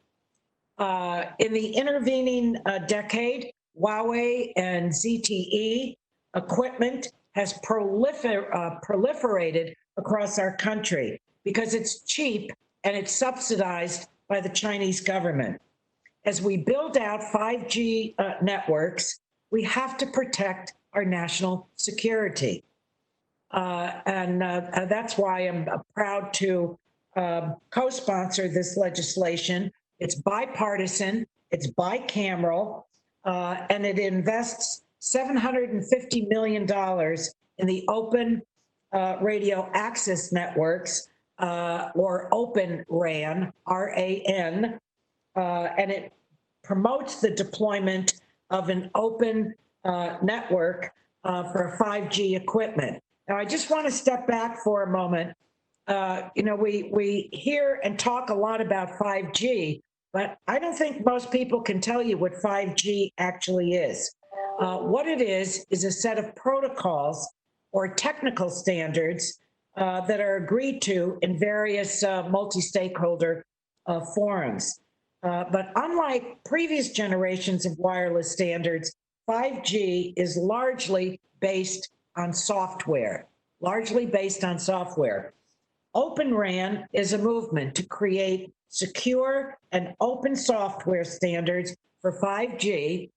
Speaker 5: In the intervening decade, Huawei and ZTE equipment has proliferated across our country because it's cheap and it's subsidized by the Chinese government. As we build out 5G networks, we have to protect our national security. And that's why I'm proud to co-sponsor this legislation. It's bipartisan, it's bicameral, and it invests $750 million in the open radio access networks, or Open RAN, R-A-N, and it promotes the deployment of an open network for 5G equipment. Now, I just want to step back for a moment. We hear and talk a lot about 5G, but I don't think most people can tell you what 5G actually is. What it is a set of protocols or technical standards that are agreed to in various multi-stakeholder forums. But unlike previous generations of wireless standards, 5G is largely based on software, Open RAN is a movement to create secure and open software standards for 5G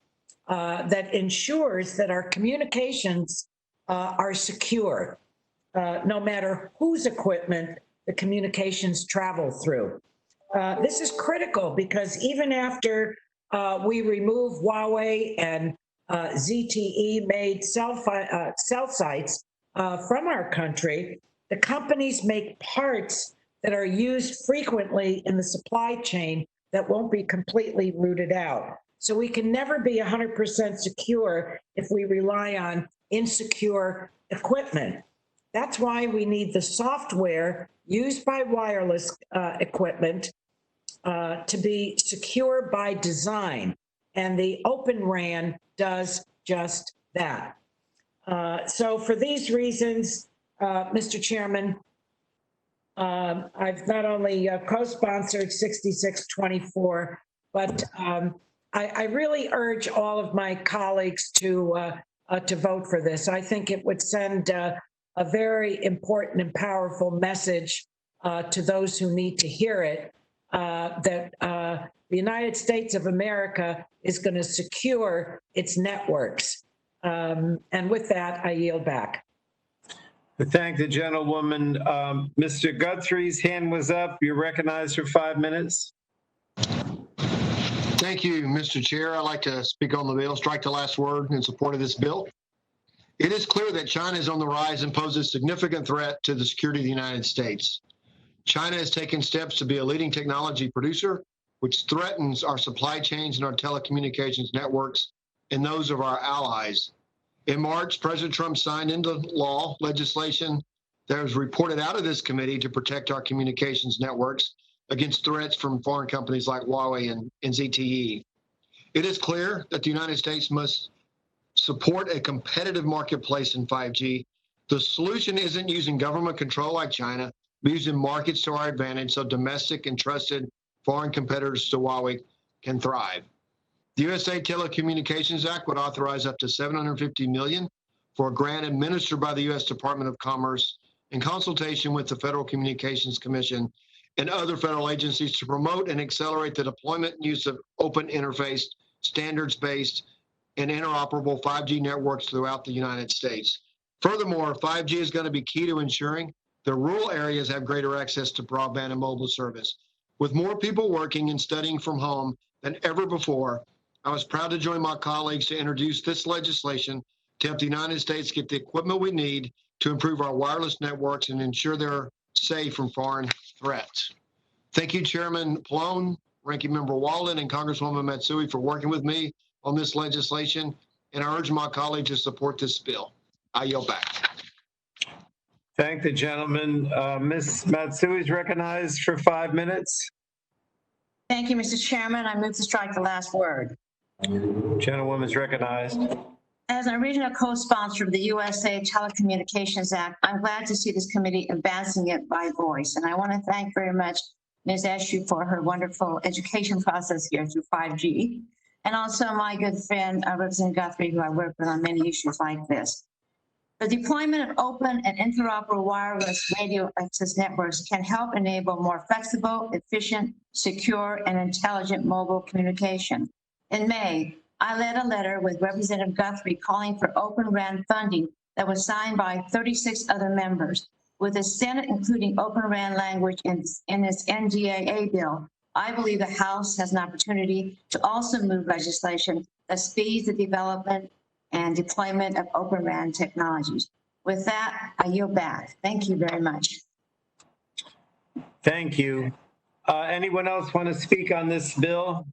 Speaker 5: that ensures that our communications are secure, no matter whose equipment the communications travel through. This is critical because even after we remove Huawei and ZTE-made cell sites from our country, the companies make parts that are used frequently in the supply chain that won't be completely rooted out. So we can never be 100% secure if we rely on insecure equipment. That's why we need the software used by wireless equipment to be secure by design. And the Open RAN does just that. So for these reasons, Mr. Chairman, I've not only co-sponsored 6624, but I really urge all of my colleagues to vote for this. I think it would send a very important and powerful message to those who need to hear it, that the United States of America is going to secure its networks. And with that, I yield back.
Speaker 1: Thank the gentlewoman. Mr. Guthrie's hand was up. You're recognized for 5 minutes.
Speaker 8: Thank you, Mr. Chair. I'd like to speak on the bill, strike the last word in support of this bill. It is clear that China is on the rise and poses a significant threat to the security of the United States. China has taken steps to be a leading technology producer, which threatens our supply chains and our telecommunications networks and those of our allies. In March, President Trump signed into law legislation that was reported out of this committee to protect our communications networks against threats from foreign companies like Huawei and ZTE. It is clear that the United States must support a competitive marketplace in 5G. The solution isn't using government control like China, but using markets to our advantage so domestic and trusted foreign competitors to Huawei can thrive. The USA Telecommunications Act would authorize up to $750 million for a grant administered by the U.S. Department of Commerce in consultation with the Federal Communications Commission and other federal agencies to promote and accelerate the deployment and use of open interface, standards-based, and interoperable 5G networks throughout the United States. Furthermore, 5G is going to be key to ensuring that rural areas have greater access to broadband and mobile service. With more people working and studying from home than ever before, I was proud to join my colleagues to introduce this legislation to help the United States get the equipment we need to improve our wireless networks and ensure they're safe from foreign threats. Thank you, Chairman Pallone, Ranking Member Walden, and Congresswoman Matsui for working with me on this legislation, and I urge my colleagues to support this bill. I yield back.
Speaker 1: Thank the gentleman. Ms. Matsui is recognized for 5 minutes.
Speaker 22: Thank you, Mr. Chairman. I move to strike the last word.
Speaker 1: Gentlewoman is recognized.
Speaker 22: As an original co-sponsor of the USA Telecommunications Act, I'm glad to see this committee advancing it by voice. And I want to thank very much Ms. Eshu for her wonderful education process here through 5G. And also my good friend, Representative Guthrie, who I work with on many issues like this. The deployment of open and interoperable wireless radio access networks can help enable more flexible, efficient, secure, and intelligent mobile communication. In May, I led a letter with Representative Guthrie calling for Open RAN funding that was signed by 36 other members. With the Senate including Open RAN language in its NDAA bill, I believe the House has an opportunity to also move legislation that speeds the development and deployment of open RAN technologies. With that, I yield back. Thank you very much.
Speaker 1: Thank you. Anyone else want to speak on this bill?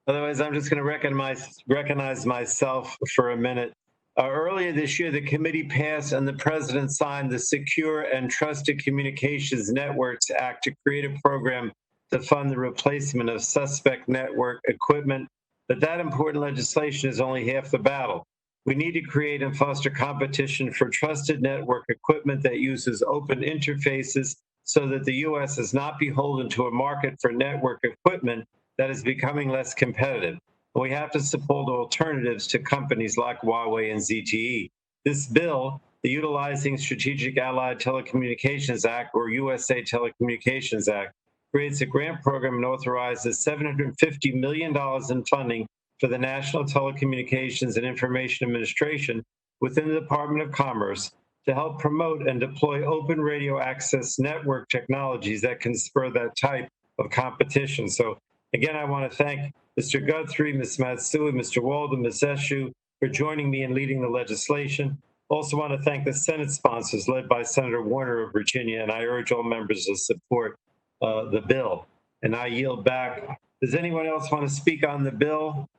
Speaker 1: Otherwise, I'm just going to recognize myself for a minute. Earlier this year, the committee passed and the president signed the Secure and Trusted Communications Networks Act to create a program to fund the replacement of suspect network equipment. But that important legislation is only half the battle. We need to create and foster competition for trusted network equipment that uses open interfaces so that the U.S. is not beholden to a market for network equipment that is becoming less competitive. We have to support alternatives to companies like Huawei and ZTE. This bill, the Utilizing Strategic Allied Telecommunications Act, or USA Telecommunications Act, creates a grant program and authorizes $750 million in funding for the National Telecommunications and Information Administration within the Department of Commerce to help promote and deploy open radio access network technologies that can spur that type of competition. So again, I want to thank Mr. Guthrie, Ms. Matsui, Mr. Walden, Ms. Eshu for joining me in leading the legislation. Also want to thank the Senate sponsors led by Senator Warner of Virginia, and I urge all members to support the bill. And I yield back. Does anyone else want to speak on the bill?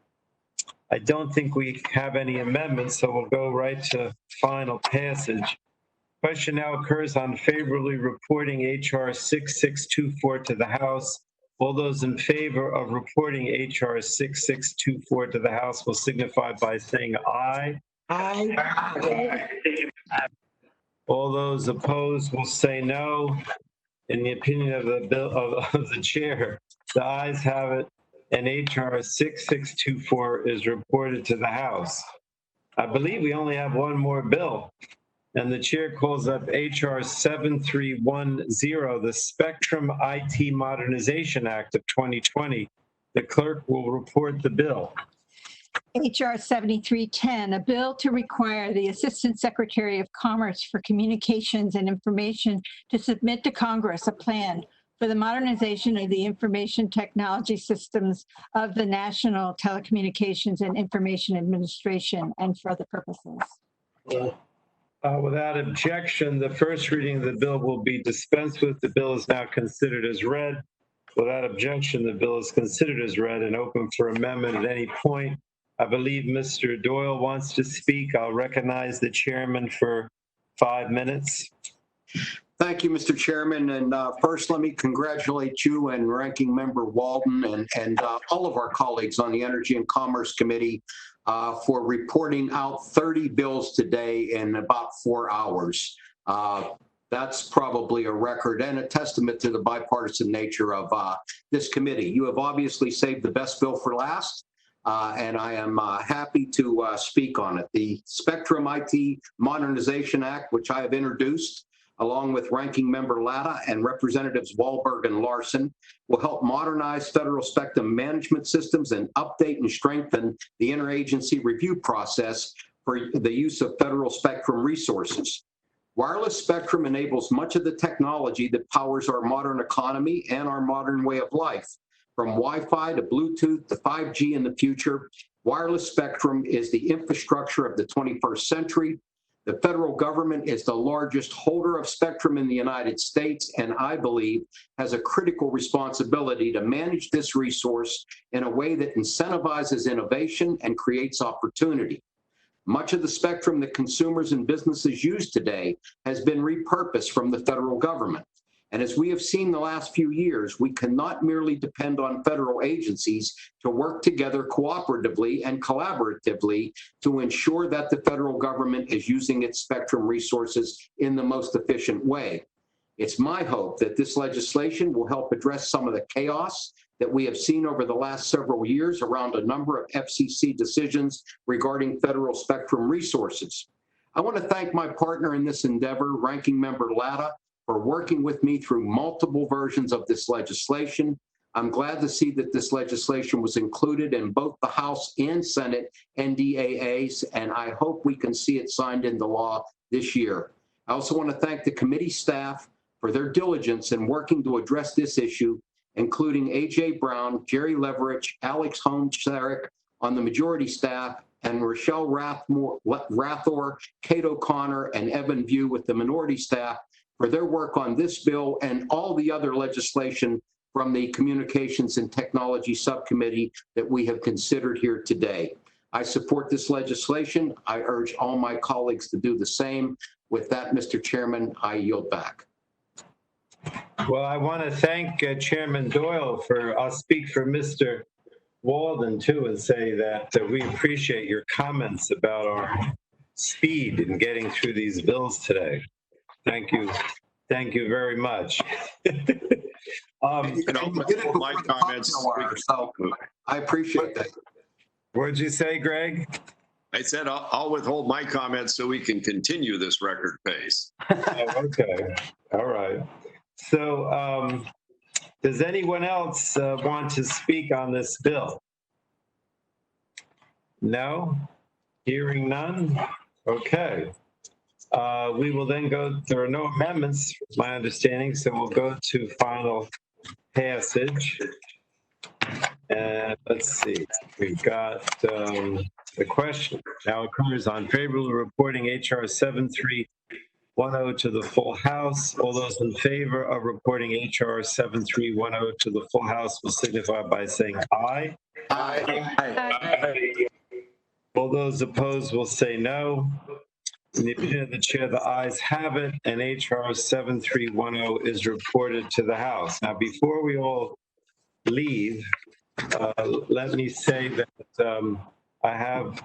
Speaker 1: I don't think we have any amendments, so we'll go right to final passage. Question now occurs on favorably reporting H.R. 6624 to the House. All those in favor of reporting H.R. 6624 to the House will signify by saying aye.
Speaker 5: Aye.
Speaker 1: All those opposed will say no. In the opinion of the bill of the chair, the ayes have it, and H.R. 6624 is reported to the House. I believe we only have one more bill, and the chair calls up H.R. 7310, the Spectrum IT Modernization Act of 2020. The clerk will report the bill.
Speaker 15: H.R. 7310, a bill to require the Assistant Secretary of Commerce for Communications and Information to submit to Congress a plan for the modernization of the information technology systems of the National Telecommunications and Information Administration and for other purposes.
Speaker 1: Without objection, the first reading of the bill will be dispensed with. The bill is now considered as read. Without objection, the bill is considered as read and open for amendment at any point. I believe Mr. Doyle wants to speak. I'll recognize the chairman for 5 minutes.
Speaker 13: Thank you, Mr. Chairman. And first, let me congratulate you and Ranking Member Walden and all of our colleagues on the Energy and Commerce Committee for reporting out 30 bills today in about 4 hours. That's probably a record and a testament to the bipartisan nature of this committee. You have obviously saved the best bill for last. And I am happy to speak on it. The Spectrum IT Modernization Act, which I have introduced, along with Ranking Member Latta and Representatives Wahlberg and Larson, will help modernize federal spectrum management systems and update and strengthen the interagency review process for the use of federal spectrum resources. Wireless spectrum enables much of the technology that powers our modern economy and our modern way of life. From Wi-Fi to Bluetooth to 5G in the future, wireless spectrum is the infrastructure of the 21st century. The federal government is the largest holder of spectrum in the United States, and I believe has a critical responsibility to manage this resource in a way that incentivizes innovation and creates opportunity. Much of the spectrum that consumers and businesses use today has been repurposed from the federal government. And as we have seen the last few years, we cannot merely depend on federal agencies to work together cooperatively and collaboratively to ensure that the federal government is using its spectrum resources in the most efficient way. It's my hope that this legislation will help address some of the chaos that we have seen over the last several years around a number of FCC decisions regarding federal spectrum resources. I want to thank my partner in this endeavor, Ranking Member Latta, for working with me through multiple versions of this legislation. I'm glad to see that this legislation was included in both the House and Senate NDAAs, and I hope we can see it signed into law this year. I also want to thank the committee staff for their diligence in working to address this issue, including A.J. Brown, Jerry Leverich, Alex Holmes-Sarek on the majority staff, and Rochelle Rathor, Kate O'Connor, and Evan View with the minority staff for their work on this bill and all the other legislation from the Communications and Technology Subcommittee that we have considered here today. I support this legislation. I urge all my colleagues to do the same. With that, Mr. Chairman, I yield back.
Speaker 1: Well, I want to thank Chairman Doyle I'll speak for Mr. Walden too and say that we appreciate your comments about our speed in getting through these bills today. Thank you. Thank you very much.
Speaker 10: My comments.
Speaker 13: So I appreciate that.
Speaker 1: What'd you say, Greg?
Speaker 10: I said I'll withhold my comments so we can continue this record pace.
Speaker 1: Okay. All right. So does anyone else want to speak on this bill? No? Hearing none? Okay. We will then there are no amendments, my understanding, so we'll go to final passage. And let's see, we've got the question now occurs on favorable reporting HR 7310 to the full House. All those in favor of reporting HR 7310 to the full House will signify by saying aye.
Speaker 21: Aye.
Speaker 1: Aye. All those opposed will say no. In the opinion of the chair, the ayes have it, and HR 7310 is reported to the House. Now, before we all leave, let me say that I have,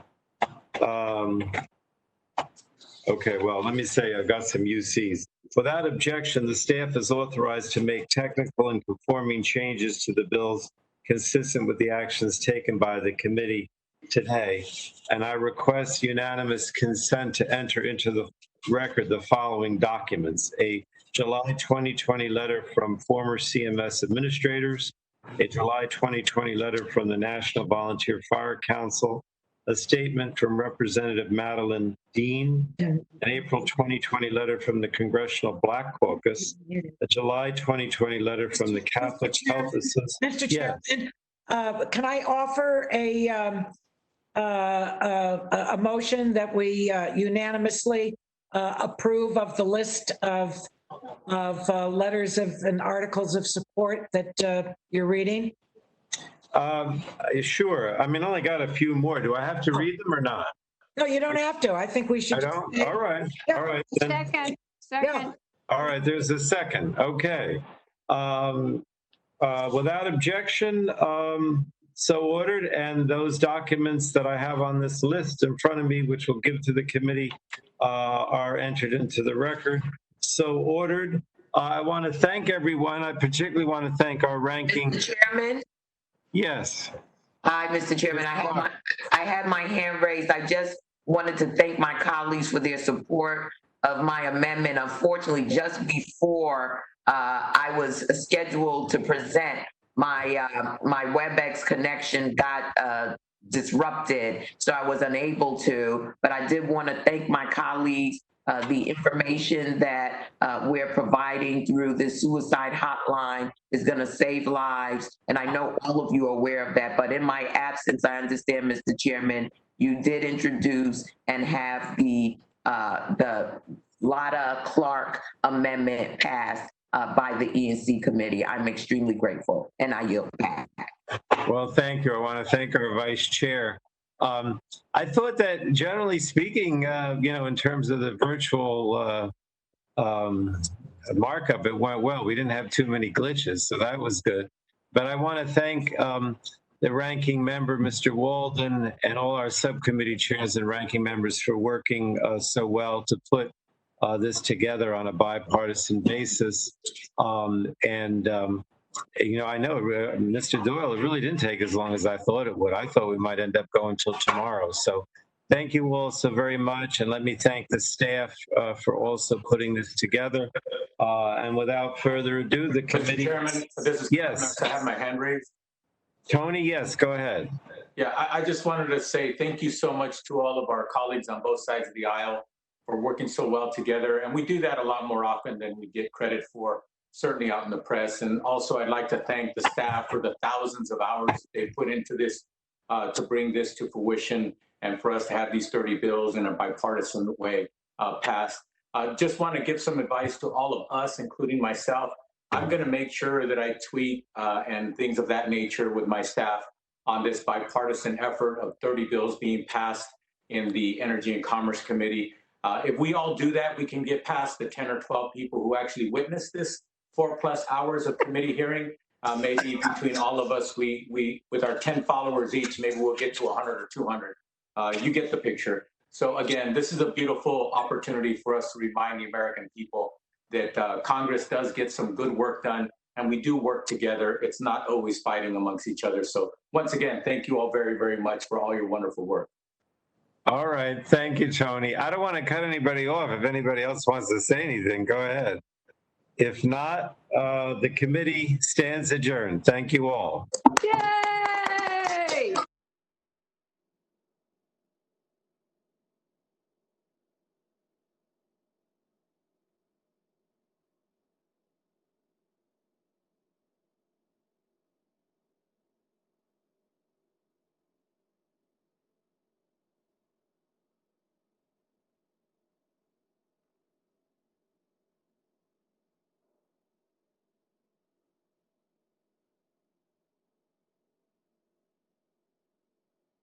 Speaker 1: okay, well, let me say I've got some UCs. Without objection, the staff is authorized to make technical and conforming changes to the bills consistent with the actions taken by the committee today, and I request unanimous consent to enter into the record the following documents: a July 2020 letter from former CMS administrators, a July 2020 letter from the National Volunteer Fire Council, a statement from Representative Madeline Dean, an April 2020 letter from the Congressional Black Caucus, a July 2020 letter from the Catholic Health Association.
Speaker 5: Mr. Chairman, can I offer a motion that we unanimously approve of the list of letters and articles of support that you're reading?
Speaker 1: Sure. I mean, I only got a few more. Do I have to read them or not?
Speaker 5: No, you don't have to. I think we should.
Speaker 1: I don't? All right.
Speaker 5: Yeah.
Speaker 1: All right.
Speaker 4: Second.
Speaker 5: Yeah.
Speaker 1: All right. There's a second. Okay. Without objection, so ordered, and those documents that I have on this list in front of me, which we'll give to the committee, are entered into the record. So ordered. I want to thank everyone. I particularly want to thank our ranking.
Speaker 11: Mr. Chairman?
Speaker 1: Yes.
Speaker 11: Hi, Mr. Chairman. I had my hand raised. I just wanted to thank my colleagues for their support of my amendment. Unfortunately, just before I was scheduled to present, my Webex connection got disrupted, so I was unable to, but I did want to thank my colleagues. The information that we're providing through this suicide hotline is going to save lives, and I know all of you are aware of that, but in my absence, I understand, Mr. Chairman, you did introduce and have the Lotta Clark amendment passed by the E&C committee. I'm extremely grateful, and I yield back.
Speaker 1: Well, thank you. I want to thank our vice chair. I thought that generally speaking, in terms of the virtual markup, it went well. We didn't have too many glitches, so that was good. But I want to thank the ranking member, Mr. Walden, and all our subcommittee chairs and ranking members for working so well to put this together on a bipartisan basis. I know Mr. Doyle, it really didn't take as long as I thought it would. I thought we might end up going till tomorrow. So thank you all so very much. And let me thank the staff for also putting this together. And without further ado, the committee.
Speaker 12: Mr. Chairman, this is
Speaker 1: yes.
Speaker 12: I have my hand raised.
Speaker 1: Tony, yes, go ahead.
Speaker 12: Yeah, I just wanted to say thank you so much to all of our colleagues on both sides of the aisle for working so well together. And we do that a lot more often than we get credit for, certainly out in the press. And also I'd like to thank the staff for the thousands of hours they put into this to bring this to fruition. and for us to have these 30 bills in a bipartisan way passed. Just want to give some advice to all of us, including myself. I'm going to make sure that I tweet and things of that nature with my staff on this bipartisan effort of 30 bills being passed in the Energy and Commerce Committee. If we all do that, we can get past the 10 or 12 people who actually witnessed this 4+ hours of committee hearing. Maybe between all of us, we with our 10 followers each, maybe we'll get to 100 or 200. You get the picture. So again, this is a beautiful opportunity for us to remind the American people that Congress does get some good work done, and we do work together. It's not always fighting amongst each other. So once again, thank you all very, very much for all your wonderful work.
Speaker 1: All right. Thank you, Tony. I don't want to cut anybody off. If anybody else wants to say anything, go ahead. If not, the committee stands adjourned. Thank you all.
Speaker 20: Yay!